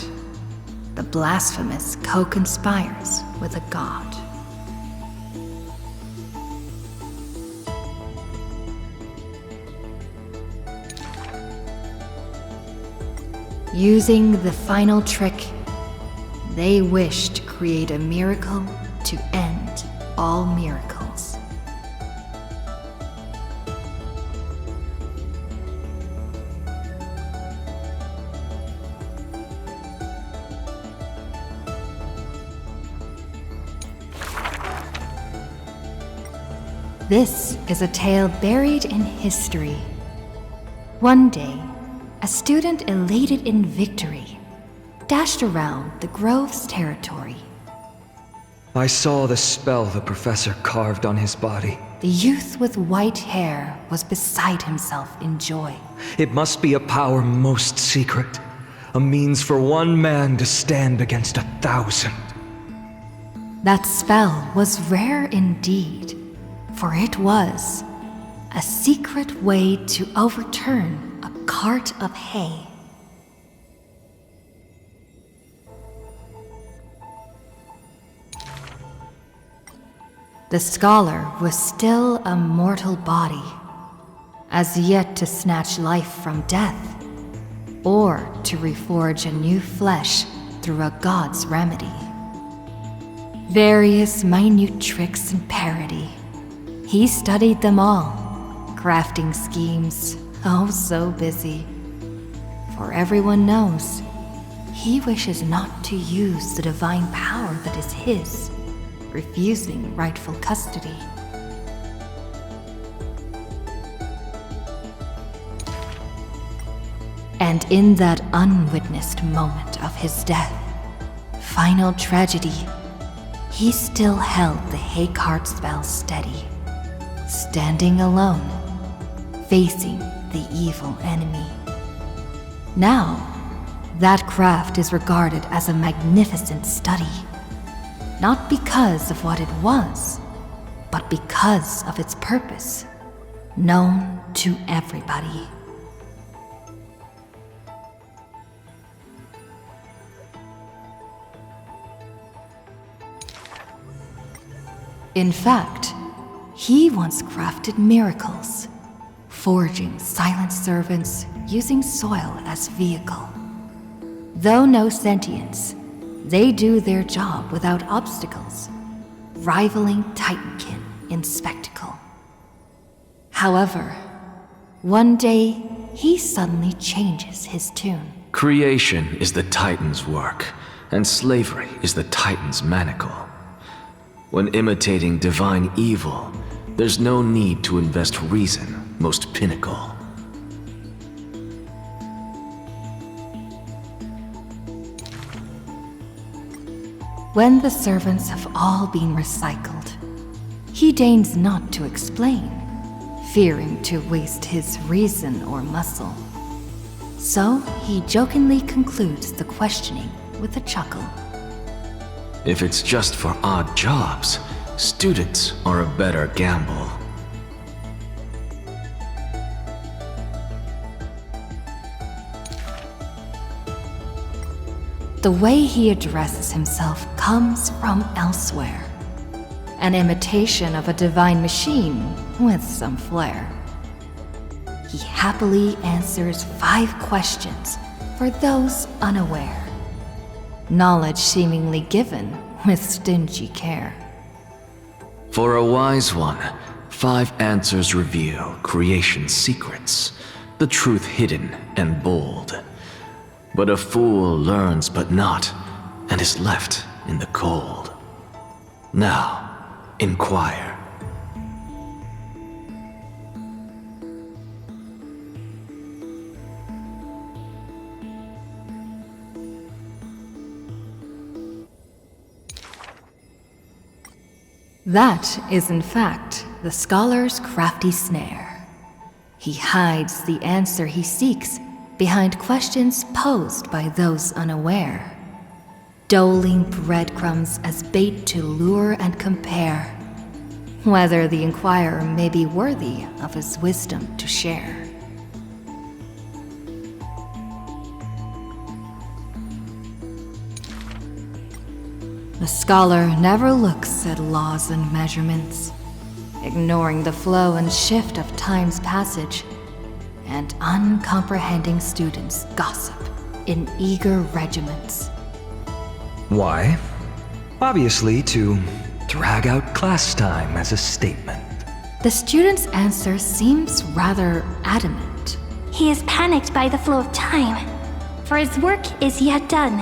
the blasphemous co-conspires with a god. Using the final trick, they wish to create a miracle to end all miracles. This is a tale buried in history. One day, a student elated in victory dashed around the Grove's territory. I saw the spell the professor carved on his body. The youth with white hair was beside himself in joy. It must be a power most secret, a means for one man to stand against 1,000. That spell was rare indeed, for it was a secret way to overturn a cart of hay. The scholar was still a mortal body, as yet to snatch life from death, or to reforge a new flesh through a god's remedy. Various minute tricks and parody. He studied them all, crafting schemes, oh so busy. For everyone knows, he wishes not to use the divine power that is his, refusing rightful custody. And in that unwitnessed moment of his death, final tragedy, he still held the hay cart spell steady, standing alone, facing the evil enemy. Now, that craft is regarded as a magnificent study, not because of what it was, but because of its purpose, known to everybody. In fact, he once crafted miracles, forging silent servants using soil as vehicle. Though no sentience, they do their job without obstacles, rivaling Titankin in spectacle. However, one day he suddenly changes his tune. Creation is the Titan's work, and slavery is the Titan's manacle. When imitating divine evil, there's no need to invest reason, most pinnacle. When the servants have all been recycled, he deigns not to explain, fearing to waste his reason or muscle. So he jokingly concludes the questioning with a chuckle. If it's just for odd jobs, students are a better gamble. The way he addresses himself comes from elsewhere. An imitation of a divine machine with some flair. He happily answers 5 questions for those unaware. Knowledge seemingly given with stingy care. For a wise one, 5 answers reveal creation's secrets, the truth hidden and bold. But a fool learns but not, and is left in the cold. Now, inquire. That is in fact the scholar's crafty snare. He hides the answer he seeks behind questions posed by those unaware, doling breadcrumbs as bait to lure and compare, whether the inquirer may be worthy of his wisdom to share. The scholar never looks at laws and measurements, ignoring the flow and shift of time's passage, and uncomprehending students gossip in eager regiments. Why? Obviously, to drag out class time as a statement. The student's answer seems rather adamant. He is panicked by the flow of time, for his work is yet done,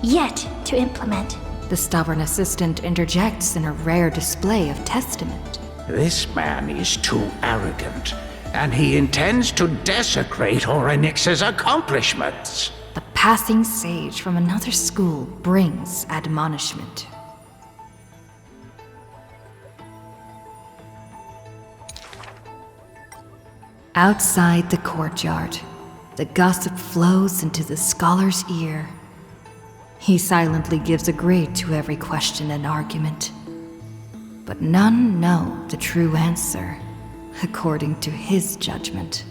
yet to implement. The stubborn assistant interjects in a rare display of testament. This man is too arrogant, and he intends to desecrate Orynyx's accomplishments. The passing sage from another school brings admonishment. Outside the courtyard, the gossip flows into the scholar's ear. He silently gives a grade to every question and argument. But none know the true answer, according to his judgment.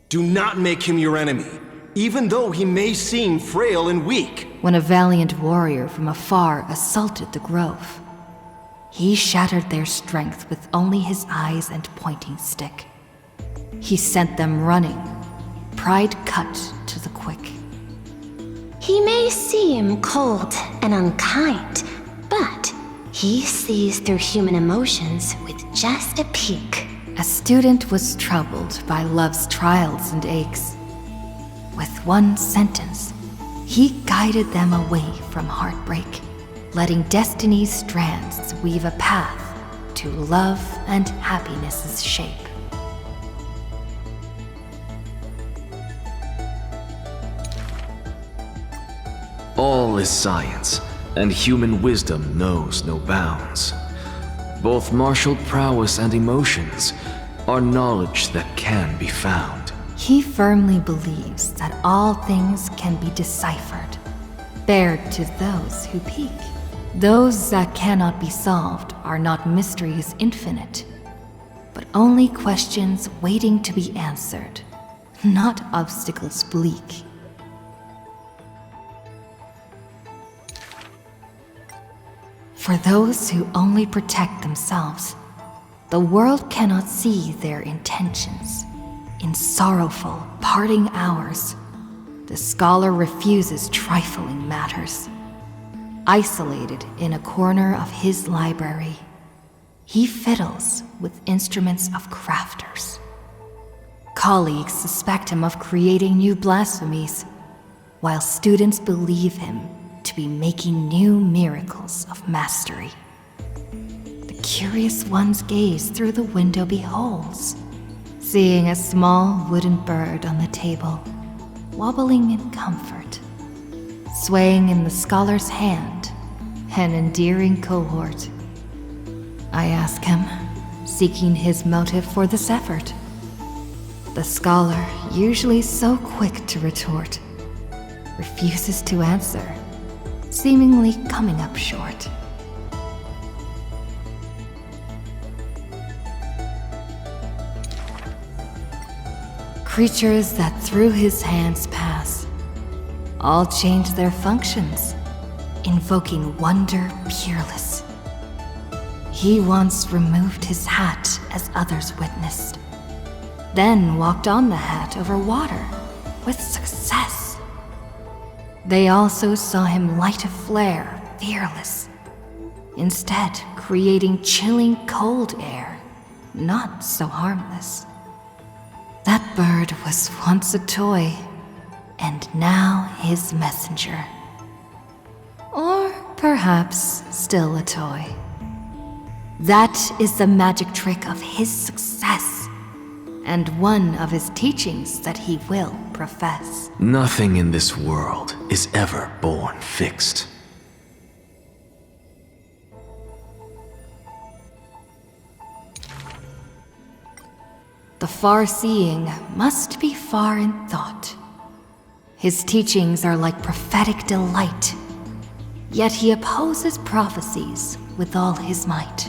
Do not make him your enemy, even though he may seem frail and weak. When a valiant warrior from afar assaulted the grove, he shattered their strength with only his eyes and pointing stick. He sent them running, pride cut to the quick. He may seem cold and unkind, but he sees through human emotions with just a peek. A student was troubled by love's trials and aches. With one sentence, he guided them away from heartbreak, letting destiny's strands weave a path to love and happiness's shape. All is science, and human wisdom knows no bounds. Both martial prowess and emotions are knowledge that can be found. He firmly believes that all things can be deciphered, bared to those who peek. Those that cannot be solved are not mysteries infinite, but only questions waiting to be answered, not obstacles bleak. For those who only protect themselves, the world cannot see their intentions. In sorrowful, parting hours, the scholar refuses trifling matters. Isolated in a corner of his library, he fiddles with instruments of crafters. Colleagues suspect him of creating new blasphemies, while students believe him to be making new miracles of mastery. The curious one's gaze through the window beholds, seeing a small wooden bird on the table, wobbling in comfort, swaying in the scholar's hand, an endearing cohort. I ask him, seeking his motive for this effort. The scholar, usually so quick to retort, refuses to answer, seemingly coming up short. Creatures that through his hands pass, all change their functions, invoking wonder peerless. He once removed his hat as others witnessed, then walked on the hat over water with success. They also saw him light a flare, fearless, instead creating chilling cold air, not so harmless. That bird was once a toy, and now his messenger. Or perhaps still a toy. That is the magic trick of his success, and one of his teachings that he will profess. Nothing in this world is ever born fixed. The far-seeing must be far in thought. His teachings are like prophetic delight, yet he opposes prophecies with all his might.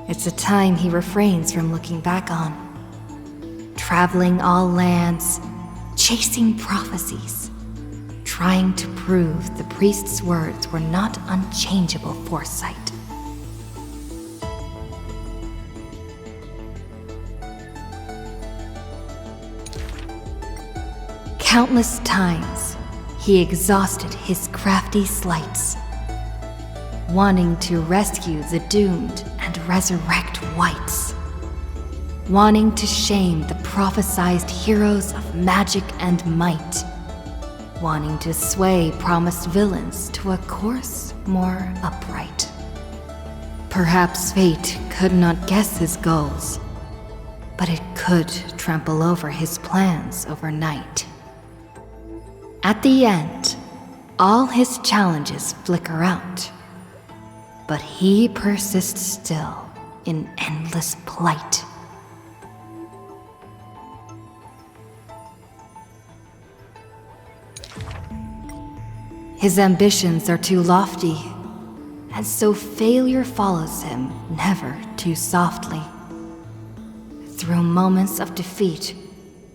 It's a time he refrains from looking back on, traveling all lands, chasing prophecies, trying to prove the priest's words were not unchangeable foresight. Countless times, he exhausted his crafty sleights, wanting to rescue the doomed and resurrect whites, wanting to shame the prophesized heroes of magic and might, wanting to sway promised villains to a course more upright. Perhaps fate could not guess his goals, but it could trample over his plans overnight. At the end, all his challenges flicker out, but he persists still in endless plight. His ambitions are too lofty, and so failure follows him never too softly. Through moments of defeat,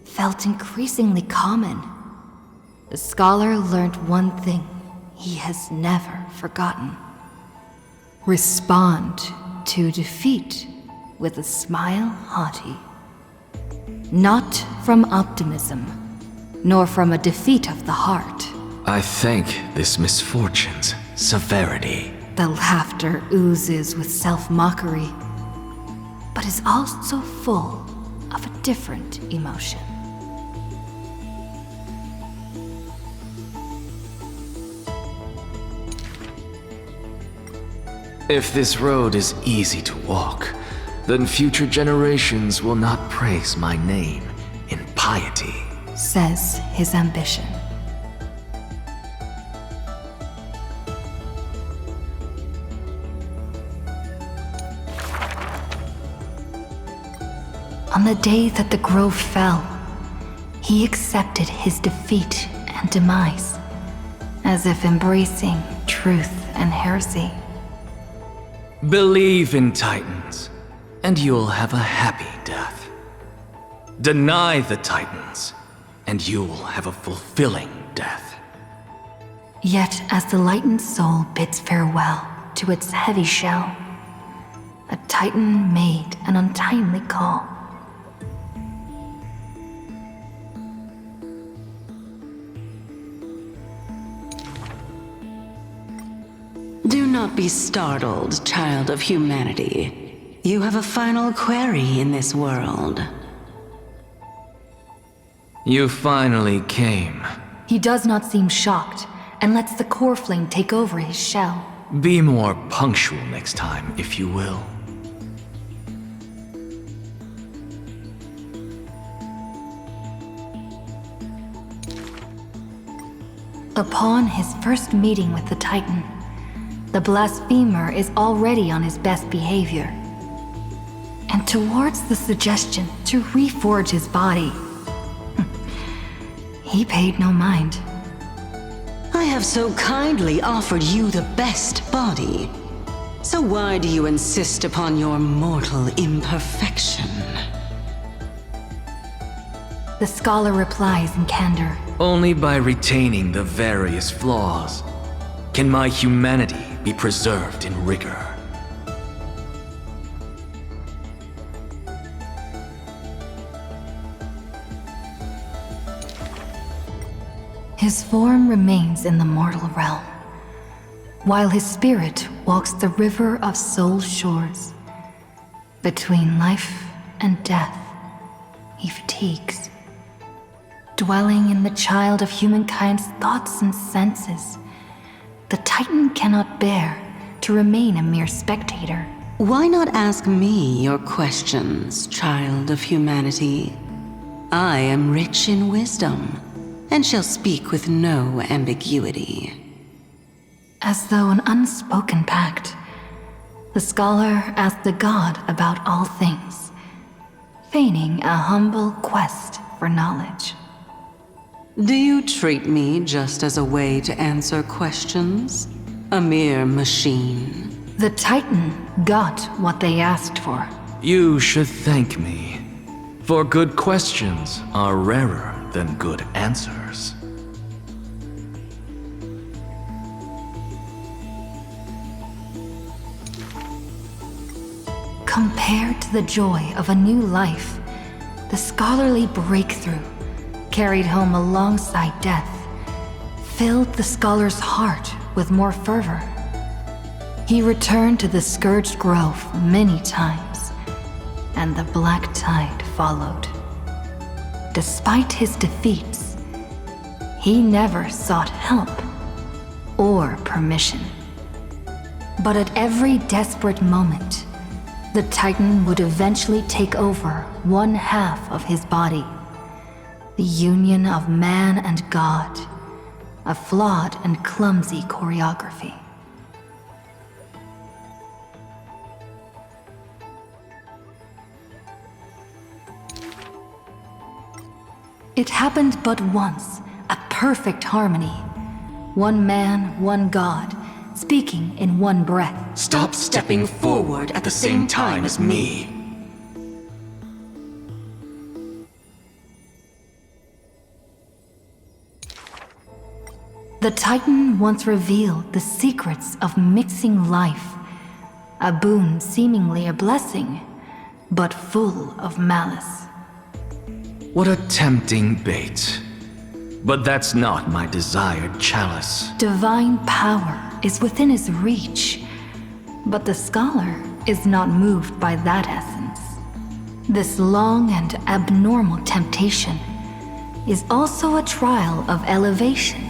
felt increasingly common, the scholar learned one thing he has never forgotten. Respond to defeat with a smile haughty. Not from optimism, nor from a defeat of the heart. I thank this misfortune's severity. The laughter oozes with self-mockery, but is also full of a different emotion. If this road is easy to walk, then future generations will not praise my name in piety, says his ambition. On the day that the grove fell, he accepted his defeat and demise, as if embracing truth and heresy. Believe in Titans, and you'll have a happy death. Deny the Titans, and you'll have a fulfilling death. Yet as the lightened soul bids farewell to its heavy shell, a Titan made an untimely call. Do not be startled, child of humanity. You have a final query in this world. You finally came. He does not seem shocked, and lets the core flame take over his shell. Be more punctual next time, if you will. Upon his first meeting with the Titan, the blasphemer is already on his best behavior. And towards the suggestion to reforge his body, he paid no mind. I have so kindly offered you the best body. So why do you insist upon your mortal imperfection? The scholar replies in candor. Only by retaining the various flaws can my humanity be preserved in rigor. His form remains in the mortal realm, while his spirit walks the river of soul shores. Between life and death, he fatigues. Dwelling in the child of humankind's thoughts and senses, the Titan cannot bear to remain a mere spectator. Why not ask me your questions, child of humanity? I am rich in wisdom, and shall speak with no ambiguity. As though an unspoken pact, the scholar asked the god about all things, feigning a humble quest for knowledge. Do you treat me just as a way to answer questions? A mere machine? The Titan got what they asked for. You should thank me, for good questions are rarer than good answers. Compared to the joy of a new life, the scholarly breakthrough, carried home alongside death, filled the scholar's heart with more fervor. He returned to the Scourged Grove many times, and the black tide followed. Despite his defeats, he never sought help or permission. But at every desperate moment, the Titan would eventually take over one half of his body. The union of man and God, a flawed and clumsy choreography. It happened but once, a perfect harmony. One man, one God, speaking in one breath. Stop stepping forward at the same time as me. The Titan once revealed the secrets of mixing life, a boon seemingly a blessing, but full of malice. What a tempting bait. But that's not my desired chalice. Divine power is within his reach, but the scholar is not moved by that essence. This long and abnormal temptation is also a trial of elevation.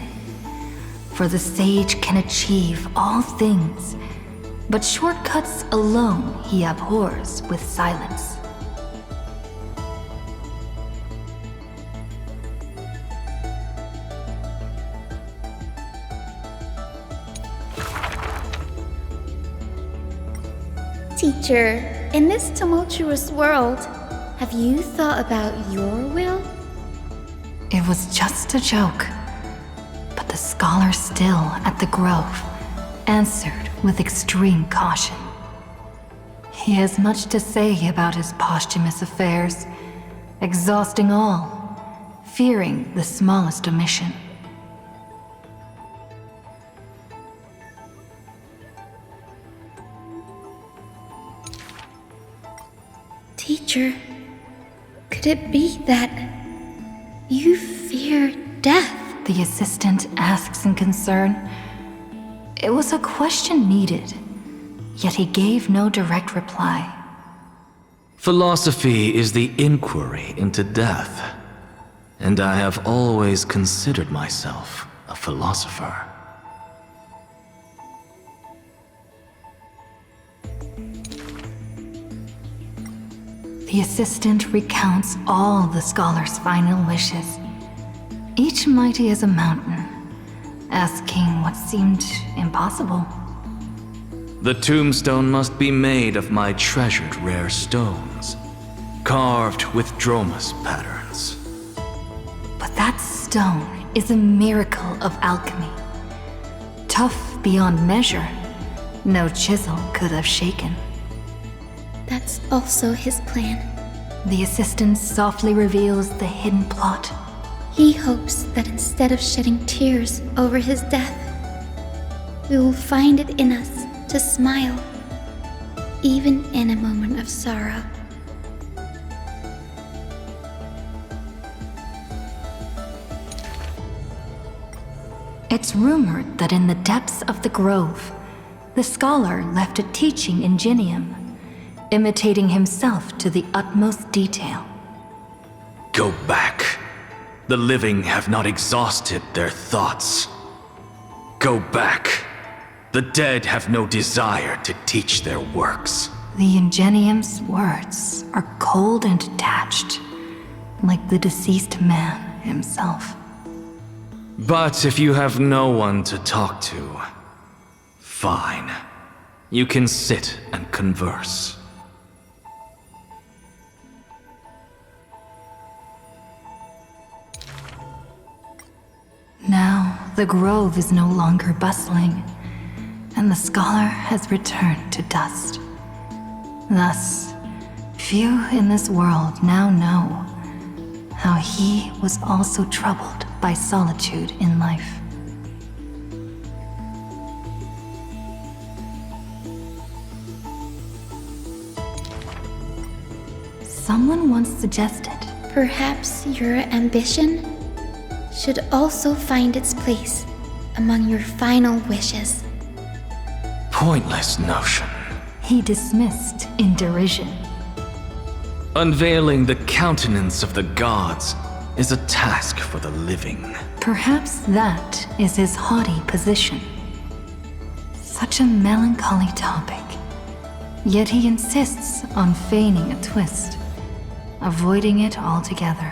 For the sage can achieve all things, but shortcuts alone he abhors with silence. Teacher, in this tumultuous world, have you thought about your will? It was just a joke, but the scholar still at the grove answered with extreme caution. He has much to say about his posthumous affairs, exhausting all, fearing the smallest omission. Teacher, could it be that you fear death? The assistant asks in concern. It was a question needed, yet he gave no direct reply. Philosophy is the inquiry into death, and I have always considered myself a philosopher. The assistant recounts all the scholar's final wishes, each mighty as a mountain, asking what seemed impossible. The tombstone must be made of my treasured rare stones, carved with Dromus patterns. But that stone is a miracle of alchemy. Tough beyond measure, no chisel could have shaken. That's also his plan. The assistant softly reveals the hidden plot. He hopes that instead of shedding tears over his death, we will find it in us to smile, even in a moment of sorrow. It's rumored that in the depths of the grove, the scholar left a teaching ingenium, imitating himself to the utmost detail. Go back. The living have not exhausted their thoughts. Go back. The dead have no desire to teach their works. The ingenium's words are cold and detached, like the deceased man himself. But if you have no one to talk to, fine. You can sit and converse. Now, the grove is no longer bustling, and the scholar has returned to dust. Thus, few in this world now know how he was also troubled by solitude in life. Someone once suggested, perhaps your ambition should also find its place among your final wishes. Pointless notion. He dismissed in derision. Unveiling the countenance of the gods is a task for the living. Perhaps that is his haughty position. Such a melancholy topic. Yet he insists on feigning a twist, avoiding it altogether.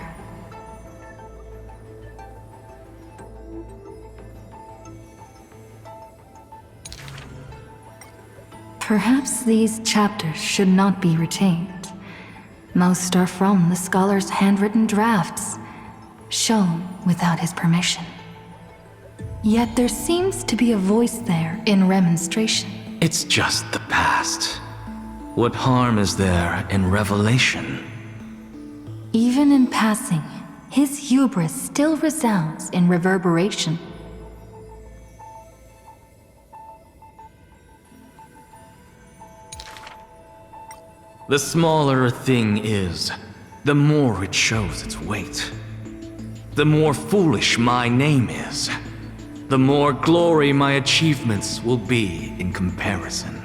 Perhaps these chapters should not be retained. Most are from the scholar's handwritten drafts, shown without his permission. Yet there seems to be a voice there in remonstration. It's just the past. What harm is there in revelation? Even in passing, his hubris still resounds in reverberation. The smaller a thing is, the more it shows its weight. The more foolish my name is, the more glory my achievements will be in comparison.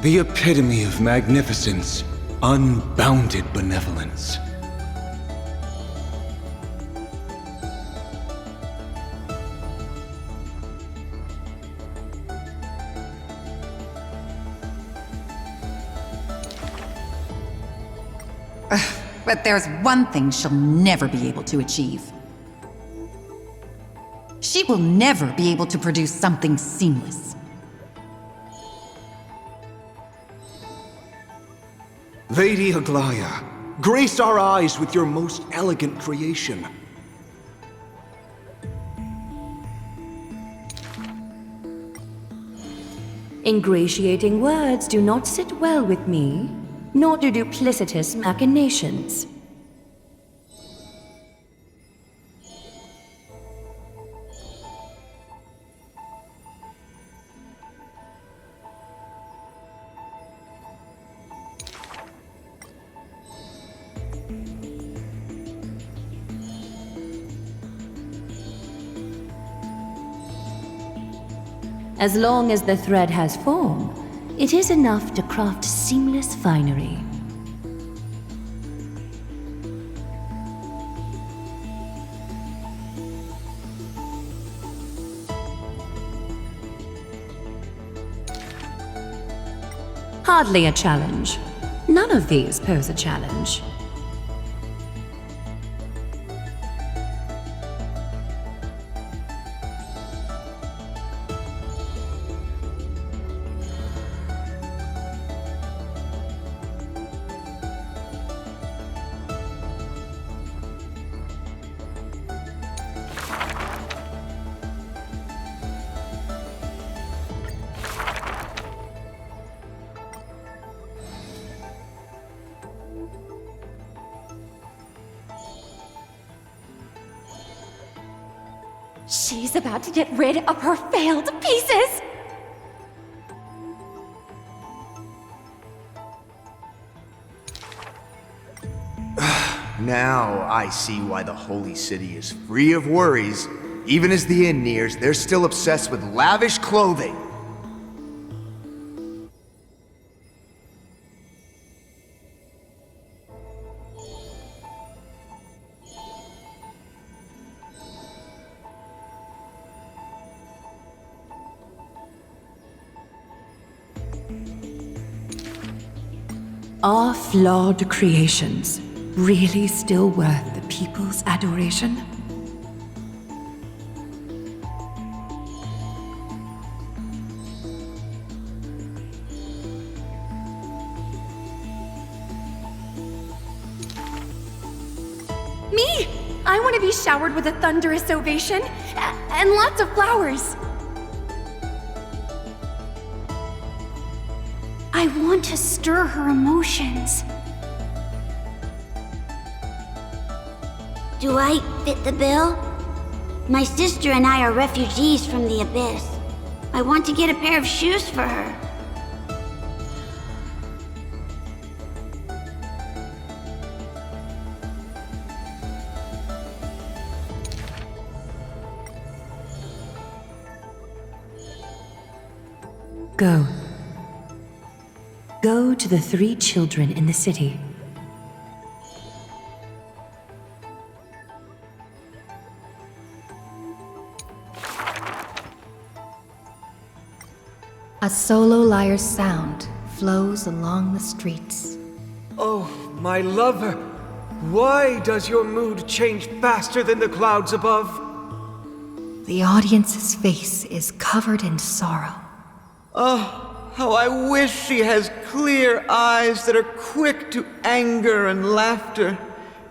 The epitome of magnificence, unbounded benevolence. But there's one thing she'll never be able to achieve. She will never be able to produce something seamless. Lady Aglaya, grace our eyes with your most elegant creation. Ingratiating words do not sit well with me, nor do duplicitous machinations. As long as the thread has form, It is enough to craft seamless finery. Hardly a challenge. None of these pose a challenge. She's about to get rid of her failed pieces! Now I see why the Holy City is free of worries. Even as the end nears, they're still obsessed with lavish clothing. Are flawed creations really still worth the people's adoration? Me! I want to be showered with a thunderous ovation and lots of flowers. I want to stir her emotions. Do I fit the bill? My sister and I are refugees from the Abyss. I want to get a pair of shoes for her. Go. Go to the 3 children in the city. A solo lyre's sound flows along the streets. Oh, my lover, why does your mood change faster than the clouds above? The audience's face is covered in sorrow. Oh, how I wish she has clear eyes that are quick to anger and laughter,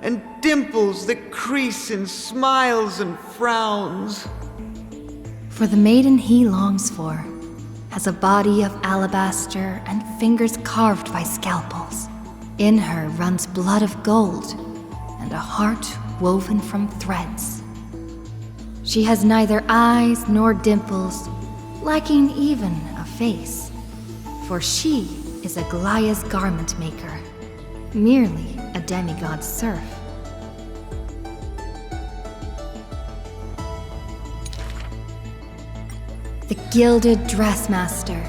and dimples that crease in smiles and frowns. For the maiden he longs for has a body of alabaster and fingers carved by scalpels. In her runs blood of gold and a heart woven from threads. She has neither eyes nor dimples, lacking even a face. For she is Aglaya's garment maker, merely a demigod's serf. The gilded dressmaster,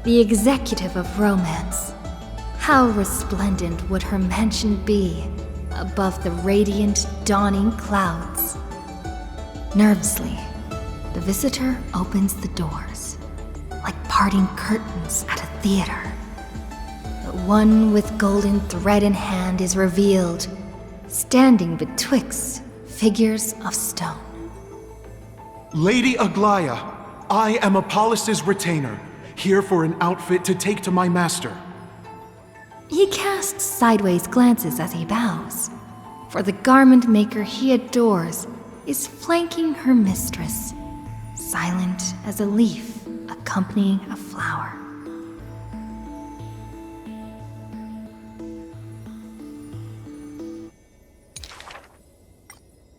the executive of romance. How resplendent would her mansion be above the radiant, dawning clouds? Nervously, the visitor opens the doors, like parting curtains at a theater. But one with golden thread in hand is revealed, standing betwixt figures of stone. Lady Aglaya, I am Apollos' retainer, here for an outfit to take to my master. He casts sideways glances as he bows, for the garment maker he adores is flanking her mistress, silent as a leaf accompanying a flower.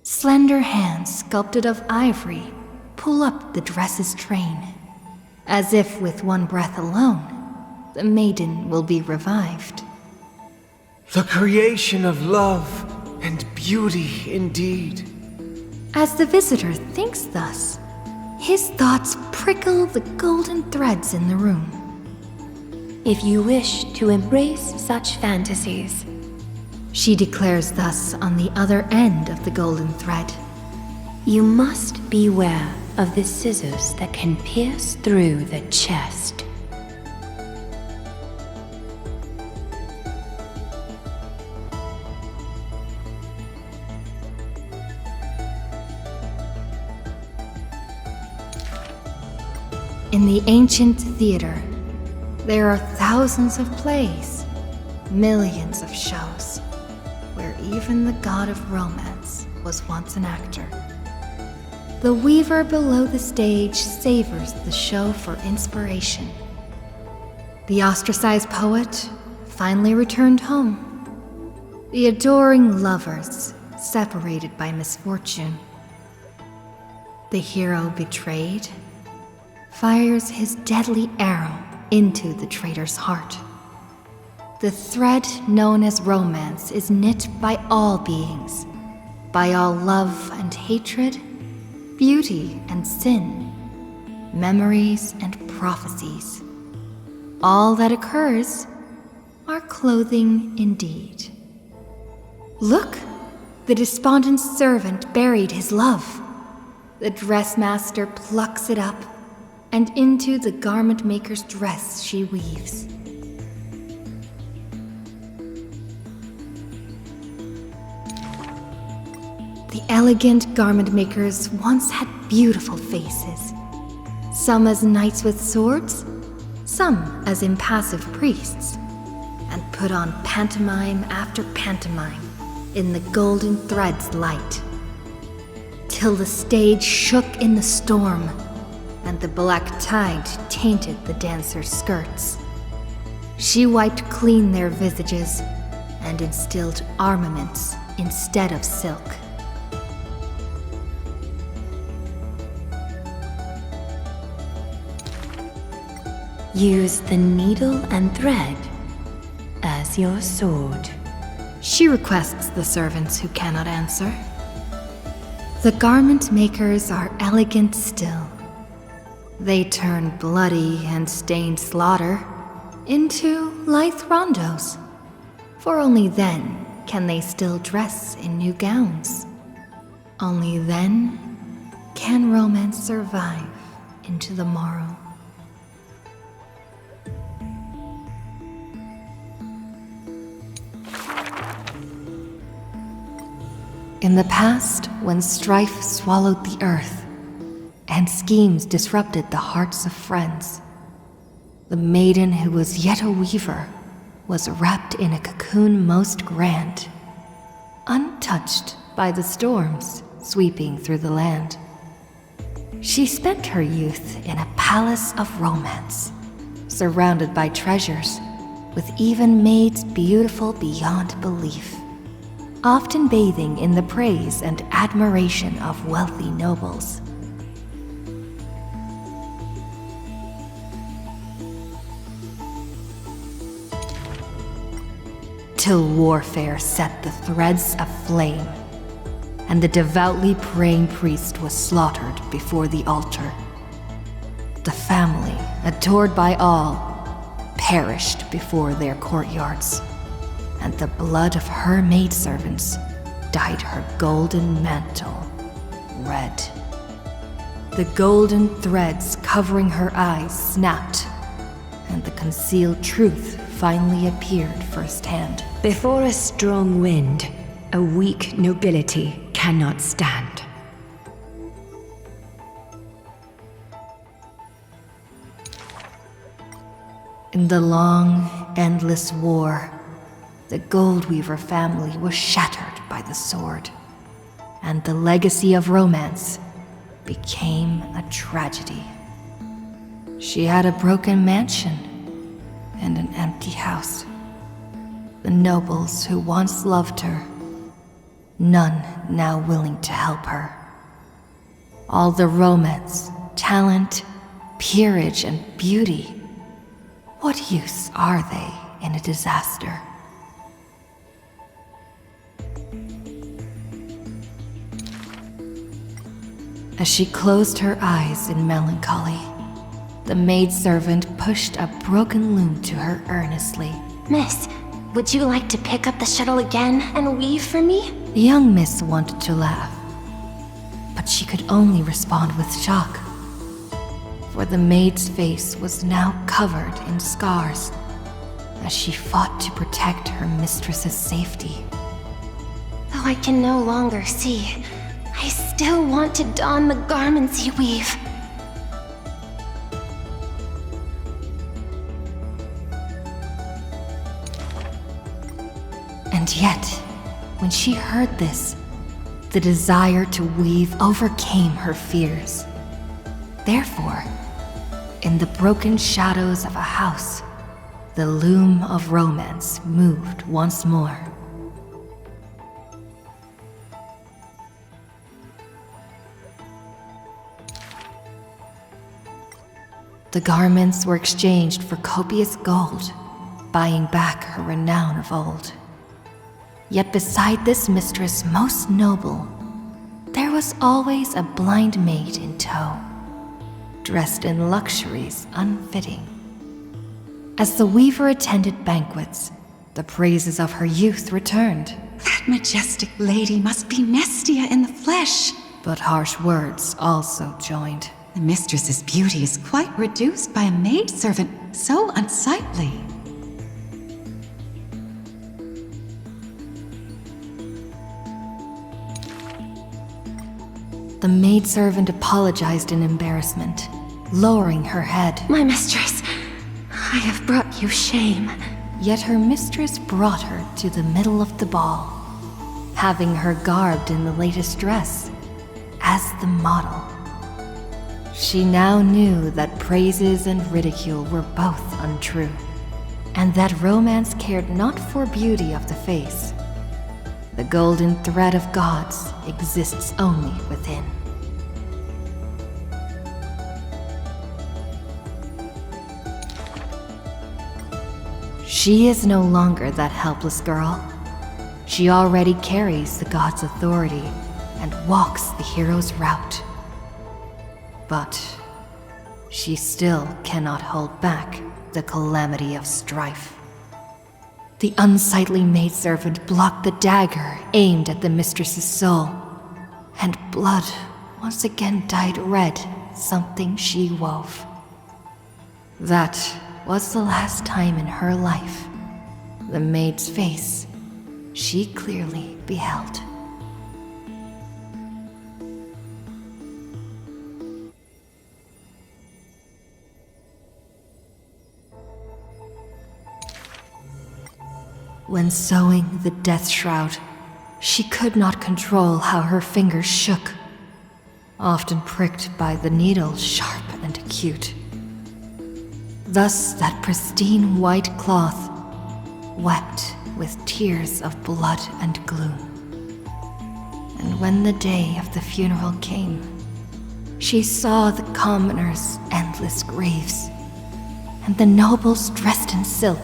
Slender hands sculpted of ivory pull up the dress's train, as if with one breath alone, the maiden will be revived. The creation of love and beauty indeed. As the visitor thinks thus, his thoughts prickle the golden threads in the room. if you wish to embrace such fantasies. She declares thus on the other end of the golden thread. You must beware of the scissors that can pierce through the chest. In the ancient theater, there are thousands of plays, millions of shows, where even the god of romance was once an actor. The weaver below the stage savors the show for inspiration. The ostracized poet finally returned home. The adoring lovers separated by misfortune. The hero betrayed fires his deadly arrow into the traitor's heart. The thread known as romance is knit by all beings, by all love and hatred, beauty and sin, memories and prophecies. All that occurs are clothing indeed. Look, the despondent servant buried his love. The dressmaster plucks it up, and into the garment maker's dress she weaves. The elegant garment makers once had beautiful faces, some as knights with swords, some as impassive priests, and put on pantomime after pantomime in the golden thread's light, till the stage shook in the storm, and the black tide tainted the dancers' skirts. She wiped clean their visages and instilled armaments instead of silk. Use the needle and thread as your sword. She requests the servants who cannot answer. The garment makers are elegant still. They turn bloody and stained slaughter into lithe rondos, for only then can they still dress in new gowns. Only then can romance survive into the morrow. In the past, when strife swallowed the earth, and schemes disrupted the hearts of friends, the maiden who was yet a weaver was wrapped in a cocoon most grand, untouched by the storms sweeping through the land. She spent her youth in a palace of romance, surrounded by treasures, with even maids beautiful beyond belief, often bathing in the praise and admiration of wealthy nobles. Till warfare set the threads aflame, and the devoutly praying priest was slaughtered before the altar. The family, adored by all, perished before their courtyards, and the blood of her maidservants dyed her golden mantle red. The golden threads covering her eyes snapped, and the concealed truth finally appeared firsthand. Before a strong wind, a weak nobility cannot stand. In the long, endless war, the Goldweaver family was shattered by the sword, and the legacy of romance became a tragedy. She had a broken mansion and an empty house. The nobles who once loved her, none now willing to help her. All the romance, talent, peerage, and beauty, what use are they in a disaster? As she closed her eyes in melancholy, The maidservant pushed a broken loom to her earnestly. Miss, would you like to pick up the shuttle again and weave for me? The young miss wanted to laugh, but she could only respond with shock. For the maid's face was now covered in scars as she fought to protect her mistress's safety. Though I can no longer see, I still want to don the garments you weave. And yet, when she heard this, the desire to weave overcame her fears. Therefore, in the broken shadows of a house, the loom of romance moved once more. The garments were exchanged for copious gold, buying back her renown of old. Yet beside this mistress most noble, there was always a blind maid in tow, dressed in luxuries unfitting. As the weaver attended banquets, the praises of her youth returned. That majestic lady must be Nestia in the flesh. But harsh words also joined. The mistress's beauty is quite reduced by a maidservant so unsightly. The maidservant apologized in embarrassment, lowering her head. My mistress, I have brought you shame. Yet her mistress brought her to the middle of the ball, having her garbed in the latest dress, as the model. She now knew that praises and ridicule were both untrue, and that romance cared not for beauty of the face. The golden thread of gods exists only within. She is no longer that helpless girl. She already carries the god's authority and walks the hero's route. But she still cannot hold back the calamity of strife. The unsightly maidservant blocked the dagger aimed at the mistress's soul, and blood once again dyed red something she wove. That was the last time in her life the maid's face she clearly beheld. When sewing the death shroud, she could not control how her fingers shook, often pricked by the needle sharp and acute. Thus that pristine white cloth wept with tears of blood and gloom. And when the day of the funeral came, she saw the commoners' endless graves, and the nobles dressed in silk,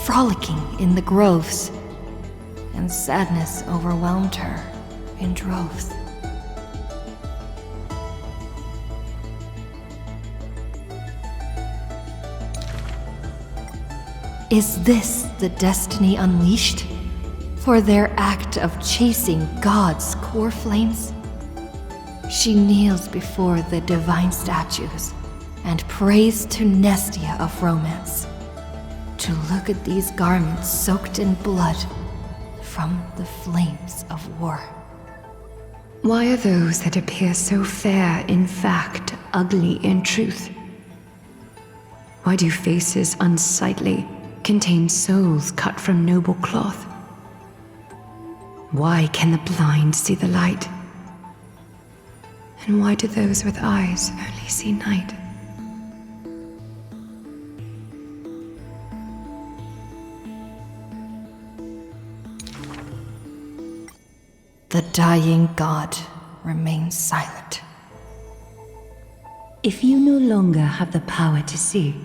frolicking in the groves, and sadness overwhelmed her in droves. Is this the destiny unleashed for their act of chasing God's core flames? She kneels before the divine statues and prays to Nestia of romance to look at these garments soaked in blood from the flames of war. Why are those that appear so fair in fact ugly in truth? Why do faces unsightly contain souls cut from noble cloth? Why can the blind see the light? And why do those with eyes only see night? The dying god remains silent. If you no longer have the power to see,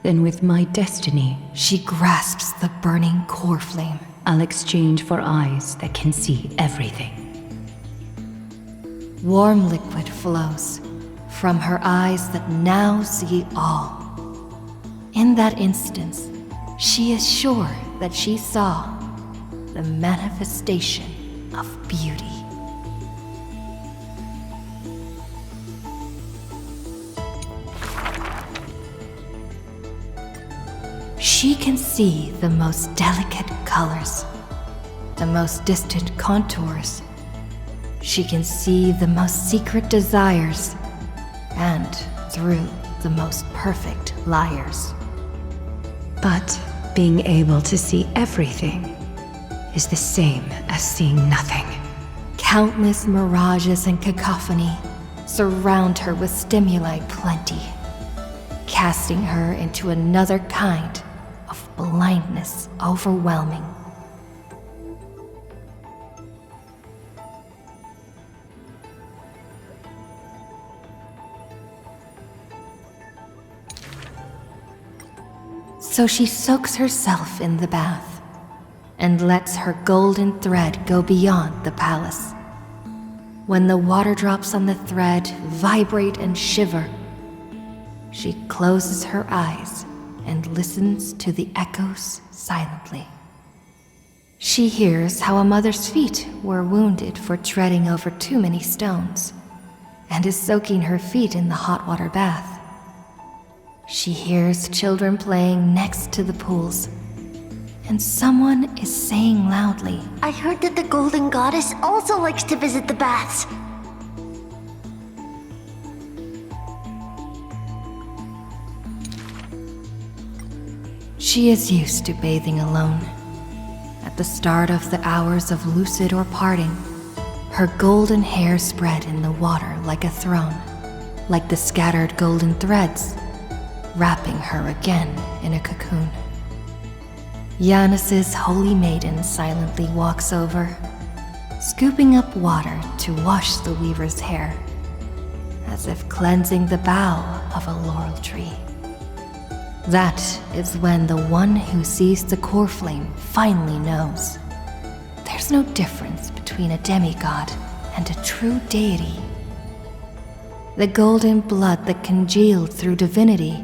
then with my destiny, she grasps the burning core flame. I'll exchange for eyes that can see everything. Warm liquid flows from her eyes that now see all. In that instance, she is sure that she saw the manifestation of beauty. She can see the most delicate colors, the most distant contours. She can see the most secret desires, and through the most perfect liars. But being able to see everything is the same as seeing nothing. Countless mirages and cacophony surround her with stimuli plenty, casting her into another kind of blindness overwhelming. So she soaks herself in the bath and lets her golden thread go beyond the palace. When the water drops on the thread vibrate and shiver, she closes her eyes and listens to the echoes silently. She hears how a mother's feet were wounded for treading over too many stones, and is soaking her feet in the hot water bath. She hears children playing next to the pools, and someone is saying loudly, I heard that the Golden Goddess also likes to visit the baths. She is used to bathing alone. At the start of the hours of lucid or parting, her golden hair spread in the water like a throne, like the scattered golden threads, wrapping her again in a cocoon. Yanis's holy maiden silently walks over, scooping up water to wash the weaver's hair, as if cleansing the bough of a laurel tree. That is when the one who sees the core flame finally knows. There's no difference between a demigod and a true deity. The golden blood that congealed through divinity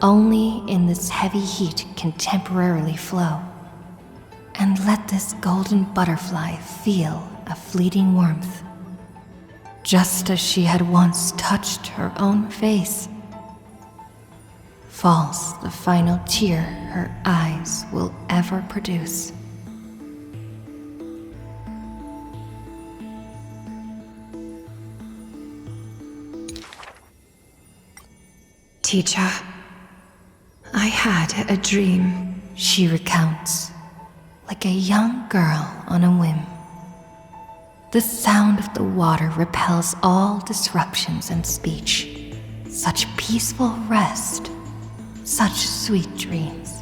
only in this heavy heat can temporarily flow. And let this golden butterfly feel a fleeting warmth, just as she had once touched her own face. Falls the final tear her eyes will ever produce. Teacher, I had a dream, she recounts, like a young girl on a whim. The sound of the water repels all disruptions and speech. Such peaceful rest, such sweet dreams.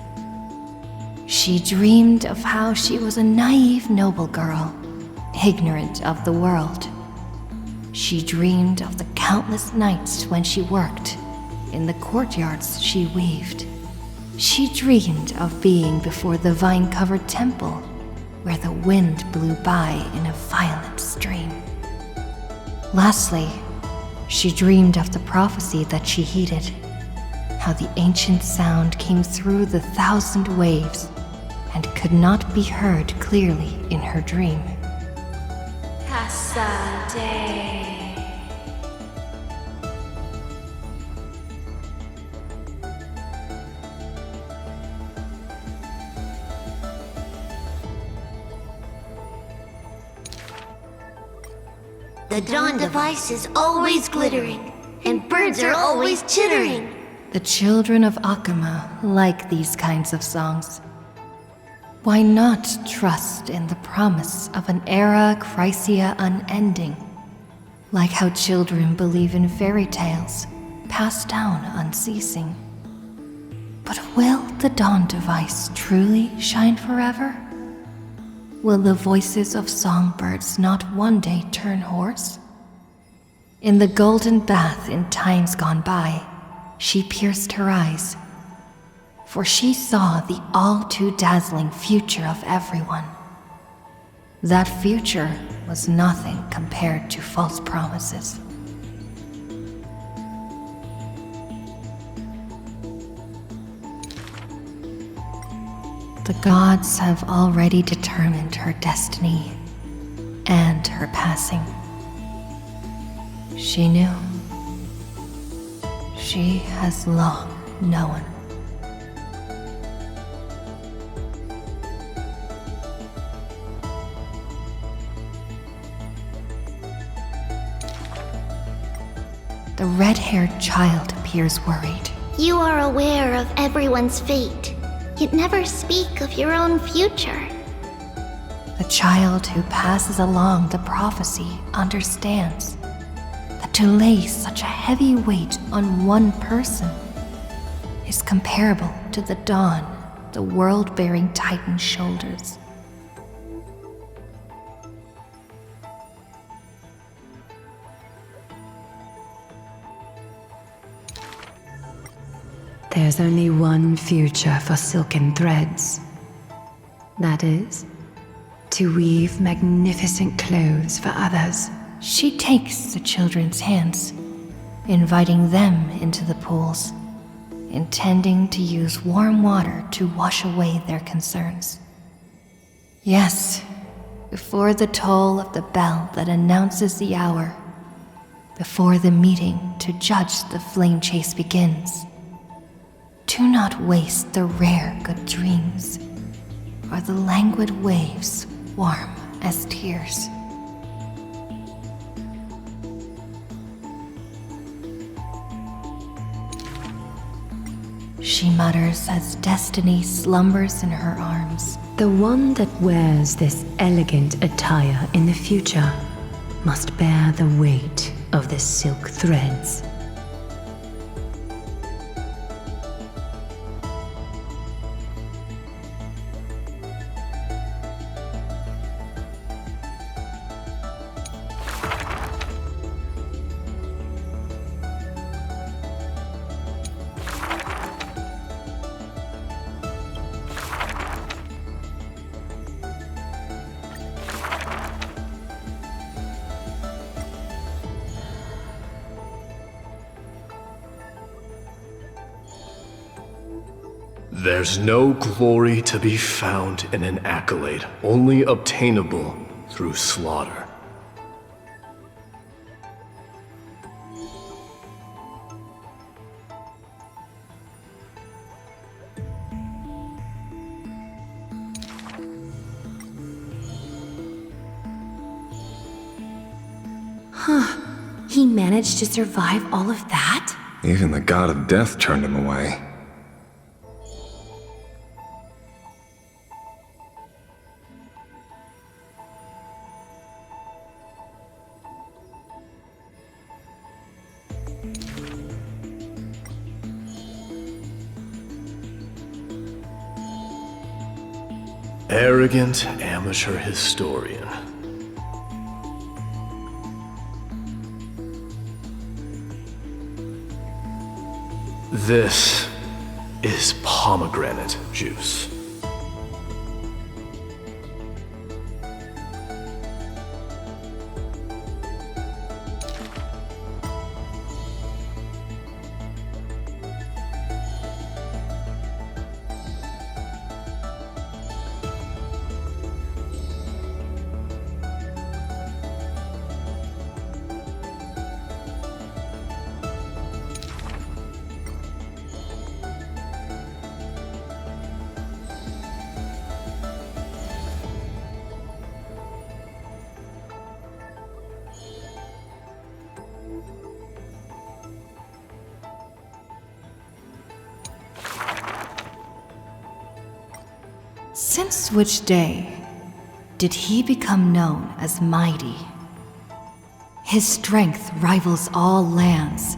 She dreamed of how she was a naive noble girl, ignorant of the world. She dreamed of the countless nights when she worked, in the courtyards she weaved. She dreamed of being before the vine-covered temple, where the wind blew by in a violent stream. Lastly, she dreamed of the prophecy that she heeded, how the ancient sound came through the 1,000 waves and could not be heard clearly in her dream. Casade. The dawn device is always glittering, and birds are always chittering. The children of Akama like these kinds of songs. Why not trust in the promise of an era Chrysia unending, like how children believe in fairy tales, passed down unceasing? But will the dawn device truly shine forever? Will the voices of songbirds not one day turn hoarse? In the golden bath in times gone by, she pierced her eyes, for she saw the all-too-dazzling future of everyone. That future was nothing compared to false promises. The gods have already determined her destiny and her passing. She knew. She has long known. The red-haired child appears worried. You are aware of everyone's fate, yet never speak of your own future. The child who passes along the prophecy understands that to lay such a heavy weight on one person is comparable to the dawn the world-bearing Titan shoulders. There's only one future for silken threads. That is, to weave magnificent clothes for others. She takes the children's hands, inviting them into the pools, intending to use warm water to wash away their concerns. Yes, before the toll of the bell that announces the hour, before the meeting to judge the flame chase begins. Do not waste the rare good dreams, or the languid waves warm as tears. She mutters as destiny slumbers in her arms. The one that wears this elegant attire in the future must bear the weight of the silk threads. There's no glory to be found in an accolade, only obtainable through slaughter. Huh. He managed to survive all of that? Even the god of death turned him away. Arrogant amateur historian. This is pomegranate juice. Since which day did he become known as mighty? His strength rivals all lands,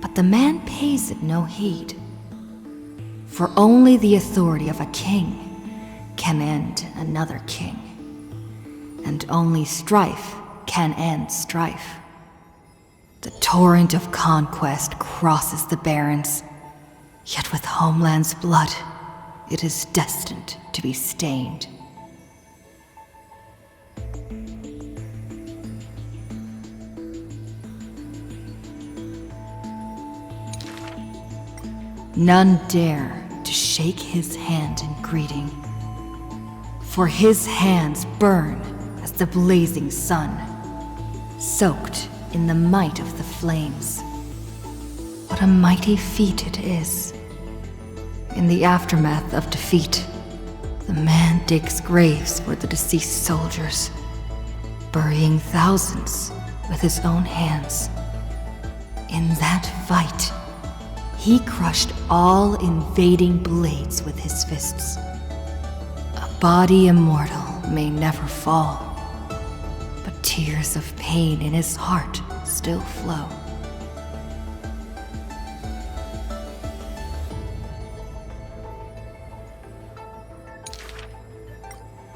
but the man pays it no heed. For only the authority of a king can end another king, and only strife can end strife. The torrent of conquest crosses the barrens, yet with homeland's blood, it is destined to be stained. None dare to shake his hand in greeting. For his hands burn as the blazing sun, soaked in the might of the flames. What a mighty feat it is. In the aftermath of defeat, the man digs graves for the deceased soldiers, burying thousands with his own hands. In that fight, he crushed all invading blades with his fists. A body immortal may never fall, but tears of pain in his heart still flow.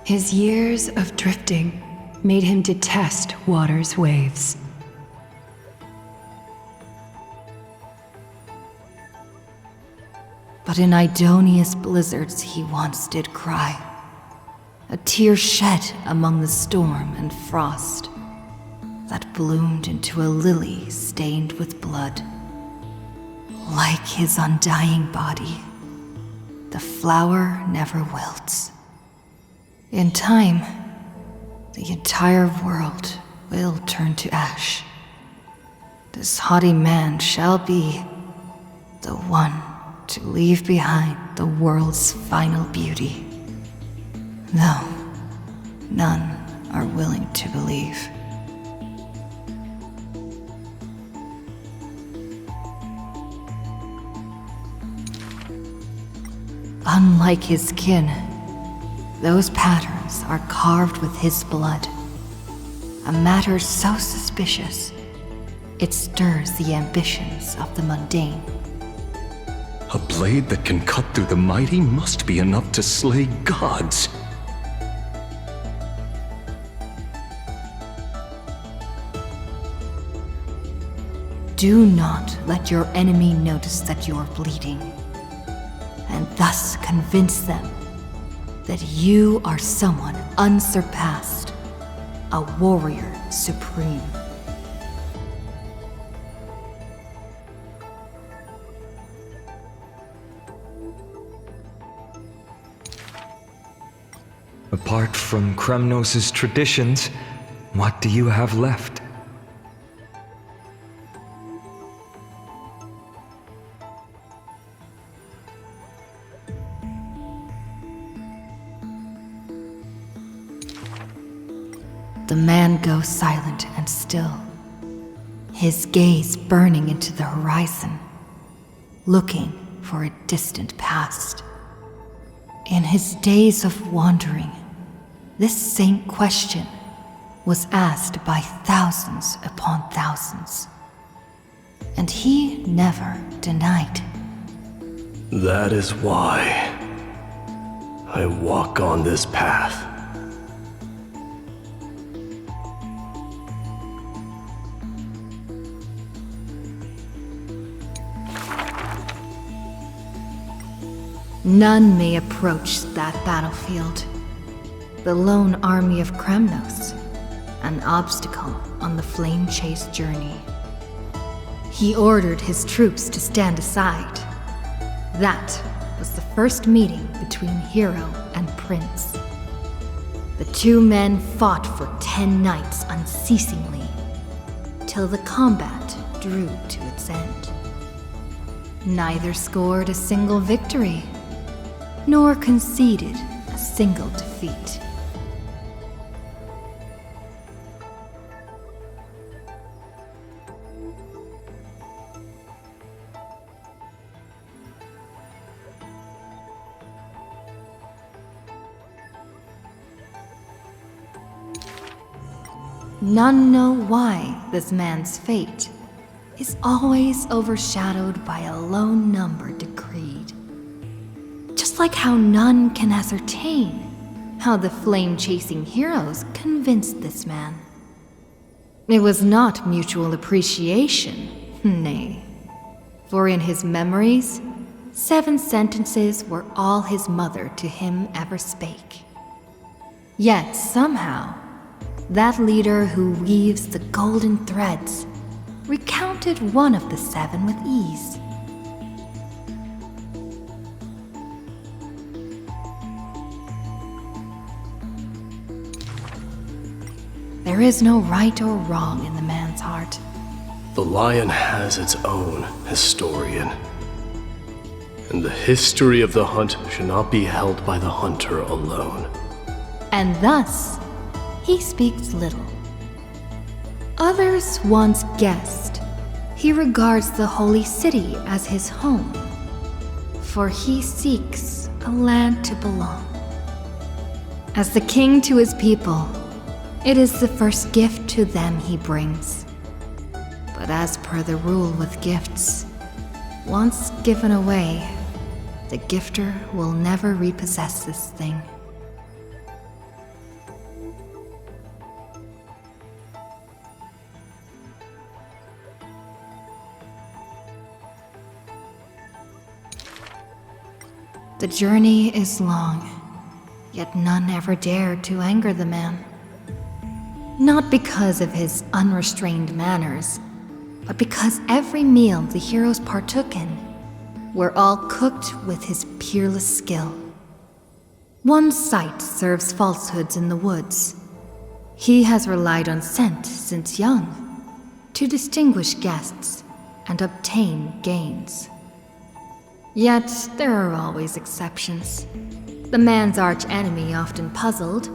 His years of drifting made him detest water's waves. But in Idonia's blizzards he once did cry, a tear shed among the storm and frost that bloomed into a lily stained with blood. Like his undying body, the flower never wilts. In time, the entire world will turn to ash. This haughty man shall be the one to leave behind the world's final beauty, though none are willing to believe. Unlike his kin, those patterns are carved with his blood. A matter so suspicious, it stirs the ambitions of the mundane. A blade that can cut through the mighty must be enough to slay gods. Do not let your enemy notice that you're bleeding, and thus convince them that you are someone unsurpassed, a warrior supreme. Apart from Kremnos' traditions, what do you have left? The man goes silent and still, his gaze burning into the horizon, looking for a distant past. In his days of wandering, this same question was asked by thousands upon thousands, and he never denied. That is why I walk on this path. None may approach that battlefield. The lone army of Kremnos, an obstacle on the flame-chase journey. He ordered his troops to stand aside. That was the first meeting between hero and prince. The two men fought for 10 nights unceasingly, till the combat drew to its end. Neither scored a single victory, nor conceded a single defeat. None know why this man's fate is always overshadowed by a lone number decreed. Just like how none can ascertain how the flame-chasing heroes convinced this man. It was not mutual appreciation, nay. For in his memories, 7 sentences were all his mother to him ever spake. Yet somehow, that leader who weaves the golden threads recounted one of the 7 with ease. There is no right or wrong in the man's heart. The lion has its own historian. And the history of the hunt should not be held by the hunter alone. And thus, he speaks little. Others once guessed he regards the holy city as his home, for he seeks a land to belong. As the king to his people, it is the first gift to them he brings. But as per the rule with gifts, once given away, the gifter will never repossess this thing. The journey is long, yet none ever dared to anger the man. Not because of his unrestrained manners, but because every meal the heroes partook in were all cooked with his peerless skill. One sight serves falsehoods in the woods. He has relied on scent since young to distinguish guests and obtain gains. Yet there are always exceptions. The man's arch enemy often puzzled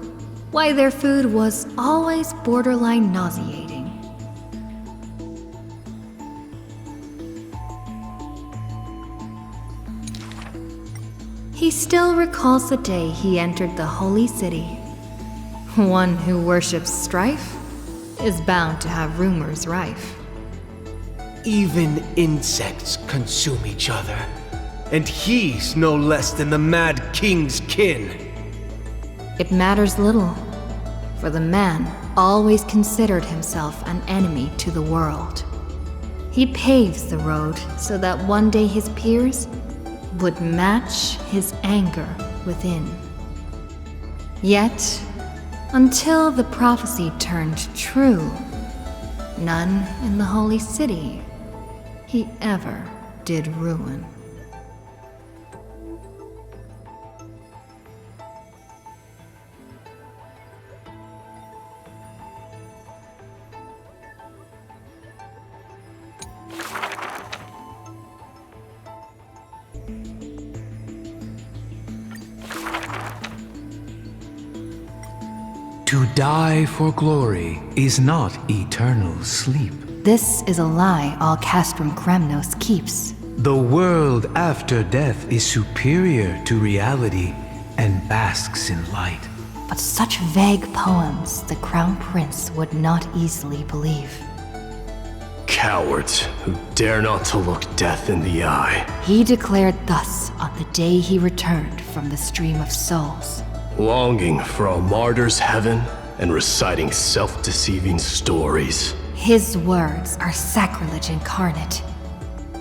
why their food was always borderline nauseating. He still recalls the day he entered the holy city. One who worships strife is bound to have rumors rife. Even insects consume each other, and he's no less than the Mad King's kin. It matters little, for the man always considered himself an enemy to the world. He paves the road so that one day his peers would match his anger within. Yet, until the prophecy turned true, none in the holy city he ever did ruin. To die for glory is not eternal sleep. This is a lie all Castrum Kremnos keeps. The world after death is superior to reality and basks in light. But such vague poems the Crown Prince would not easily believe. Cowards who dare not to look death in the eye. He declared thus on the day he returned from the stream of souls. Longing for a martyr's heaven and reciting self-deceiving stories. His words are sacrilege incarnate,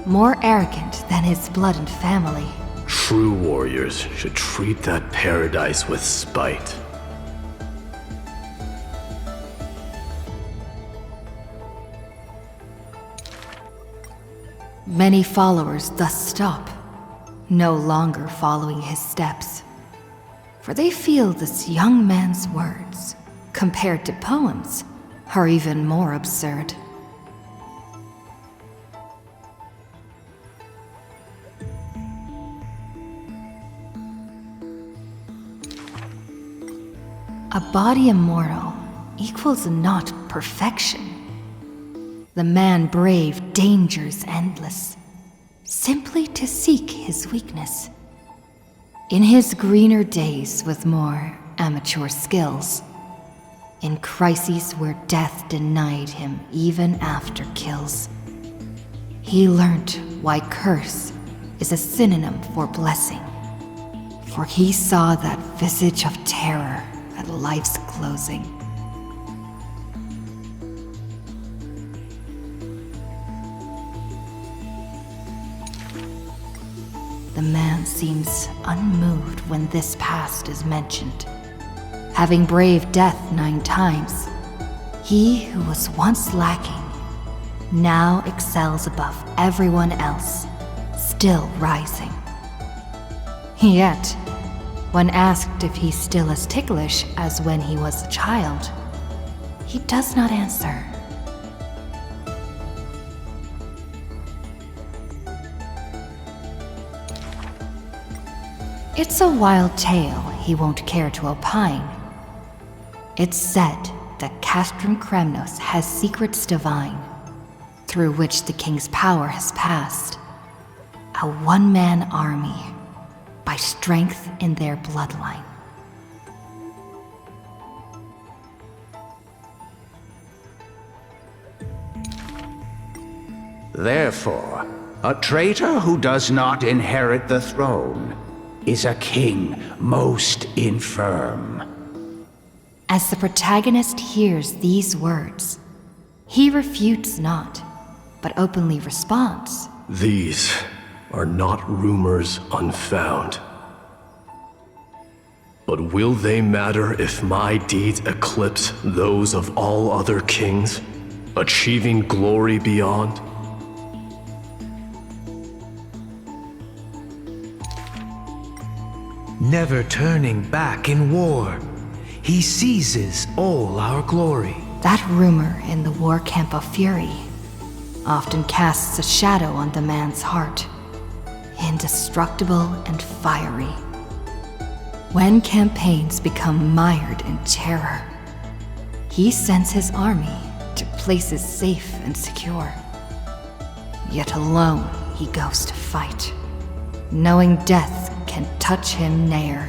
more arrogant than his blood and family. True warriors should treat that paradise with spite. Many followers thus stop, no longer following his steps. For they feel this young man's words, compared to poems, are even more absurd. A body immortal equals not perfection. The man braved dangers endless, simply to seek his weakness. In his greener days with more amateur skills, in crises where death denied him even after kills, he learnt why curse is a synonym for blessing, for he saw that visage of terror at life's closing. The man seems unmoved when this past is mentioned. Having braved death 9 times, he who was once lacking now excels above everyone else, still rising. Yet, when asked if he's still as ticklish as when he was a child, He does not answer. It's a wild tale he won't care to opine. It's said that Castrum Kremnos has secrets divine, through which the king's power has passed. A one-man army, by strength in their bloodline. Therefore, a traitor who does not inherit the throne is a king most infirm. As the protagonist hears these words, he refutes not, but openly responds. These are not rumors unfound. But will they matter if my deeds eclipse those of all other kings, achieving glory beyond? Never turning back in war, he seizes all our glory. That rumor in the war camp of fury often casts a shadow on the man's heart, indestructible and fiery. When campaigns become mired in terror, he sends his army to places safe and secure. Yet alone he goes to fight, knowing death can touch him ne'er.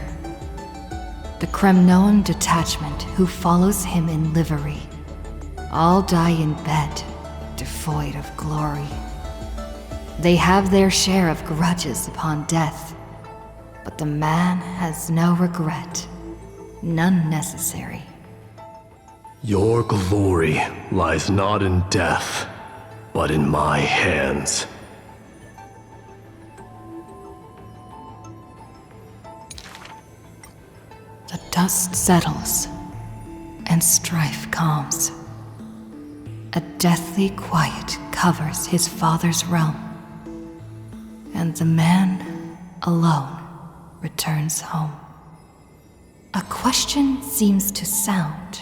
The Kremnoan detachment who follows him in livery all die in bed, devoid of glory. They have their share of grudges upon death, but the man has no regret, none necessary. Your glory lies not in death, but in my hands. The dust settles, and strife calms. A deathly quiet covers his father's realm, and the man, alone, returns home. A question seems to sound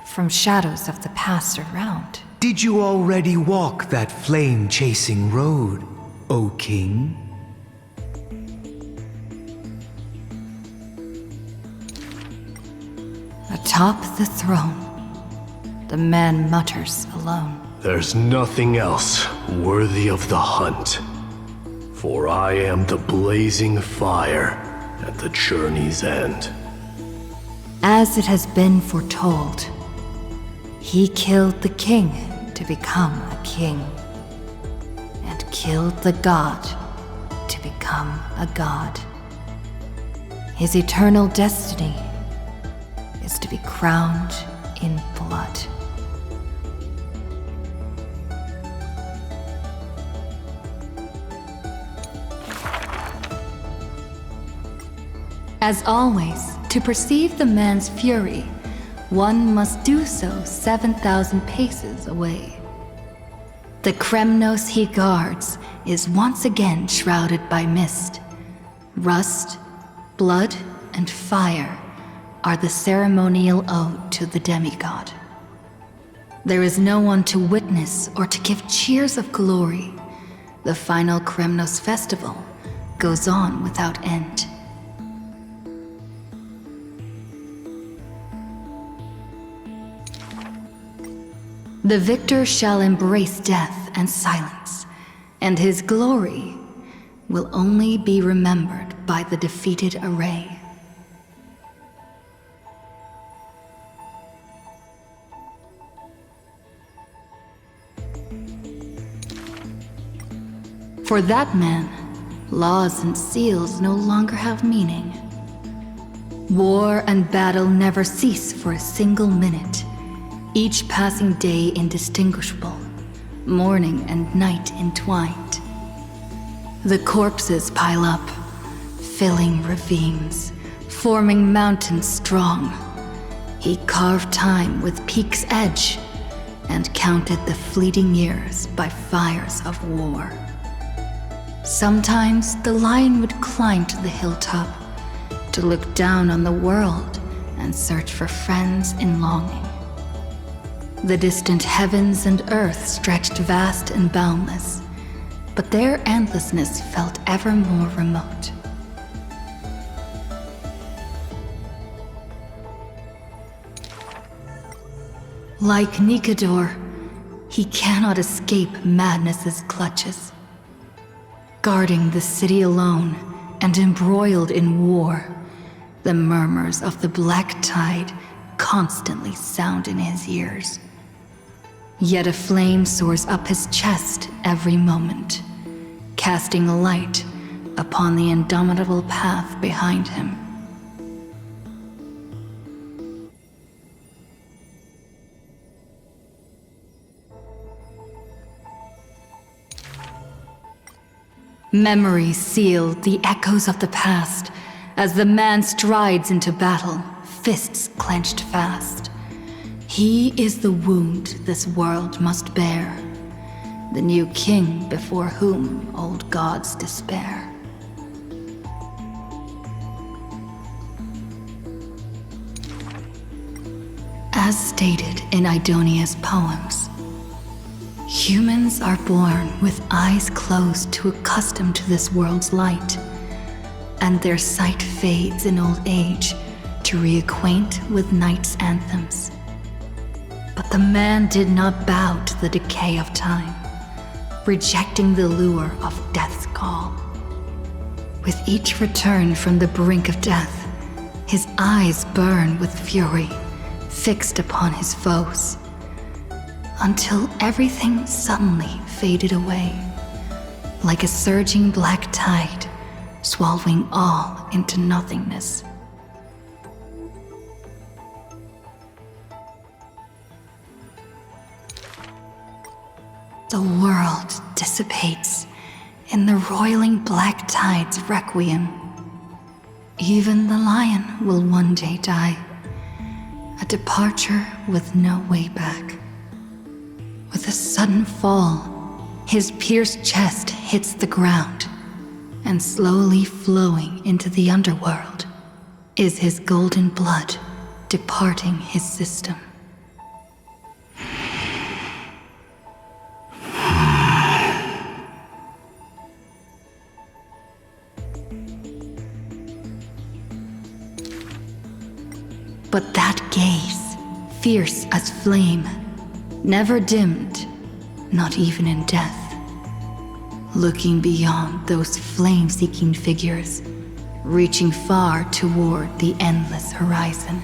from shadows of the past around. Did you already walk that flame-chasing road, O King? Atop the throne, the man mutters alone. There's nothing else worthy of the hunt, for I am the blazing fire at the journey's end. As it has been foretold, he killed the king to become a king, and killed the god to become a god. His eternal destiny is to be crowned in blood. As always, to perceive the man's fury, one must do so 7,000 paces away. The Kremnos he guards is once again shrouded by mist. Rust, blood, and fire are the ceremonial ode to the demigod. There is no one to witness or to give cheers of glory. The final Kremnos festival goes on without end. The victor shall embrace death and silence, and his glory will only be remembered by the defeated array. For that man, laws and seals no longer have meaning. War and battle never cease for a single minute, each passing day indistinguishable, morning and night entwined. The corpses pile up, filling ravines, forming mountains strong. He carved time with peak's edge, and counted the fleeting years by fires of war. Sometimes the lion would climb to the hilltop to look down on the world and search for friends in longing. The distant heavens and earth stretched vast and boundless, but their endlessness felt ever more remote. Like Nikador, he cannot escape madness's clutches. Guarding the city alone and embroiled in war, the murmurs of the Black Tide constantly sound in his ears. Yet a flame soars up his chest every moment, casting a light upon the indomitable path behind him. Memories seal the echoes of the past as the man strides into battle, fists clenched fast. He is the wound this world must bear, the new king before whom old gods despair. As stated in Idonia's poems, humans are born with eyes closed to accustom to this world's light, and their sight fades in old age to reacquaint with night's anthems. But the man did not bow to the decay of time, rejecting the lure of death's call. With each return from the brink of death, his eyes burn with fury, fixed upon his foes, until everything suddenly faded away, like a surging black tide, swallowing all into nothingness. The world dissipates in the roiling black tide's requiem. Even the lion will one day die, a departure with no way back. With a sudden fall, his pierced chest hits the ground, and slowly flowing into the underworld is his golden blood departing his system. But that gaze, fierce as flame, never dimmed, not even in death. Looking beyond those flame-seeking figures, reaching far toward the endless horizon.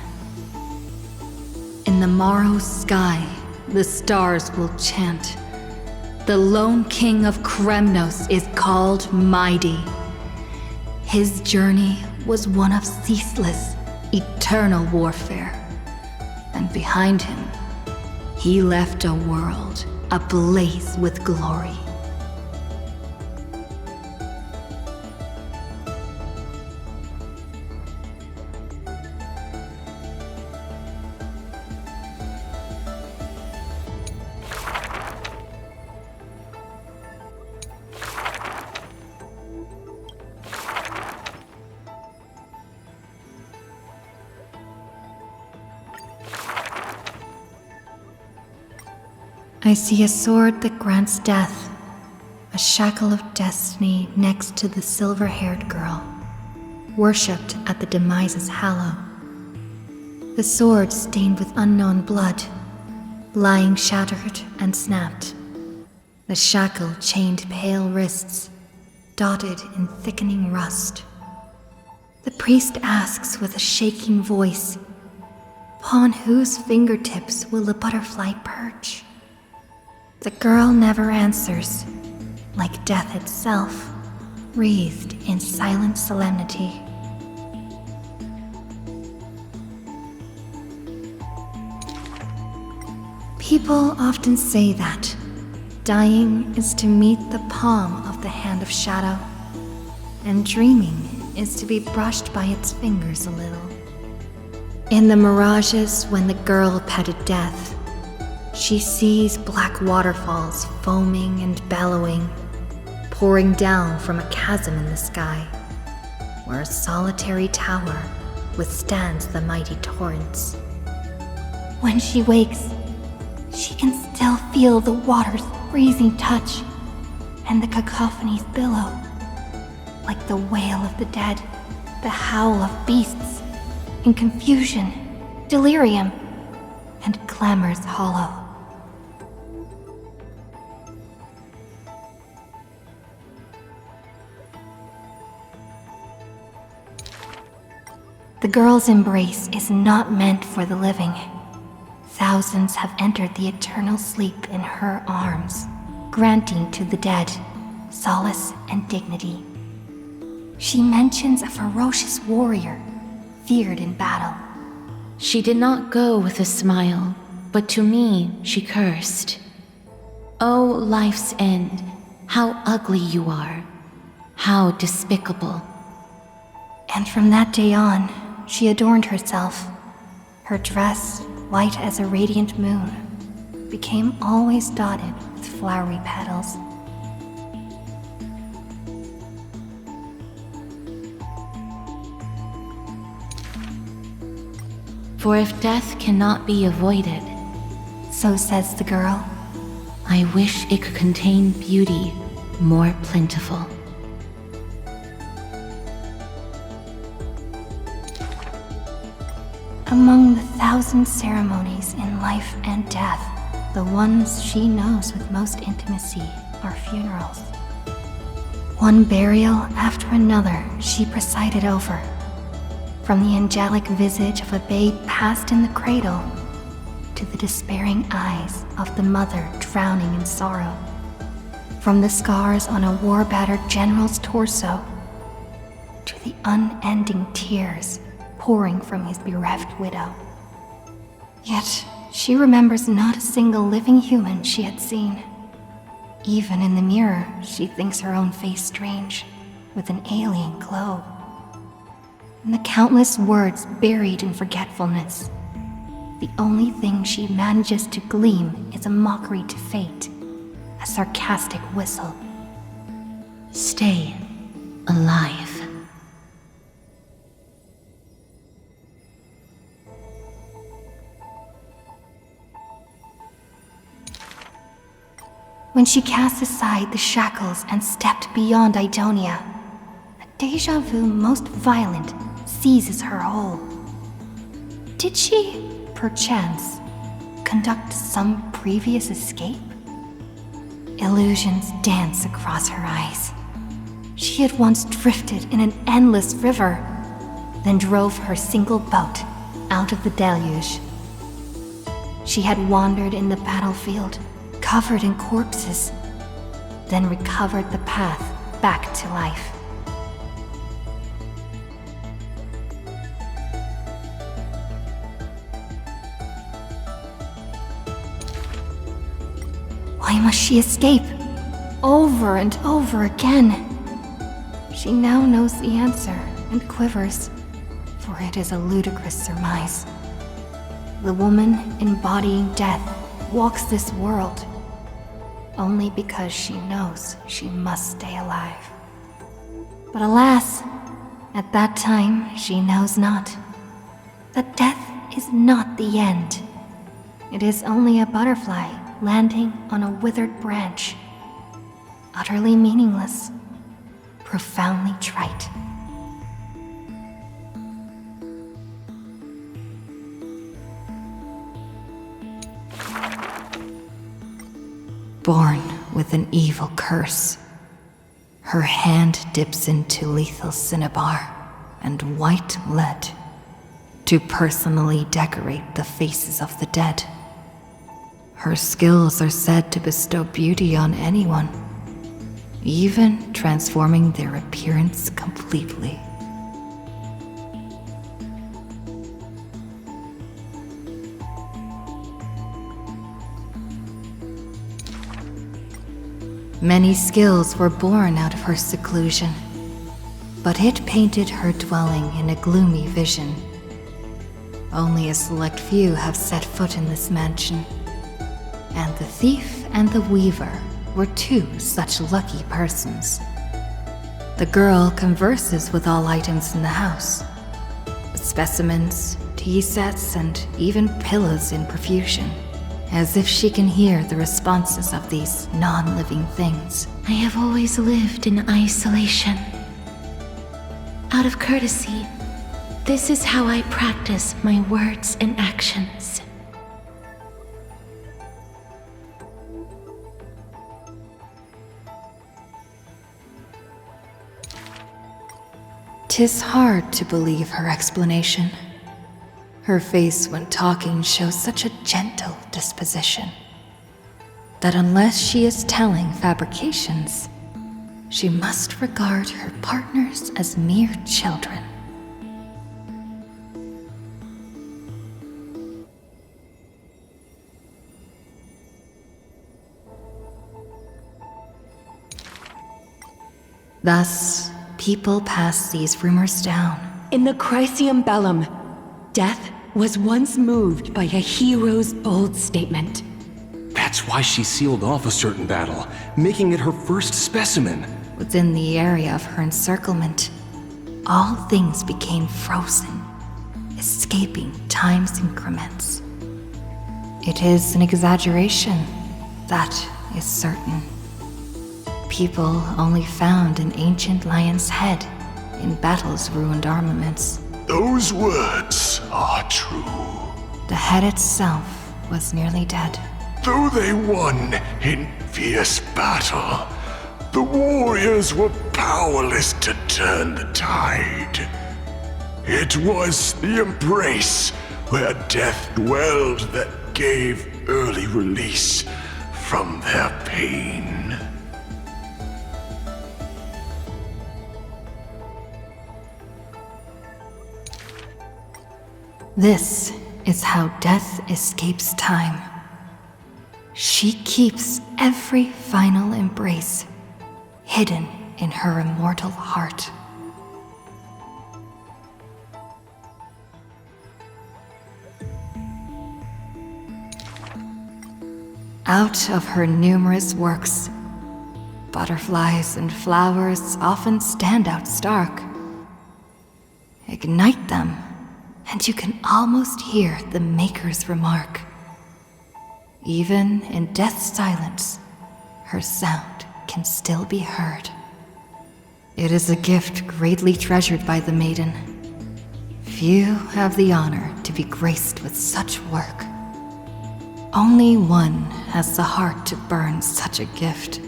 In the morrow's sky, the stars will chant. The lone king of Kremnos is called Mighty. His journey was one of ceaseless, eternal warfare. And behind him, he left a world ablaze with glory. I see a sword that grants death, a shackle of destiny next to the silver-haired girl, worshipped at the demise's hallow. The sword stained with unknown blood, lying shattered and snapped. The shackle chained pale wrists, dotted in thickening rust. The priest asks with a shaking voice, "Upon whose fingertips will the butterfly perch?" The girl never answers, like death itself, wreathed in silent solemnity. People often say that dying is to meet the palm of the hand of shadow, and dreaming is to be brushed by its fingers a little. In the mirages when the girl petted death, she sees black waterfalls foaming and bellowing, pouring down from a chasm in the sky, where a solitary tower withstands the mighty torrents. When she wakes, She can still feel the water's freezing touch and the cacophony's billow, like the wail of the dead, the howl of beasts, in confusion, delirium, and clamors hollow. The girl's embrace is not meant for the living. Thousands have entered the eternal sleep in her arms, granting to the dead solace and dignity. She mentions a ferocious warrior, feared in battle. She did not go with a smile, but to me she cursed. "Oh, life's end, how ugly you are, how despicable." And from that day on, she adorned herself. Her dress, white as a radiant moon, became always dotted with flowery petals. For if death cannot be avoided, so says the girl, I wish it could contain beauty more plentiful. Among the thousand ceremonies in life and death, the ones she knows with most intimacy are funerals. One burial after another she presided over, from the angelic visage of a babe passed in the cradle to the despairing eyes of the mother drowning in sorrow, from the scars on a war-battered general's torso to the unending tears pouring from his bereft widow. Yet, she remembers not a single living human she had seen. Even in the mirror, she thinks her own face strange, with an alien glow. And the countless words buried in forgetfulness, the only thing she manages to gleam is a mockery to fate, a sarcastic whistle. Stay alive. When she cast aside the shackles and stepped beyond Idonia, a déjà vu most violent seizes her whole. Did she, perchance, conduct some previous escape? Illusions dance across her eyes. She had once drifted in an endless river, then drove her single boat out of the deluge. She had wandered in the battlefield, covered in corpses, then recovered the path back to life. Why must she escape? Over and over again. She now knows the answer and quivers, for it is a ludicrous surmise. The woman embodying death walks this world only because she knows she must stay alive. But alas, at that time she knows not that death is not the end. It is only a butterfly landing on a withered branch, utterly meaningless, profoundly trite. Born with an evil curse, her hand dips into lethal cinnabar and white lead to personally decorate the faces of the dead. Her skills are said to bestow beauty on anyone, even transforming their appearance completely. Many skills were born out of her seclusion, but it painted her dwelling in a gloomy vision. Only a select few have set foot in this mansion, and the thief and the weaver were two such lucky persons. The girl converses with all items in the house, specimens, tea sets, and even pillows in profusion. as if she can hear the responses of these non-living things. I have always lived in isolation. Out of courtesy, this is how I practice my words and actions. "'Tis hard to believe her explanation. Her face when talking shows such a gentle disposition that unless she is telling fabrications, she must regard her partners as mere children. Thus, people pass these rumors down. In the Chrysium Bellum, death was once moved by a hero's bold statement. That's why she sealed off a certain battle, making it her first specimen. Within the area of her encirclement, all things became frozen, escaping time's increments. It is an exaggeration, that is certain. People only found an ancient lion's head in battle's ruined armaments. Those words are true. The head itself was nearly dead. Though they won in fierce battle, the warriors were powerless to turn the tide. It was the embrace where death dwelled that gave early release from their pain. This is how death escapes time. She keeps every final embrace hidden in her immortal heart. Out of her numerous works, butterflies and flowers often stand out stark. Ignite them, and you can almost hear the maker's remark. Even in death's silence, her sound can still be heard. It is a gift greatly treasured by the maiden. Few have the honor to be graced with such work. Only one has the heart to burn such a gift,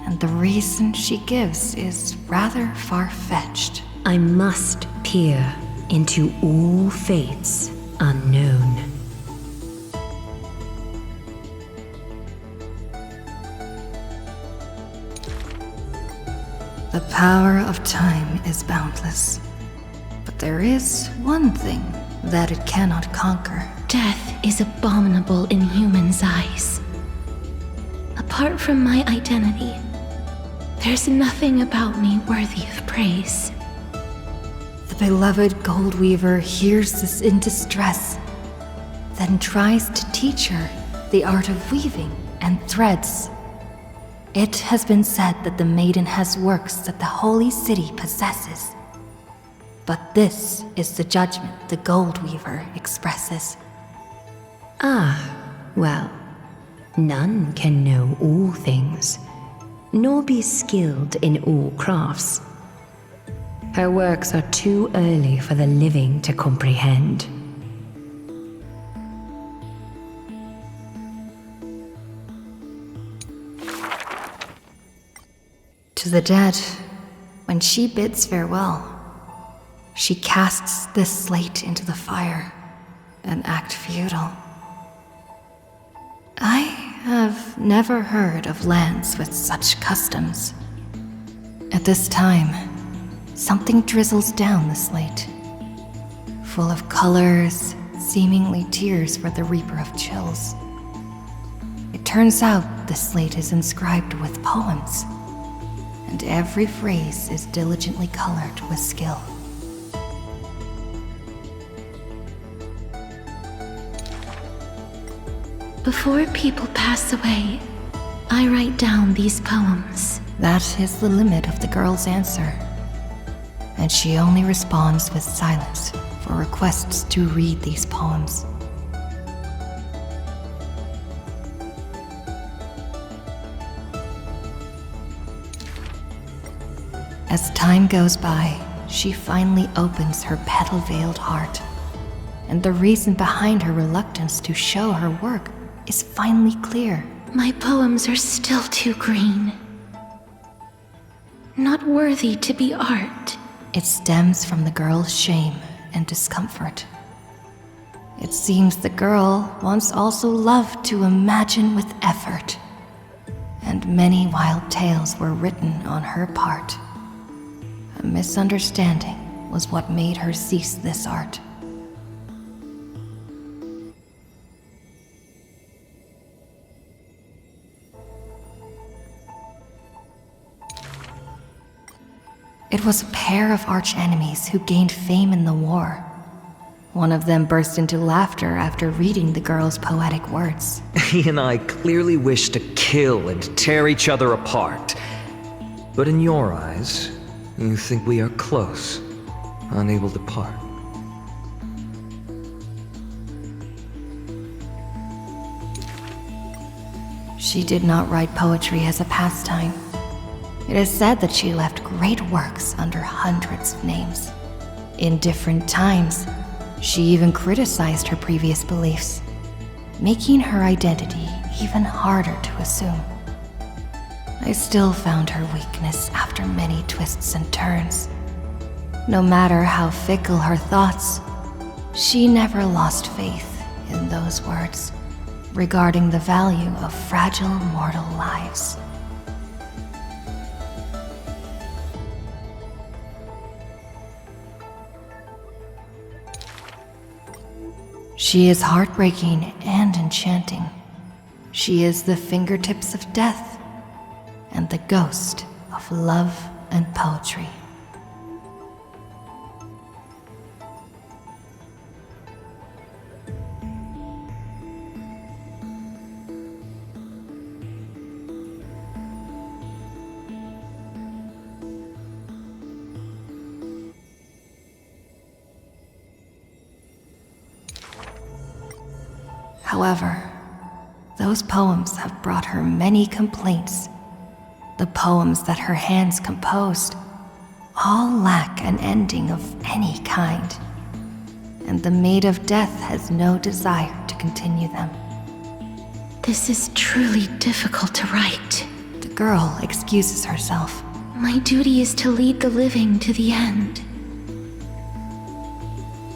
and the reason she gives is rather far-fetched. I must peer into all fates unknown. The power of time is boundless, but there is one thing that it cannot conquer. Death is abominable in humans' eyes. Apart from my identity, there's nothing about me worthy of praise. The beloved gold weaver hears this in distress, then tries to teach her the art of weaving and threads. It has been said that the maiden has works that the holy city possesses. But this is the judgment the gold weaver expresses. Ah, well, none can know all things, nor be skilled in all crafts. Her works are too early for the living to comprehend. To the dead, when she bids farewell, she casts this slate into the fire, an act futile. I have never heard of lands with such customs. At this time, something drizzles down the slate, full of colors, seemingly tears for the reaper of chills. It turns out the slate is inscribed with poems, and every phrase is diligently colored with skill. Before people pass away, I write down these poems. That is the limit of the girl's answer, and she only responds with silence for requests to read these poems. As time goes by, she finally opens her petal-veiled heart. And the reason behind her reluctance to show her work is finally clear. My poems are still too green. Not worthy to be art. It stems from the girl's shame and discomfort. It seems the girl once also loved to imagine with effort, and many wild tales were written on her part. A misunderstanding was what made her cease this art. It was a pair of arch-enemies who gained fame in the war. One of them burst into laughter after reading the girl's poetic words. He and I clearly wish to kill and tear each other apart. But in your eyes, you think we are close, unable to part. She did not write poetry as a pastime. It is said that she left great works under hundreds of names. In different times, she even criticized her previous beliefs, making her identity even harder to assume. I still found her weakness after many twists and turns. No matter how fickle her thoughts, she never lost faith in those words regarding the value of fragile mortal lives. She is heartbreaking and enchanting. She is the fingertips of death and the ghost of love and poetry. However, those poems have brought her many complaints. The poems that her hands composed all lack an ending of any kind, and the Maid of Death has no desire to continue them. This is truly difficult to write. The girl excuses herself. My duty is to lead the living to the end.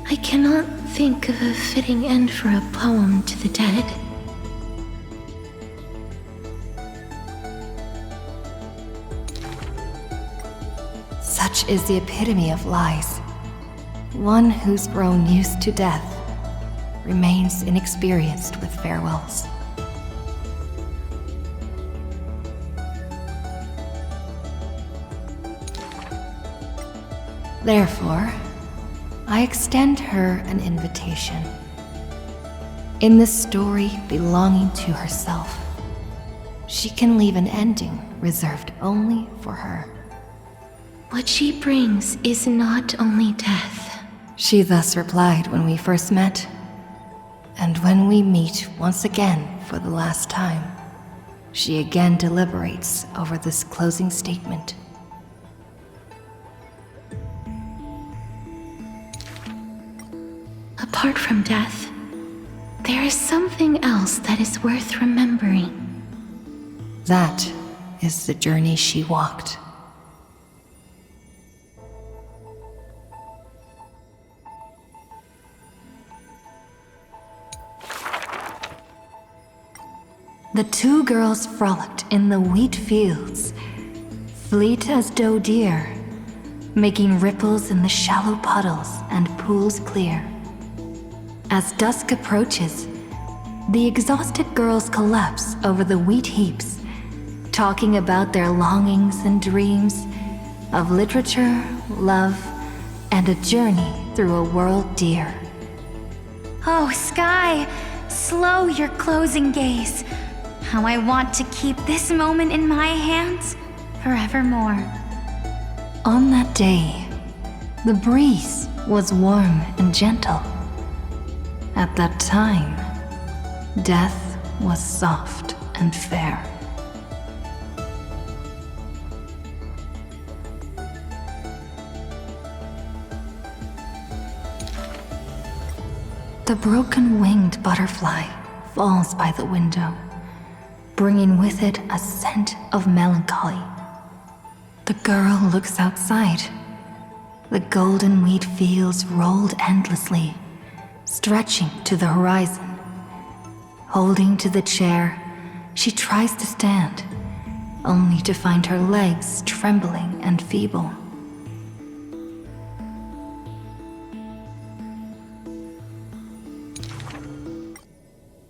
I cannot think of a fitting end for a poem to the dead. Such is the epitome of lies. One who's grown used to death remains inexperienced with farewells. Therefore, I extend her an invitation. In this story belonging to herself, she can leave an ending reserved only for her. What she brings is not only death. She thus replied when we first met, and when we meet once again for the last time, she again deliberates over this closing statement. Apart from death, there is something else that is worth remembering. That is the journey she walked. The two girls frolicked in the wheat fields, fleet as doe deer, making ripples in the shallow puddles and pools clear. As dusk approaches, the exhausted girls collapse over the wheat heaps, talking about their longings and dreams of literature, love, and a journey through a world dear. Oh, Sky, slow your closing gaze. How I want to keep this moment in my hands forevermore. On that day, the breeze was warm and gentle. At that time, death was soft and fair. The broken winged butterfly falls by the window, bringing with it a scent of melancholy. The girl looks outside. The golden wheat fields rolled endlessly, stretching to the horizon. Holding to the chair, she tries to stand, only to find her legs trembling and feeble.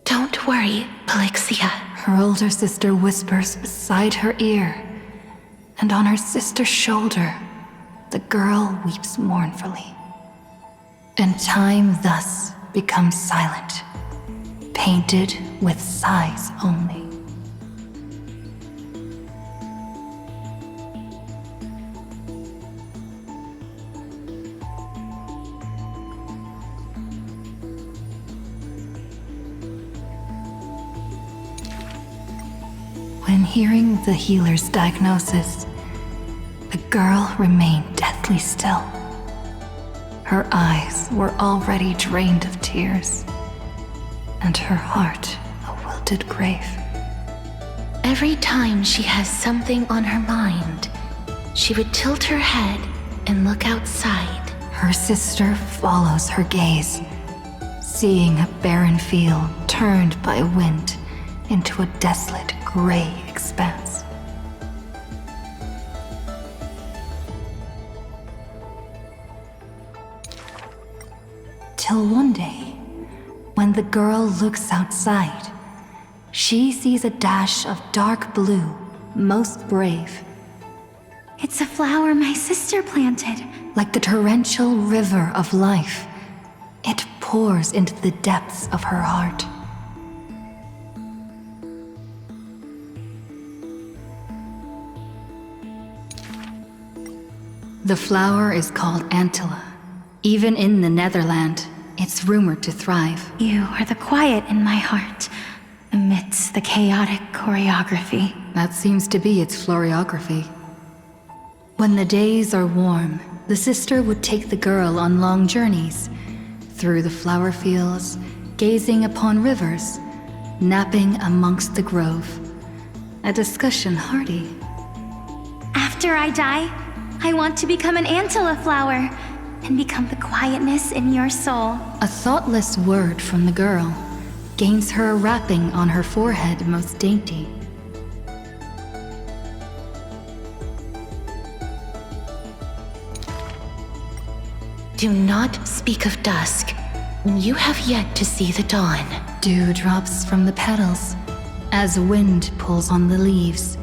Don't worry, Pelixia. Her older sister whispers beside her ear, and on her sister's shoulder, the girl weeps mournfully. And time thus becomes silent, painted with sighs only. When hearing the healer's diagnosis, the girl remained deathly still. Her eyes were already drained of tears, and her heart a wilted grave. Every time she has something on her mind, she would tilt her head and look outside. Her sister follows her gaze, seeing a barren field turned by wind into a desolate gray expanse. Till one day, when the girl looks outside, she sees a dash of dark blue, most brave. It's a flower my sister planted. Like the torrential river of life, it pours into the depths of her heart. The flower is called Antilla. Even in the Netherland, it's rumored to thrive. You are the quiet in my heart, amidst the chaotic choreography. That seems to be its floriography. When the days are warm, the sister would take the girl on long journeys, through the flower fields, gazing upon rivers, napping amongst the grove. A discussion hardy. After I die, I want to become an Antilla flower and become the quietness in your soul. A thoughtless word from the girl gains her a wrapping on her forehead most dainty. Do not speak of dusk when you have yet to see the dawn. Dew drops from the petals as wind pulls on the leaves,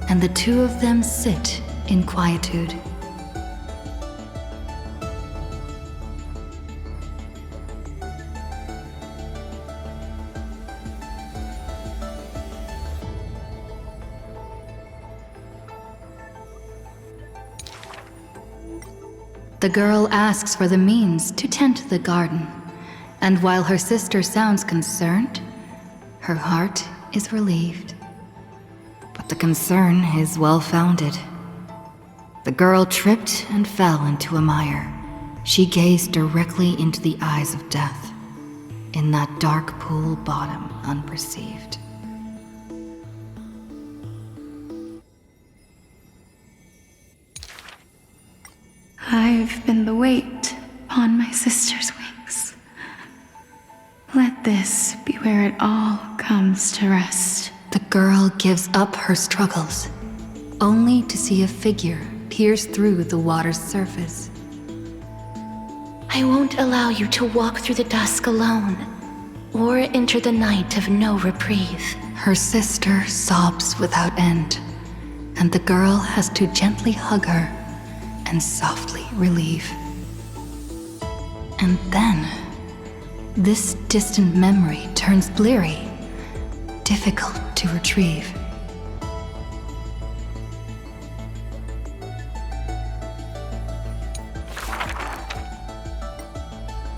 and the two of them sit in quietude. The girl asks for the means to tend the garden, and while her sister sounds concerned, her heart is relieved. But the concern is well-founded. The girl tripped and fell into a mire. She gazed directly into the eyes of death, in that dark pool bottom unperceived. I've been the weight upon my sister's wings. Let this be where it all comes to rest. The girl gives up her struggles, only to see a figure pierce through the water's surface. I won't allow you to walk through the dusk alone, or enter the night of no reprieve. Her sister sobs without end, and the girl has to gently hug her and softly relieve. And then, this distant memory turns bleary, difficult to retrieve.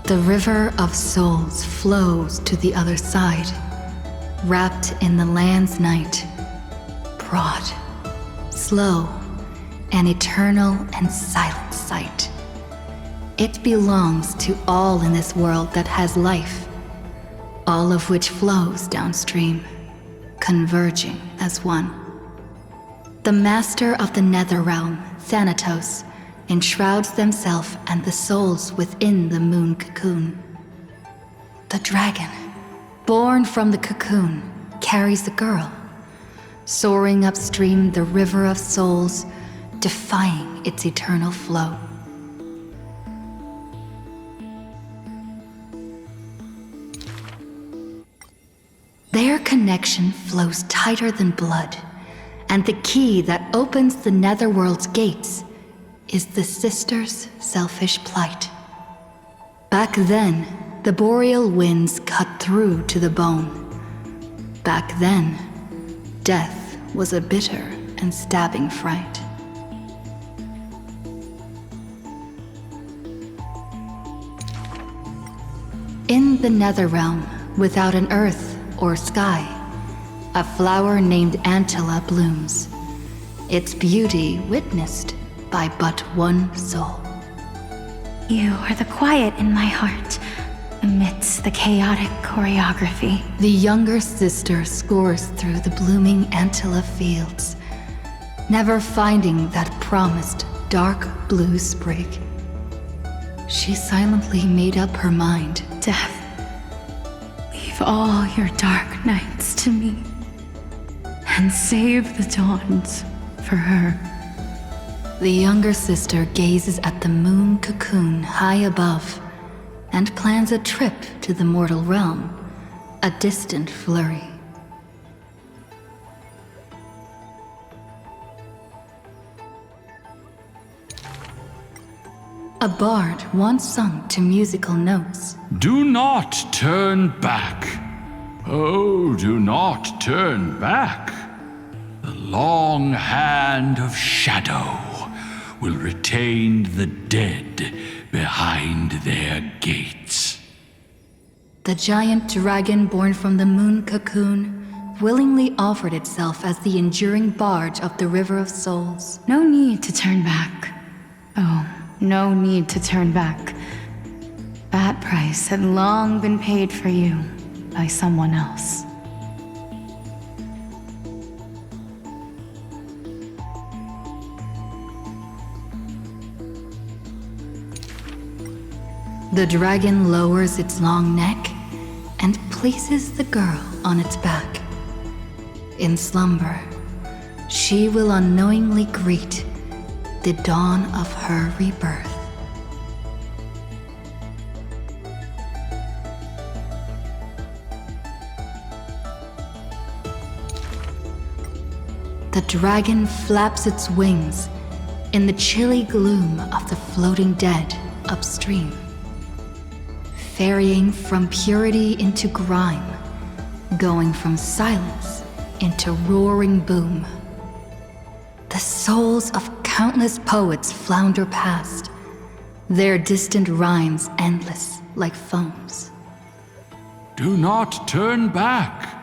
The river of souls flows to the other side, wrapped in the land's night, broad, slow, an eternal and silent sight. It belongs to all in this world that has life, all of which flows downstream, converging as one. The master of the Netherrealm, Thanatos, enshrouds themselves and the souls within the moon cocoon. The dragon, born from the cocoon, carries the girl, soaring upstream the river of souls, defying its eternal flow. Their connection flows tighter than blood, and the key that opens the Netherworld's gates is the sisters' selfish plight. Back then, the boreal winds cut through to the bone. Back then, death was a bitter and stabbing fright. In the Netherrealm, without an earth or sky, a flower named Antilla blooms, its beauty witnessed by but one soul. You are the quiet in my heart, amidst the chaotic choreography. The younger sister scores through the blooming Antilla fields, never finding that promised dark blue sprig. She silently made up her mind. Death, leave all your dark nights to me, and save the dawns for her. The younger sister gazes at the moon cocoon high above and plans a trip to the mortal realm, a distant flurry. A bard once sung to musical notes. Do not turn back. Oh, do not turn back. The long hand of shadow will retain the dead behind their gates. The giant dragon born from the moon cocoon willingly offered itself as the enduring barge of the River of Souls. No need to turn back. Oh, no need to turn back. That price had long been paid for you by someone else. The dragon lowers its long neck and places the girl on its back. In slumber, she will unknowingly greet the dawn of her rebirth. The dragon flaps its wings in the chilly gloom of the floating dead upstream, ferrying from purity into grime, going from silence into roaring boom. The souls of countless poets flounder past, their distant rhymes endless like foams. Do not turn back,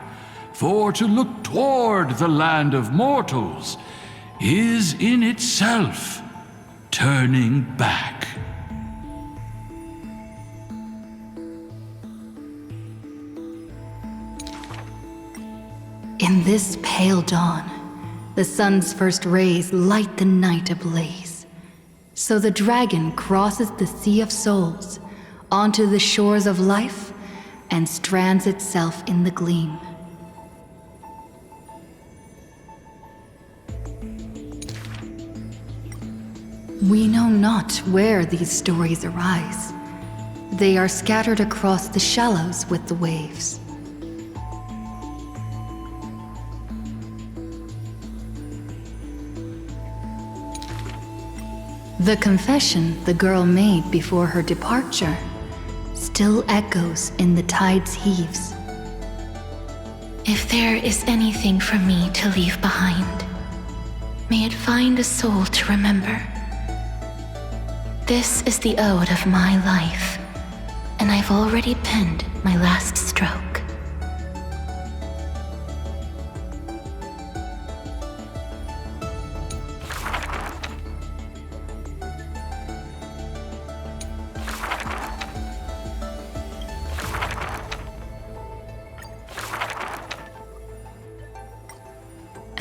for to look toward the land of mortals is in itself turning back. In this pale dawn, the sun's first rays light the night ablaze. So the dragon crosses the sea of souls onto the shores of life and strands itself in the gleam. We know not where these stories arise. They are scattered across the shallows with the waves. The confession the girl made before her departure still echoes in the tide's heaves. If there is anything for me to leave behind, may it find a soul to remember. This is the ode of my life, and I've already penned my last stroke.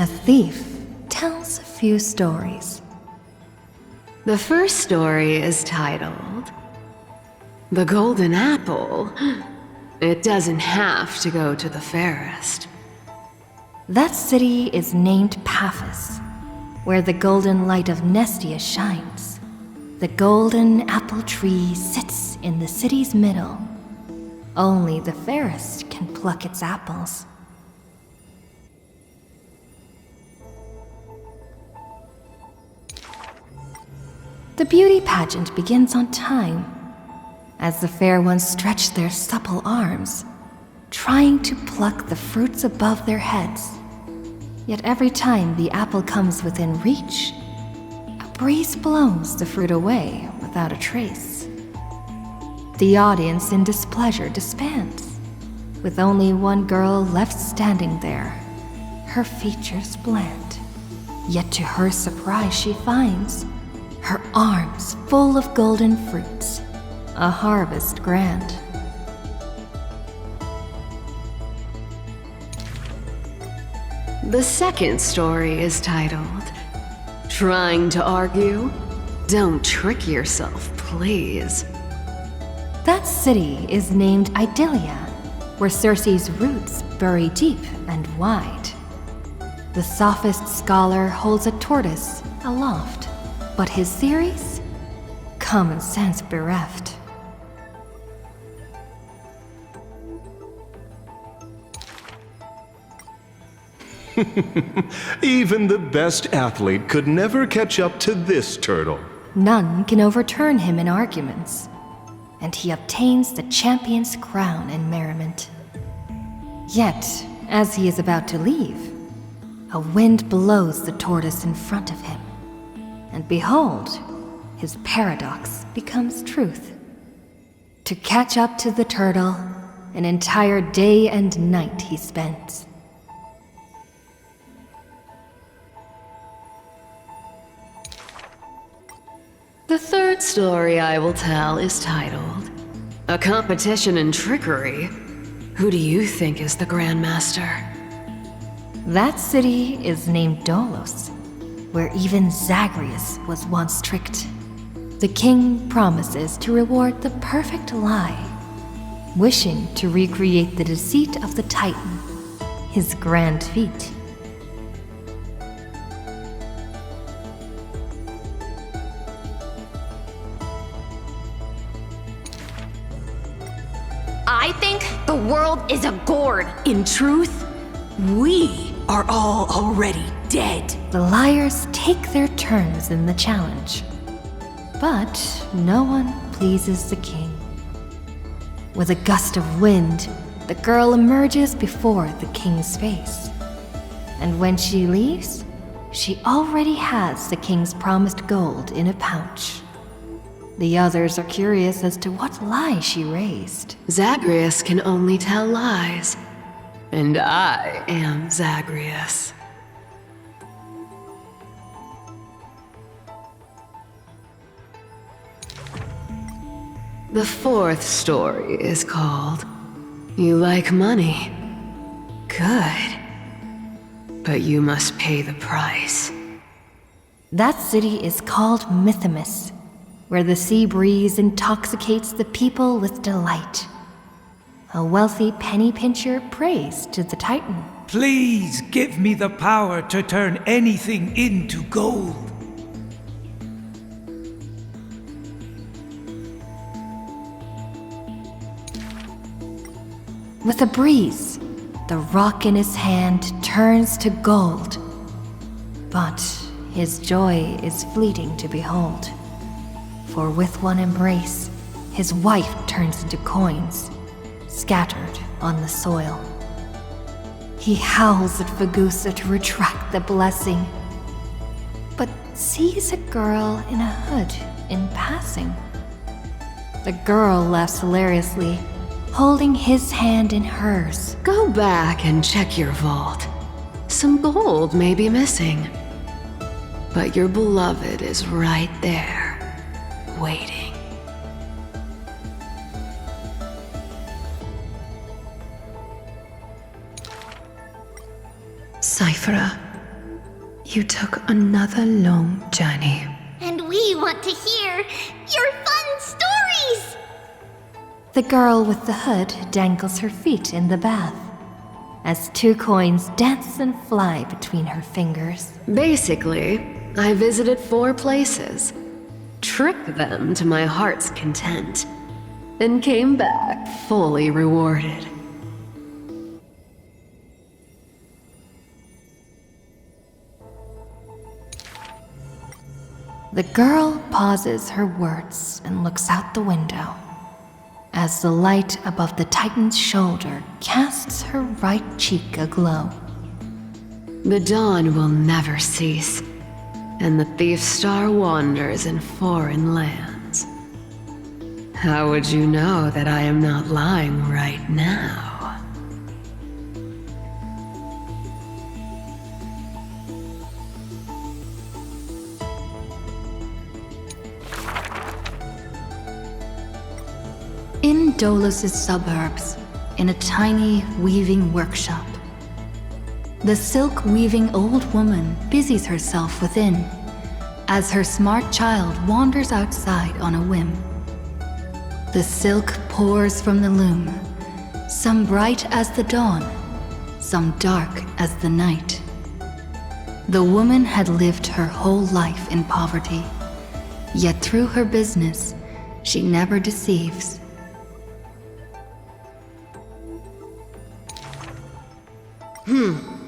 A thief tells a few stories. The first story is titled The Golden Apple. It doesn't have to go to the fairest. That city is named Paphos, where the golden light of Nestia shines. The golden apple tree sits in the city's middle. Only the fairest can pluck its apples. The beauty pageant begins on time, as the fair ones stretch their supple arms, trying to pluck the fruits above their heads. Yet every time the apple comes within reach, a breeze blows the fruit away without a trace. The audience in displeasure disbands, with only one girl left standing there, her features bland. Yet to her surprise she finds her arms full of golden fruits, a harvest grand. The second story is titled Trying to Argue? Don't trick yourself, please. That city is named Idylia, where Circe's roots bury deep and wide. The sophist scholar holds a tortoise aloft, but his theories? Common sense bereft. Even the best athlete could never catch up to this turtle. None can overturn him in arguments, and he obtains the champion's crown in merriment. Yet, as he is about to leave, a wind blows the tortoise in front of him, and behold, his paradox becomes truth. To catch up to the turtle, an entire day and night he spent. The third story I will tell is titled A Competition in Trickery. Who do you think is the Grandmaster? That city is named Dolos, where even Zagreus was once tricked. The king promises to reward the perfect lie, wishing to recreate the deceit of the Titan, his grand feat. I think the world is a gourd. In truth, we are all already dead. The liars take their turns in the challenge, but no one pleases the king. With a gust of wind, the girl emerges before the king's face. And when she leaves, she already has the king's promised gold in a pouch. The others are curious as to what lie she raised. Zagreus can only tell lies, and I am Zagreus. The fourth story is called You Like Money? Good. But you must pay the price. That city is called Mythimus, where the sea breeze intoxicates the people with delight. A wealthy penny pincher prays to the Titan. Please give me the power to turn anything into gold. With a breeze, the rock in his hand turns to gold. But his joy is fleeting to behold. For with one embrace, his wife turns into coins, scattered on the soil. He howls at Fagusa to retract the blessing, but sees a girl in a hood in passing. The girl laughs hilariously, holding his hand in hers. Go back and check your vault. Some gold may be missing, but your beloved is right there, waiting. Cyphera, You took another long journey. And we want to hear your fun stories! The girl with the hood dangles her feet in the bath as 2 coins dance and fly between her fingers. Basically, I visited 4 places, tricked them to my heart's content, and came back fully rewarded. The girl pauses her words and looks out the window as the light above the Titan's shoulder casts her right cheek aglow. The dawn will never cease, and the thief star wanders in foreign lands. How would you know that I am not lying right now? In Dolos' suburbs, in a tiny weaving workshop, the silk-weaving old woman busies herself within, as her smart child wanders outside on a whim. The silk pours from the loom, some bright as the dawn, some dark as the night. The woman had lived her whole life in poverty, yet through her business, she never deceives.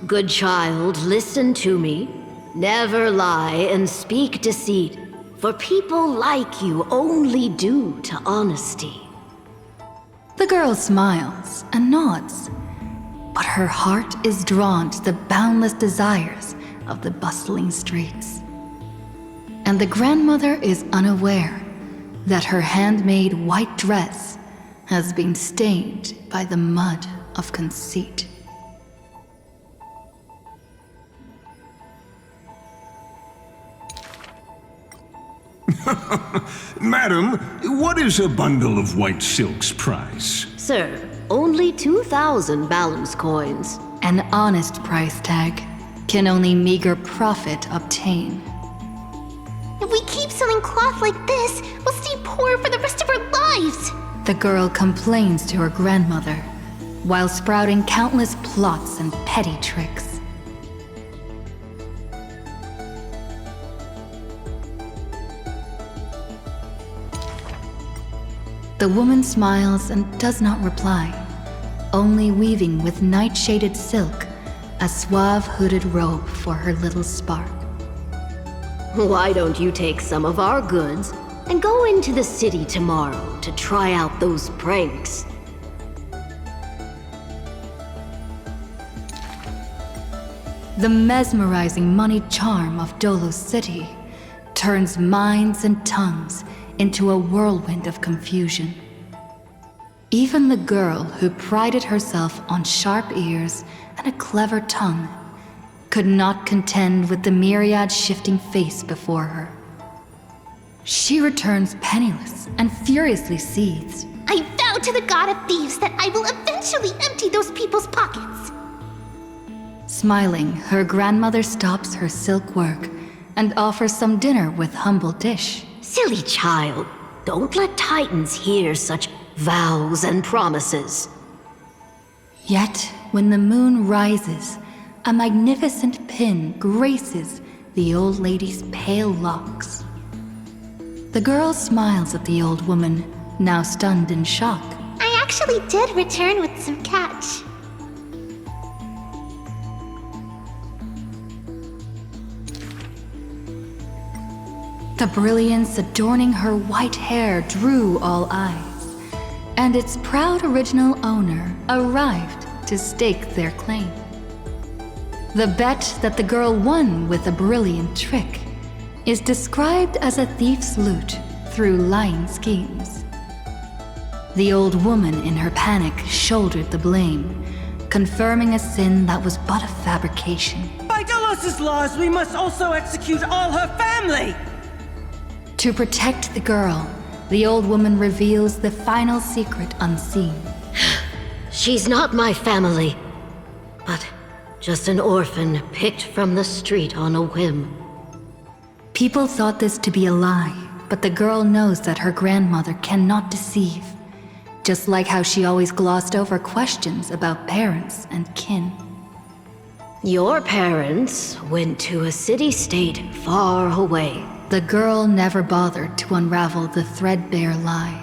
Good child, listen to me. Never lie and speak deceit, for people like you only do to honesty. The girl smiles and nods, but her heart is drawn to the boundless desires of the bustling streets. And the grandmother is unaware that her handmade white dress has been stained by the mud of conceit. Madam, what is a bundle of white silk's price? Sir, only 2,000 balance coins. An honest price tag can only meager profit obtain. If we keep selling cloth like this, we'll stay poor for the rest of our lives! The girl complains to her grandmother, while sprouting countless plots and petty tricks. The woman smiles and does not reply, only weaving with night-shaded silk a suave hooded robe for her little spark. Why don't you take some of our goods and go into the city tomorrow to try out those pranks? The mesmerizing moneyed charm of Dolos City turns minds and tongues into a whirlwind of confusion. Even the girl who prided herself on sharp ears and a clever tongue could not contend with the myriad shifting face before her. She returns penniless and furiously seethes. I vow to the god of thieves that I will eventually empty those people's pockets! Smiling, her grandmother stops her silk work and offers some dinner with humble dish. Silly child, don't let Titans hear such vows and promises. Yet, when the moon rises, a magnificent pin graces the old lady's pale locks. The girl smiles at the old woman, now stunned in shock. I actually did return with some catch. The brilliance adorning her white hair drew all eyes, and its proud original owner arrived to stake their claim. The bet that the girl won with a brilliant trick is described as a thief's loot through lying schemes. The old woman in her panic shouldered the blame, confirming a sin that was but a fabrication. By Dolos' laws, we must also execute all her family! To protect the girl, the old woman reveals the final secret unseen. She's not my family, but Just an orphan picked from the street on a whim. People thought this to be a lie, but the girl knows that her grandmother cannot deceive. Just like how she always glossed over questions about parents and kin. Your parents went to a city-state far away. The girl never bothered to unravel the threadbare lie.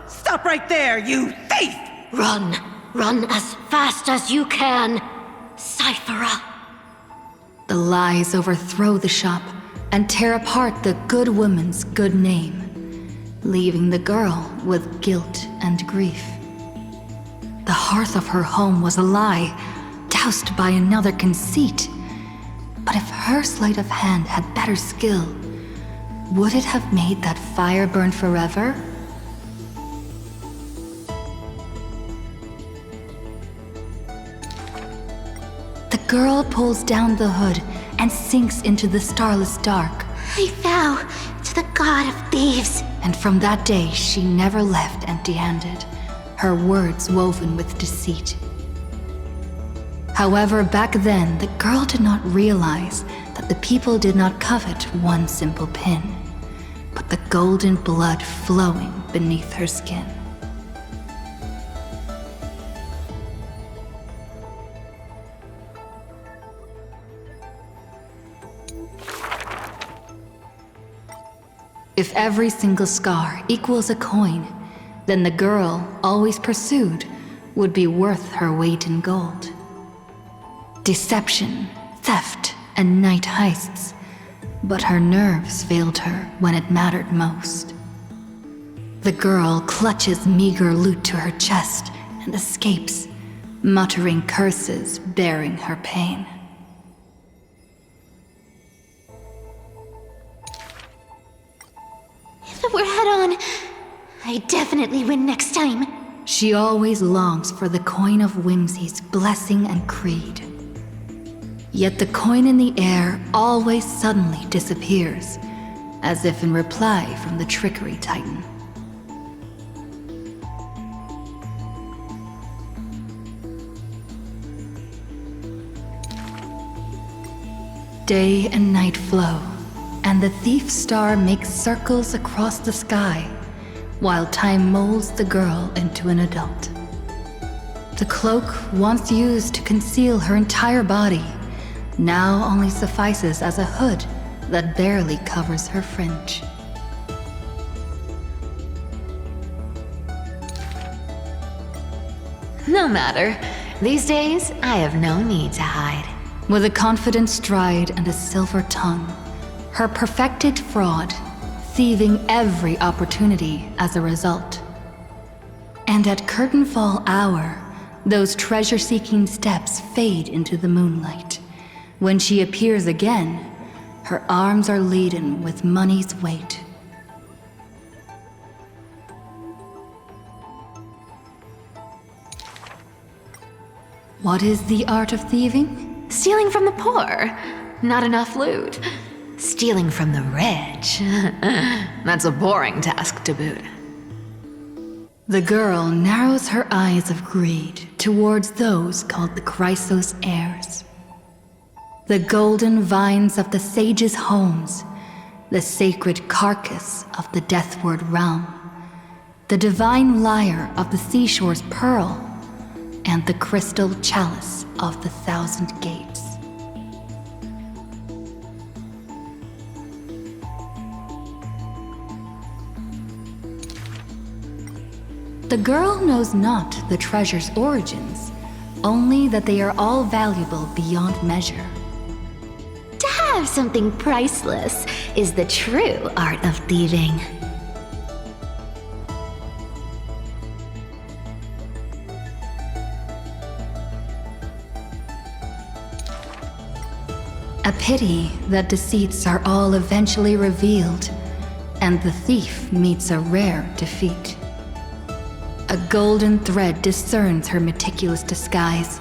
Stop right there, you thief! Run! Run as fast as you can! Cyphera! The lies overthrow the shop and tear apart the good woman's good name, leaving the girl with guilt and grief. The hearth of her home was a lie, doused by another conceit. But if her sleight of hand had better skill, would it have made that fire burn forever? The girl pulls down the hood and sinks into the starless dark. I vow to the god of thieves. And from that day, she never left empty-handed, her words woven with deceit. However, back then, the girl did not realize that the people did not covet one simple pin, but the golden blood flowing beneath her skin. If every single scar equals a coin, then the girl, always pursued, would be worth her weight in gold. Deception, theft, and night heists, but her nerves failed her when it mattered most. The girl clutches meager loot to her chest and escapes, muttering curses bearing her pain. If we're head-on, I definitely win next time. She always longs for the coin of whimsy's blessing and creed. Yet the coin in the air always suddenly disappears, as if in reply from the trickery titan. Day and night flow, and the thief star makes circles across the sky, while time molds the girl into an adult. The cloak once used to conceal her entire body now only suffices as a hood that barely covers her fringe. No matter. These days, I have no need to hide. With a confident stride and a silver tongue, her perfected fraud, thieving every opportunity as a result. And at curtainfall hour, those treasure-seeking steps fade into the moonlight. When she appears again, her arms are laden with money's weight. What is the art of thieving? Stealing from the poor. Not enough loot. Stealing from the rich. That's a boring task to boot. The girl narrows her eyes of greed towards those called the Chrysos heirs. The golden vines of the sages' homes, the sacred carcass of the deathward realm, the divine lyre of the seashore's pearl, and the crystal chalice of the 1,000 gates. The girl knows not the treasure's origins, only that they are all valuable beyond measure. To have something priceless is the true art of thieving. A pity that deceits are all eventually revealed, and the thief meets a rare defeat. A golden thread discerns her meticulous disguise,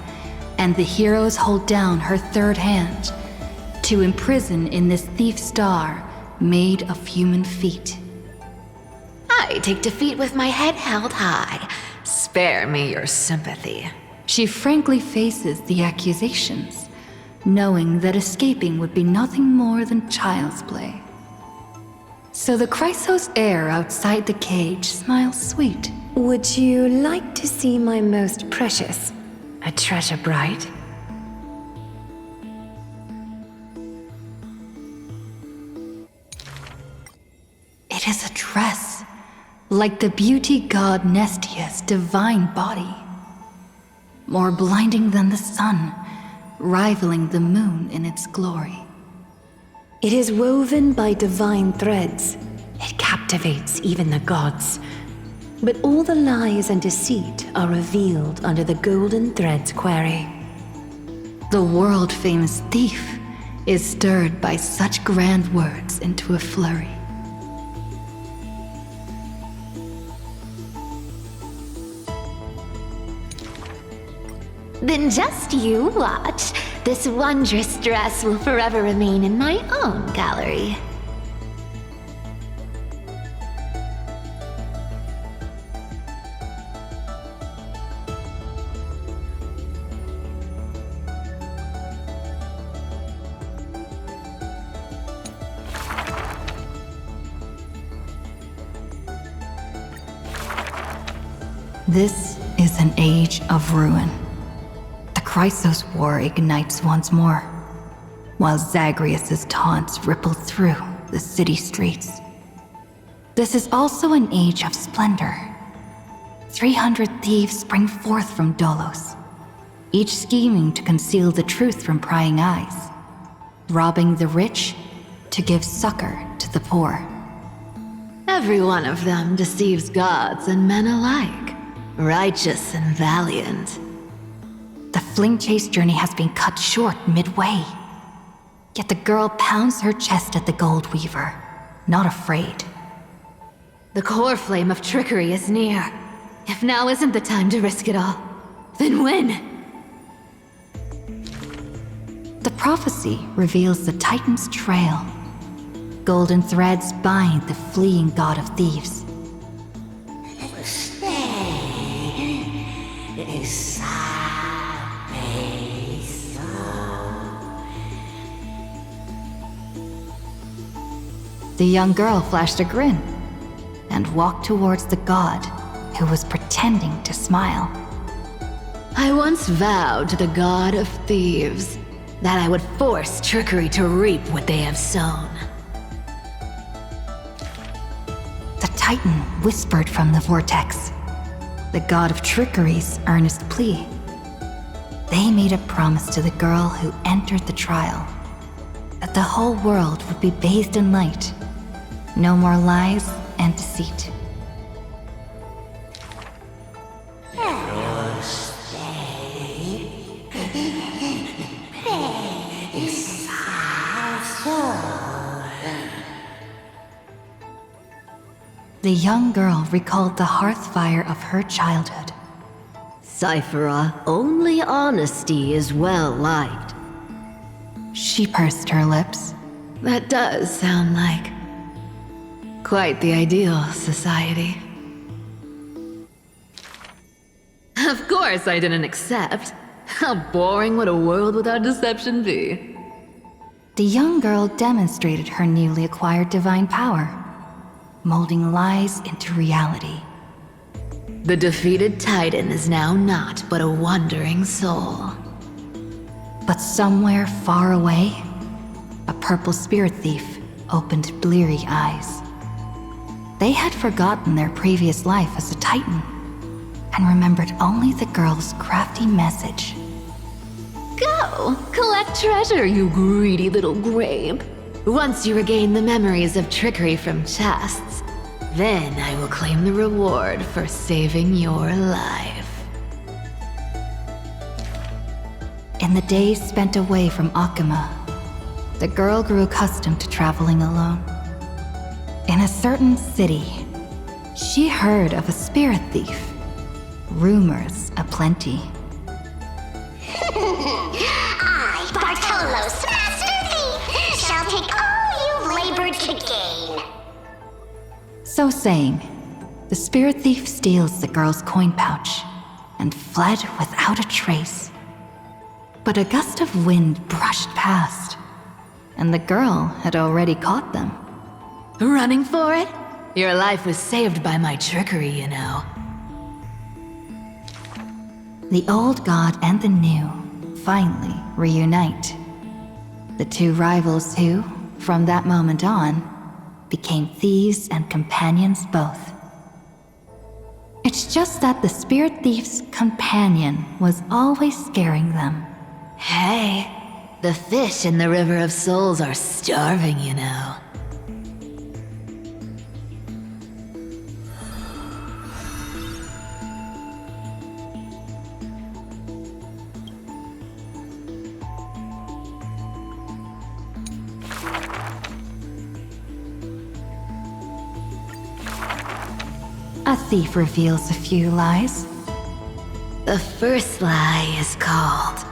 and the heroes hold down her third hand to imprison in this thief star made of human feet. I take defeat with my head held high. Spare me your sympathy. She frankly faces the accusations, knowing that escaping would be nothing more than child's play. So the Chrysos heir outside the cage smiles sweet. Would you like to see my most precious, a treasure bride? It is a dress, like the beauty god Nestia's divine body. More blinding than the sun, rivaling the moon in its glory. It is woven by divine threads. It captivates even the gods. But all the lies and deceit are revealed under the golden thread's query. The world-famous thief is stirred by such grand words into a flurry. Then just you watch. This wondrous dress will forever remain in my own gallery. This is an age of ruin. The Chrysos War ignites once more, while Zagreus' taunts ripple through the city streets. This is also an age of splendor. 300 thieves spring forth from Dolos, each scheming to conceal the truth from prying eyes, robbing the rich to give succor to the poor. Every one of them deceives gods and men alike, righteous and valiant. The fling chase journey has been cut short midway. Yet the girl pounds her chest at the gold weaver, not afraid. The core flame of trickery is near. If now isn't the time to risk it all, then when? The prophecy reveals the Titan's trail. Golden threads bind the fleeing god of thieves. The young girl flashed a grin and walked towards the god who was pretending to smile. I once vowed to the god of thieves that I would force trickery to reap what they have sown. The Titan whispered from the vortex, the god of trickery's earnest plea. They made a promise to the girl who entered the trial, that the whole world would be bathed in light. No more lies and deceit. The young girl recalled the hearth fire of her childhood. Cyphera, only honesty is well liked. She pursed her lips. That does sound like quite the ideal society. Of course I didn't accept. How boring would a world without deception be? The young girl demonstrated her newly acquired divine power, molding lies into reality. The defeated Titan is now not but a wandering soul. But somewhere far away, a purple spirit thief opened bleary eyes. They had forgotten their previous life as a Titan, and remembered only the girl's crafty message. Go! Collect treasure, you greedy little grape. Once you regain the memories of trickery from chests, then I will claim the reward for saving your life. In the days spent away from Akima, the girl grew accustomed to traveling alone. In a certain city, she heard of a spirit thief. Rumors aplenty. I, Bartolo's master thief, shall take all you've labored to gain. So saying, the spirit thief steals the girl's coin pouch and fled without a trace. But a gust of wind brushed past, and the girl had already caught them. Running for it? Your life was saved by my trickery, you know. The old god and the new finally reunite. The two rivals who, from that moment on, became thieves and companions both. It's just that the spirit thief's companion was always scaring them. Hey, the fish in the River of Souls are starving, you know. A thief reveals a few lies. The first lie is called...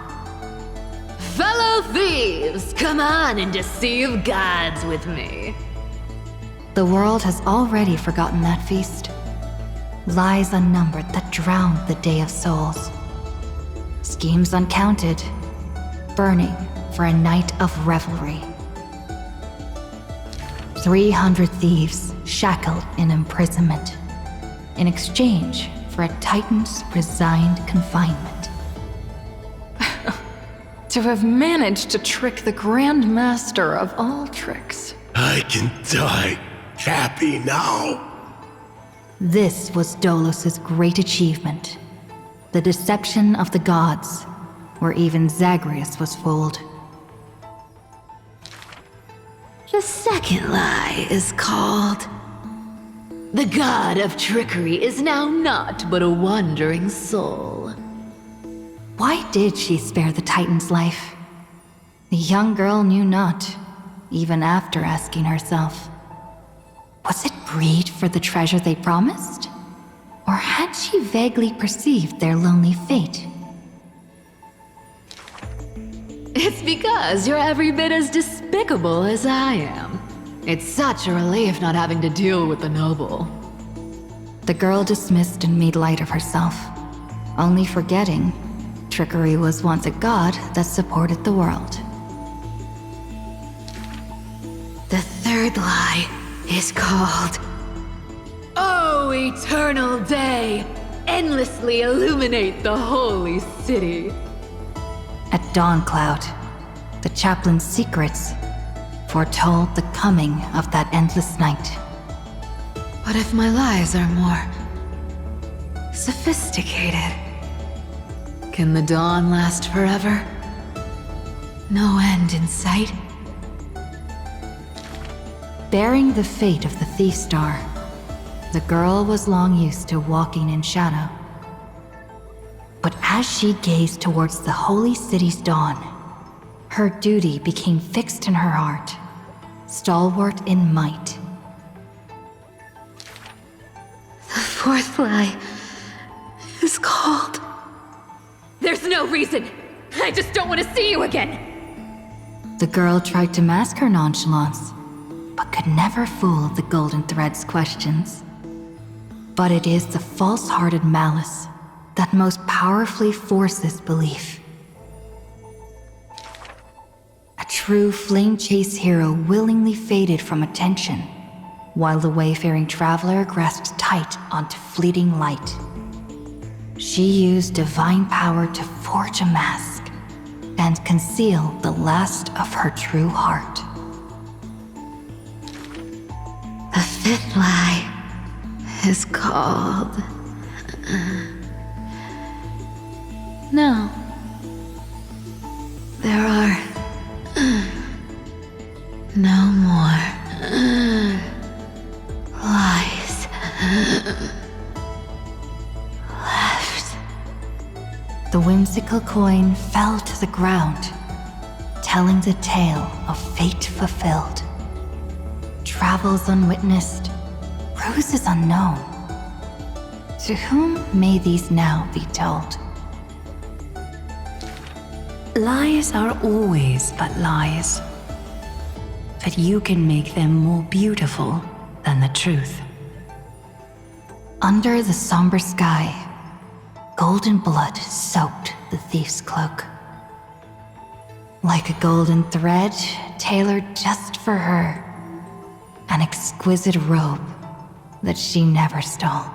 Fellow thieves, come on and deceive gods with me. The world has already forgotten that feast. Lies unnumbered that drowned the Day of Souls. Schemes uncounted, burning for a night of revelry. 300 thieves shackled in imprisonment, in exchange for a Titan's resigned confinement. To have managed to trick the Grand Master of all tricks. I can die happy now. This was Dolos's great achievement. The deception of the gods, where even Zagreus was fooled. The second lie is called... The god of trickery is now not but a wandering soul. Why did she spare the Titan's life? The young girl knew not, even after asking herself. Was it greed for the treasure they promised? Or had she vaguely perceived their lonely fate? It's because you're every bit as despicable as I am. It's such a relief not having to deal with the noble. The girl dismissed and made light of herself, only forgetting trickery was once a god that supported the world. The third lie is called... Oh, eternal day! Endlessly illuminate the holy city. At Dawncloud, the chaplain's secrets foretold the coming of that endless night. What if my lies are more... sophisticated? Can the dawn last forever? No end in sight? Bearing the fate of the Thief Star, the girl was long used to walking in shadow. But as she gazed towards the holy city's dawn, her duty became fixed in her heart, stalwart in might. The fourth lie is called... There's no reason! I just don't want to see you again! The girl tried to mask her nonchalance, but could never fool the Golden Thread's questions. But it is the false-hearted malice that most powerfully forces belief. A true flame chase hero willingly faded from attention, while the wayfaring traveler grasped tight onto fleeting light. She used divine power to forge a mask and conceal the last of her true heart. The fifth lie is called... No. There are... no more... lies... left. The whimsical coin fell to the ground, telling the tale of fate fulfilled. Travels unwitnessed, roses unknown. To whom may these now be told? Lies are always but lies. that you can make them more beautiful than the truth. Under the somber sky, golden blood soaked the thief's cloak. Like a golden thread tailored just for her, an exquisite robe that she never stole.